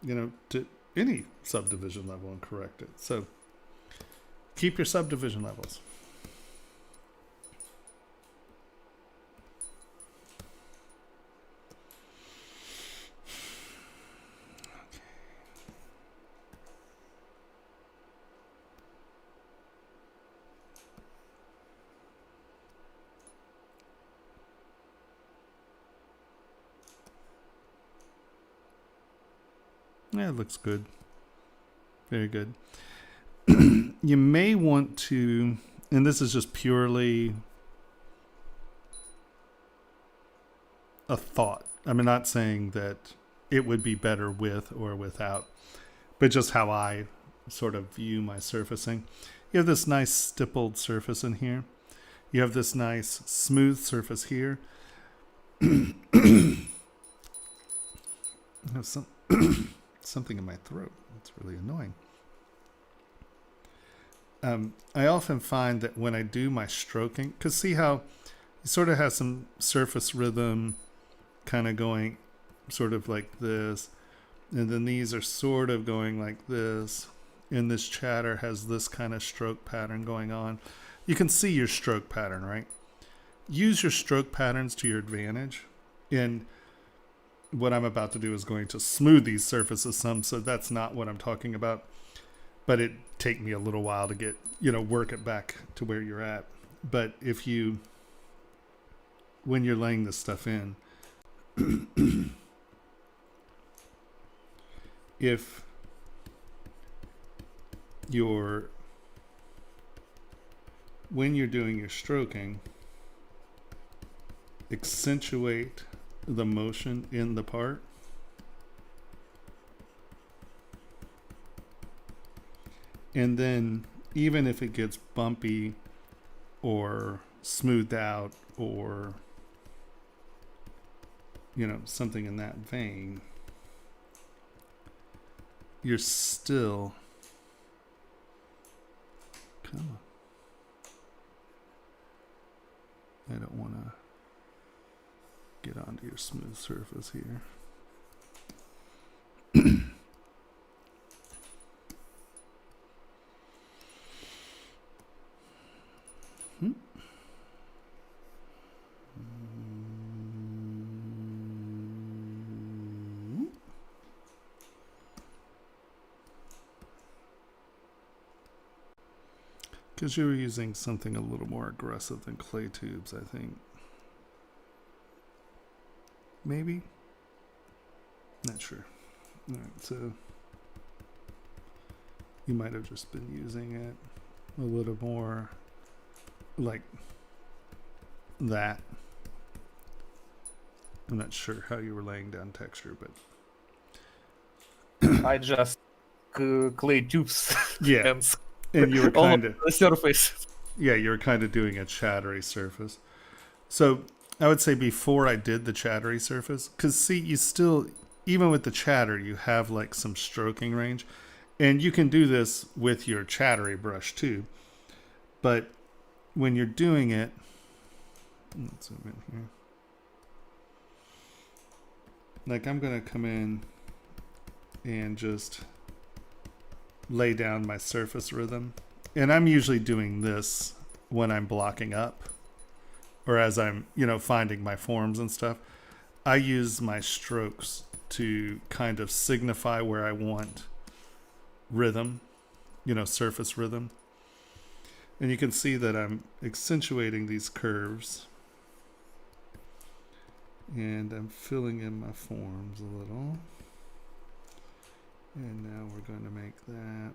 Speaker 1: to any subdivision level and correct it. So keep your subdivision levels. Yeah, it looks good. Very good. You may want to, and this is just purely a thought. I'm not saying that it would be better with or without, but just how I sort of view my surfacing. You have this nice stippled surface in here. You have this nice smooth surface here. I have something in my throat. It's really annoying. I often find that when I do my stroking, because see how it sort of has some surface rhythm kind of going sort of like this, and then these are sort of going like this, and this chatter has this kind of stroke pattern going on. You can see your stroke pattern, right? Use your stroke patterns to your advantage, and what I'm about to do is going to smooth these surfaces some, so that's not what I'm talking about. But it take me a little while to get, work it back to where you're at. But when you're laying this stuff in, if when you're doing your stroking, accentuate the motion in the part. And then even if it gets bumpy or smoothed out or, something in that vein, you're still, come on. I don't want to get onto your smooth surface here. Because you were using something a little more aggressive than clay tubes, I think. Maybe? Not sure. All right, so you might have just been using it a little more like that. I'm not sure how you were laying down texture, but
Speaker 5: I just clay tubes.
Speaker 1: yeah. And you were
Speaker 5: all
Speaker 1: kind of
Speaker 5: the surface.
Speaker 1: Yeah, you were kind of doing a chattery surface. So I would say before I did the chattery surface, because see, you still, even with the chatter, you have like some stroking range. And you can do this with your chattery brush too. But when you're doing it, let's zoom in here. Like I'm going to come in and just lay down my surface rhythm. And I'm usually doing this when I'm blocking up or as I'm, finding my forms and stuff. I use my strokes to kind of signify where I want rhythm, surface rhythm. And you can see that I'm accentuating these curves. And I'm filling in my forms a little. And now we're going to make that.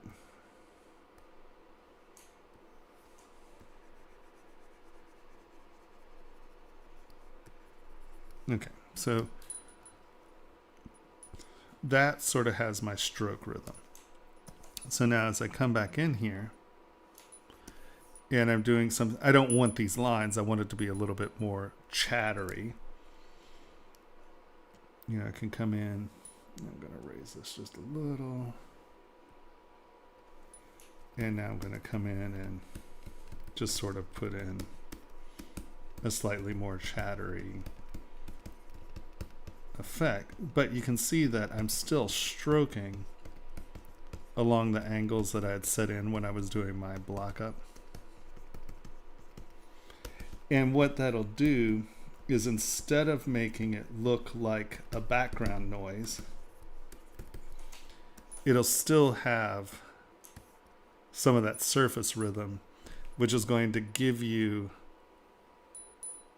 Speaker 1: Okay, so that sort of has my stroke rhythm. So now as I come back in here, and I'm doing some, I don't want these lines, I want it to be a little bit more chattery. You know, I can come in, I'm going to raise this just a little. And now I'm going to come in and just sort of put in a slightly more chattery effect. But you can see that I'm still stroking along the angles that I had set in when I was doing my block up. And what that'll do is instead of making it look like a background noise, it'll still have some of that surface rhythm, which is going to give you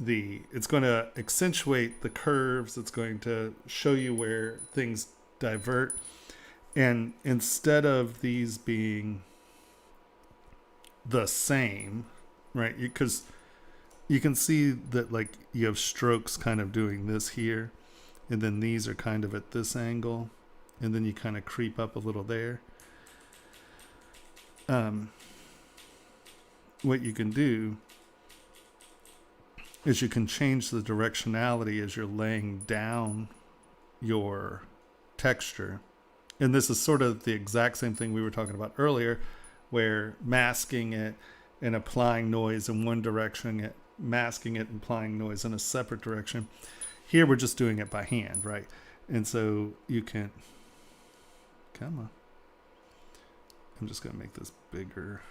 Speaker 1: it's going to accentuate the curves. It's going to show you where things divert. And instead of these being the same, right? Because you can see that like you have strokes kind of doing this here, and then these are kind of at this angle, and then you kind of creep up a little there. What you can do is you can change the directionality as you're laying down your texture. And this is sort of the exact same thing we were talking about earlier, where masking it and applying noise in one direction, masking it and applying noise in a separate direction. Here we're just doing it by hand, right? And so you can, come on. I'm just going to make this bigger.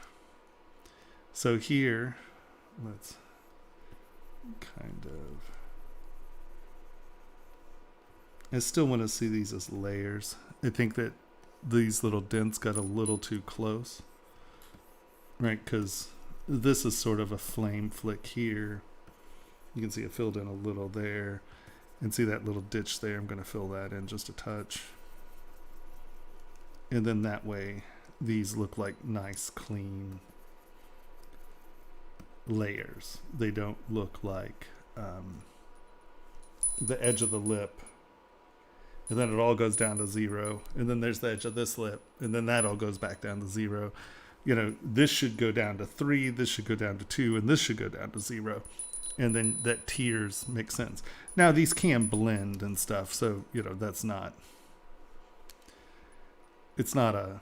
Speaker 1: So here, let's kind of, I still want to see these as layers. I think that these little dents got a little too close, right? Because this is sort of a flame flick here. You can see it filled in a little there, and see that little ditch there. I'm going to fill that in just a touch. And then that way, these look like nice, clean layers. They don't look like the edge of the lip, and then it all goes down to 0, and then there's the edge of this lip, and then that all goes back down to 0. You know, this should go down to 3, this should go down to 2, and this should go down to 0, and then that tiers make sense. Now these can blend and stuff, so you know that's not, it's not a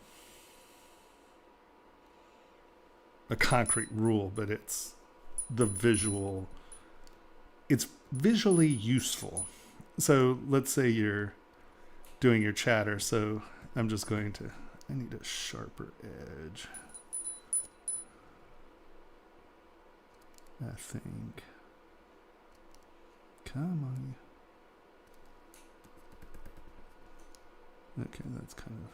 Speaker 1: concrete rule, but it's the visual, it's visually useful. So let's say you're doing your chatter, so I'm just going to, I need a sharper edge, I think. Come on. Okay, that's kind of,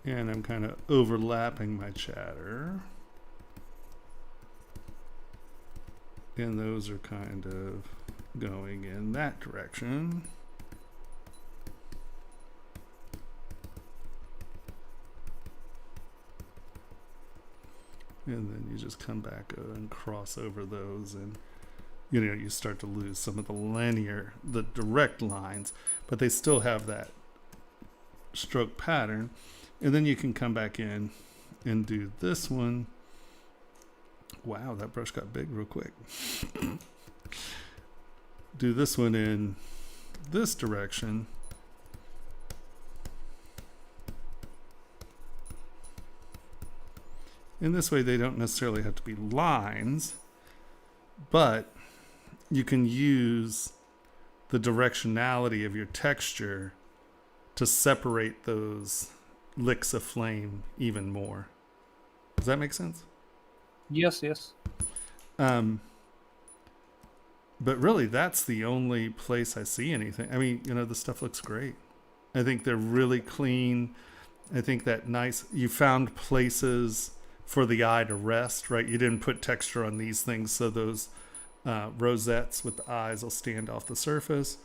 Speaker 1: and I'm kind of overlapping my chatter. And those are kind of going in that direction. And then you just come back and cross over those, and you know, you start to lose some of the linear, the direct lines, but they still have that stroke pattern. And then you can come back in and do this one. Wow, that brush got big real quick. Do this one in this direction. In this way, they don't necessarily have to be lines, but you can use the directionality of your texture to separate those licks of flame even more. Does that make sense?
Speaker 5: Yes, yes.
Speaker 1: but really, that's the only place I see anything. I mean, the stuff looks great. I think they're really clean. I think that you found places for the eye to rest, right? You didn't put texture on these things, so those rosettes with the eyes will stand off the surface.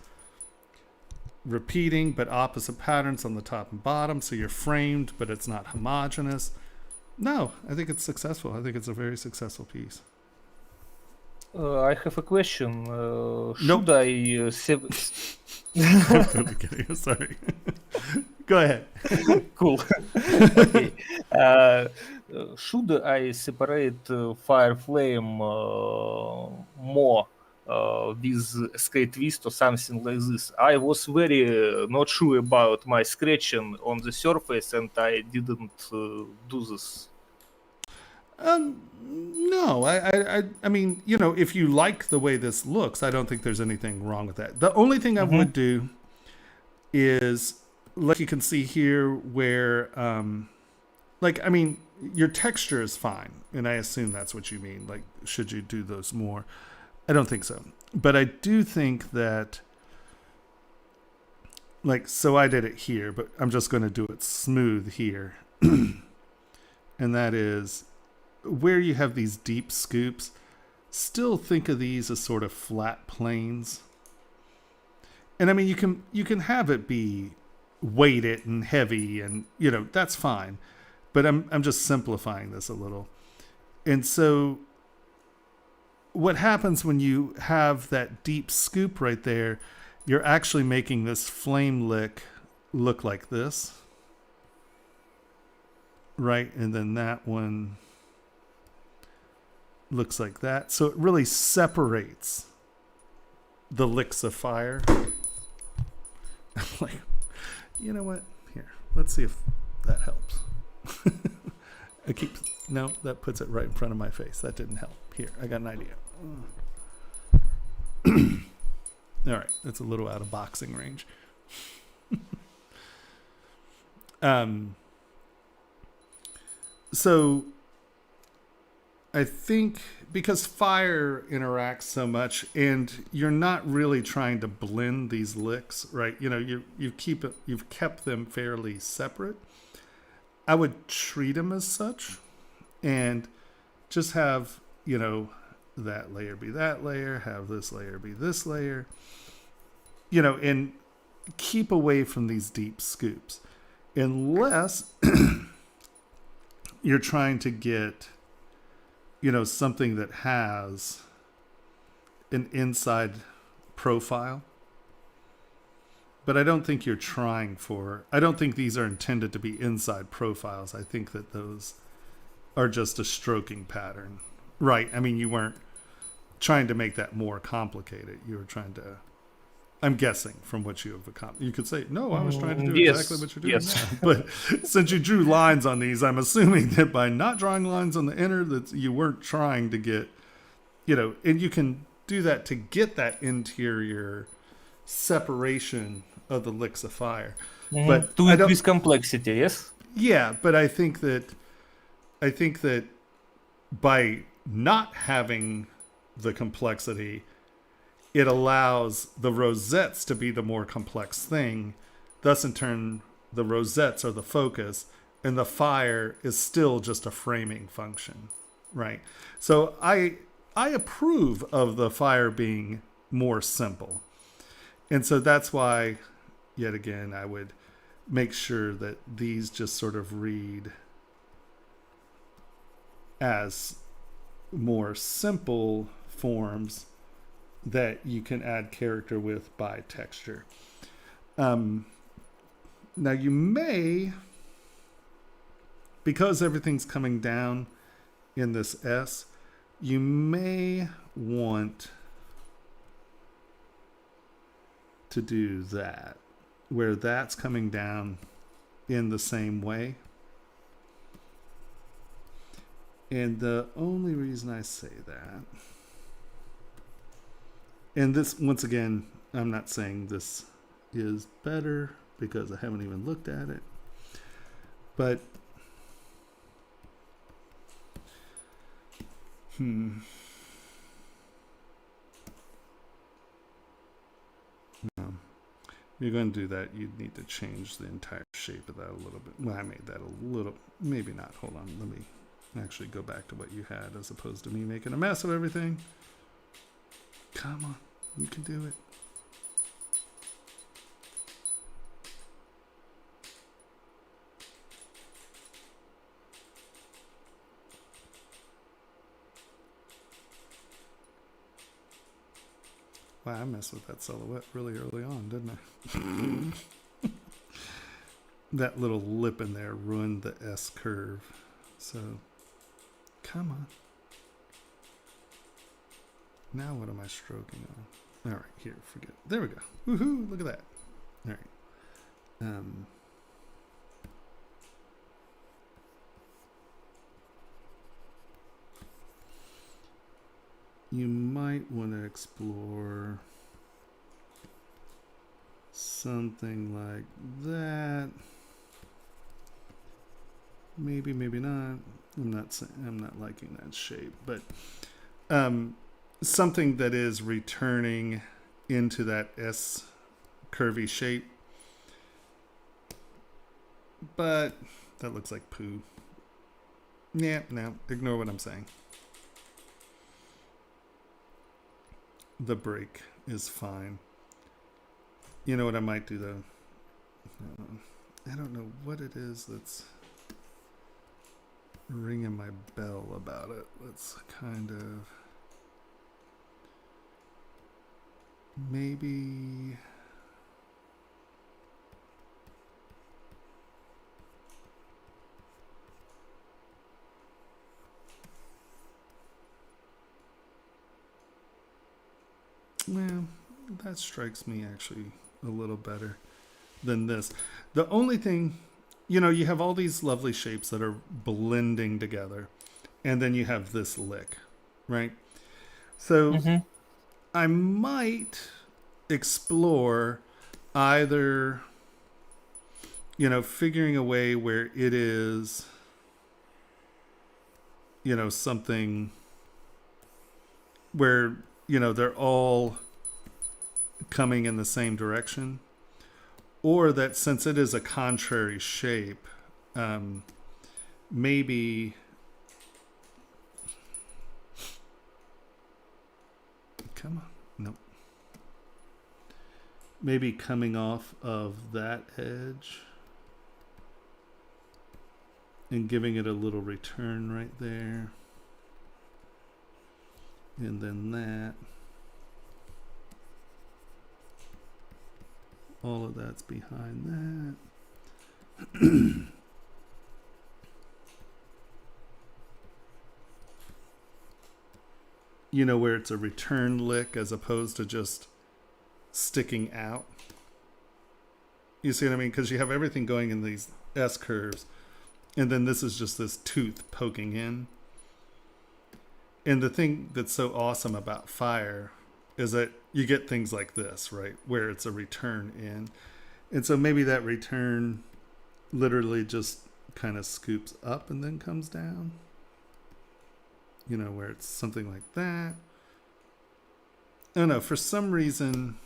Speaker 1: Repeating, but opposite patterns on the top and bottom, so you're framed, but it's not homogeneous. No, I think it's successful. I think it's a very successful piece.
Speaker 5: I have a question.
Speaker 1: Nope.
Speaker 5: Should I
Speaker 1: I'm kidding. Sorry. Go ahead.
Speaker 5: Cool. Okay. Should I separate fire flame more with skate twist or something like this? I was very not sure about my scratching on the surface, and I didn't do this.
Speaker 1: No, I mean, if you like the way this looks, I don't think there's anything wrong with that. The only thing I would do is, like you can see here, where, I mean, your texture is fine, and I assume that's what you mean. Like, should you do those more? I don't think so, but I do think that, so I did it here, but I'm just going to do it smooth here, and that is, where you have these deep scoops, still think of these as sort of flat planes. And I mean, you can have it be weighted and heavy, and that's fine. But I'm just simplifying this a little. And so what happens when you have that deep scoop right there, you're actually making this flame lick look like this. Right? And then that one looks like that. So it really separates the licks of fire. I'm like, you know what? Here, let's see if that helps. No, that puts it right in front of my face. That didn't help. Here, I got an idea. All right, that's a little out of boxing range. So I think because fire interacts so much, and you're not really trying to blend these licks, right? You've kept them fairly separate. I would treat them as such, and just have that layer be that layer, have this layer be this layer, and keep away from these deep scoops, unless you're trying to get something that has an inside profile. But I don't think you're I don't think these are intended to be inside profiles. I think that those are just a stroking pattern. Right. I mean, you weren't trying to make that more complicated. You were trying to, I'm guessing from what you have accomplished. You could say, no, I was trying to do exactly what you're doing now. But since you drew lines on these, I'm assuming that by not drawing lines on the inner, that you weren't trying to get, and you can do that to get that interior separation of the licks of fire. But
Speaker 5: to increase complexity, yes?
Speaker 1: Yeah, but I think that by not having the complexity, it allows the rosettes to be the more complex thing. Thus, in turn, the rosettes are the focus, and the fire is still just a framing function, right? So I approve of the fire being more simple. And so that's why, yet again, I would make sure that these just sort of read as more simple forms that you can add character with by texture. Now you may, because everything's coming down in this S, you may want to do that, where that's coming down in the same way. And the only reason I say that, and this, once again, I'm not saying this is better because I haven't even looked at it, but you're going to do that, you'd need to change the entire shape of that a little bit. Well, I made that a little, maybe not. Hold on. Let me actually go back to what you had as opposed to me making a mess of everything. Come on. You can do it. Wow, I messed with that silhouette really early on, didn't I? That little lip in there ruined the S curve. So, come on. Now what am I stroking on? All right, here, forget it. There we go. Woohoo, look at that. All right. You might want to explore something like that. Maybe, maybe not. I'm not liking that shape, but something that is returning into that S curvy shape. But that looks like poo. Yeah, no, ignore what I'm saying. The break is fine. You know what I might do though? I don't know what it is that's ringing my bell about it. Let's kind of maybe well, that strikes me actually a little better than this. The only thing, you know, you have all these lovely shapes that are blending together, and then you have this lick, right? So I might explore either, you know, figuring a way where it is, you know, something where, you know, they're all coming in the same direction, or that since it is a contrary shape, maybe come on, nope, maybe coming off of that edge and giving it a little return right there. And then that. All of that's behind that. You know, where it's a return lick as opposed to just sticking out. You see what I mean? Because you have everything going in these S curves. And then this is just this tooth poking in. And the thing that's so awesome about fire is that you get things like this, right? Where it's a return in. And so maybe that return literally just kind of scoops up and then comes down. You know, where it's something like that. I don't know, for some reason,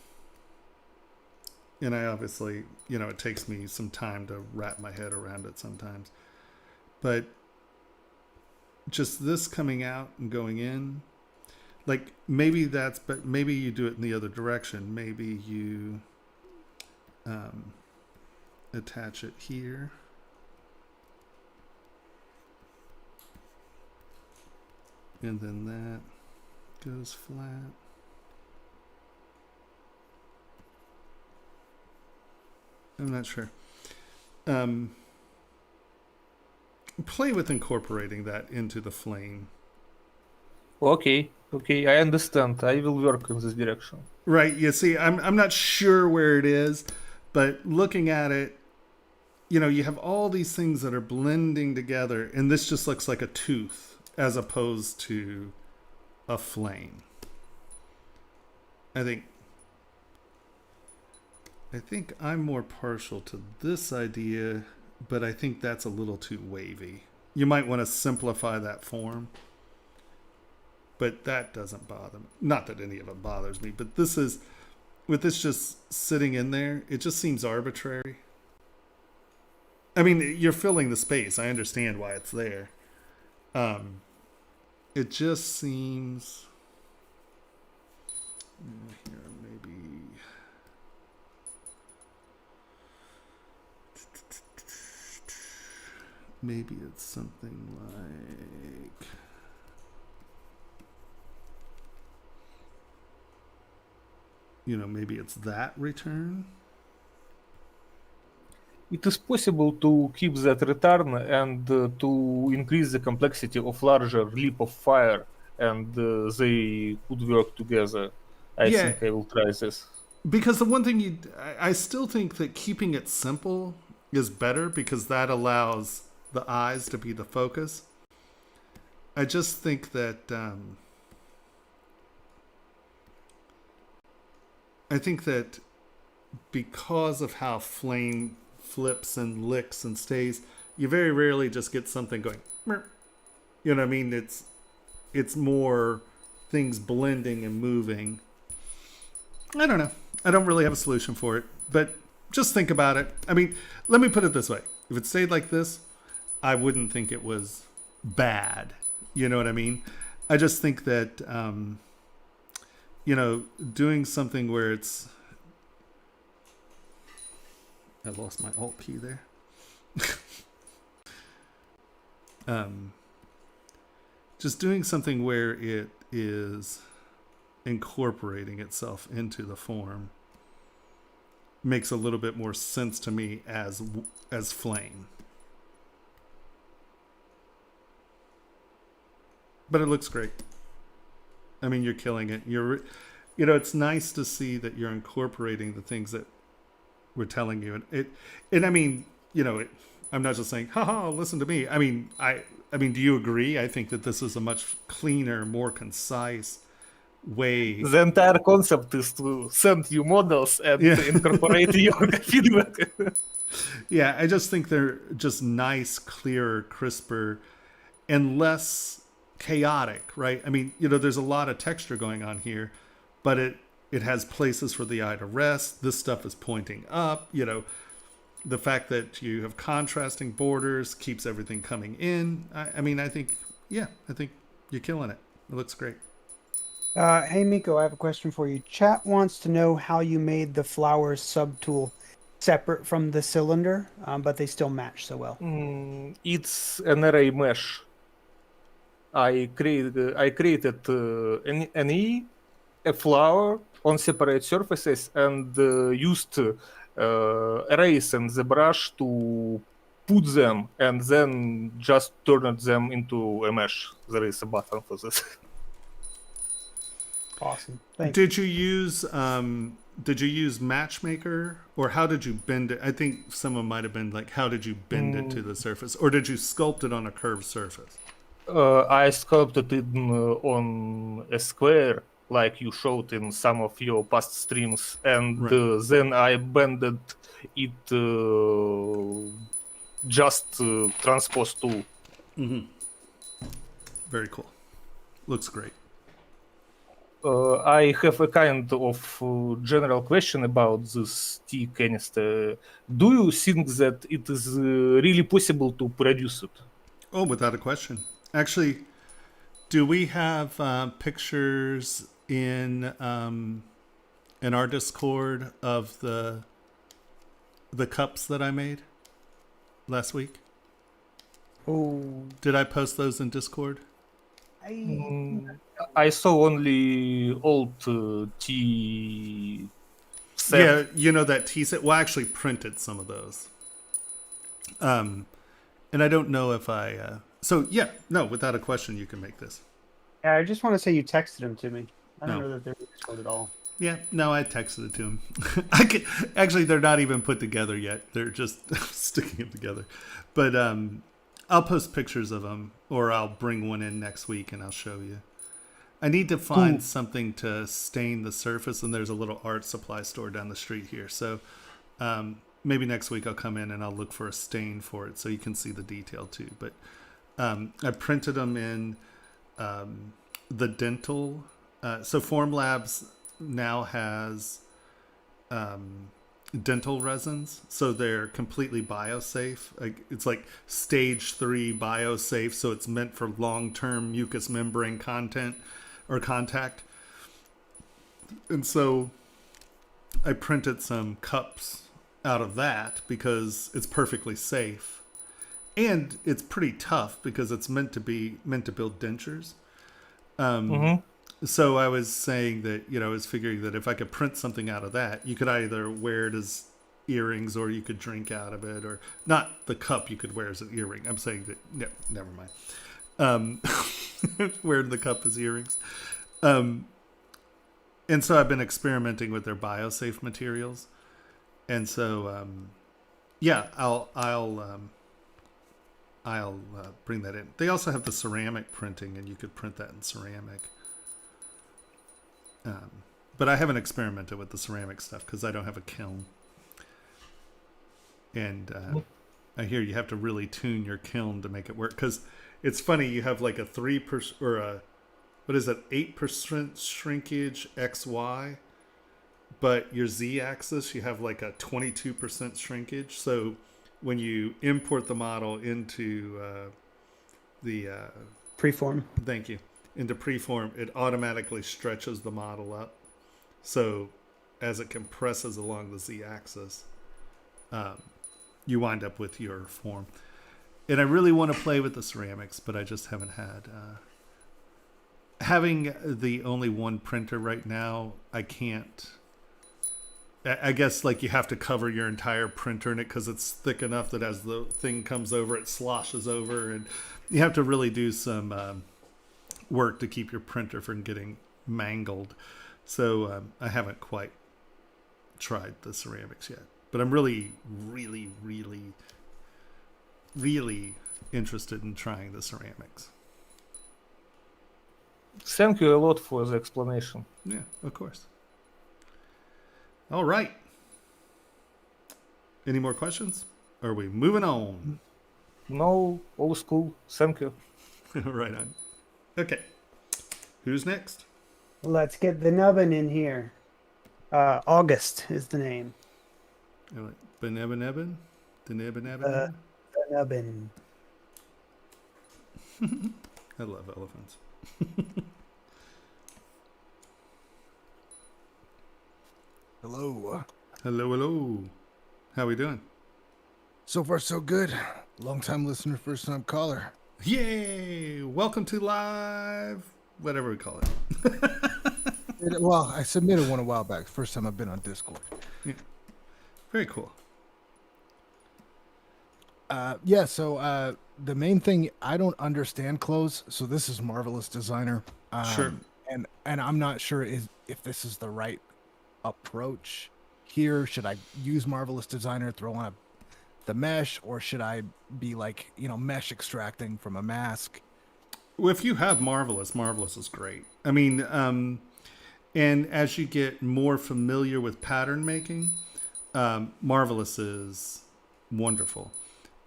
Speaker 1: and I obviously, you know, it takes me some time to wrap my head around it sometimes. But just this coming out and going in, like maybe that's, but maybe you do it in the other direction. Maybe you attach it here. And then that goes flat. I'm not sure. Play with incorporating that into the flame.
Speaker 5: Okay, I understand. I will work in this direction.
Speaker 1: Right. You see, I'm not sure where it is, but looking at it, you know, you have all these things that are blending together, and this just looks like a tooth as opposed to a flame. I think I'm more partial to this idea, but I think that's a little too wavy. You might want to simplify that form, but that doesn't bother me. Not that any of it bothers me, but this is with this just sitting in there, it just seems arbitrary. I mean, you're filling the space. I understand why it's there. It just seems... Here, maybe... Maybe it's something like... maybe it's that return.
Speaker 5: It is possible to keep that return and to increase the complexity of larger leap of fire, and they could work together. I think I will try this.
Speaker 1: Because the one thing I still think that keeping it simple is better, because that allows the eyes to be the focus. I just think that because of how Flame flips and licks and stays, you very rarely just get something going. You know what I mean? It's more things blending and moving. I don't know. I don't really have a solution for it, but just think about it. I mean, let me put it this way. If it stayed like this, I wouldn't think it was bad. You know what I mean? I just think that, doing something where it's... I lost my Alt key there. Just doing something where it is incorporating itself into the form makes a little bit more sense to me as Flame. But it looks great. I mean, you're killing it. It's nice to see that you're incorporating the things that we're telling you. And I mean, I'm not just saying, haha, listen to me. I mean, do you agree? I think that this is a much cleaner, more concise way.
Speaker 5: The entire concept is to send you models and incorporate your feedback.
Speaker 1: Yeah, I just think they're just nice, clearer, crisper, and less chaotic, right? I mean, there's a lot of texture going on here, but it has places for the eye to rest. This stuff is pointing up. The fact that you have contrasting borders keeps everything coming in. I think you're killing it. It looks great.
Speaker 3: Hey, Miko, I have a question for you. Chat wants to know how you made the flowers subtool separate from the cylinder, but they still match so well.
Speaker 5: It's an array mesh. I created a flower on separate surfaces and used arrays and ZBrush to put them and then just turned them into a mesh. There is a button for this.
Speaker 3: Awesome. Thanks.
Speaker 1: Did you use Matchmaker, or how did you bend it? I think someone might have been like, how did you bend it to the surface, or did you sculpt it on a curved surface?
Speaker 5: I sculpted it on a square, like you showed in some of your past streams, and then I bended it just transpose to.
Speaker 1: Mm-hmm. Very cool. Looks great.
Speaker 5: I have a kind of general question about this tea canister. Do you think that it is really possible to produce it?
Speaker 1: Oh, without a question. Actually, do we have pictures in our Discord of the cups that I made last week?
Speaker 3: Oh,
Speaker 1: did I post those in Discord?
Speaker 5: I saw only old tea set.
Speaker 1: Yeah, that tea set. Well, I actually printed some of those. And I don't know if I... So, without a question, you can make this.
Speaker 3: Yeah, I just want to say you texted them to me. I don't know that they're Discord at all.
Speaker 1: Yeah, no, I texted it to him. Actually, they're not even put together yet. They're just sticking them together. But I'll post pictures of them, or I'll bring one in next week and I'll show you. I need to find something to stain the surface, and there's a little art supply store down the street here. So maybe next week I'll come in and I'll look for a stain for it so you can see the detail too. But I printed them in the dental. So Formlabs now has dental resins, so they're completely biosafe. It's like stage 3 biosafe, so it's meant for long-term mucous membrane contact. And so I printed some cups out of that because it's perfectly safe, and it's pretty tough because it's meant to build dentures. So I was saying that, I was figuring that if I could print something out of that, you could either wear it as earrings or you could drink out of it, or not the cup you could wear as an earring. I'm saying that, never mind. Wear the cup as earrings. And so I've been experimenting with their biosafe materials. And so, I'll bring that in. They also have the ceramic printing, and you could print that in ceramic. But I haven't experimented with the ceramic stuff because I don't have a kiln. And I hear you have to really tune your kiln to make it work. Because it's funny, you have like a 3% or a, 8% shrinkage XY, but your Z-axis, you have like a 22% shrinkage. So when you import the model into the
Speaker 3: Preform.
Speaker 1: Thank you. Into preform, it automatically stretches the model up. So as it compresses along the Z-axis, you wind up with your form. And I really want to play with the ceramics, but I just haven't had. Having the only one printer right now, I can't. I guess like you have to cover your entire printer in it because it's thick enough that as the thing comes over, it sloshes over, and you have to really do some work to keep your printer from getting mangled. So I haven't quite tried the ceramics yet, but I'm really, really, really, really interested in trying the ceramics.
Speaker 5: Thank you a lot for the explanation.
Speaker 1: Yeah, of course. All right. Any more questions? Are we moving on?
Speaker 5: No, all is cool. Thank you.
Speaker 1: Right on. Okay. Who's next?
Speaker 3: Let's get the nubbin in here. August is the name.
Speaker 1: Benebben? The
Speaker 3: The nubbin.
Speaker 1: I love elephants.
Speaker 6: Hello.
Speaker 1: Hello. How we doing?
Speaker 6: So far, so good. Long time listener, first time caller.
Speaker 1: Yay! Welcome to live, whatever we call it.
Speaker 6: Well, I submitted one a while back. First time I've been on Discord.
Speaker 1: Yeah. Very cool.
Speaker 6: So the main thing, I don't understand clothes, so this is Marvelous Designer.
Speaker 1: Sure.
Speaker 6: And I'm not sure if this is the right approach here. Should I use Marvelous Designer, throw on the mesh, or should I be like, mesh extracting from a mask?
Speaker 1: Well, if you have Marvelous is great. I mean, and as you get more familiar with pattern making, Marvelous is wonderful.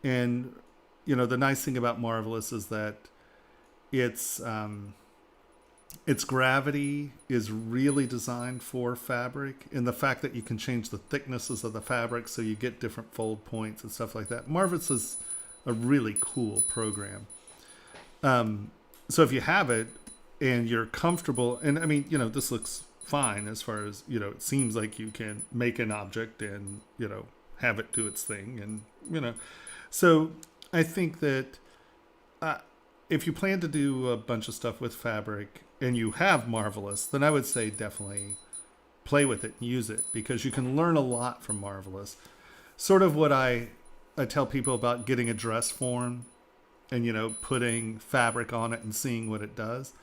Speaker 1: And, the nice thing about Marvelous is that its gravity is really designed for fabric, and the fact that you can change the thicknesses of the fabric so you get different fold points and stuff like that. Marvelous is a really cool program. So if you have it and you're comfortable, and I mean, this looks fine as far as, it seems like you can make an object and, have it do its thing. And, so I think that if you plan to do a bunch of stuff with fabric and you have Marvelous, then I would say definitely play with it and use it, because you can learn a lot from Marvelous. Sort of what I tell people about getting a dress form and, putting fabric on it and seeing what it does.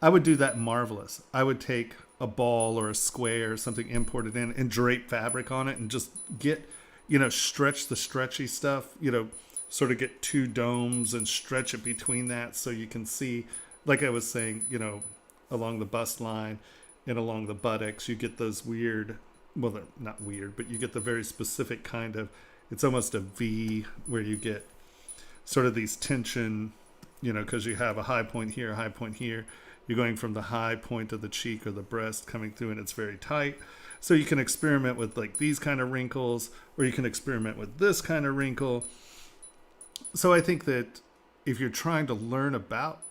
Speaker 1: I would do that in Marvelous. I would take a ball or a square or something imported in and drape fabric on it and just get, stretch the stretchy stuff, sort of get two domes and stretch it between that so you can see, like I was saying, along the bust line and along the buttocks, you get those weird, well, they're not weird, but you get the very specific kind of, it's almost a V where you get sort of these tension, because you have a high point here, a high point here. You're going from the high point of the cheek or the breast coming through, and it's very tight. So you can experiment with like these kind of wrinkles, or you can experiment with this kind of wrinkle. So I think that if you're trying to learn about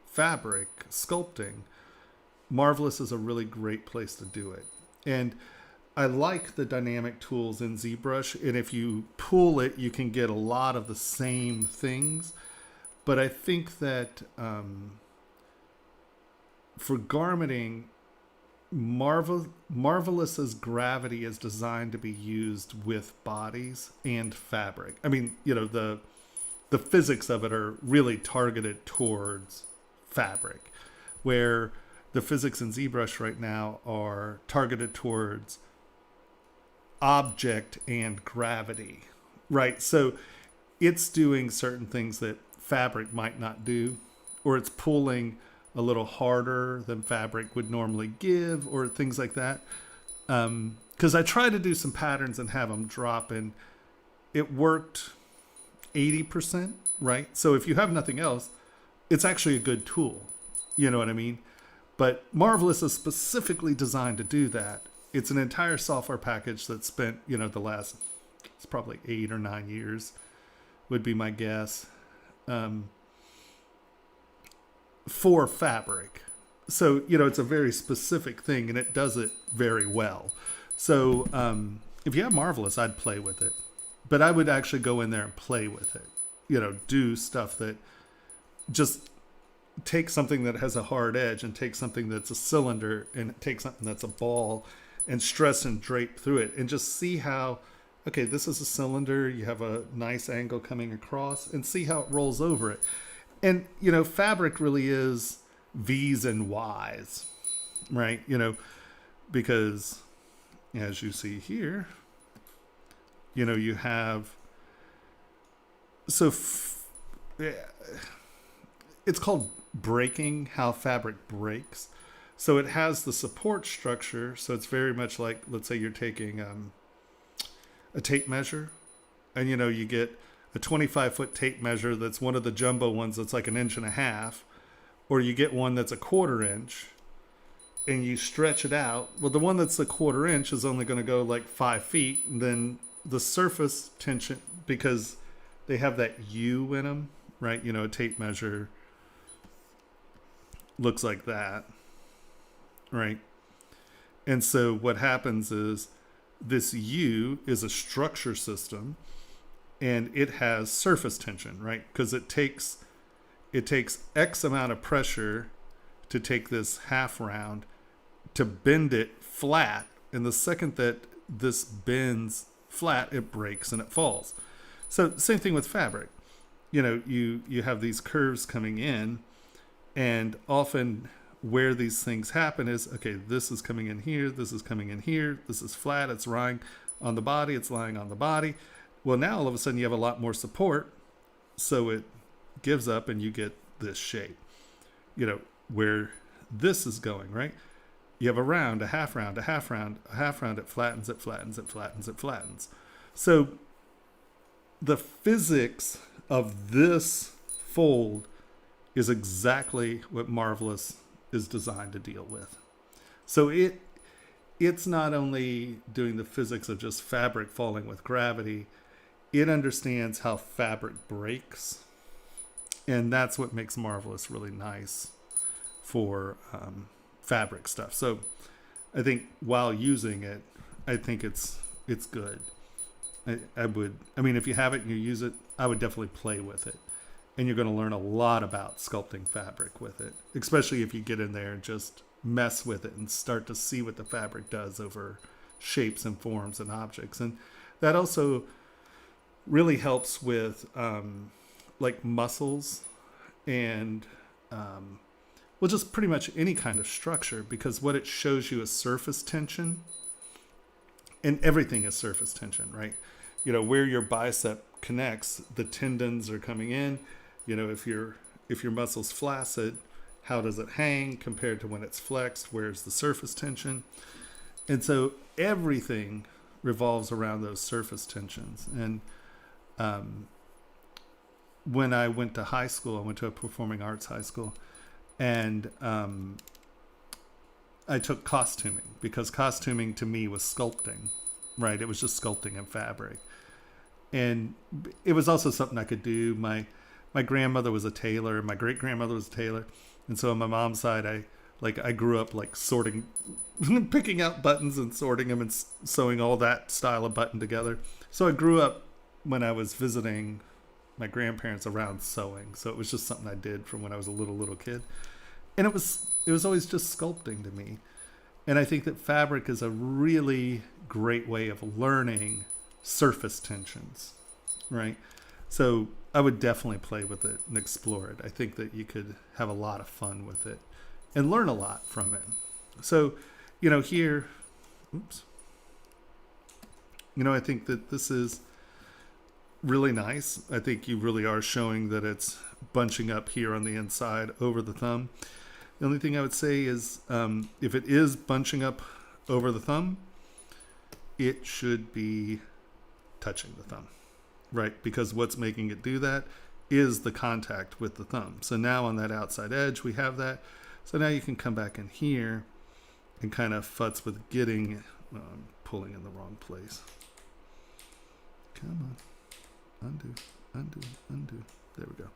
Speaker 1: fabric sculpting, Marvelous is a really great place to do it. And I like the dynamic tools in ZBrush, and if you pull it, you can get a lot of the same things. But I think that for garmenting, Marvelous's gravity is designed to be used with bodies and fabric. I mean, you know, the physics of it are really targeted towards fabric, where the physics in ZBrush right now are targeted towards object and gravity, right? So it's doing certain things that fabric might not do, or it's pulling a little harder than fabric would normally give, or things like that. Because I tried to do some patterns and have them drop, and it worked 80%, right? So if you have nothing else, it's actually a good tool. You know what I mean? But Marvelous is specifically designed to do that. It's an entire software package that spent, you know, the last, it's probably 8 or 9 years, would be my guess, for fabric. So, you know, it's a very specific thing, and it does it very well. So if you have Marvelous, I'd play with it. But I would actually go in there and play with it. You know, do stuff that just take something that has a hard edge and take something that's a cylinder and take something that's a ball and stress and drape through it and just see how, okay, this is a cylinder, you have a nice angle coming across, and see how it rolls over it. And, you know, fabric really is V's and Y's, right? You know, because as you see here, you know, you have, so it's called breaking, how fabric breaks. So it has the support structure. So it's very much like, let's say you're taking a tape measure, and, you know, you get a 25-foot tape measure that's one of the jumbo ones that's like 1.5 inches, or you get one that's a 1/4 inch, and you stretch it out. Well, the one that's a 1/4 inch is only going to go like 5 feet, and then the surface tension, because they have that U in them, right? You know, a tape measure looks like that, right? And so what happens is this U is a structure system, and it has surface tension, right? Because it takes X amount of pressure to take this half round to bend it flat, and the second that this bends flat, it breaks and it falls. So same thing with fabric. You know, you have these curves coming in, and often where these things happen is, okay, this is coming in here, this is coming in here, this is flat, it's lying on the body, it's lying on the body. Well, now all of a sudden you have a lot more support, so it gives up and you get this shape, you know, where this is going, right? You have a round, a half round, a half round, a half round, it flattens, it flattens, it flattens, it flattens. So the physics of this fold is exactly what Marvelous is designed to deal with. So it's not only doing the physics of just fabric falling with gravity, it understands how fabric breaks. And that's what makes Marvelous really nice for fabric stuff. So I think while using it, I think it's good. I mean, if you have it and you use it, I would definitely play with it. And you're going to learn a lot about sculpting fabric with it, especially if you get in there and just mess with it and start to see what the fabric does over shapes and forms and objects. And that also really helps with like muscles and well, just pretty much any kind of structure, because what it shows you is surface tension, and everything is surface tension, right? You know, where your bicep connects, the tendons are coming in. You know, if your muscle's flaccid, how does it hang compared to when it's flexed? Where's the surface tension? And so everything revolves around those surface tensions. And when I went to high school, I went to a performing arts high school, and I took costuming, because costuming to me was sculpting, right? It was just sculpting in fabric. And it was also something I could do. My grandmother was a tailor. My great grandmother was a tailor. And so on my mom's side, I grew up like sorting, picking out buttons and sorting them and sewing all that style of button together. So I grew up when I was visiting my grandparents around sewing. So it was just something I did from when I was a little kid. And it was always just sculpting to me. And I think that fabric is a really great way of learning surface tensions, right? So I would definitely play with it and explore it. I think that you could have a lot of fun with it and learn a lot from it. So, here, I think that this is really nice. I think you really are showing that it's bunching up here on the inside over the thumb. The only thing I would say is if it is bunching up over the thumb, it should be touching the thumb, right? Because what's making it do that is the contact with the thumb. So now on that outside edge, we have that. So now you can come back in here and kind of futz with getting, pulling in the wrong place. Come on, undo, undo, undo. There we go.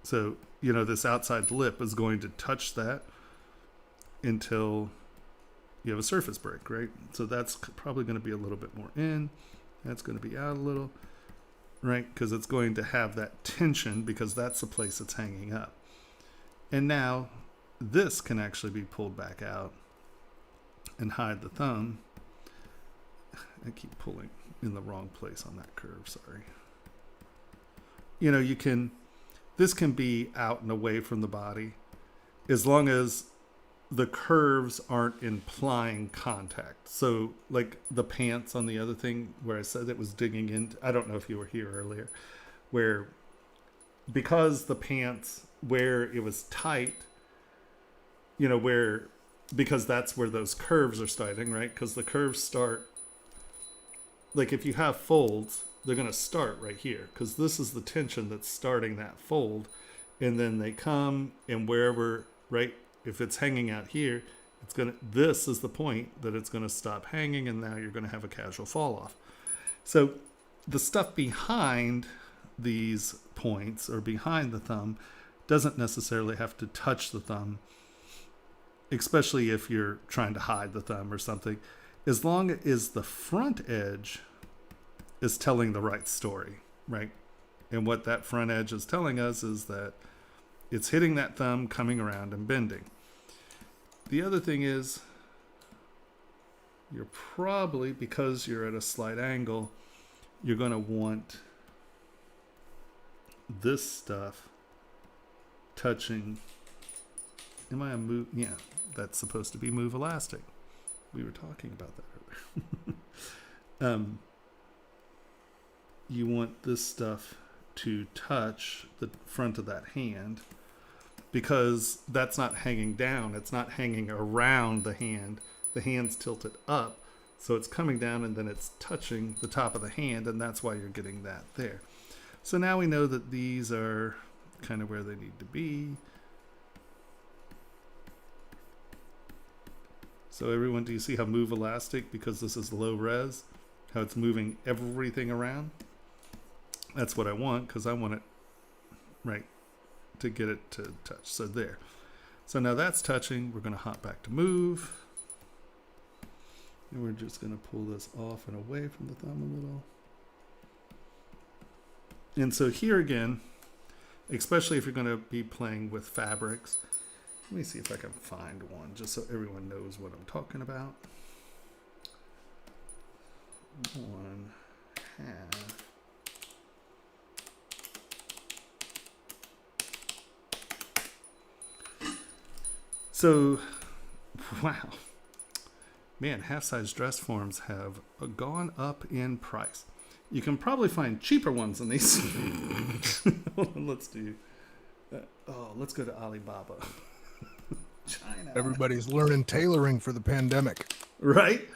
Speaker 1: So, this outside lip is going to touch that until you have a surface break, right? So that's probably going to be a little bit more in. That's going to be out a little, right? Because it's going to have that tension because that's the place it's hanging up. And now this can actually be pulled back out and hide the thumb. I keep pulling in the wrong place on that curve, sorry. This can be out and away from the body as long as the curves aren't implying contact. So like the pants on the other thing where I said it was digging in, I don't know if you were here earlier, where because the pants where it was tight, because that's where those curves are starting, right? Because the curves start, like if you have folds, they're going to start right here because this is the tension that's starting that fold. And then they come and wherever, right? If it's hanging out here, this is the point that it's going to stop hanging. And now you're going to have a casual fall off. So the stuff behind these points or behind the thumb doesn't necessarily have to touch the thumb, especially if you're trying to hide the thumb or something, as long as the front edge is telling the right story, right? And what that front edge is telling us is that it's hitting that thumb, coming around and bending. The other thing is you're probably, because you're at a slight angle, you're going to want this stuff touching. Am I a move? Yeah, that's supposed to be move elastic. We were talking about that earlier. You want this stuff to touch the front of that hand because that's not hanging down. It's not hanging around the hand. The hand's tilted up. So it's coming down and then it's touching the top of the hand. And that's why you're getting that there. So now we know that these are kind of where they need to be. So everyone, do you see how move elastic, because this is low res, how it's moving everything around? That's what I want because I want it, right, to get it to touch. So there. So now that's touching. We're going to hop back to move. And we're just going to pull this off and away from the thumb a little. And so here again, especially if you're going to be playing with fabrics, let me see if I can find one just so everyone knows what I'm talking about. 1/2. So, wow. Man, half-size dress forms have gone up in price. You can probably find cheaper ones than these. Let's do. Let's go to Alibaba. China.
Speaker 6: Everybody's learning tailoring for the pandemic.
Speaker 1: Right?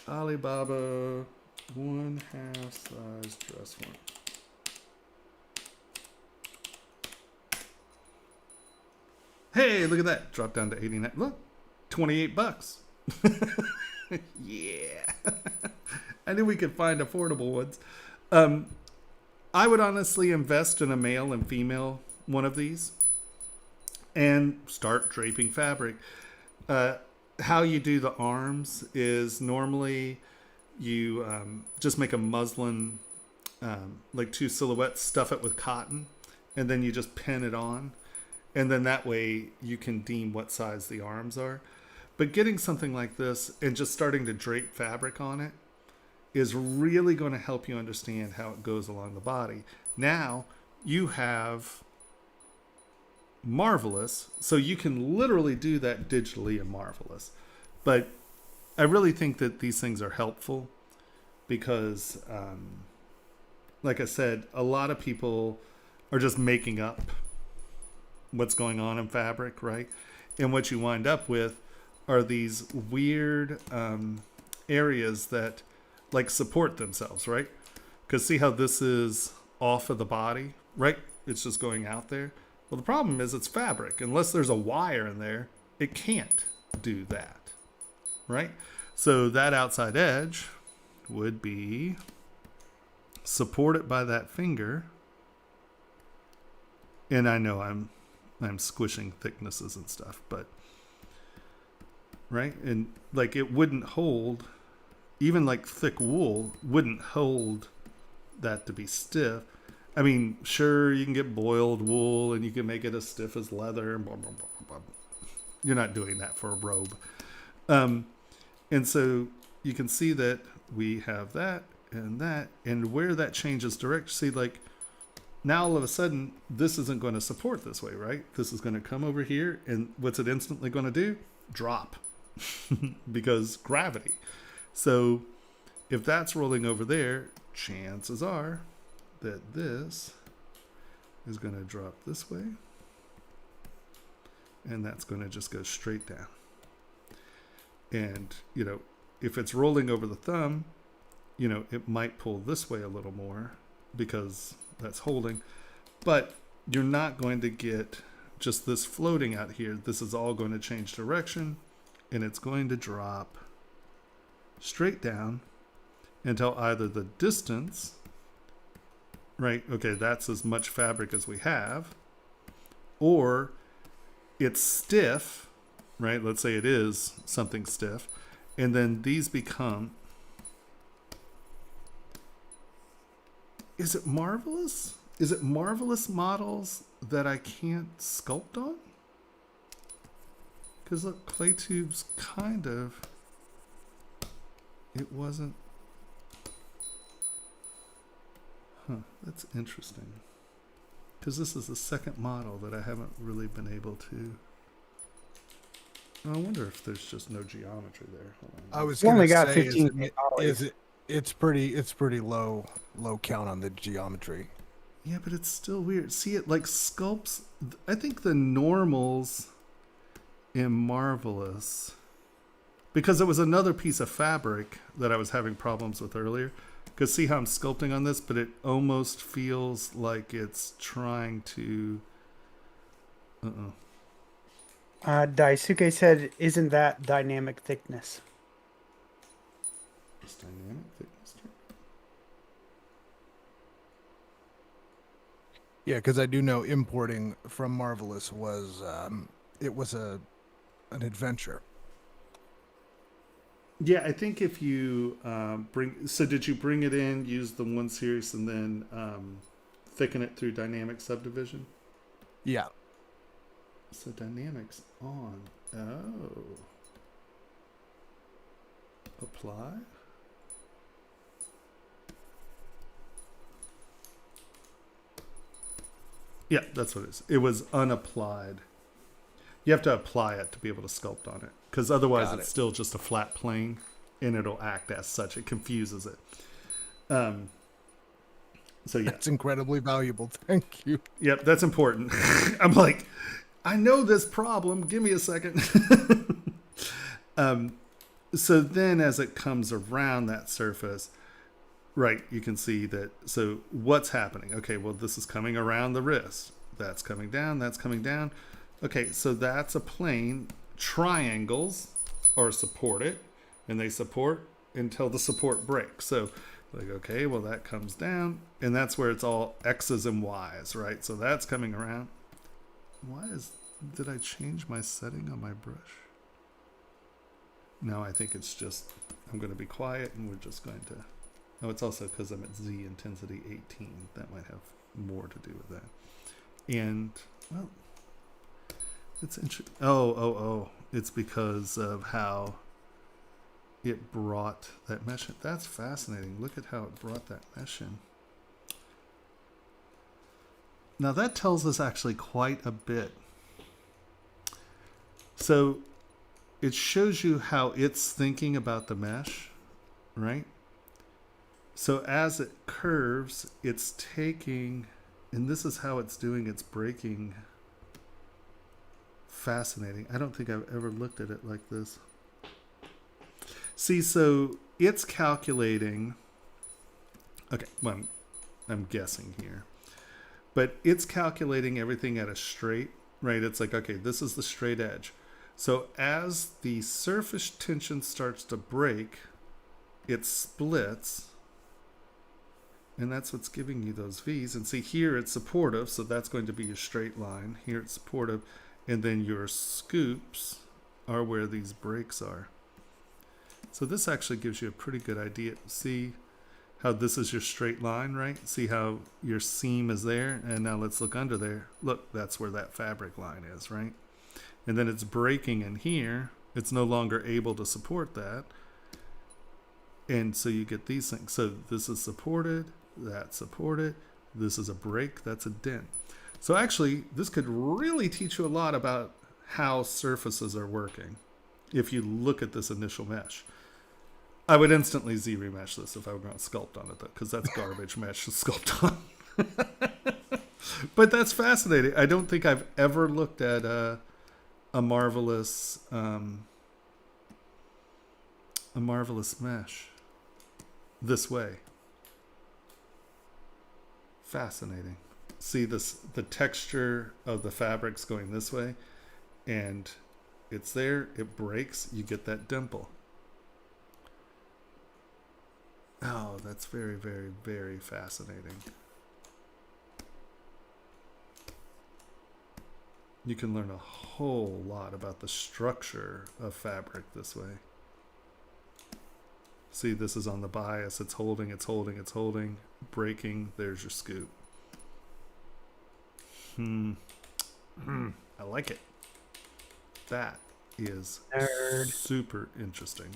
Speaker 1: Alibaba 1/2 size dress form. Hey, look at that. Drop down to 89. Look, $28. Yeah. I knew we could find affordable ones. I would honestly invest in a male and female one of these and start draping fabric. How you do the arms is normally you just make a muslin, like 2 silhouettes, stuff it with cotton, and then you just pin it on. And then that way you can deem what size the arms are. But getting something like this and just starting to drape fabric on it is really going to help you understand how it goes along the body. Now you have Marvelous, so you can literally do that digitally in Marvelous. But I really think that these things are helpful because, like I said, a lot of people are just making up what's going on in fabric, right? And what you wind up with are these weird areas that like support themselves, right? Because see how this is off of the body, right? It's just going out there. Well, the problem is it's fabric. Unless there's a wire in there, it can't do that, right? So that outside edge would be supported by that finger. And I know I'm squishing thicknesses and stuff, but right? And like it wouldn't hold, even like thick wool wouldn't hold that to be stiff. I mean, sure, you can get boiled wool and you can make it as stiff as leather. Blah, blah, blah, blah, blah. You're not doing that for a robe. And so you can see that we have that, and where that changes direction. See, like now all of a sudden, this isn't going to support this way, right? This is going to come over here, and what's it instantly going to do? Drop. Because gravity. So if that's rolling over there, chances are that this is going to drop this way, and that's going to just go straight down. And, you know, if it's rolling over the thumb, you know, it might pull this way a little more because that's holding, but you're not going to get just this floating out here. This is all going to change direction, and it's going to drop straight down until either the distance, right? Okay, that's as much fabric as we have, or it's stiff, right? Let's say it is something stiff, and then these become, is it Marvelous? Is it Marvelous models that I can't sculpt on? Because look, clay tubes kind of, it wasn't, that's interesting. Because this is the second model that I haven't really been able to. I wonder if there's just no geometry there. Hold on.
Speaker 6: I was
Speaker 3: We only
Speaker 6: gonna
Speaker 3: got
Speaker 6: say,
Speaker 3: 15
Speaker 6: it's pretty low count on the geometry.
Speaker 1: Yeah, but it's still weird. See, it like sculpts. I think the normals in Marvelous, because it was another piece of fabric that I was having problems with earlier. Because see how I'm sculpting on this, but it almost feels like it's trying to.
Speaker 3: Daisuke said, "Isn't that dynamic thickness?"
Speaker 1: It's dynamic thickness.
Speaker 6: Yeah, because I do know importing from Marvelous was it was an adventure.
Speaker 1: Yeah, I think if you did you bring it in, use the 1 series, and then thicken it through dynamic subdivision?
Speaker 6: Yeah.
Speaker 1: So dynamics on. Oh. Apply. Yeah, that's what it is. It was unapplied. You have to apply it to be able to sculpt on it, because otherwise it's still just a flat plane, and it'll act as such. It confuses it. So yeah,
Speaker 6: That's incredibly valuable. Thank you.
Speaker 1: yep, that's important. I'm like, I know this problem. Give me a second. So then, as it comes around that surface, right, you can see that. So what's happening? Okay, well, this is coming around the wrist. That's coming down. That's coming down. Okay, so that's a plane. Triangles are supported, and they support until the support breaks. So, like, okay, well, that comes down, and that's where it's all X's and Y's, right? So that's coming around. Did I change my setting on my brush? No, I think it's just, I'm going to be quiet, and we're just going to, oh, it's also because I'm at Z intensity 18. That might have more to do with that. And, well, it's interesting. Oh, it's because of how it brought that mesh in. That's fascinating. Look at how it brought that mesh in. Now that tells us actually quite a bit. So it shows you how it's thinking about the mesh, right? So as it curves, it's taking, and this is how it's doing its breaking. Fascinating. I don't think I've ever looked at it like this. See, so it's calculating, okay, well, I'm guessing here, but it's calculating everything at a straight, right? It's like, okay, this is the straight edge. So as the surface tension starts to break, it splits, and that's what's giving you those V's. And see, here it's supportive, so that's going to be your straight line. Here it's supportive. And then your scoops are where these breaks are. So this actually gives you a pretty good idea. See how this is your straight line, right? See how your seam is there? And now let's look under there. Look, that's where that fabric line is, right? And then it's breaking in here. It's no longer able to support that. And so you get these things. So this is supported, that's supported. This is a break, that's a dent. So actually, this could really teach you a lot about how surfaces are working if you look at this initial mesh. I would instantly Z-remesh this if I were going to sculpt on it, though, because that's garbage mesh to sculpt on. But that's fascinating. I don't think I've ever looked at a marvelous mesh this way. Fascinating. See this, the texture of the fabric's going this way, and it's there, it breaks, you get that dimple. Oh, that's very, very, very fascinating. You can learn a whole lot about the structure of fabric this way. See, this is on the bias, it's holding, breaking, there's your scoop. I like it. That is
Speaker 3: Nerd.
Speaker 1: super interesting.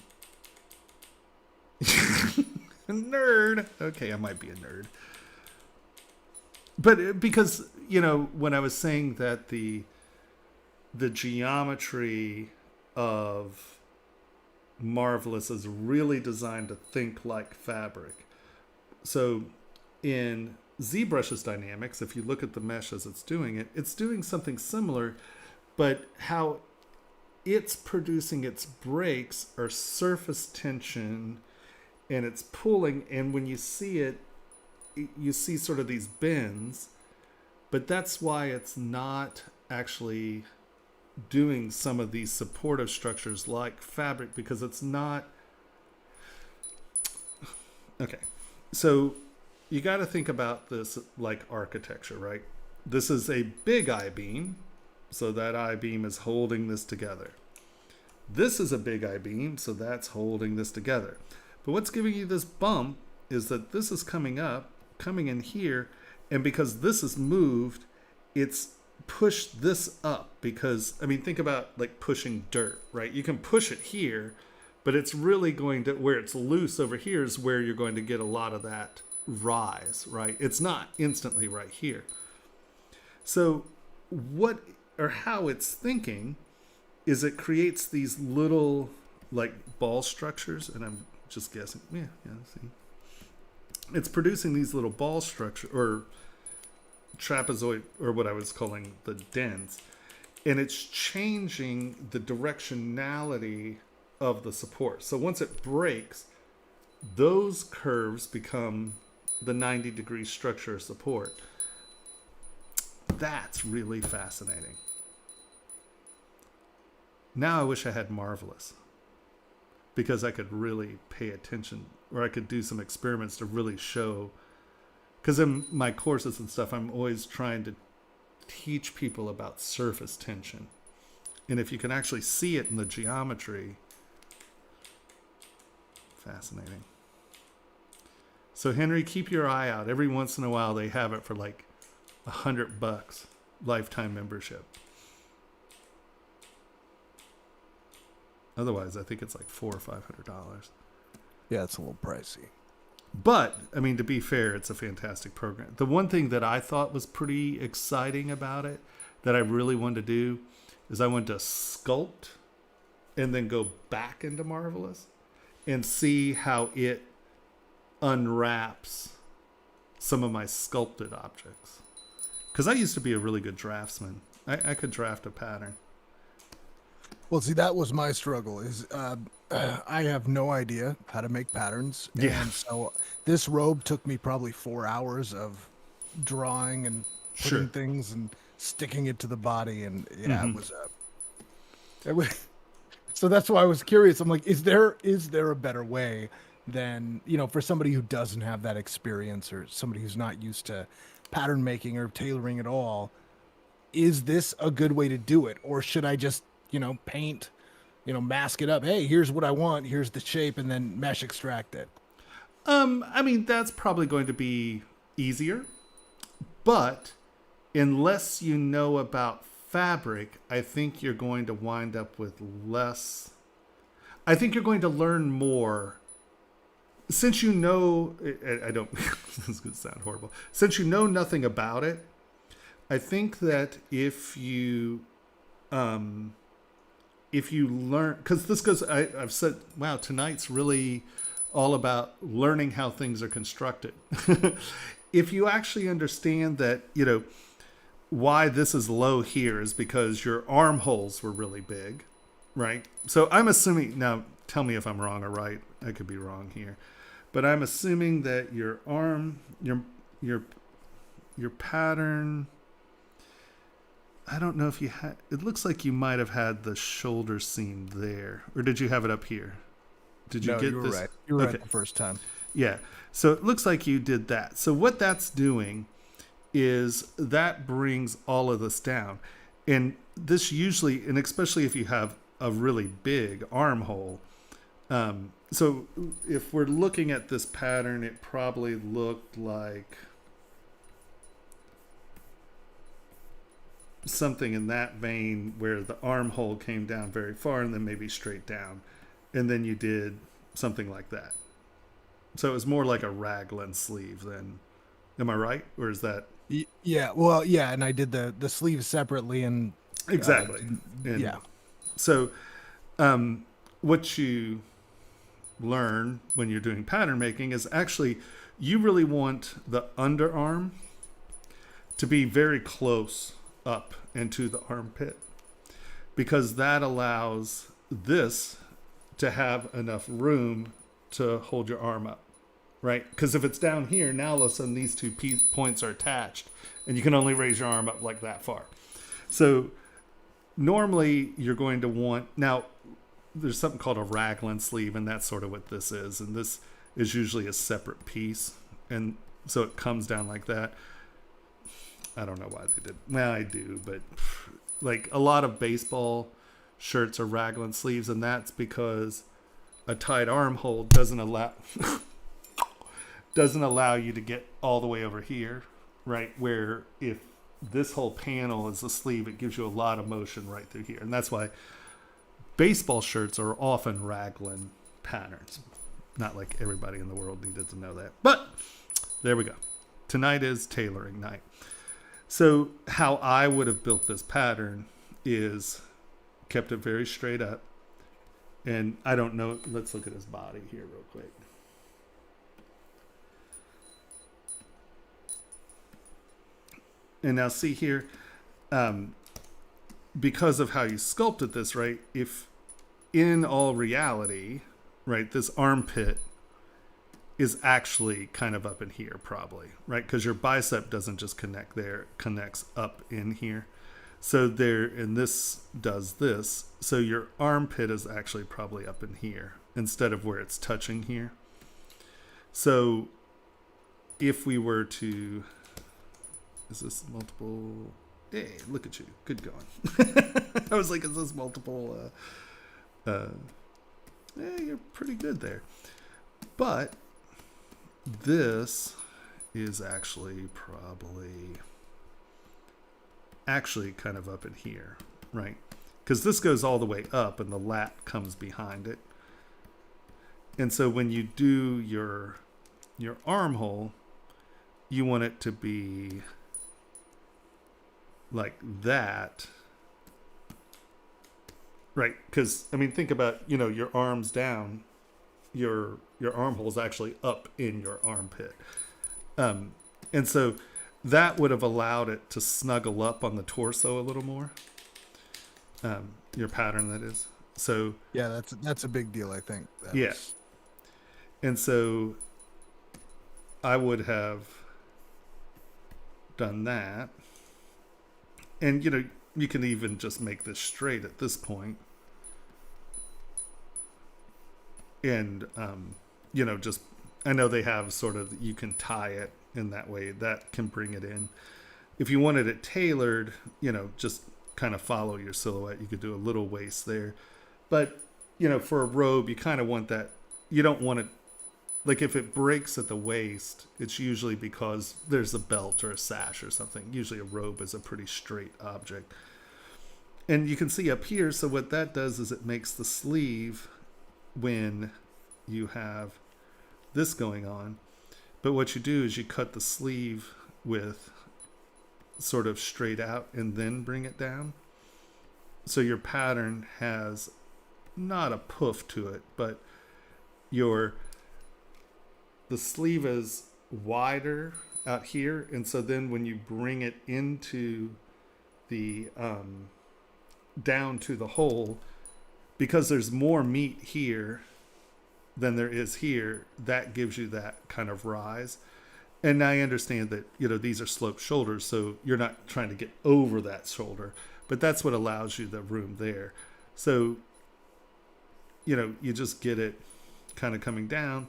Speaker 1: Nerd. Okay, I might be a nerd. But because, you know, when I was saying that the geometry of Marvelous is really designed to think like fabric. So in ZBrush's dynamics, if you look at the mesh as it's doing something similar, but how it's producing its breaks are surface tension, and it's pulling, and when you see it, you see sort of these bends, but that's why it's not actually doing some of these supportive structures like fabric, because it's not. Okay, so you got to think about this like architecture, right? This is a big I-beam, so that I-beam is holding this together. This is a big I-beam, so that's holding this together. But what's giving you this bump is that this is coming up, coming in here, and because this is moved, it's pushed this up. Because, I mean, think about like pushing dirt, right? You can push it here, but it's really going to, where it's loose over here is where you're going to get a lot of that rise, right? It's not instantly right here. So what, or how it's thinking is it creates these little like ball structures, and I'm just guessing. Yeah, see. It's producing these little ball structure or trapezoid, or what I was calling the dents, and it's changing the directionality of the support. So once it breaks, those curves become the 90-degree structure support. That's really fascinating. Now I wish I had Marvelous, because I could really pay attention, or I could do some experiments to really show. Because in my courses and stuff, I'm always trying to teach people about surface tension. And if you can actually see it in the geometry, fascinating. So Henry, keep your eye out. Every once in a while, they have it for like $100, lifetime membership. Otherwise, I think it's like $400 or $500.
Speaker 6: Yeah, it's a little pricey.
Speaker 1: But, I mean, to be fair, it's a fantastic program. The one thing that I thought was pretty exciting about it, that I really wanted to do, is I wanted to sculpt and then go back into Marvelous and see how it unwraps some of my sculpted objects. Because I used to be a really good draftsman. I could draft a pattern.
Speaker 6: Well, see, that was my struggle. Is I have no idea how to make patterns,
Speaker 1: Yeah.
Speaker 6: and so this robe took me probably 4 hours of drawing and putting
Speaker 1: Sure.
Speaker 6: things and sticking it to the body, and yeah, it was. So that's why I was curious. I'm like, is there a better way than, you know, for somebody who doesn't have that experience or somebody who's not used to pattern making or tailoring at all? Is this a good way to do it, or should I just, you know, paint, you know, mask it up? Hey, here's what I want. Here's the shape, and then mesh extract it.
Speaker 1: I mean, that's probably going to be easier. But unless you know about fabric, I think you're going to wind up with less. I think you're going to learn more. Since you know, I don't, this is going to sound horrible. Since you know nothing about it, I think that if you learn, because this goes, I've said, wow, tonight's really all about learning how things are constructed. If you actually understand that, you know, why this is low here is because your armholes were really big, right? So I'm assuming, now tell me if I'm wrong or right. I could be wrong here. But I'm assuming that your arm, your pattern, I don't know if you had, it looks like you might have had the shoulder seam there. Or did you have it up here? Did you
Speaker 6: No,
Speaker 1: get
Speaker 6: you were
Speaker 1: this?
Speaker 6: right. You were
Speaker 1: Okay.
Speaker 6: right the first time.
Speaker 1: Yeah. So it looks like you did that. So what that's doing is that brings all of this down. And this usually, and especially if you have a really big armhole. So if we're looking at this pattern, it probably looked like something in that vein where the armhole came down very far and then maybe straight down. And then you did something like that. So it was more like a raglan sleeve than, am I right? Or is that?
Speaker 6: Yeah, well, yeah, and I did the sleeves separately, and
Speaker 1: Exactly. And
Speaker 6: yeah.
Speaker 1: So what you learn when you're doing pattern making is actually you really want the underarm to be very close up into the armpit, because that allows this to have enough room to hold your arm up, right? Because if it's down here, now all of a sudden these two points are attached and you can only raise your arm up like that far. So normally you're going to want, now there's something called a raglan sleeve, and that's sort of what this is. And this is usually a separate piece. And so it comes down like that. I don't know why they did. Well, I do, but like a lot of baseball shirts are raglan sleeves, and that's because a tight armhole doesn't allow you to get all the way over here, right? Where if this whole panel is a sleeve, it gives you a lot of motion right through here. And that's why baseball shirts are often raglan patterns. Not like everybody in the world needed to know that. But there we go. Tonight is tailoring night. So how I would have built this pattern is kept it very straight up. And I don't know. Let's look at his body here real quick. And now see here, because of how you sculpted this, right? If in all reality, right, this armpit is actually kind of up in here probably, right? Because your bicep doesn't just connect there, it connects up in here. So there, and this does this. So your armpit is actually probably up in here instead of where it's touching here. So if we were to, is this multiple? Hey, look at you. Good going. I was like, is this multiple? You're pretty good there. But this is actually probably kind of up in here, right? Because this goes all the way up and the lat comes behind it. And so when you do your armhole, you want it to be like that, right? Because I mean, think about, you know, your arms down, your armhole is actually up in your armpit, and so that would have allowed it to snuggle up on the torso a little more. Your pattern, that is. So
Speaker 6: Yeah, that's a big deal, I think.
Speaker 1: yeah. And so I would have done that. And, you know, you can even just make this straight at this point. And, you know, just, I know they have sort of, you can tie it in that way. That can bring it in. If you wanted it tailored, you know, just kind of follow your silhouette. You could do a little waist there. But, you know, for a robe, you kind of want that. You don't want it, like if it breaks at the waist, it's usually because there's a belt or a sash or something. Usually a robe is a pretty straight object. And you can see up here, so what that does is it makes the sleeve when you have this going on. But what you do is you cut the sleeve with sort of straight out and then bring it down. So your pattern has not a poof to it, but the sleeve is wider out here, and so then when you bring it into the down to the hole, because there's more meat here than there is here, that gives you that kind of rise. And I understand that, you know, these are sloped shoulders, so you're not trying to get over that shoulder, but that's what allows you the room there. So, you know, you just get it kind of coming down.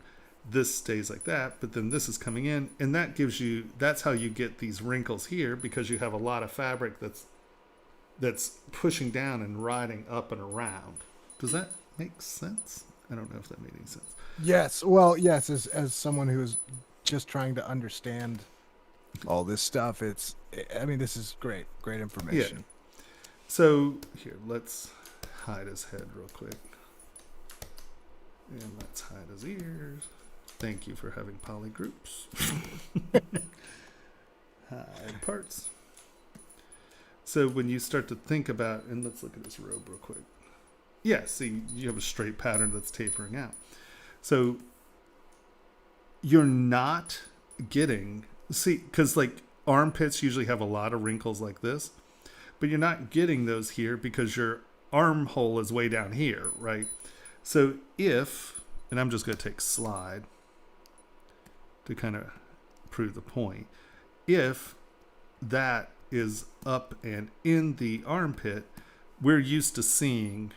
Speaker 1: This stays like that, but then this is coming in, and that gives you, that's how you get these wrinkles here, because you have a lot of fabric that's pushing down and riding up and around. Does that make sense? I don't know if that made any sense.
Speaker 6: Yes. Well, yes, as someone who's just trying to understand all this stuff, I mean, this is great information.
Speaker 1: Yeah. So here, let's hide his head real quick. And let's hide his ears. Thank you for having poly groups. Hide parts. So when you start to think about, and let's look at this robe real quick. Yeah, see, you have a straight pattern that's tapering out. So you're not getting, see, because like armpits usually have a lot of wrinkles like this, but you're not getting those here because your armhole is way down here, right? So if, and I'm just going to take slide to kind of prove the point. If that is up and in the armpit, we're used to seeing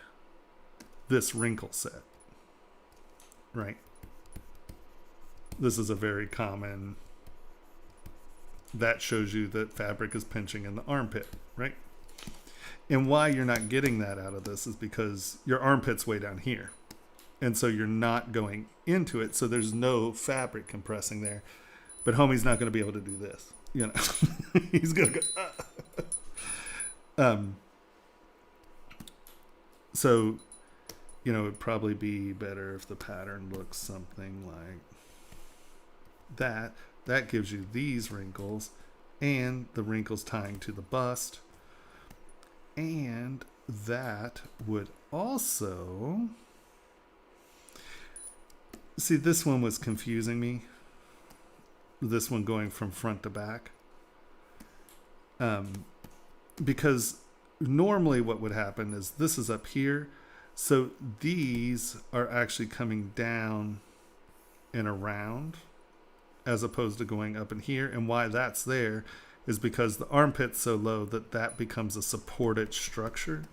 Speaker 1: this wrinkle set, right? This is a very common, that shows you that fabric is pinching in the armpit, right? And why you're not getting that out of this is because your armpit's way down here. And so you're not going into it, so there's no fabric compressing there. But homie's not going to be able to do this, you know. He's going to go. So, you know, it'd probably be better if the pattern looks something like that. That gives you these wrinkles and the wrinkles tying to the bust. And that would also... See, this one was confusing me. This one going from front to back. Because normally what would happen is this is up here. So these are actually coming down and around as opposed to going up in here. And why that's there is because the armpit's so low that that becomes a supported structure,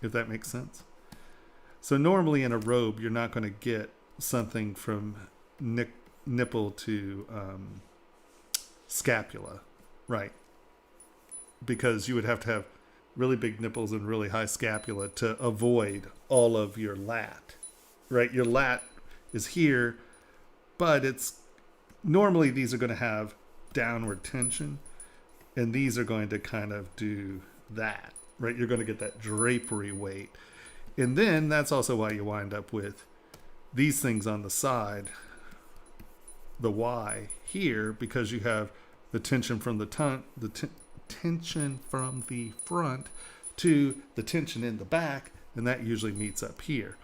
Speaker 1: if that makes sense. So normally in a robe, you're not going to get something from nipple to scapula, right? Because you would have to have really big nipples and really high scapula to avoid all of your lat, right? Your lat is here, but it's normally these are going to have downward tension, and these are going to kind of do that, right? You're going to get that drapery weight. And then that's also why you wind up with these things on the side, the Y here, because you have the tension from the tension from the front to the tension in the back, and that usually meets up here.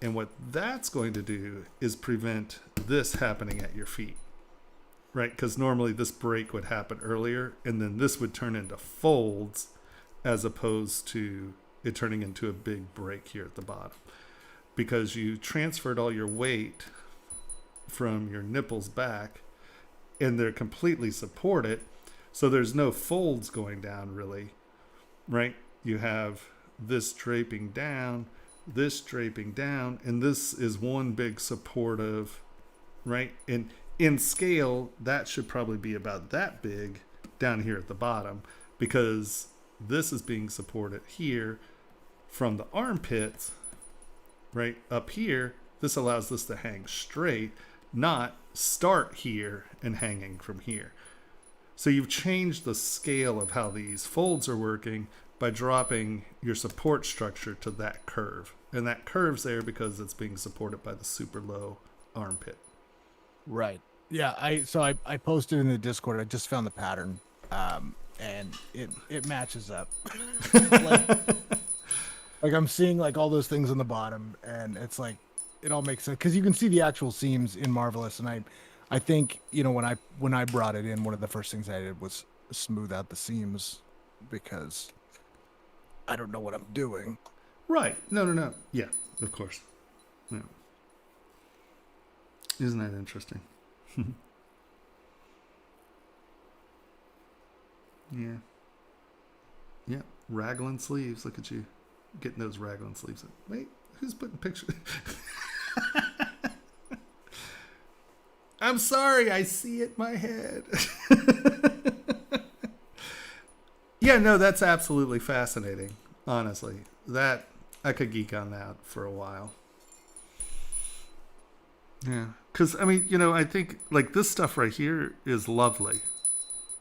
Speaker 1: And what that's going to do is prevent this happening at your feet, right? Because normally this break would happen earlier, and then this would turn into folds as opposed to it turning into a big break here at the bottom, because you transferred all your weight from your nipples back, and they're completely supported, so there's no folds going down really, right? You have this draping down, this draping down, and this is one big supportive, right? And in scale, that should probably be about that big down here at the bottom, because this is being supported here from the armpits, right up here. This allows this to hang straight, not start here and hanging from here. So you've changed the scale of how these folds are working by dropping your support structure to that curve. And that curve's there because it's being supported by the super low armpit.
Speaker 6: Right. Yeah. I posted in the Discord. I just found the pattern, and it matches up. like I'm seeing like all those things on the bottom, and it's like it all makes sense because you can see the actual seams in Marvelous. And I think, you know, when I brought it in, one of the first things I did was smooth out the seams because I don't know what I'm doing.
Speaker 1: Right. No. Yeah, of course. Yeah. Isn't that interesting? Yeah. Yeah. Raglan sleeves. Look at you getting those raglan sleeves. Wait, who's putting pictures? I'm sorry, I see it in my head. Yeah, no, that's absolutely fascinating. Honestly, that I could geek on that for a while. Yeah, because I mean, you know, I think like this stuff right here is lovely,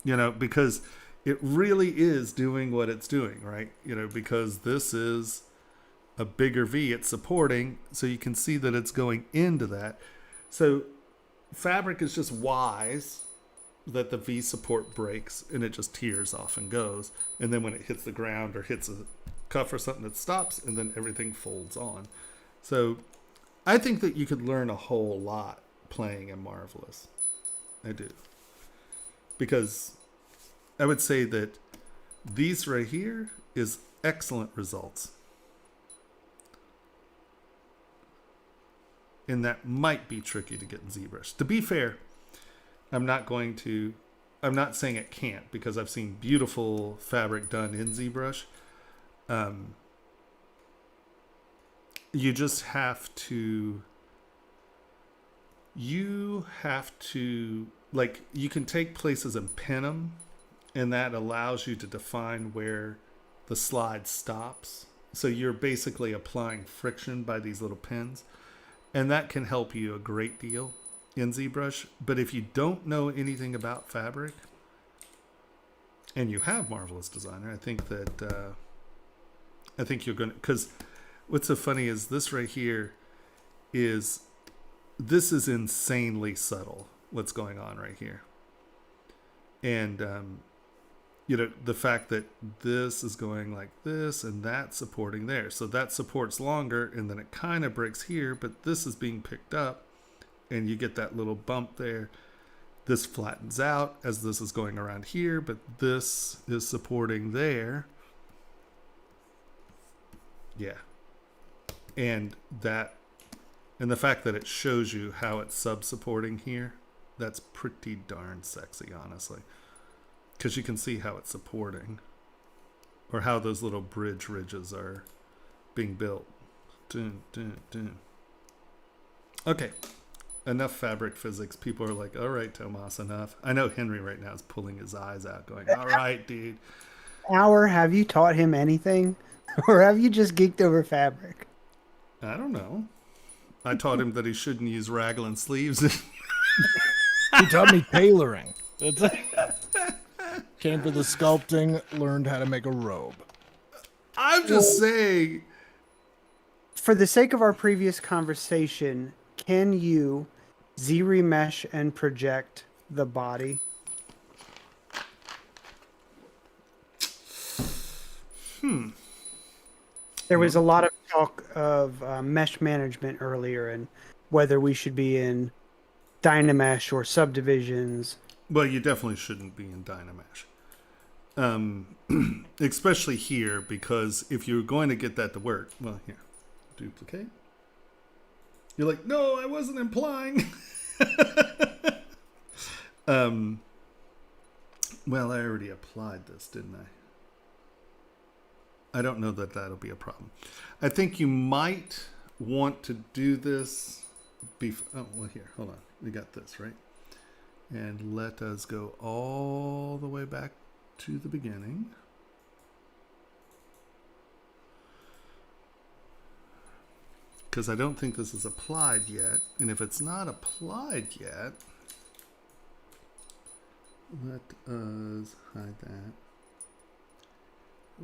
Speaker 1: you know, because it really is doing what it's doing, right? You know, because this is a bigger V it's supporting, so you can see that it's going into that. So fabric is just wise that the V support breaks and it just tears off and goes. And then when it hits the ground or hits a cuff or something, it stops, and then everything folds on. So I think that you could learn a whole lot playing in Marvelous. I do. Because I would say that these right here is excellent results. And that might be tricky to get in ZBrush. To be fair, I'm not saying it can't, because I've seen beautiful fabric done in ZBrush. You just have to, like, you can take places and pin them, and that allows you to define where the slide stops. So you're basically applying friction by these little pins, and that can help you a great deal in ZBrush. But if you don't know anything about fabric and you have Marvelous Designer, I think you're going to, because what's so funny is this right here this is insanely subtle, what's going on right here. And, you know, the fact that this is going like this and that's supporting there. So that supports longer, and then it kind of breaks here, but this is being picked up, and you get that little bump there. This flattens out as this is going around here, but this is supporting there. Yeah. And the fact that it shows you how it's sub-supporting here, that's pretty darn sexy, honestly. because you can see how it's supporting, or how those little bridge ridges are being built. Dun, dun, dun. Okay, enough fabric physics. People are like, all right, Tomas, enough. I know Henry right now is pulling his eyes out going, all right, dude.
Speaker 3: Hour, have you taught him anything? Or have you just geeked over fabric?
Speaker 1: I don't know. I taught him that he shouldn't use raglan sleeves.
Speaker 6: He taught me tailoring. That's it. Came to the sculpting, learned how to make a robe.
Speaker 1: I'm just saying.
Speaker 3: For the sake of our previous conversation, can you Z-remesh and project the body? There was a lot of talk of mesh management earlier and whether we should be in Dynamesh or subdivisions.
Speaker 1: Well, you definitely shouldn't be in Dynamesh. Especially here, because if you're going to get that to work, well, here, duplicate. You're like, no, I wasn't implying. Well, I already applied this, didn't I? I don't know that that'll be a problem. I think you might want to do this. Oh, well, here, hold on. We got this, right? And let us go all the way back to the beginning. Because I don't think this is applied yet. And if it's not applied yet, let us hide that.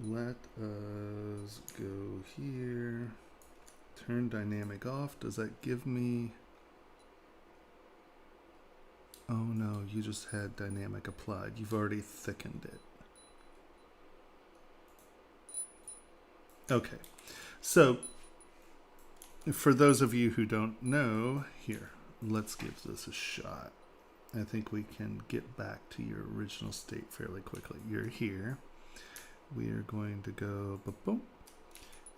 Speaker 1: Let us go here. Turn dynamic off. Does that give me... Oh no, you just had dynamic applied. You've already thickened it. Okay. So, for those of you who don't know, here, let's give this a shot. I think we can get back to your original state fairly quickly. You're here. We are going to go boom, boom,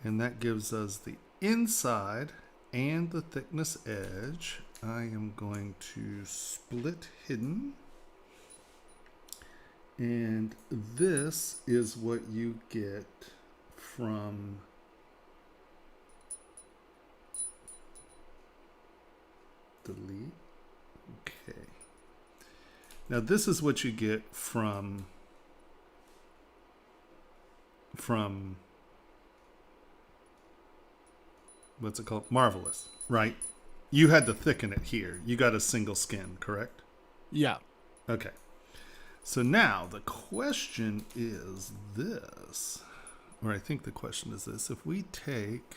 Speaker 1: and that gives us the inside and the thickness edge. I am going to split hidden, and this is what you get from delete. Okay. Now this is what you get from what's it called? Marvelous, right? You had to thicken it here. You got a single skin, correct?
Speaker 6: Yeah.
Speaker 1: Okay. So now the question is this, or I think the question is this. If we take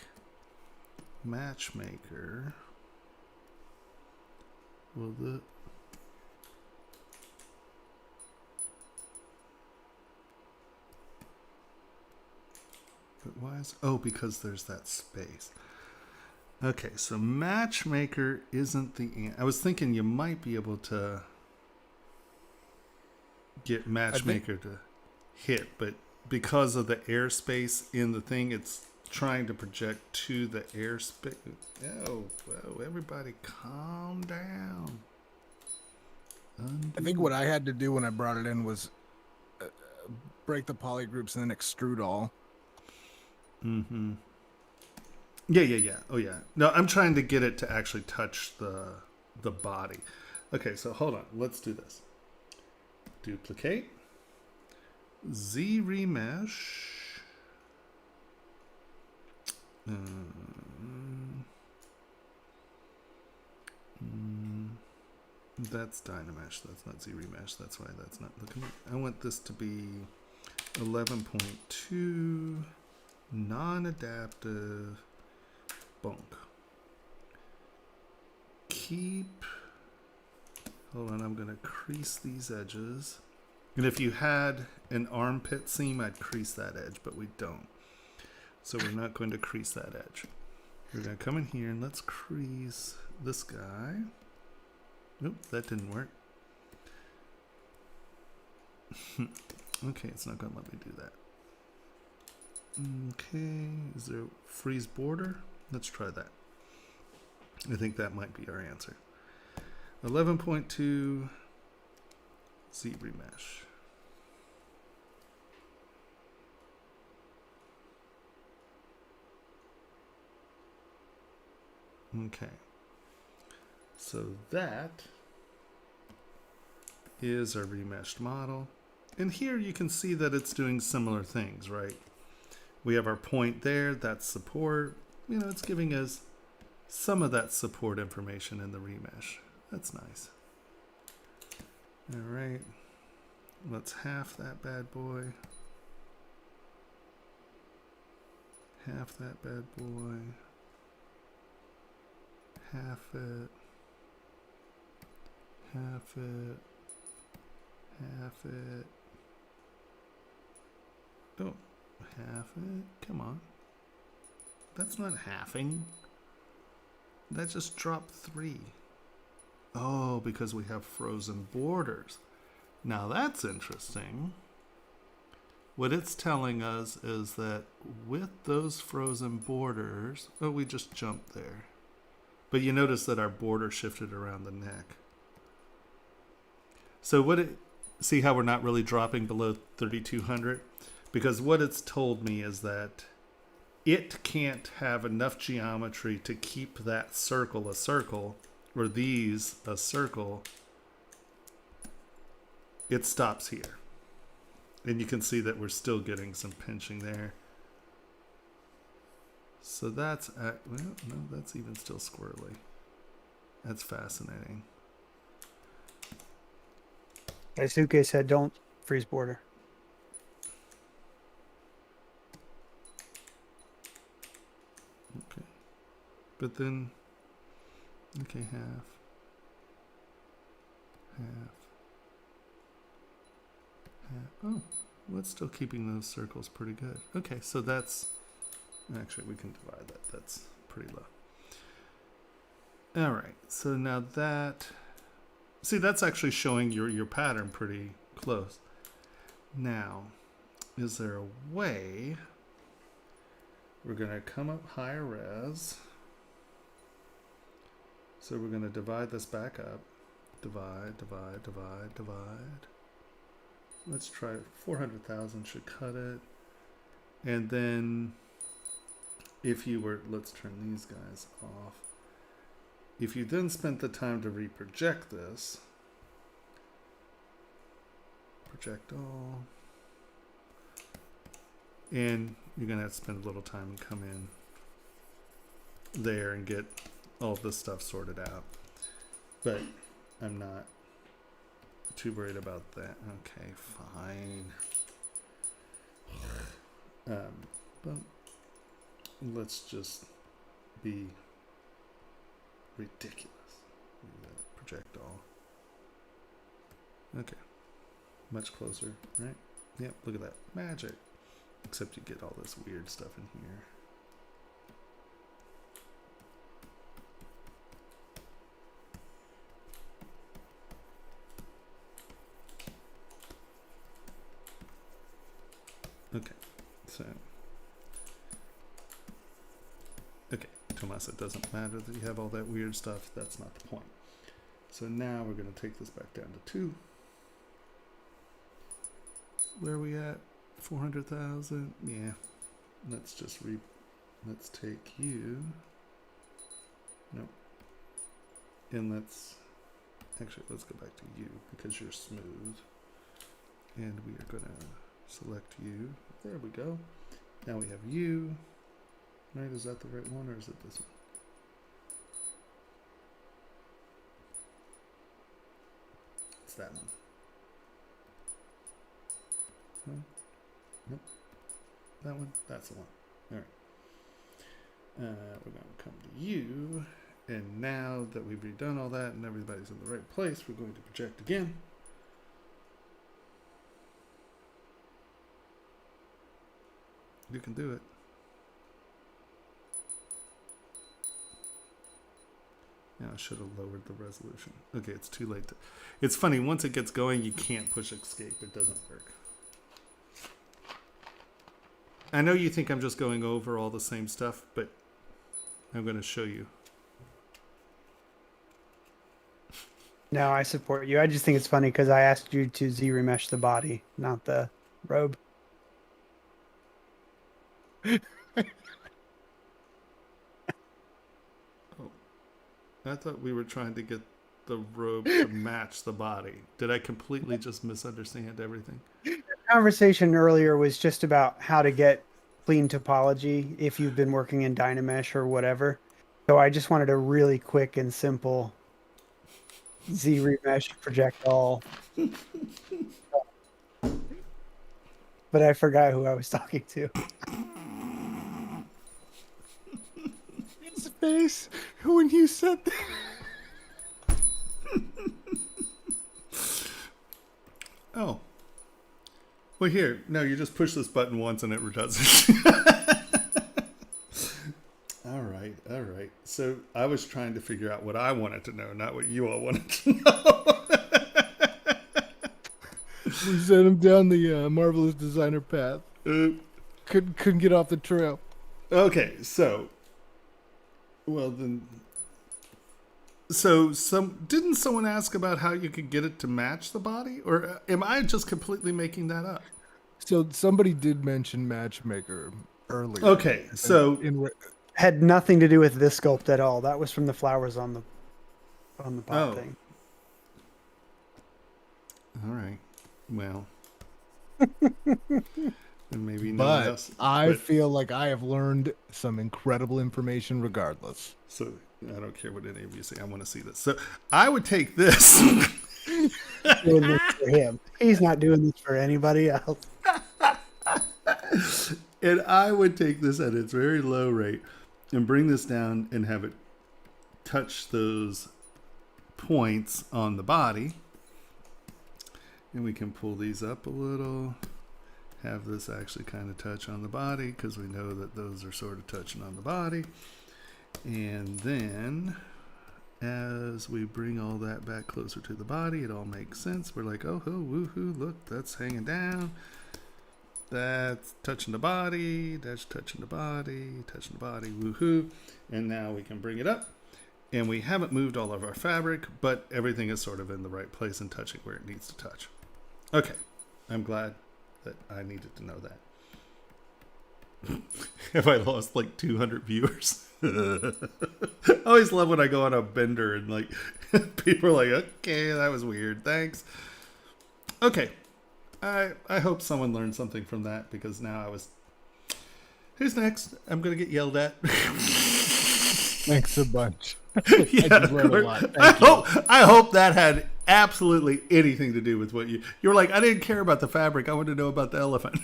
Speaker 1: Matchmaker, will the... But why is... Oh, because there's that space. Okay, so Matchmaker isn't the... I was thinking you might be able to get Matchmaker to hit, but because of the airspace in the thing, it's trying to project to the airspace. Oh, whoa, everybody calm down.
Speaker 6: I think what I had to do when I brought it in was break the poly groups and then extrude all.
Speaker 1: Mm-hmm. Yeah. Oh, yeah. No, I'm trying to get it to actually touch the body. Okay, so hold on. Let's do this. Duplicate. Z-remesh. That's Dynamesh. That's not Z-remesh. That's why that's not looking. I want this to be 11.2 non-adaptive. Bonk. Keep. Hold on, I'm gonna crease these edges. And if you had an armpit seam, I'd crease that edge, but we don't. So we're not going to crease that edge. We're gonna come in here and let's crease this guy. Nope, that didn't work. Okay, it's not gonna let me do that. Okay, is there a freeze border? Let's try that. I think that might be our answer. 11.2 Z-remesh. Okay. So that is our remeshed model. And here you can see that it's doing similar things, right? We have our point there, that's support. You know, it's giving us some of that support information in the remesh. That's nice. All right. Let's half that bad boy. Half that bad boy. Half it. Half it. Half it. Oh, half it. Come on. That's not halving. That just dropped 3. Oh, because we have frozen borders. Now that's interesting. What it's telling us is that with those frozen borders, oh, we just jumped there. But you notice that our border shifted around the neck. So see how we're not really dropping below 3,200? Because what it's told me is that it can't have enough geometry to keep that circle a circle, or these a circle. It stops here. And you can see that we're still getting some pinching there. So that's, well, no, that's even still squirrely. That's fascinating.
Speaker 3: Daisuke said, "Don't freeze border."
Speaker 1: Okay. But then, okay, half. Oh, well, it's still keeping those circles pretty good. Okay, so that's, actually we can divide that. That's pretty low. All right, so now that, see, that's actually showing your pattern pretty close. Now, is there a way we're going to come up higher res? So we're going to divide this back up. Divide, divide, divide, divide. Let's try 400,000 should cut it. And then if you were, let's turn these guys off. If you then spent the time to reproject this, project all, and you're gonna have to spend a little time and come in there and get all this stuff sorted out. But I'm not too worried about that. Okay, fine. But let's just be ridiculous. Project all. Okay. Much closer, right? Yep, look at that. Magic. Except you get all this weird stuff in here. Okay, so, okay, Tomas, it doesn't matter that you have all that weird stuff. That's not the point. So now we're going to take this back down to 2. Where are we at? 400,000? Yeah. Let's just let's take you. Nope. And let's go back to you because you're smooth. And we are going to select you. There we go. Now we have you. Right, is that the right one or is it this one? It's that one. No? Nope. That one? That's the one. Alright. We're going to come to you. And now that we've redone all that and everybody's in the right place, we're going to project again. You can do it. Yeah, I should have lowered the resolution. Okay, it's too late. It's funny, once it gets going, you can't push escape. It doesn't work. I know you think I'm just going over all the same stuff, but I'm going to show you.
Speaker 3: No, I support you. I just think it's funny because I asked you to Z-remesh the body, not the robe.
Speaker 1: I thought we were trying to get the robe to match the body. Did I completely just misunderstand everything?
Speaker 3: Conversation earlier was just about how to get clean topology if you've been working in Dynamesh or whatever. So I just wanted a really quick and simple ZBrush project all. But I forgot who I was talking to.
Speaker 6: His face when you said that.
Speaker 1: Oh. Well, here. No, you just push this button once and it does it. All right. All right. So I was trying to figure out what I wanted to know, not what you all wanted to know.
Speaker 6: We sent him down the marvelous designer path. Couldn't get off the trail.
Speaker 1: Okay. So, well then. So didn't someone ask about how you could get it to match the body, or am I just completely making that up?
Speaker 6: So somebody did mention Matchmaker earlier.
Speaker 1: Okay, so
Speaker 3: Had nothing to do with this sculpt at all. That was from the flowers on the pot thing.
Speaker 1: All right, well, and maybe no one else.
Speaker 6: I feel like I have learned some incredible information regardless.
Speaker 1: So I don't care what any of you say. I want to see this. So I would take this.
Speaker 3: Doing this for him. He's not doing this for anybody else.
Speaker 1: And I would take this at its very low rate and bring this down and have it touch those points on the body. And we can pull these up a little. Have this actually kind of touch on the body because we know that those are sort of touching on the body. And then as we bring all that back closer to the body, it all makes sense. We're like, oh, woohoo, look, that's hanging down. That's touching the body. That's touching the body. Touching the body. Woohoo. And now we can bring it up. And we haven't moved all of our fabric, but everything is sort of in the right place and touching where it needs to touch. Okay. I'm glad that I needed to know that. Have I lost like 200 viewers? I always love when I go on a bender and like people are like, okay, that was weird. Thanks. Okay. I hope someone learned something from that because now who's next? I'm going to get yelled at.
Speaker 6: Thanks a bunch.
Speaker 1: Yeah,
Speaker 6: I just learned a lot. Thank you.
Speaker 1: I hope that had absolutely anything to do with what you were like, I didn't care about the fabric. I wanted to know about the elephant.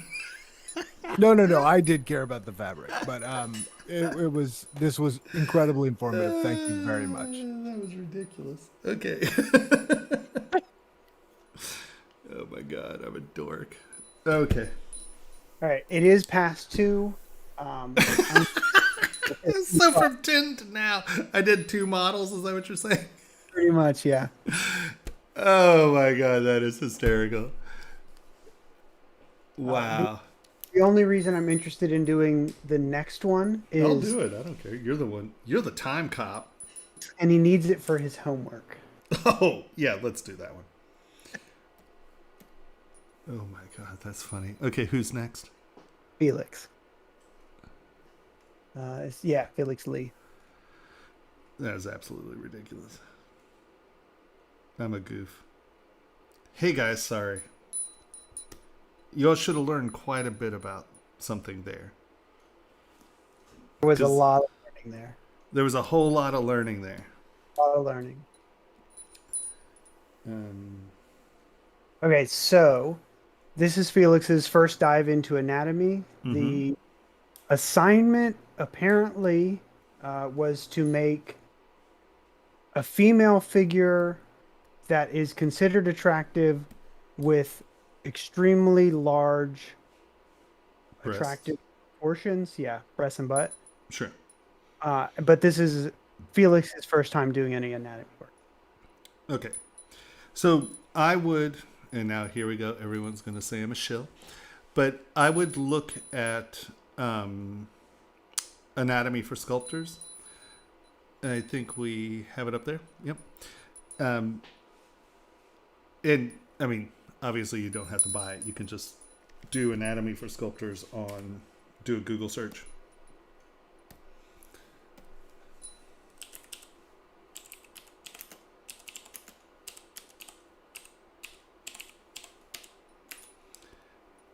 Speaker 6: No. I did care about the fabric, but this was incredibly informative. Thank you very much.
Speaker 1: That was ridiculous. Okay. Oh my God, I'm a dork. Okay.
Speaker 3: All right, it is past 2.
Speaker 1: So from 10 to now, I did 2 models. Is that what you're saying?
Speaker 3: Pretty much, yeah.
Speaker 1: Oh my God, that is hysterical. Wow.
Speaker 3: The only reason I'm interested in doing the next one is...
Speaker 1: I'll do it. I don't care. You're the one. You're the time cop.
Speaker 3: And he needs it for his homework.
Speaker 1: Oh, yeah, let's do that one. Oh my God, that's funny. Okay, who's next?
Speaker 3: Felix. Felix Lee.
Speaker 1: That is absolutely ridiculous. I'm a goof. Hey guys, sorry. You all should have learned quite a bit about something there.
Speaker 3: There was a lot of learning there.
Speaker 1: There was a whole lot of learning there.
Speaker 3: A lot of learning. Okay, so this is Felix's first dive into anatomy.
Speaker 1: Mm-hmm.
Speaker 3: The assignment apparently was to make a female figure that is considered attractive with extremely large,
Speaker 1: breasts.
Speaker 3: Attractive portions. Yeah, breasts and butt.
Speaker 1: Sure.
Speaker 3: But this is Felix's first time doing any anatomy work.
Speaker 1: Okay. So I would, and now here we go, everyone's going to say I'm a shill, but I would look at anatomy for sculptors. I think we have it up there. Yep. And I mean, obviously you don't have to buy it. You can just do anatomy for sculptors do a Google search.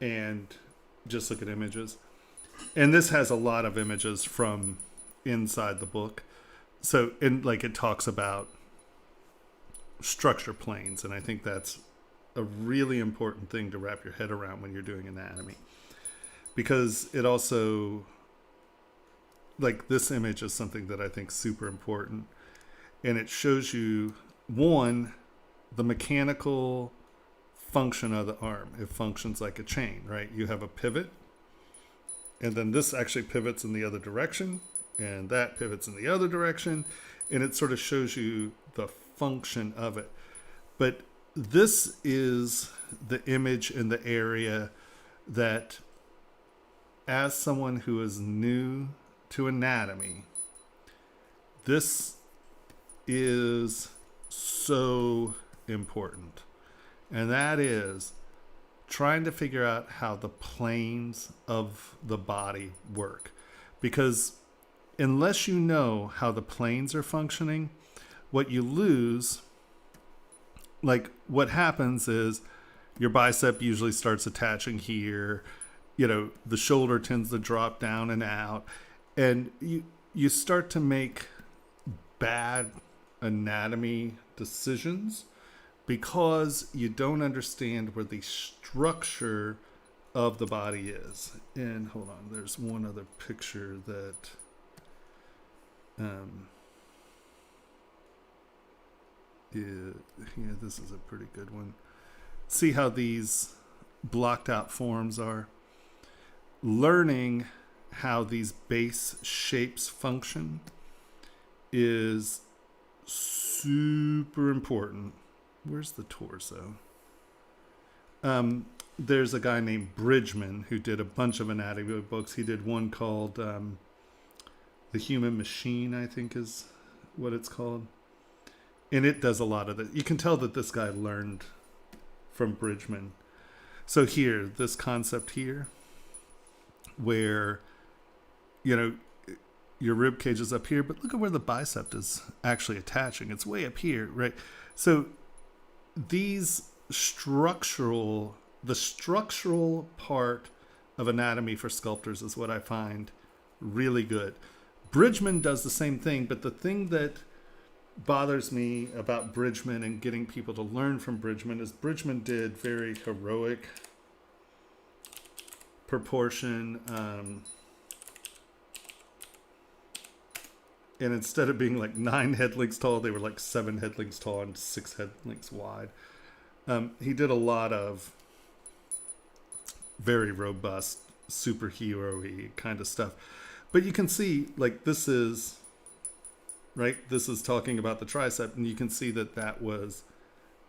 Speaker 1: and just look at images. And this has a lot of images from inside the book. So, and like it talks about structure planes, and I think that's a really important thing to wrap your head around when you're doing anatomy, because it also, like, this image is something that I think is super important, and it shows you, one, the mechanical function of the arm. It functions like a chain, right? You have a pivot, and then this actually pivots in the other direction, and that pivots in the other direction, and it sort of shows you the function of it. But this is the image in the area that, as someone who is new to anatomy, this is so important. And that is trying to figure out how the planes of the body work. Because unless you know how the planes are functioning, what you lose, like what happens is your bicep usually starts attaching here, you know, the shoulder tends to drop down and out, and you start to make bad anatomy decisions because you don't understand where the structure of the body is. And hold on, there's one other picture that yeah, this is a pretty good one. See how these blocked out forms are? Learning how these base shapes function is super important. Where's the torso? There's a guy named Bridgman who did a bunch of anatomy books. He did one called The Human Machine, I think is what it's called. And it does a lot of it. You can tell that this guy learned from Bridgman. So here, this concept here, where, you know, your rib cage is up here, but look at where the bicep is actually attaching. It's way up here, right? So these the structural part of anatomy for sculptors is what I find really good. Bridgman does the same thing, but the thing that bothers me about Bridgman and getting people to learn from Bridgman is Bridgman did very heroic proportion, and instead of being like 9 head lengths tall, they were like 7 head lengths tall and 6 head lengths wide. He did a lot of very robust superhero-y kind of stuff, but you can see, like, this is right, this is talking about the tricep, and you can see that that was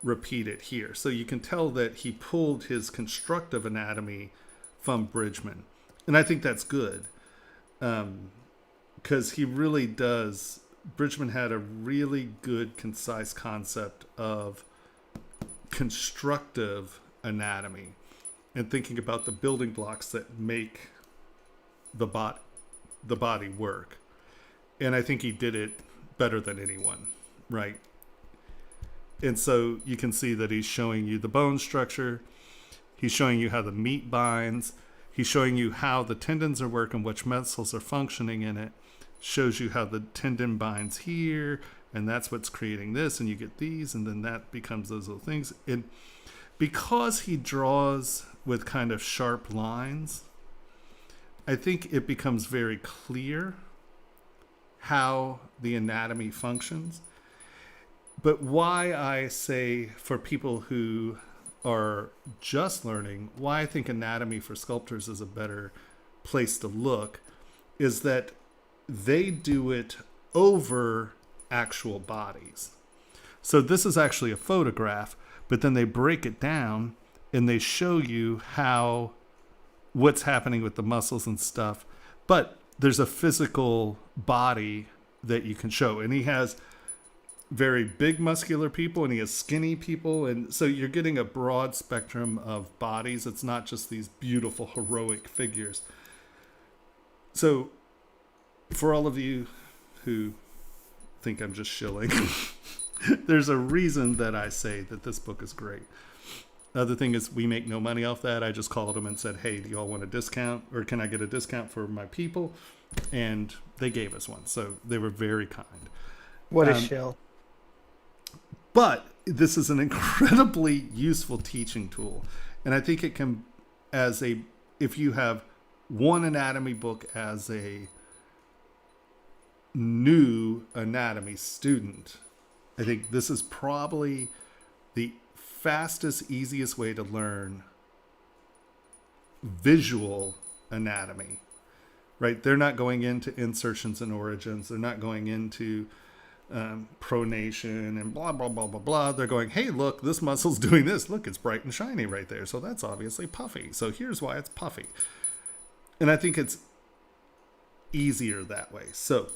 Speaker 1: repeated here. So you can tell that he pulled his constructive anatomy from Bridgman, and I think that's good, because he really does. Bridgman had a really good, concise concept of constructive anatomy and thinking about the building blocks that make the body work. And I think he did it better than anyone, right? And so you can see that he's showing you the bone structure. He's showing you how the meat binds. He's showing you how the tendons are working, which muscles are functioning in it. Shows you how the tendon binds here, and that's what's creating this, and you get these, and then that becomes those little things. And because he draws with kind of sharp lines, I think it becomes very clear how the anatomy functions. But why I say, for people who are just learning, why I think anatomy for sculptors is a better place to look is that they do it over actual bodies. So this is actually a photograph, but then they break it down and they show you how, what's happening with the muscles and stuff. But there's a physical body that you can show. And he has very big muscular people and he has skinny people. And so you're getting a broad spectrum of bodies. It's not just these beautiful heroic figures. So for all of you who think I'm just shilling, there's a reason that I say that this book is great. The other thing is we make no money off that. I just called them and said, hey, do y'all want a discount, or can I get a discount for my people? And they gave us one. So they were very kind.
Speaker 3: What a shill.
Speaker 1: But this is an incredibly useful teaching tool. And I think it can, if you have one anatomy book as a new anatomy student, I think this is probably the fastest, easiest way to learn visual anatomy, right? They're not going into insertions and origins. They're not going into pronation and blah, blah, blah, blah, blah. They're going, hey, look, this muscle's doing this. Look, it's bright and shiny right there. So that's obviously puffy. So here's why it's puffy. And I think it's easier that way. So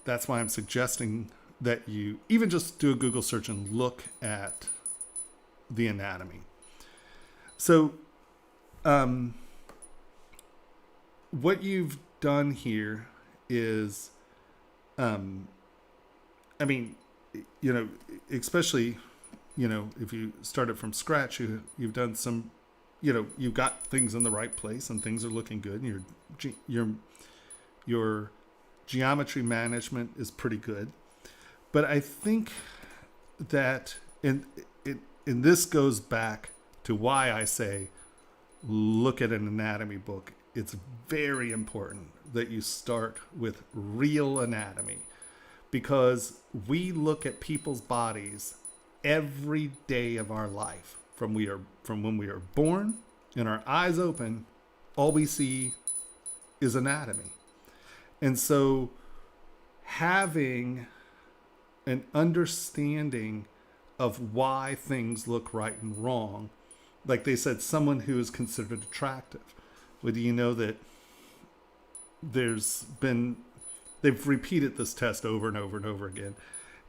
Speaker 1: that's why I'm suggesting that you even just do a Google search and look at the anatomy. So what you've done here is, I mean, you know, especially, you know, if you started from scratch, you've done some, you know, you've got things in the right place and things are looking good. And your geometry management is pretty good. But I think that, and this goes back to why I say, look at an anatomy book. It's very important that you start with real anatomy, because we look at people's bodies every day of our life from when we are born and our eyes open. All we see is anatomy. And so having an understanding of why things look right and wrong, like they said, someone who is considered attractive. Well, do you know that they've repeated this test over and over and over again.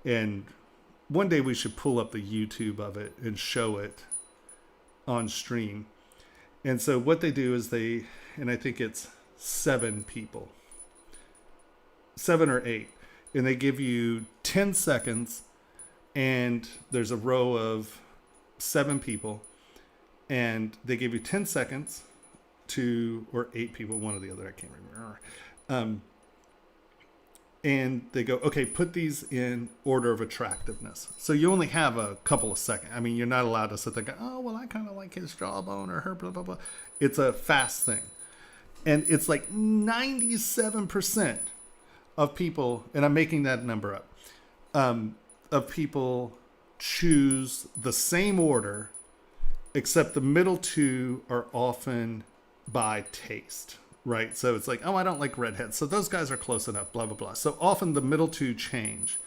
Speaker 1: And one day we should pull up the YouTube of it and show it on stream. And so what they do is and I think it's 7 people, 7 or 8, and they give you 10 seconds, and there's a row of 7 people, and they give you 10 seconds or 8 people, one or the other, I can't remember. And they go, okay, put these in order of attractiveness. So you only have a couple of seconds. I mean, you're not allowed to sit there and go, oh, well, I kind of like his jawbone or her, blah, blah, blah. It's a fast thing. And it's like 97% of people, and I'm making that number up, of people choose the same order, except the middle 2 are often by taste, right? So it's like, oh, I don't like redheads, so those guys are close enough, blah, blah, blah. So often the middle 2 change,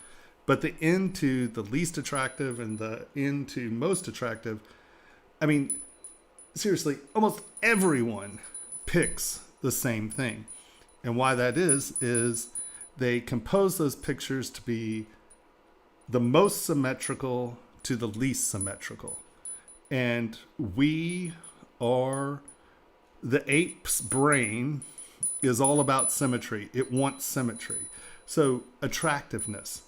Speaker 1: but the end to the least attractive and the end to most attractive, I mean, seriously, almost everyone picks the same thing. And why that is they compose those pictures to be the most symmetrical to the least symmetrical. And the ape's brain is all about symmetry. It wants symmetry. So attractiveness,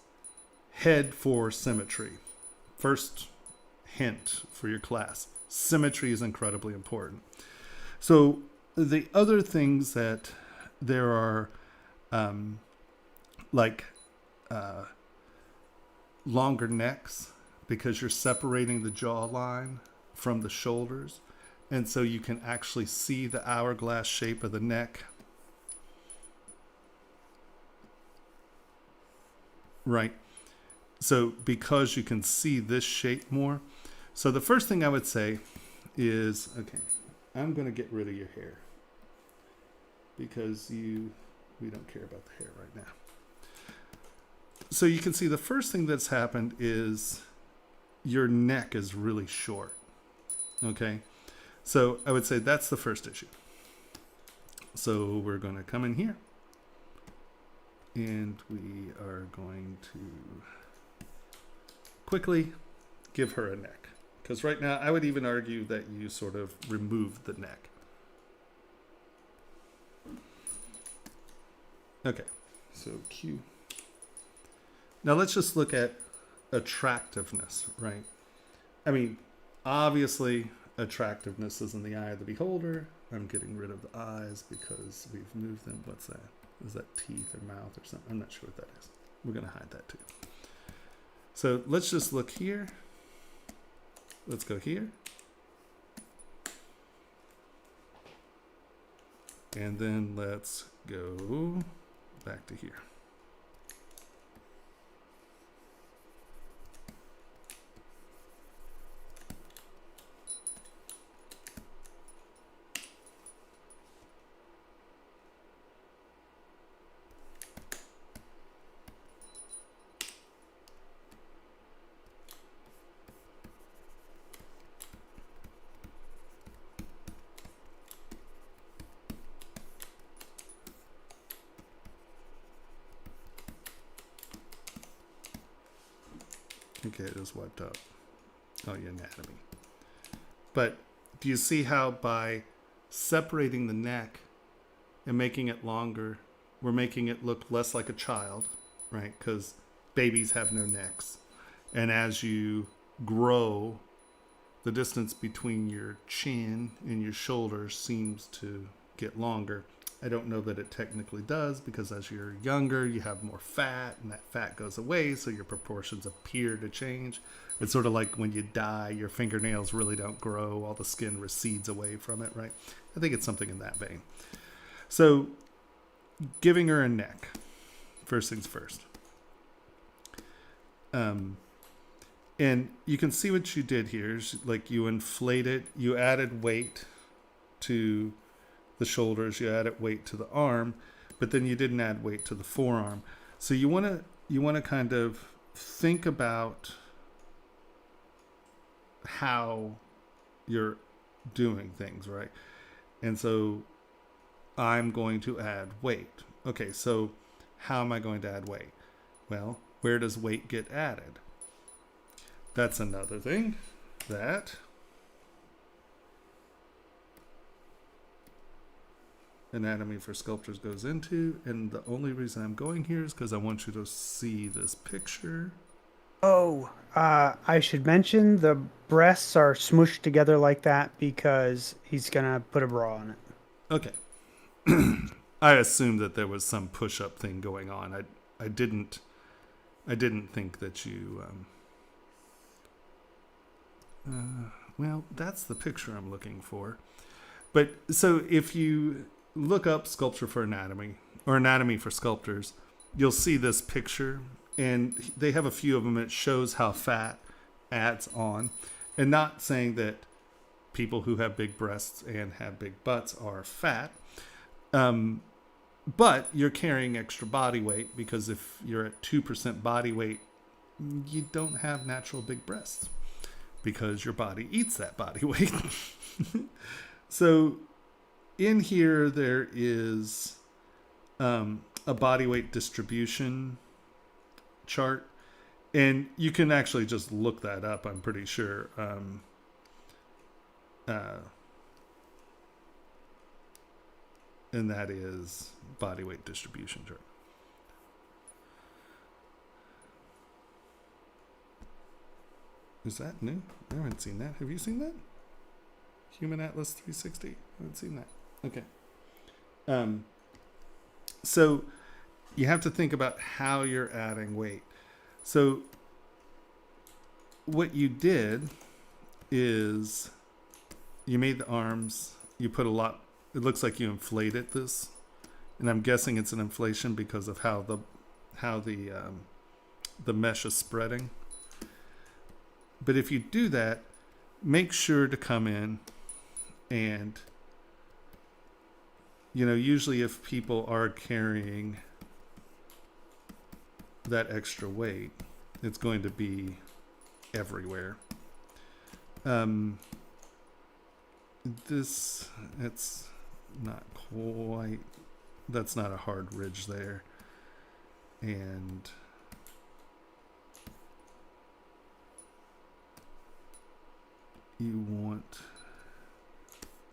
Speaker 1: head for symmetry. First hint for your class. Symmetry is incredibly important. So the other things that there are, longer necks, because you're separating the jawline from the shoulders. And so you can actually see the hourglass shape of the neck. Right. So because you can see this shape more. So the first thing I would say is, okay, I'm going to get rid of your hair, because we don't care about the hair right now. So you can see the first thing that's happened is your neck is really short. Okay. So I would say that's the first issue. So we're going to come in here, and we are going to quickly give her a neck. Because right now I would even argue that you sort of removed the neck. Okay, so Q. Now let's just look at attractiveness, right? I mean, obviously, attractiveness is in the eye of the beholder. I'm getting rid of the eyes because we've moved them. What's that? Is that teeth or mouth or something? I'm not sure what that is. We're going to hide that too. So let's just look here. Let's go here. And then let's go back to here. Okay, it was wiped up. Oh, your anatomy. But do you see how by separating the neck and making it longer, we're making it look less like a child, right? Because babies have no necks. And as you grow, the distance between your chin and your shoulders seems to get longer. I don't know that it technically does, because as you're younger, you have more fat, and that fat goes away, so your proportions appear to change. It's sort of like when you die, your fingernails really don't grow, all the skin recedes away from it, right? I think it's something in that vein. So, giving her a neck, first things first. And you can see what you did here. Like, you inflated, you added weight to the shoulders, you added weight to the arm, but then you didn't add weight to the forearm. So you want to kind of think about how you're doing things, right? And so I'm going to add weight. Okay, so how am I going to add weight? Well, where does weight get added? That's another thing that Anatomy for Sculptors goes into, and the only reason I'm going here is because I want you to see this picture.
Speaker 3: Oh, I should mention the breasts are smushed together like that because he's gonna put a bra on it.
Speaker 1: Okay. I assumed that there was some push-up thing going on. I didn't think that you well, that's the picture I'm looking for. But so if you look up Sculpture for Anatomy or Anatomy for Sculptors, you'll see this picture, and they have a few of them. It shows how fat adds on, and not saying that people who have big breasts and have big butts are fat, but you're carrying extra body weight, because if you're at 2% body weight, you don't have natural big breasts because your body eats that body weight. So in here, there is a body weight distribution chart, and you can actually just look that up, I'm pretty sure. And that is body weight distribution chart. Is that new? I haven't seen that. Have you seen that? Human Atlas 360? I haven't seen that. Okay. So you have to think about how you're adding weight. So what you did is you made the arms, you put a lot, it looks like you inflated this, and I'm guessing it's an inflation because of how the mesh is spreading. But if you do that, make sure to come in and, usually if people are carrying that extra weight, it's going to be everywhere. It's not quite, that's not a hard ridge there. And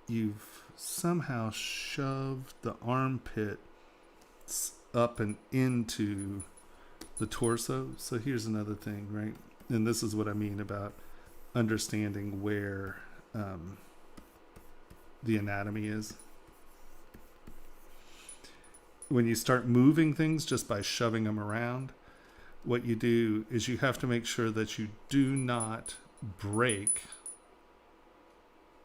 Speaker 1: you've somehow shoved the armpit up and into the torso. So here's another thing, right? And this is what I mean about understanding where the anatomy is. When you start moving things just by shoving them around, what you do is you have to make sure that you do not break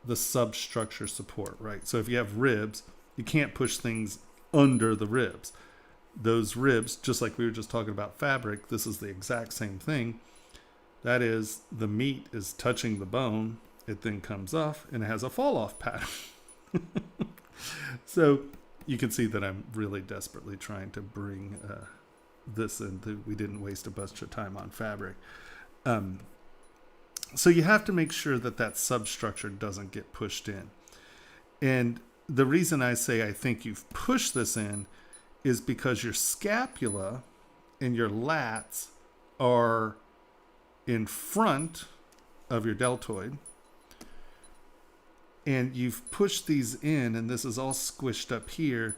Speaker 1: the substructure support, right? So if you have ribs, you can't push things under the ribs. Those ribs, just like we were just talking about fabric, this is the exact same thing. That is, the meat is touching the bone, it then comes off and it has a fall off pattern. So you can see that I'm really desperately trying to bring this into, we didn't waste a bunch of time on fabric. So you have to make sure that that substructure doesn't get pushed in. And the reason I say I think you've pushed this in is because your scapula and your lats are in front of your deltoid. And you've pushed these in, and this is all squished up here.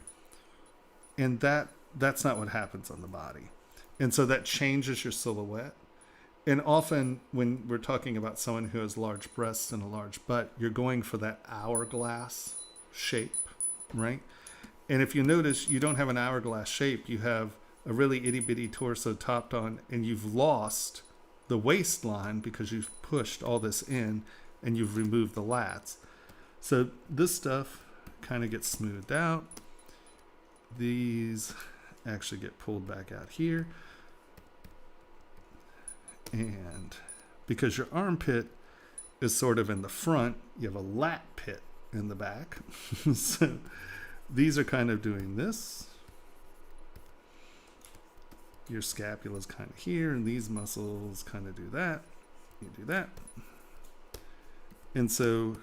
Speaker 1: And that's not what happens on the body. And so that changes your silhouette. And often when we're talking about someone who has large breasts and a large butt, you're going for that hourglass shape, right? And if you notice, you don't have an hourglass shape. You have a really itty bitty torso topped on, and you've lost the waistline because you've pushed all this in and you've removed the lats. So this stuff kind of gets smoothed out. These actually get pulled back out here. And because your armpit is sort of in the front, you have a lat pit in the back. So these are kind of doing this. Your scapula is kind of here, and these muscles kind of do that. You do that. And so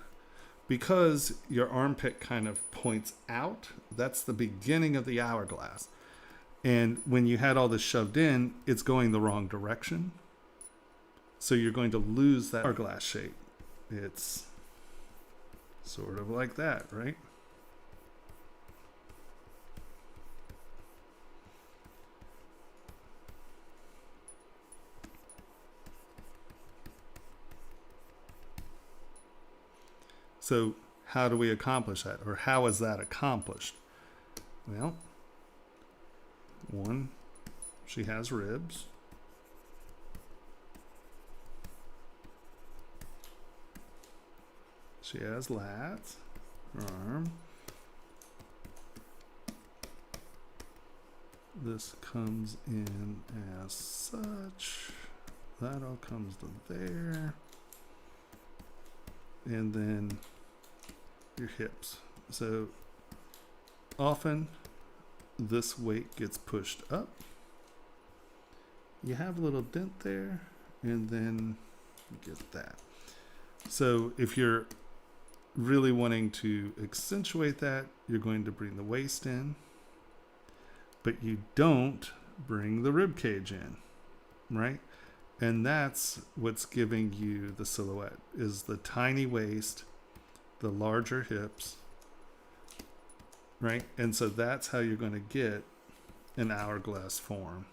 Speaker 1: because your armpit kind of points out, that's the beginning of the hourglass. And when you had all this shoved in, it's going the wrong direction. So you're going to lose that hourglass shape. It's sort of like that, right? So how do we accomplish that? Or how is that accomplished? Well, one, she has ribs. She has lats, arm. This comes in as such. That all comes to there. And then your hips. So often this weight gets pushed up. You have a little dent there, and then you get that. So if you're really wanting to accentuate that, you're going to bring the waist in, but you don't bring the rib cage in, right? And that's what's giving you the silhouette, is the tiny waist, the larger hips, right? And so that's how you're going to get an hourglass form.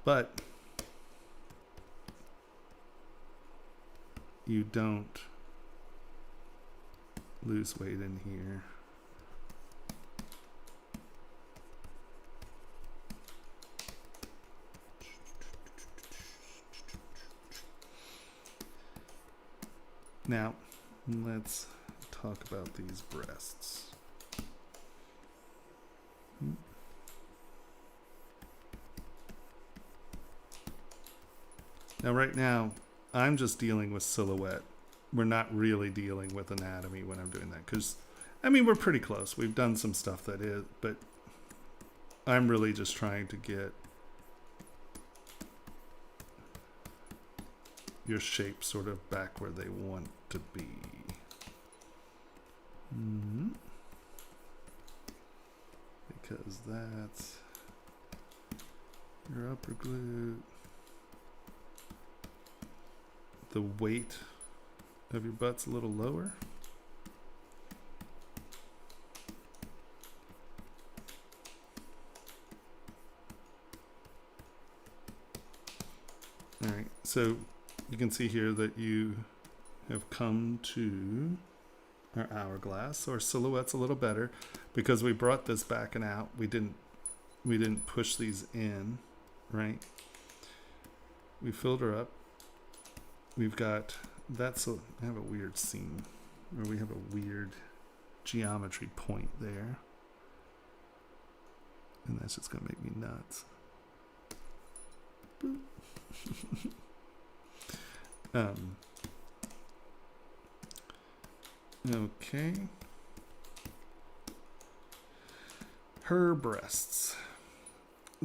Speaker 1: But you don't lose weight in here. Now, let's talk about these breasts. Now, right now, I'm just dealing with silhouette. We're not really dealing with anatomy when I'm doing that, because, I mean, we're pretty close. We've done some stuff that is, but I'm really just trying to get your shape sort of back where they want to be. Because that's your upper glute. The weight of your butt's a little lower. All right. So you can see here that you have come to our hourglass. Our silhouette's a little better because we brought this back and out. We didn't push these in, right? We filled her up. We've got, I have a weird seam, or we have a weird geometry point there. And that's just gonna make me nuts. Okay. Her breasts.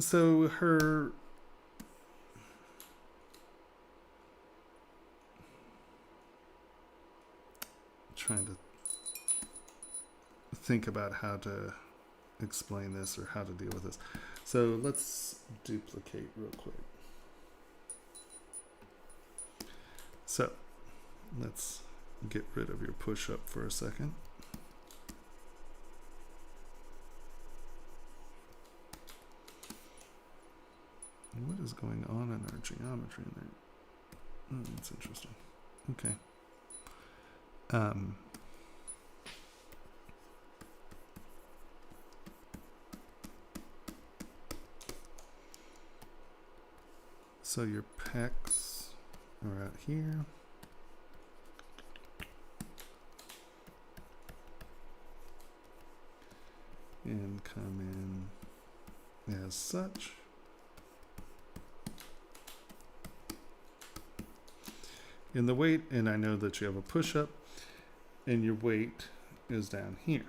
Speaker 1: So her trying to think about how to explain this or how to deal with this. So let's duplicate real quick. So let's get rid of your push-up for a second. What is going on in our geometry in there? Oh, that's interesting. Okay. So your pecs are out here. And come in as such. In the weight, and I know that you have a push-up, and your weight is down here.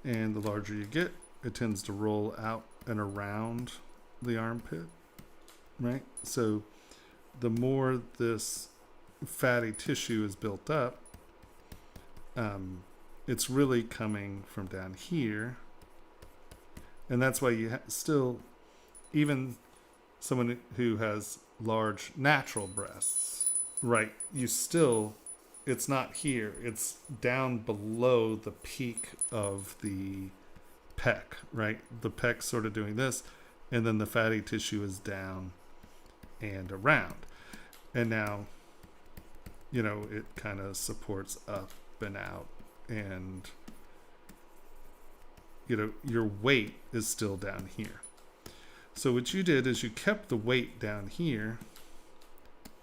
Speaker 1: And the larger you get, it tends to roll out and around the armpit, right? So the more this fatty tissue is built up, it's really coming from down here. And that's why you still, even someone who has large natural breasts, right? You still, it's not here. It's down below the peak of the pec, right? The pec's sort of doing this, and then the fatty tissue is down and around. And now, you know, it kind of supports up and out, and, you know, your weight is still down here. So what you did is you kept the weight down here,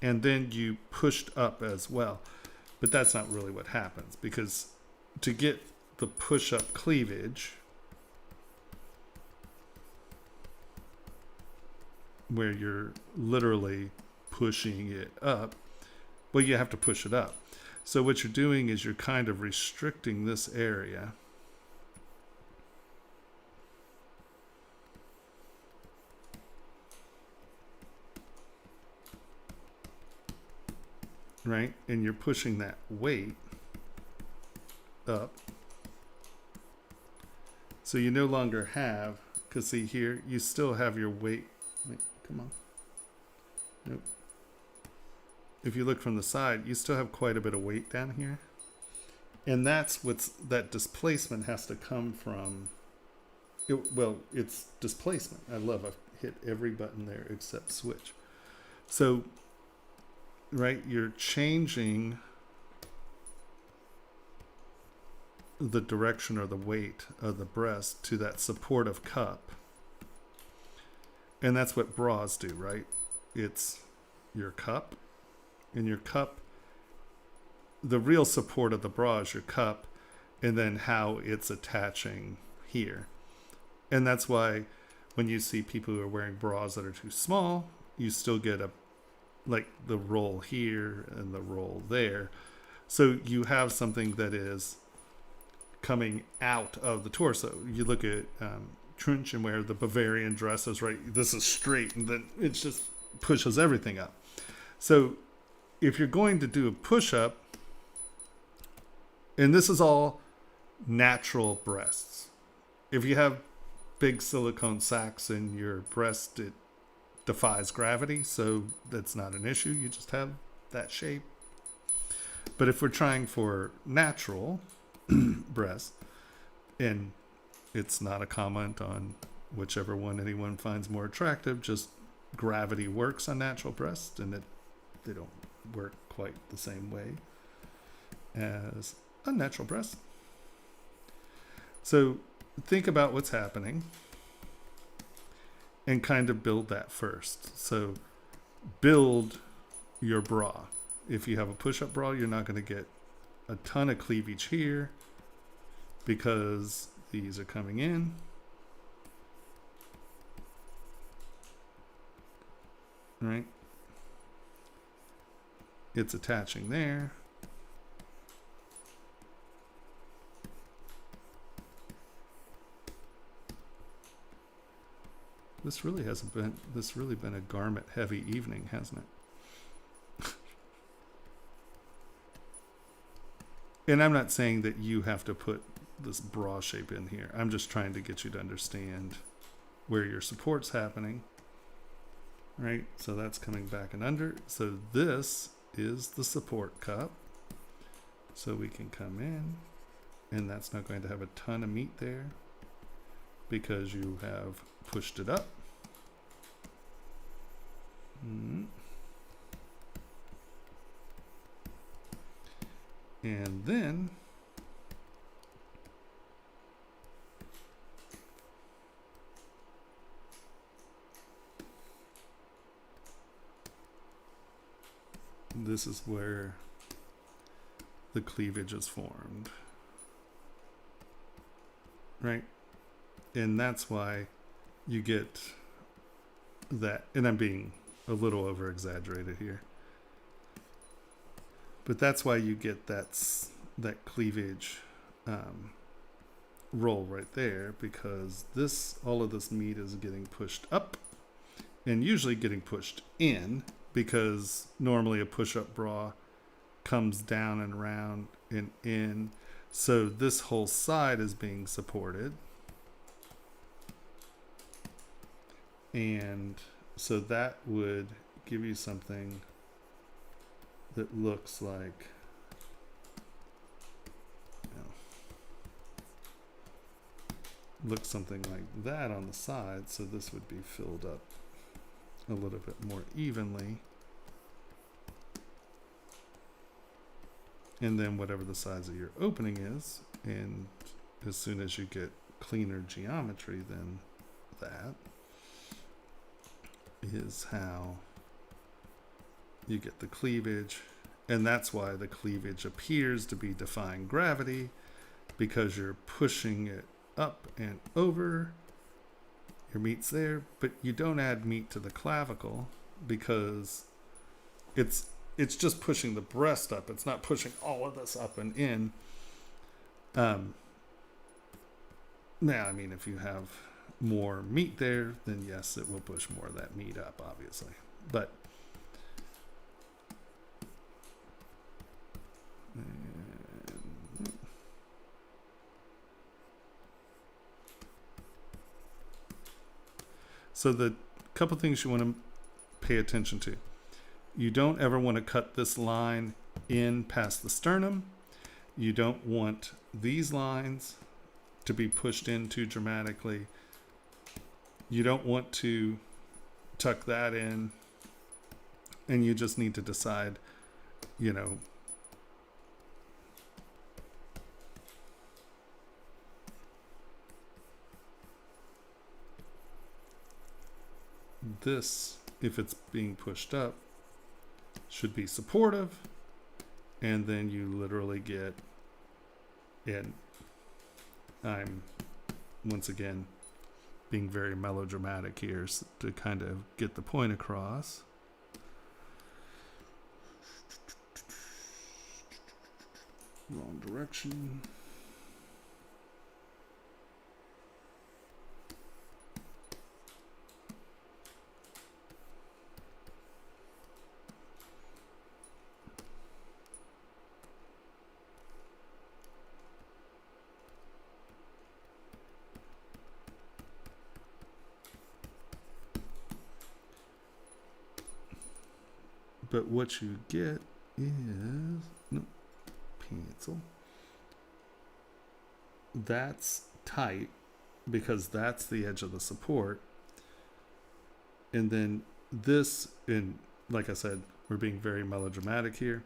Speaker 1: and then you pushed up as well. But that's not really what happens, because to get the push-up cleavage, where you're literally pushing it up, well, you have to push it up. So what you're doing is you're kind of restricting this area. Right? And you're pushing that weight up. So you no longer have, because see here, you still have your weight. Wait, come on. Nope. If you look from the side, you still have quite a bit of weight down here. And that's what's, that displacement has to come from, it's displacement. I've hit every button there except switch. So, right, you're changing the direction or the weight of the breast to that supportive cup. And that's what bras do, right? It's your cup, and your cup, the real support of the bra is your cup, and then how it's attaching here. And that's why when you see people who are wearing bras that are too small, you still get like the roll here and the roll there. So you have something that is coming out of the torso. You look at Trunch and wear the Bavarian dresses, right? This is straight, and then it just pushes everything up. So if you're going to do a push-up, and this is all natural breasts. If you have big silicone sacs in your breast, it defies gravity, so that's not an issue. You just have that shape. But if we're trying for natural breasts, and it's not a comment on whichever one anyone finds more attractive, just gravity works on natural breasts, and they don't work quite the same way as unnatural breasts. So think about what's happening and kind of build that first. So build your bra. If you have a push-up bra, you're not going to get a ton of cleavage here because these are coming in. Right? It's attaching there. This really been a garment heavy evening, hasn't it? And I'm not saying that you have to put this bra shape in here. I'm just trying to get you to understand where your support's happening. Right? So that's coming back and under. So this is the support cup. So we can come in, and that's not going to have a ton of meat there because you have pushed it up. And then this is where the cleavage is formed, right? And that's why you get that, and I'm being a little over exaggerated here, but that's why you get that cleavage roll right there, because all of this meat is getting pushed up and usually getting pushed in, because normally a push-up bra comes down and around and in. So this whole side is being supported. And so that would give you something that looks like, looks something like that on the side. So this would be filled up a little bit more evenly. And then whatever the size of your opening is, and as soon as you get cleaner geometry, then that is how you get the cleavage. And that's why the cleavage appears to be defying gravity, because you're pushing it up and over. Your meat's there, but you don't add meat to the clavicle because it's just pushing the breast up. It's not pushing all of this up and in. Now, I mean, if you have more meat there, then yes, it will push more of that meat up, obviously. But so the couple things you want to pay attention to. You don't ever want to cut this line in past the sternum. You don't want these lines to be pushed in too dramatically. You don't want to tuck that in. And you just need to decide, this, if it's being pushed up, should be supportive, and then you literally get, and I'm once again being very melodramatic here to kind of get the point across. Wrong direction. But what you get is, pencil. That's tight because that's the edge of the support. And then this, in like I said, we're being very melodramatic here.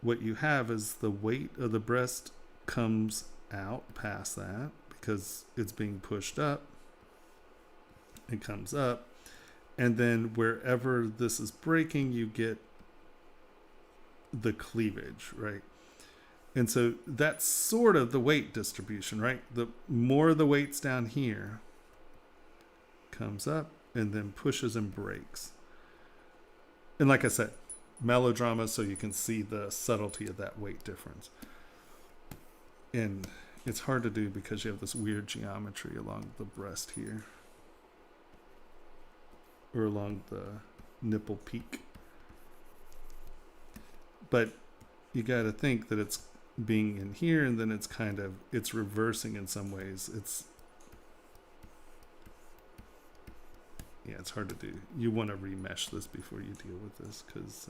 Speaker 1: What you have is the weight of the breast comes out past that because it's being pushed up. It comes up, and then wherever this is breaking, you get the cleavage, right? And so that's sort of the weight distribution, right? The more the weight's down here, comes up and then pushes and breaks. And like I said, melodrama, so you can see the subtlety of that weight difference. And it's hard to do because you have this weird geometry along the breast here, or along the nipple peak. But you got to think that it's being in here, and then it's reversing in some ways. It's hard to do. You want to remesh this before you deal with this because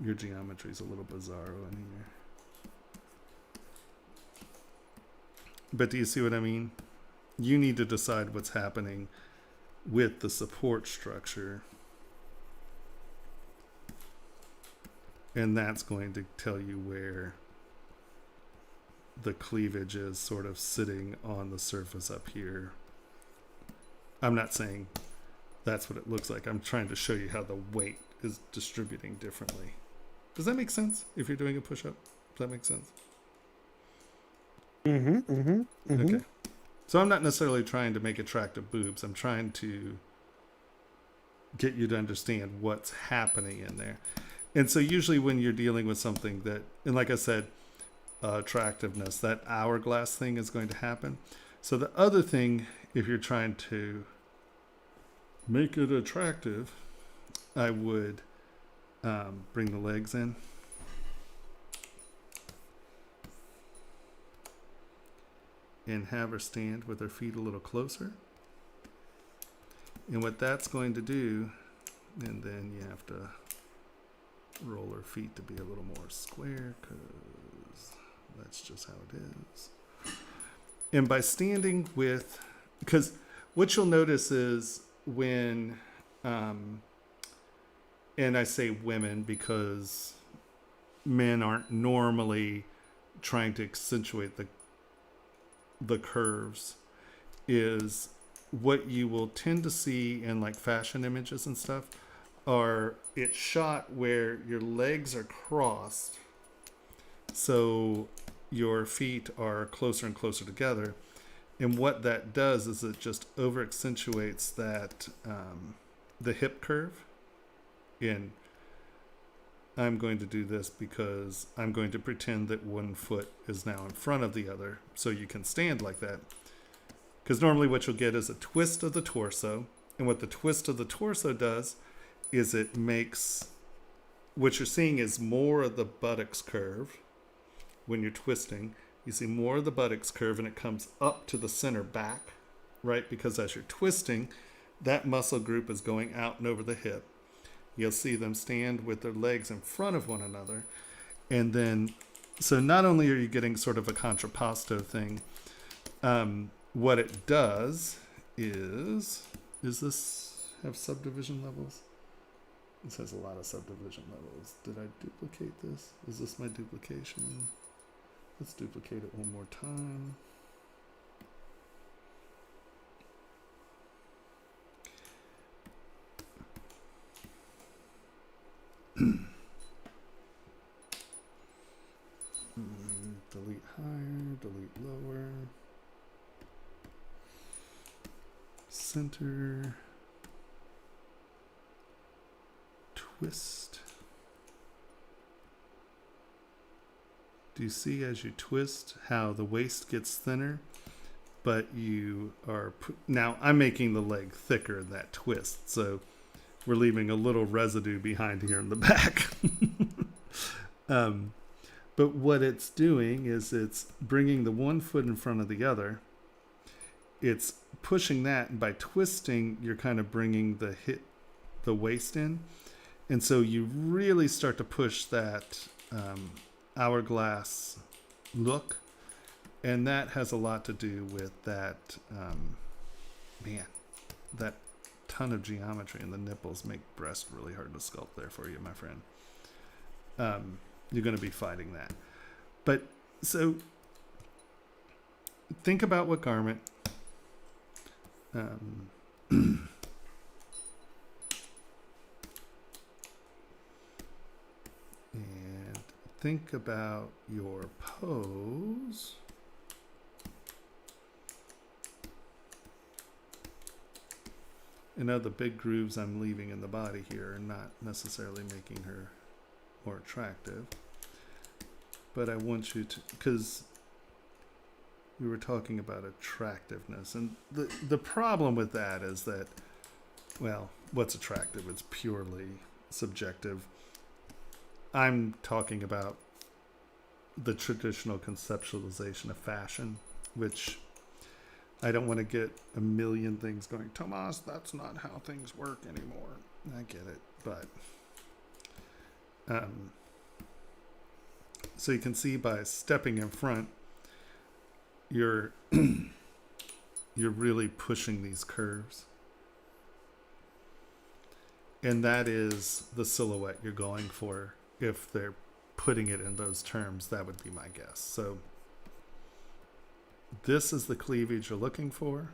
Speaker 1: your geometry is a little bizarro in here. But do you see what I mean? You need to decide what's happening with the support structure, and that's going to tell you where the cleavage is sort of sitting on the surface up here. I'm not saying that's what it looks like. I'm trying to show you how the weight is distributing differently. Does that make sense? If you're doing a push-up, does that make sense? Okay. So I'm not necessarily trying to make attractive boobs. I'm trying to get you to understand what's happening in there. And so usually when you're dealing with something that, and like I said, attractiveness, that hourglass thing is going to happen. So the other thing, if you're trying to make it attractive, I would bring the legs in. And have her stand with her feet a little closer. And what that's going to do, and then you have to roll her feet to be a little more square because that's just how it is. And by standing with, because what you'll notice is when, and I say women because men aren't normally trying to accentuate the curves, is what you will tend to see in like fashion images and stuff are it's shot where your legs are crossed, so your feet are closer and closer together, and what that does is it just over accentuates that the hip curve. And I'm going to do this because I'm going to pretend that one foot is now in front of the other so you can stand like that. Because normally what you'll get is a twist of the torso. And what the twist of the torso does is it makes, what you're seeing is more of the buttocks curve. When you're twisting, you see more of the buttocks curve and it comes up to the center back, right? Because as you're twisting, that muscle group is going out and over the hip. You'll see them stand with their legs in front of one another. And then, so not only are you getting sort of a contrapposto thing, what it does is this have subdivision levels? This has a lot of subdivision levels. Did I duplicate this? Is this my duplication? Let's duplicate it one more time. Delete higher, delete lower, center, twist. Do you see as you twist how the waist gets thinner, but you are now I'm making the leg thicker in that twist, so we're leaving a little residue behind here in the back. But what it's doing is it's bringing the one foot in front of the other. It's pushing that, and by twisting, you're kind of bringing the waist in. And so you really start to push that hourglass look. And that has a lot to do with that, that ton of geometry, and the nipples make breast really hard to sculpt there for you, my friend. You're going to be fighting that. But so think about what garment. And think about your pose. You know, the big grooves I'm leaving in the body here are not necessarily making her more attractive. But I want you to, because we were talking about attractiveness. And the problem with that is that, well, what's attractive? It's purely subjective. I'm talking about the traditional conceptualization of fashion, which I don't want to get a million things going, Tomas, that's not how things work anymore. I get it, but so you can see by stepping in front, you're really pushing these curves. And that is the silhouette you're going for. If they're putting it in those terms, that would be my guess. So this is the cleavage you're looking for.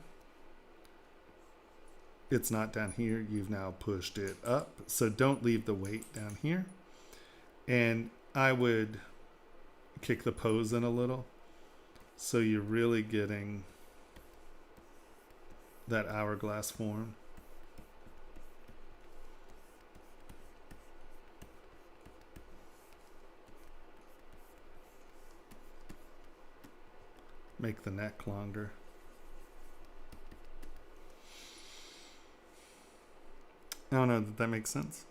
Speaker 1: It's not down here. You've now pushed it up. So don't leave the weight down here. And I would kick the pose in a little. So you're really getting that hourglass form. Make the neck longer. I don't know, did that make sense?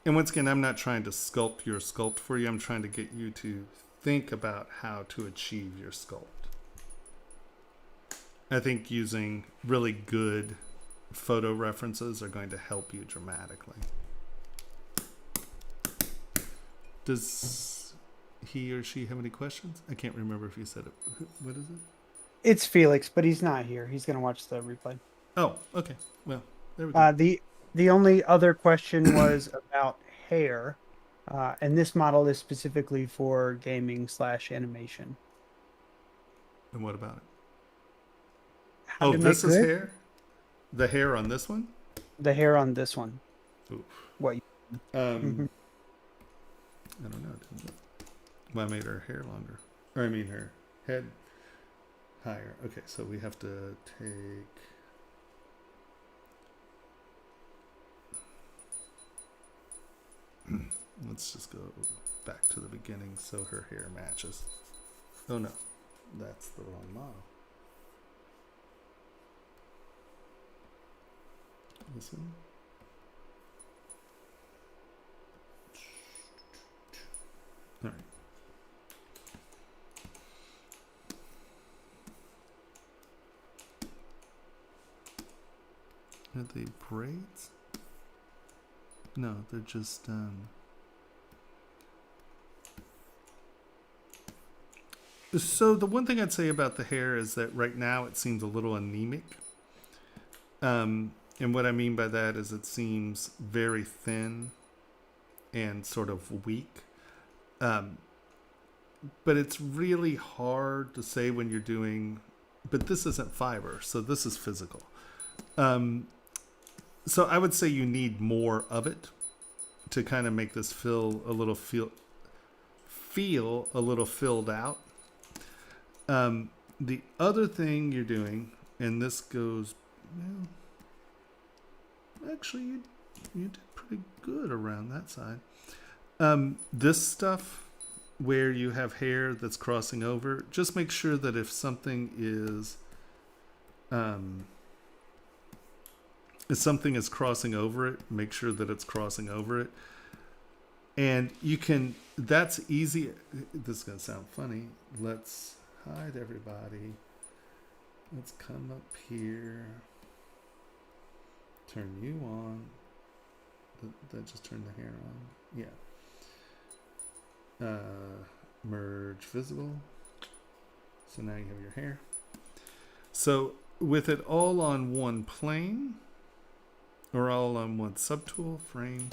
Speaker 1: And once again, I'm not trying to sculpt your sculpt for you. I'm trying to get you to think about how to achieve your sculpt. I think using really good photo references are going to help you dramatically. Does he or she have any questions? I can't remember if you said it. What is it?
Speaker 3: It's Felix, but he's not here. He's going to watch the replay.
Speaker 1: Oh, okay. Well, there we go.
Speaker 3: The only other question was about hair, and this model is specifically for gaming / animation.
Speaker 1: And what about it?
Speaker 3: How
Speaker 1: Oh,
Speaker 3: to
Speaker 1: this
Speaker 3: make
Speaker 1: is
Speaker 3: good?
Speaker 1: hair? The hair on this one?
Speaker 3: The hair on this one.
Speaker 1: Oof.
Speaker 3: What? Mhm.
Speaker 1: I don't know. Well, I made her hair longer. Or I mean her head higher. Okay, so we have to take... Let's just go back to the beginning so her hair matches. Oh no, that's the wrong model. This one? All right. Are they braids? No, they're just So the one thing I'd say about the hair is that right now it seems a little anemic. And what I mean by that is it seems very thin and sort of weak. But it's really hard to say when you're doing, but this isn't fiber, so this is physical. So I would say you need more of it to kind of make this feel a little filled out. The other thing you're doing, and this goes, well, actually you did pretty good around that side. This stuff where you have hair that's crossing over, just make sure that if something is crossing over it, make sure that it's crossing over it. And you can, that's easy. This is going to sound funny. Let's hide everybody. Let's come up here. Turn you on. That just turned the hair on. Yeah. Merge visible. So now you have your hair. So with it all on one plane, or all on one subtool, frame,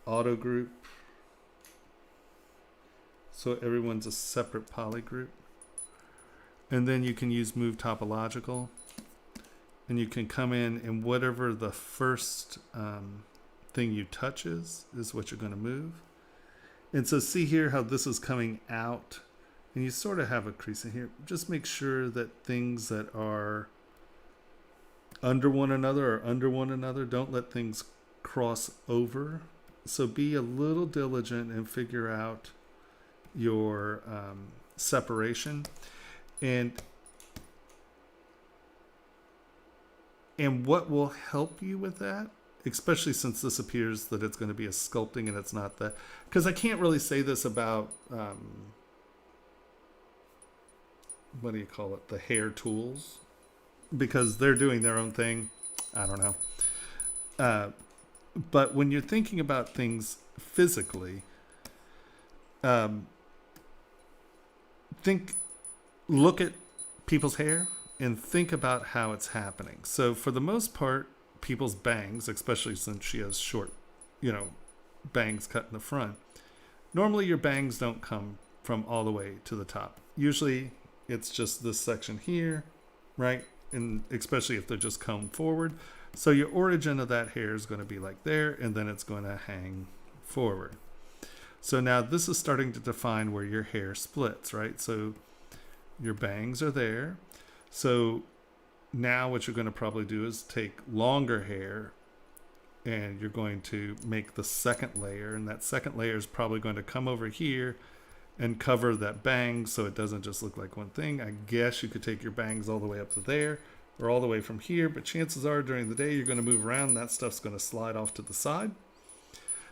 Speaker 1: auto group, so everyone's a separate poly group. And then you can use move topological, and you can come in and whatever the first thing you touch is what you're going to move. And so see here how this is coming out, and you sort of have a crease in here. Just make sure that things that are under one another are under one another. Don't let things cross over. So be a little diligent and figure out your separation. And what will help you with that, especially since this appears that it's going to be a sculpting and it's not the, because I can't really say this about what do you call it, the hair tools, because they're doing their own thing. I don't know. But when you're thinking about things physically, look at people's hair and think about how it's happening. So for the most part, people's bangs, especially since she has short, bangs cut in the front, normally your bangs don't come from all the way to the top. Usually it's just this section here, right? And especially if they're just combed forward. So your origin of that hair is going to be like there, and then it's going to hang forward. So now this is starting to define where your hair splits, right? So your bangs are there. So now what you're going to probably do is take longer hair, and you're going to make the second layer, and that second layer is probably going to come over here and cover that bang so it doesn't just look like one thing. I guess you could take your bangs all the way up to there or all the way from here, but chances are during the day you're going to move around and that stuff's going to slide off to the side.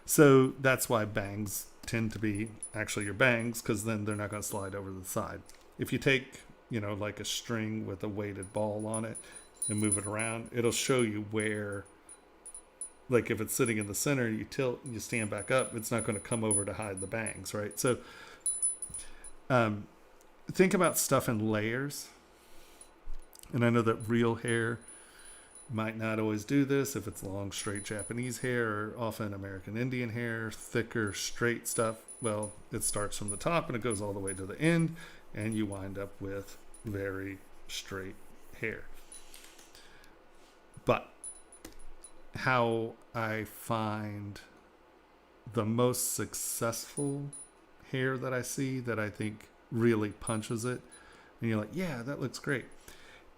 Speaker 1: So that's why bangs tend to be actually your bangs, because then they're not going to slide over the side. If you take, like a string with a weighted ball on it and move it around, it'll show you where, like if it's sitting in the center, you tilt, you stand back up, it's not going to come over to hide the bangs, right? So think about stuff in layers. And I know that real hair might not always do this. If it's long, straight Japanese hair, or often American Indian hair, thicker, straight stuff, well, it starts from the top and it goes all the way to the end, and you wind up with very straight hair. But how I find the most successful hair that I see, that I think really punches it, and you're like, yeah, that looks great,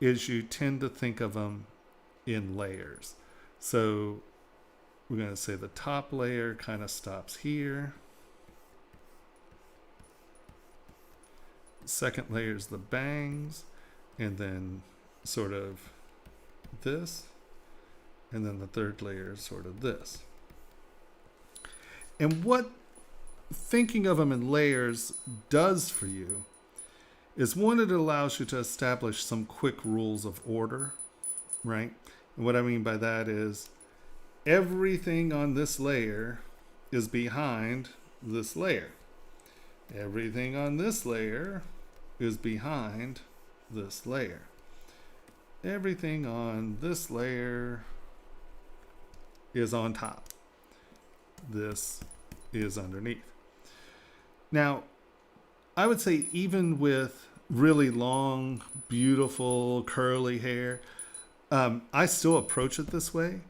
Speaker 1: is you tend to think of them in layers. So we're going to say the top layer kind of stops here. Second layer is the bangs, and then sort of this, and then the third layer is sort of this. And what thinking of them in layers does for you is, one, it allows you to establish some quick rules of order, right? And what I mean by that is everything on this layer is behind this layer. Everything on this layer is behind this layer. Everything on this layer is on top. This is underneath. Now, I would say even with really long, beautiful, curly hair, I still approach it this way.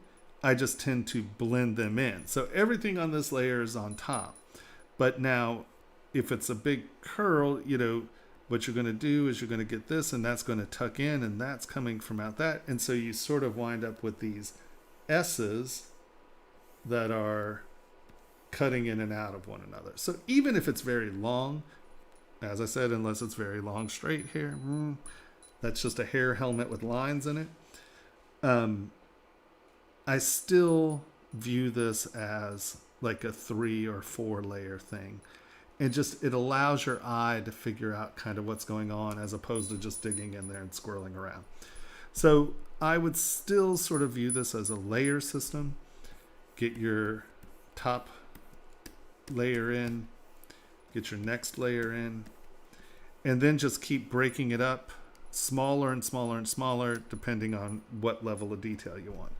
Speaker 1: I just tend to blend them in. So everything on this layer is on top. But now, if it's a big curl, what you're going to do is you're going to get this, and that's going to tuck in, and that's coming from out that. And so you sort of wind up with these S's that are cutting in and out of one another. So even if it's very long, as I said, unless it's very long straight hair, that's just a hair helmet with lines in it. I still view this as like a 3 or 4 layer thing. And just, it allows your eye to figure out kind of what's going on, as opposed to just digging in there and squirreling around. So I would still sort of view this as a layer system. Get your top layer in, get your next layer in, and then just keep breaking it up smaller and smaller and smaller depending on what level of detail you want.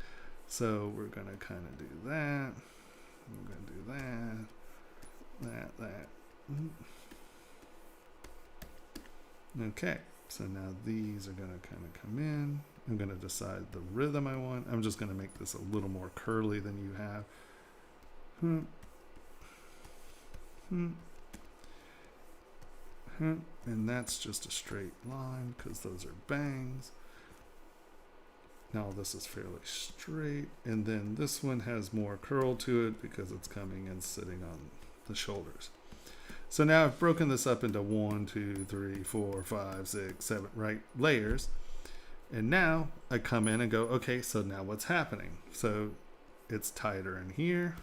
Speaker 1: So we're going to kind of do that. We're going to do that. Okay, so now these are going to kind of come in. I'm going to decide the rhythm I want. I'm just going to make this a little more curly than you have. And that's just a straight line because those are bangs. Now this is fairly straight, and then this one has more curl to it because it's coming and sitting on the shoulders. So now I've broken this up into 1, 2, 3, 4, 5, 6, 7 right layers. And now I come in and go, okay, so now what's happening? So it's tighter in here,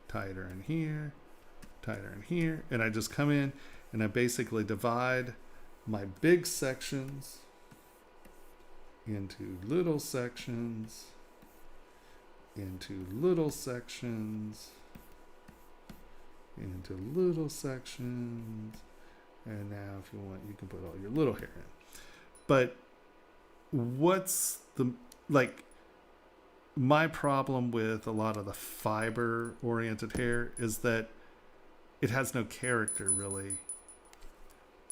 Speaker 1: tighter in here, tighter in here. And I just come in and I basically divide my big sections into little sections, into little sections, into little sections. And now if you want, you can put all your little hair in. But what's the, like, my problem with a lot of the fiber oriented hair is that it has no character really.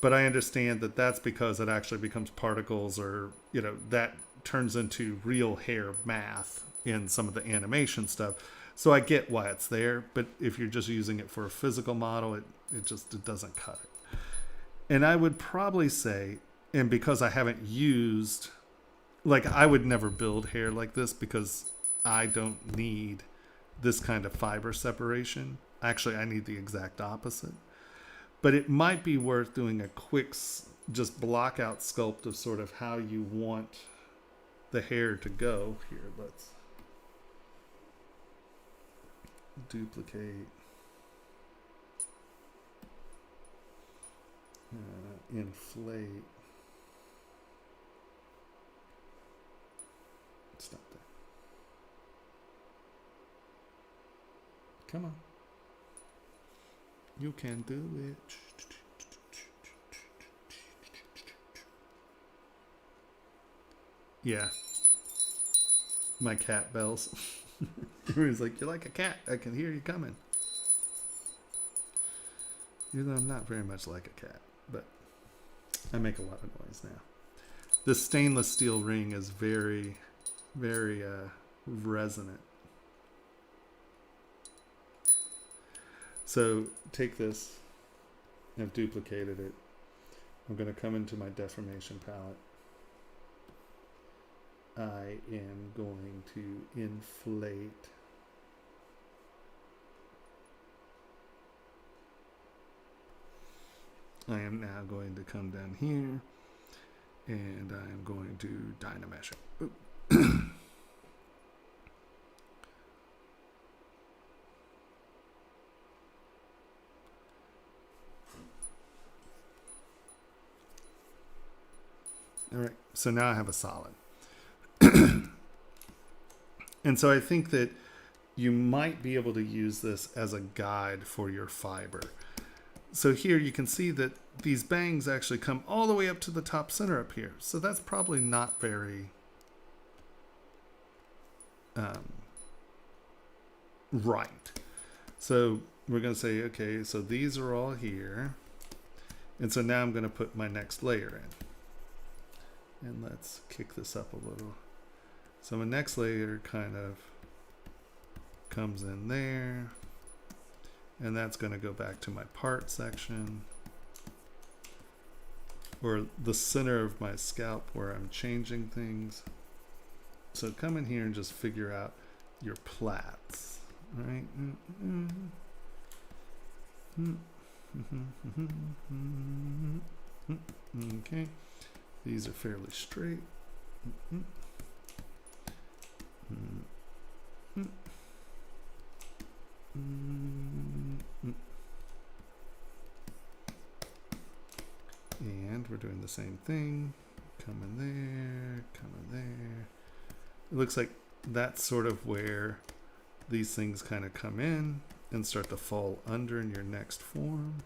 Speaker 1: But I understand that that's because it actually becomes particles, or, you know, that turns into real hair math in some of the animation stuff. So I get why it's there, but if you're just using it for a physical model, it doesn't cut it. And I would probably say, and because I haven't used, like, I would never build hair like this because I don't need this kind of fiber separation. Actually, I need the exact opposite. But it might be worth doing a quick, just block out sculpt of sort of how you want the hair to go. Here, let's duplicate, inflate. Stop there. Come on. You can do it. Yeah. My cat bells. He's like, you're like a cat. I can hear you coming. Even though I'm not very much like a cat, but I make a lot of noise now. This stainless steel ring is very, very resonant. So take this, I've duplicated it. I'm going to come into my deformation palette. I am going to inflate. I am now going to come down here and I am going to dynamesh it. All right, so now I have a solid. And so I think that you might be able to use this as a guide for your fiber. So here you can see that these bangs actually come all the way up to the top center up here. So that's probably not very right. So we're going to say, okay, so these are all here. And so now I'm going to put my next layer in. And let's kick this up a little. So my next layer kind of comes in there. And that's going to go back to my part section. Or the center of my scalp where I'm changing things. So come in here and just figure out your plaits. Right? Okay. These are fairly straight. And we're doing the same thing. Coming there, coming there. It looks like that's sort of where these things kind of come in and start to fall under in your next form.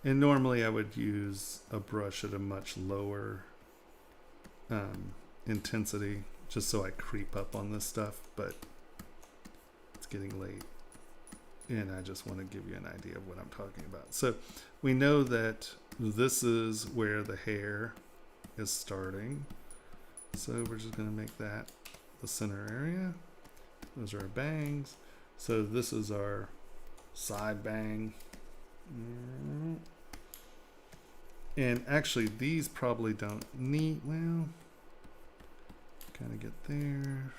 Speaker 1: And normally I would use a brush at a much lower intensity just so I creep up on this stuff, but it's getting late and I just want to give you an idea of what I'm talking about. So we know that this is where the hair is starting. So we're just going to make that the center area. Those are our bangs. So this is our side bang. And actually these probably don't need, well, kind of get there.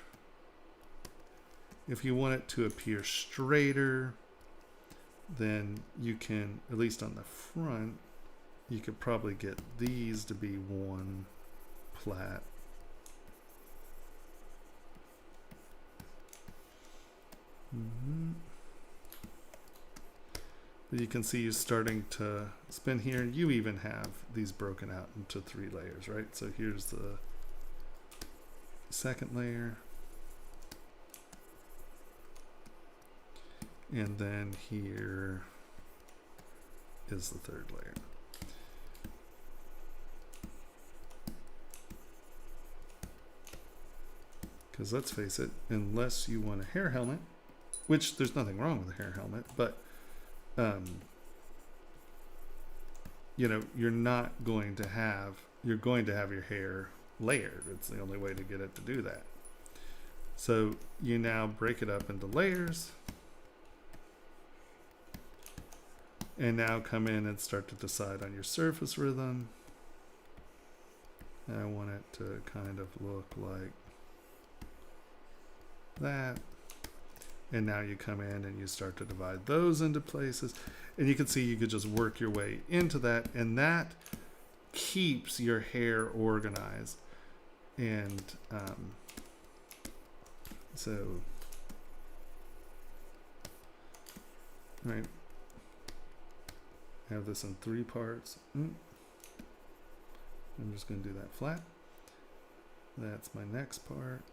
Speaker 1: If you want it to appear straighter, then you can, at least on the front, you could probably get these to be one plait. But you can see you starting to spin here. You even have these broken out into 3 layers, right? So here's the second layer. And then here is the 3rd layer. Because let's face it, unless you want a hair helmet, which there's nothing wrong with a hair helmet, but you know, you're going to have your hair layered. It's the only way to get it to do that. So you now break it up into layers and now come in and start to decide on your surface rhythm. I want it to kind of look like that. And now you come in and you start to divide those into places. And you can see you could just work your way into that. And that keeps your hair organized. And so, right. I have this in 3 parts. I'm just going to do that flat. That's my next part.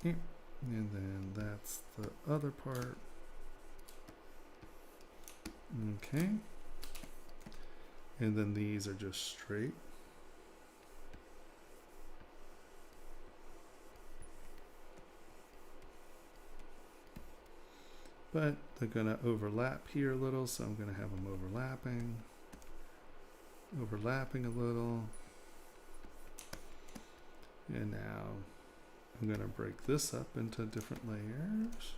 Speaker 1: And then that's the other part. Okay. And then these are just straight. But they're going to overlap here a little, so I'm going to have them overlapping a little. And now I'm going to break this up into different layers.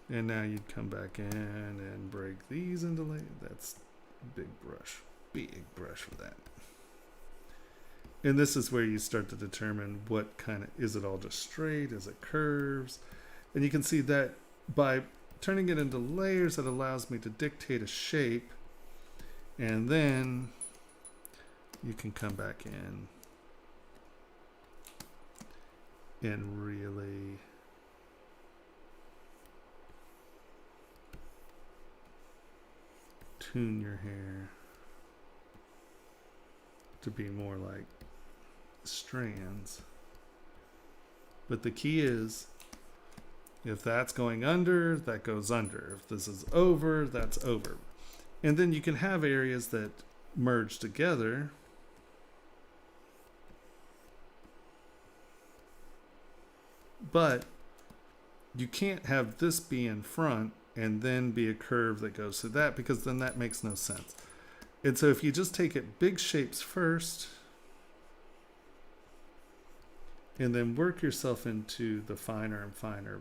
Speaker 1: And now you'd come back in and break these into layers. That's big brush for that. And this is where you start to determine what kind of, is it all just straight? Is it curves? And you can see that by turning it into layers, it allows me to dictate a shape. And then you can come back in and really tune your hair to be more like strands. But the key is, if that's going under, that goes under. If this is over, that's over. And then you can have areas that merge together. But you can't have this be in front and then be a curve that goes through that, because then that makes no sense. And so if you just take it big shapes first and then work yourself into the finer and finer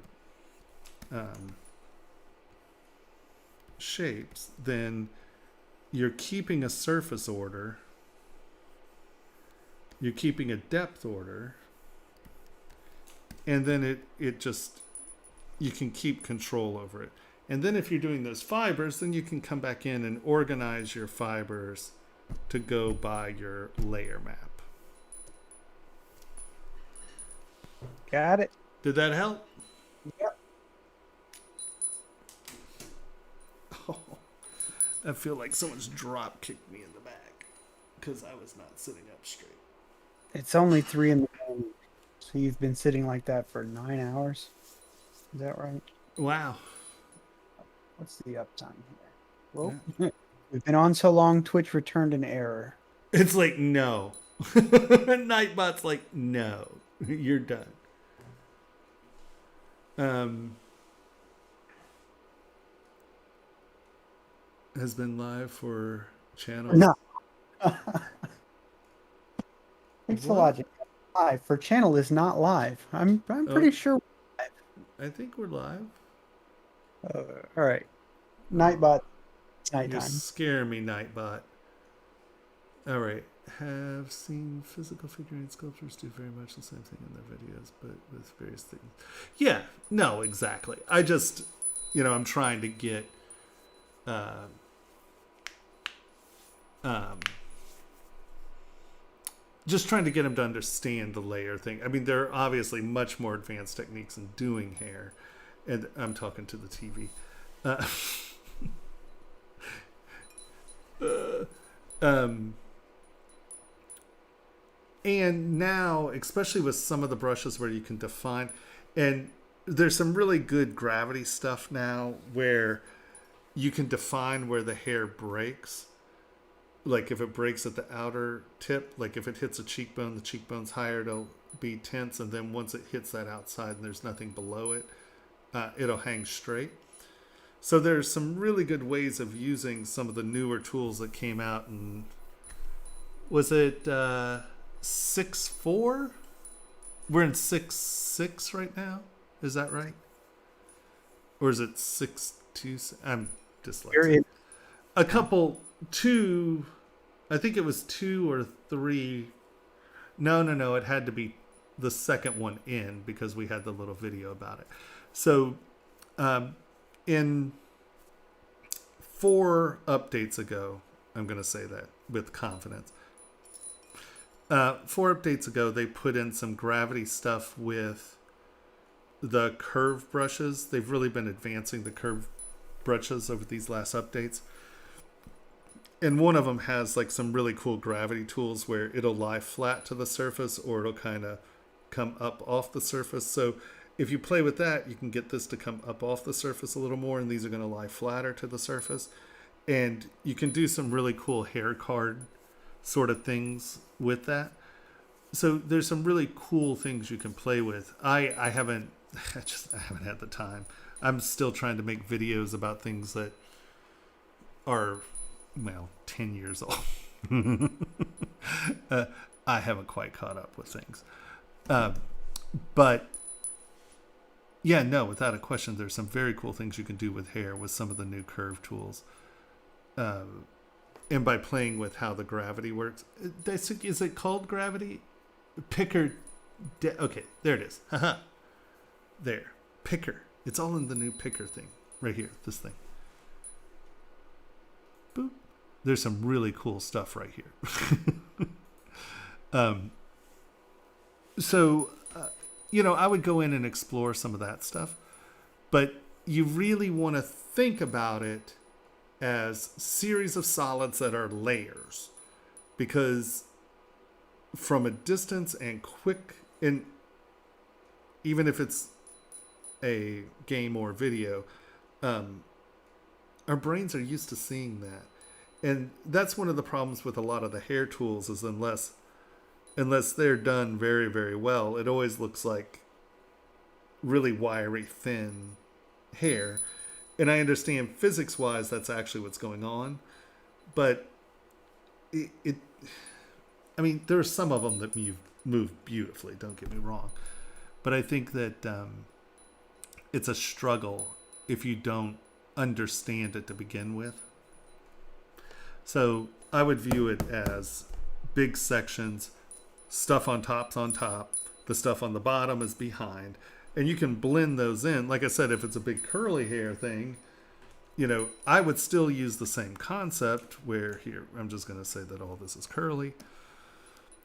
Speaker 1: shapes, then you're keeping a surface order, you're keeping a depth order, and then it just, you can keep control over it. And then if you're doing those fibers, then you can come back in and organize your fibers to go by your layer map.
Speaker 3: Got it.
Speaker 1: Did that help?
Speaker 3: Yep.
Speaker 1: Oh, I feel like someone's drop kicked me in the back because I was not sitting up straight.
Speaker 3: It's only 3 in the morning, so you've been sitting like that for 9 hours. Is that right?
Speaker 1: Wow.
Speaker 3: What's the uptime here? Well, we've been on so long, Twitch returned an error.
Speaker 1: It's like, no. Nightbot's like, no. You're done. Has been live for channels.
Speaker 3: No. Pixologic live for channel is not live. I'm pretty sure.
Speaker 1: I think we're live.
Speaker 3: All right, Nightbot. It's
Speaker 1: You
Speaker 3: nighttime.
Speaker 1: scare me, Nightbot. All right. Have seen physical figurine sculptors do very much the same thing in their videos, but with various things. Yeah, no, exactly. I just, I'm trying to get, just trying to get him to understand the layer thing. I mean, there are obviously much more advanced techniques in doing hair, and I'm talking to the TV. And now, especially with some of the brushes where you can define, and there's some really good gravity stuff now where you can define where the hair breaks. Like if it breaks at the outer tip, like if it hits a cheekbone, the cheekbone's higher, it'll be tense. And then once it hits that outside and there's nothing below it, it'll hang straight. So there's some really good ways of using some of the newer tools that came out. And was it 6.4? We're in 6.6 right now. Is that right? Or is it 6.2? I'm dyslexic. A couple, 2, I think it was 2 or 3. No. It had to be the second one in because we had the little video about it. So, in 4 updates ago, I'm going to say that with confidence. 4 updates ago, they put in some gravity stuff with the curve brushes. They've really been advancing the curve brushes over these last updates. And one of them has like some really cool gravity tools where it'll lie flat to the surface or it'll kind of come up off the surface. So if you play with that, you can get this to come up off the surface a little more, and these are going to lie flatter to the surface. And you can do some really cool hair card sort of things with that. So there's some really cool things you can play with. I haven't had the time. I'm still trying to make videos about things that are, 10 years old. I haven't quite caught up with things. But yeah, no, without a question, there's some very cool things you can do with hair with some of the new curve tools. And by playing with how the gravity works. Is it called gravity? Picker. Okay, there it is. There. Picker. It's all in the new picker thing. Right here. This thing. Boop. There's some really cool stuff right here. So, I would go in and explore some of that stuff. But you really want to think about it as series of solids that are layers, because from a distance and quick, and even if it's a game or video, our brains are used to seeing that. And that's one of the problems with a lot of the hair tools is unless they're done very, very well, it always looks like really wiry, thin hair. And I understand physics-wise that's actually what's going on. But there are some of them that move beautifully, don't get me wrong. But I think that it's a struggle if you don't understand it to begin with. So I would view it as big sections, stuff on top, the stuff on the bottom is behind. And you can blend those in. Like I said, if it's a big curly hair thing, you know, I would still use the same concept where here, I'm just going to say that all this is curly.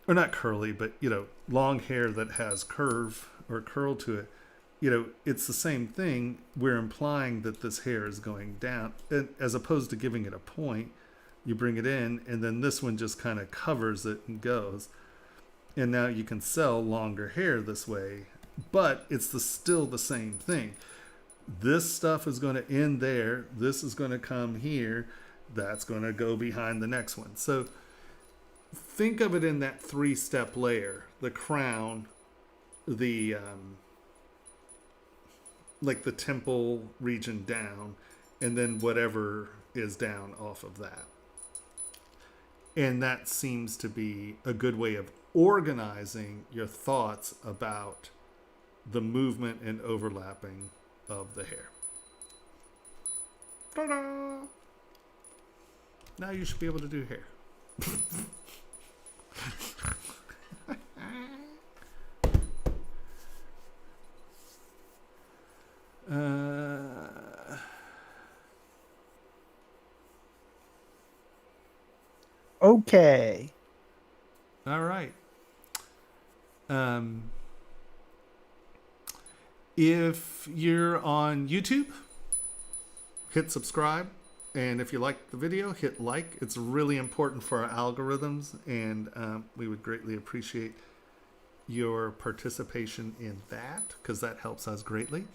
Speaker 1: Or not curly, but, you know, long hair that has curve or curl to it. You know, it's the same thing. We're implying that this hair is going down. And as opposed to giving it a point, you bring it in, and then this one just kind of covers it and goes. And now you can sell longer hair this way. But it's still the same thing. This stuff is going to end there. This is going to come here. That's going to go behind the next one. So think of it in that 3-step layer: the crown, the like the temple region down, and then whatever is down off of that. And that seems to be a good way of organizing your thoughts about the movement and overlapping of the hair. Ta-da! Now you should be able to do hair.
Speaker 3: Okay.
Speaker 1: All right. If you're on YouTube, hit subscribe. And if you like the video, hit like. It's really important for our algorithms, and we would greatly appreciate your participation in that, because that helps us greatly.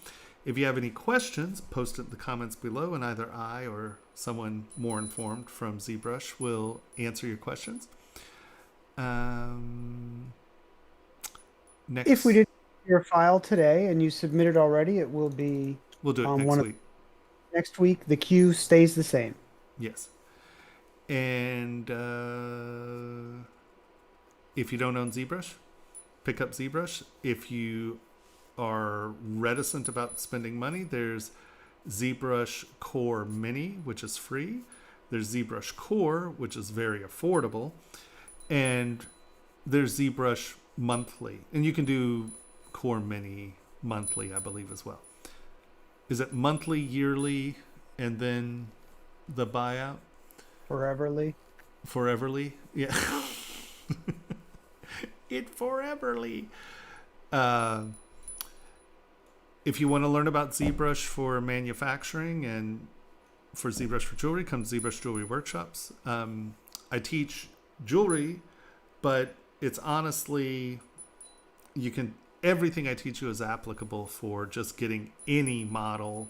Speaker 1: If you have any questions, post it in the comments below, and either I or someone more informed from ZBrush will answer your questions. Next,
Speaker 3: If we did your file today and you submitted already, it will be
Speaker 1: we'll do it
Speaker 3: one
Speaker 1: next
Speaker 3: of-
Speaker 1: week.
Speaker 3: next week. The queue stays the same.
Speaker 1: Yes. And if you don't own ZBrush, pick up ZBrush. If you are reticent about spending money, there's ZBrush Core Mini, which is free. There's ZBrush Core, which is very affordable. And there's ZBrush Monthly. And you can do Core Mini monthly, I believe, as well. Is it monthly, yearly, and then the buyout?
Speaker 3: Foreverly.
Speaker 1: Foreverly? Yeah. It foreverly. If you want to learn about ZBrush for manufacturing and for ZBrush for jewelry, come to ZBrush Jewelry Workshops. I teach jewelry, but it's honestly, everything I teach you is applicable for just getting any model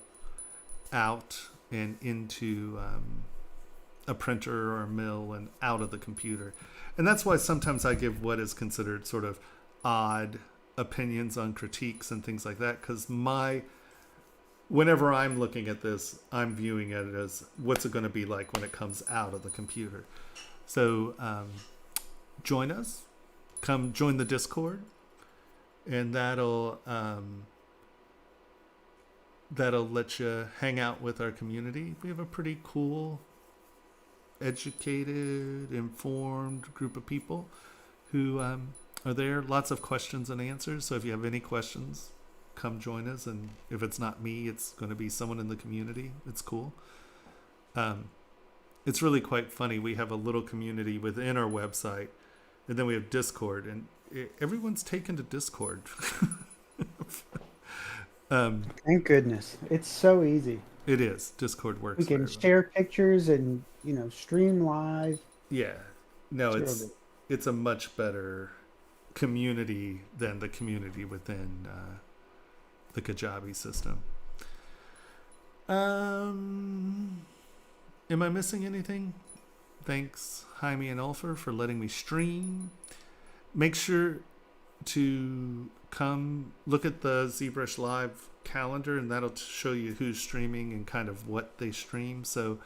Speaker 1: out and into a printer or a mill and out of the computer. And that's why sometimes I give what is considered sort of odd opinions on critiques and things like that, because whenever I'm looking at this, I'm viewing it as what's it going to be like when it comes out of the computer. So join us, come join the Discord, and that'll let you hang out with our community. We have a pretty cool, educated, informed group of people who are there. Lots of questions and answers. So if you have any questions, come join us. And if it's not me, it's going to be someone in the community. It's cool. It's really quite funny. We have a little community within our website, and then we have Discord, and everyone's taken to Discord.
Speaker 3: Thank goodness. It's so easy.
Speaker 1: It is. Discord works.
Speaker 3: We can
Speaker 1: for everyone.
Speaker 3: share pictures and, stream live.
Speaker 1: Yeah. No,
Speaker 3: It's
Speaker 1: it's
Speaker 3: real
Speaker 1: it's a much better community than the community within the Kajabi system. Am I missing anything? Thanks, Jaime and Ulfer, for letting me stream. Make sure to come look at the ZBrush Live calendar, and that'll show you who's streaming and kind of what they stream. So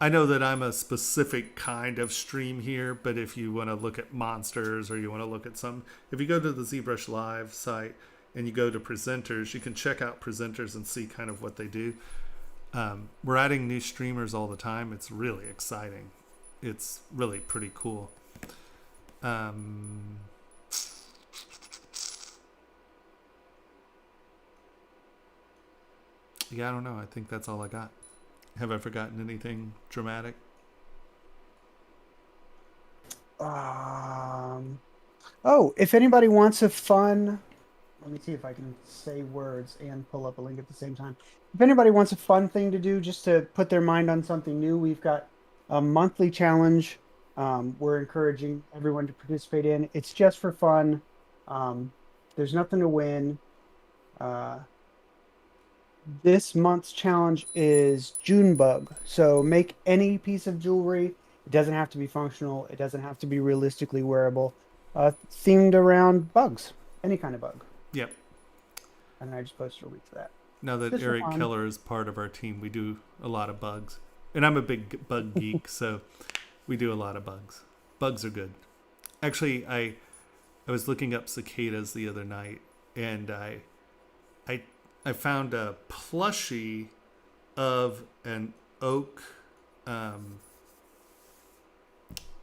Speaker 1: I know that I'm a specific kind of stream here, but if you want to look at monsters or you want to look at some, if you go to the ZBrush Live site and you go to presenters, you can check out presenters and see kind of what they do. We're adding new streamers all the time. It's really exciting. It's really pretty cool. Yeah, I don't know. I think that's all I got. Have I forgotten anything dramatic?
Speaker 3: Oh, if anybody wants a fun, let me see if I can say words and pull up a link at the same time. If anybody wants a fun thing to do just to put their mind on something new, we've got a monthly challenge. We're encouraging everyone to participate in. It's just for fun. There's nothing to win. This month's challenge is Junebug. So make any piece of jewelry. It doesn't have to be functional. It doesn't have to be realistically wearable. Themed around bugs, any kind of bug.
Speaker 1: Yep.
Speaker 3: And I just posted a link to that.
Speaker 1: Now that
Speaker 3: Just for
Speaker 1: Eric
Speaker 3: fun.
Speaker 1: Keller is part of our team, we do a lot of bugs. And I'm a big bug geek, so we do a lot of bugs. Bugs are good. Actually, I was looking up cicadas the other night, and I found a plushie of an oak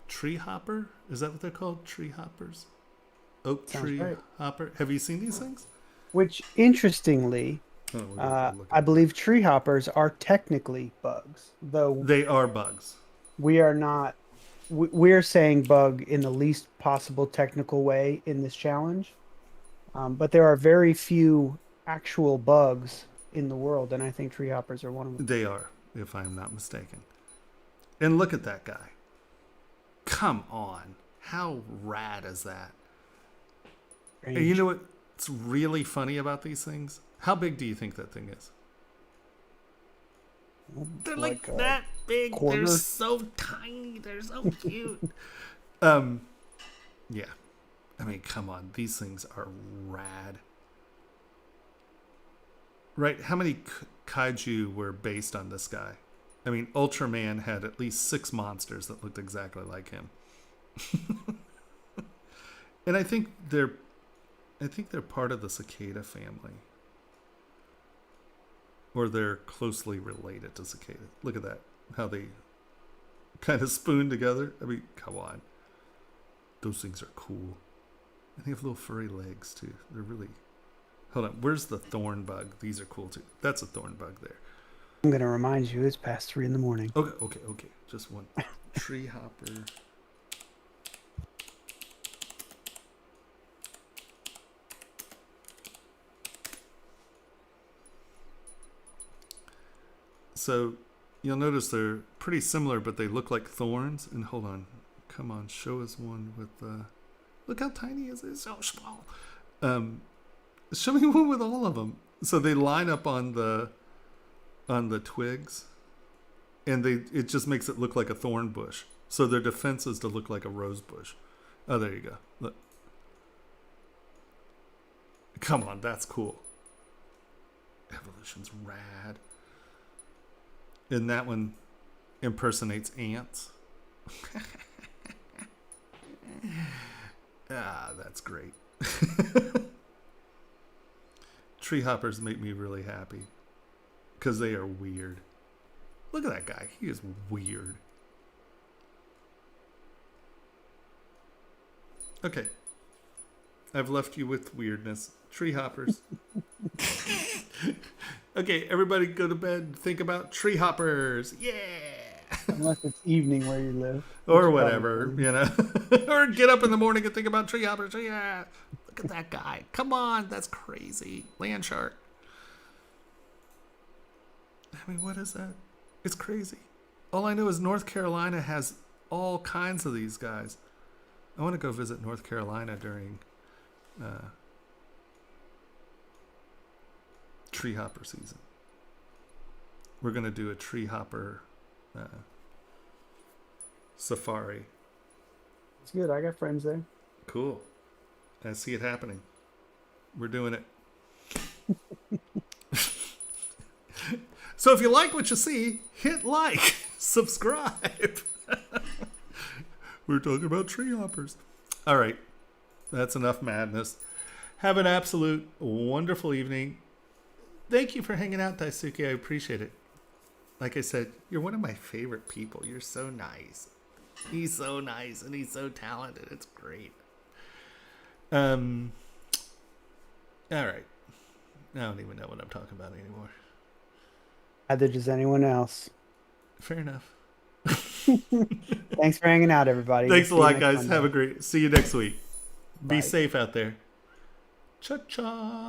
Speaker 1: tree hopper. Is that what they're called? Tree hoppers? Oak
Speaker 3: Sounds
Speaker 1: tree
Speaker 3: right.
Speaker 1: hopper. Have you seen these things?
Speaker 3: Which, interestingly,
Speaker 1: Oh, we're gonna look
Speaker 3: I
Speaker 1: at
Speaker 3: believe tree hoppers are technically bugs, though
Speaker 1: They are bugs.
Speaker 3: we are not. We're saying bug in the least possible technical way in this challenge. But there are very few actual bugs in the world, and I think tree hoppers are one of them.
Speaker 1: They are, if I'm not mistaken. And look at that guy. Come on. How rad is that? And you know what's really funny about these things? How big do you think that thing is? They're like that big.
Speaker 3: quarter?
Speaker 1: They're so tiny. They're so cute. Yeah. I mean, come on. These things are rad. Right? How many kaiju were based on this guy? I mean, Ultraman had at least 6 monsters that looked exactly like him. And I think they're part of the cicada family. Or they're closely related to cicadas. Look at that. How they kind of spoon together. I mean, come on. Those things are cool. And they have little furry legs too. They're really... Hold on. Where's the thorn bug? These are cool too. That's a thorn bug there.
Speaker 3: I'm going to remind you, it's past 3 a.m.
Speaker 1: Okay. Just one. Tree hopper. So you'll notice they're pretty similar, but they look like thorns. And hold on. Come on. Show us one with look how tiny it is. It's so small. Show me one with all of them. So they line up on the twigs, and it just makes it look like a thorn bush. So their defense is to look like a rose bush. Oh, there you go. Look. Come on, that's cool. Evolution's rad. And that one impersonates ants. That's great. Tree hoppers make me really happy because they are weird. Look at that guy. He is weird. Okay. I've left you with weirdness. Tree hoppers. Okay, everybody go to bed. Think about tree hoppers. Yeah.
Speaker 3: Unless it's evening where you live.
Speaker 1: Or
Speaker 3: Which
Speaker 1: whatever,
Speaker 3: probably-
Speaker 1: you know. Or get up in the morning and think about tree hoppers. Yeah. Look at that guy. Come on, that's crazy. Land shark. I mean, what is that? It's crazy. All I know is North Carolina has all kinds of these guys. I want to go visit North Carolina during tree hopper season. We're going to do a tree hopper safari.
Speaker 3: It's good. I got friends there.
Speaker 1: Cool. I see it happening. We're doing it. So if you like what you see, hit like, subscribe. We're talking about tree hoppers. All right. That's enough madness. Have an absolute wonderful evening. Thank you for hanging out, Daisuke. I appreciate it. Like I said, you're one of my favorite people. You're so nice. He's so nice and he's so talented. It's great. All right. I don't even know what I'm talking about anymore.
Speaker 3: Neither does anyone else.
Speaker 1: Fair enough.
Speaker 3: Thanks for hanging out, everybody.
Speaker 1: Thanks a
Speaker 3: We'll see you
Speaker 1: lot,
Speaker 3: next
Speaker 1: guys.
Speaker 3: Monday.
Speaker 1: Have a great. See you next week. Be
Speaker 3: Bye.
Speaker 1: safe out there. Cha cha.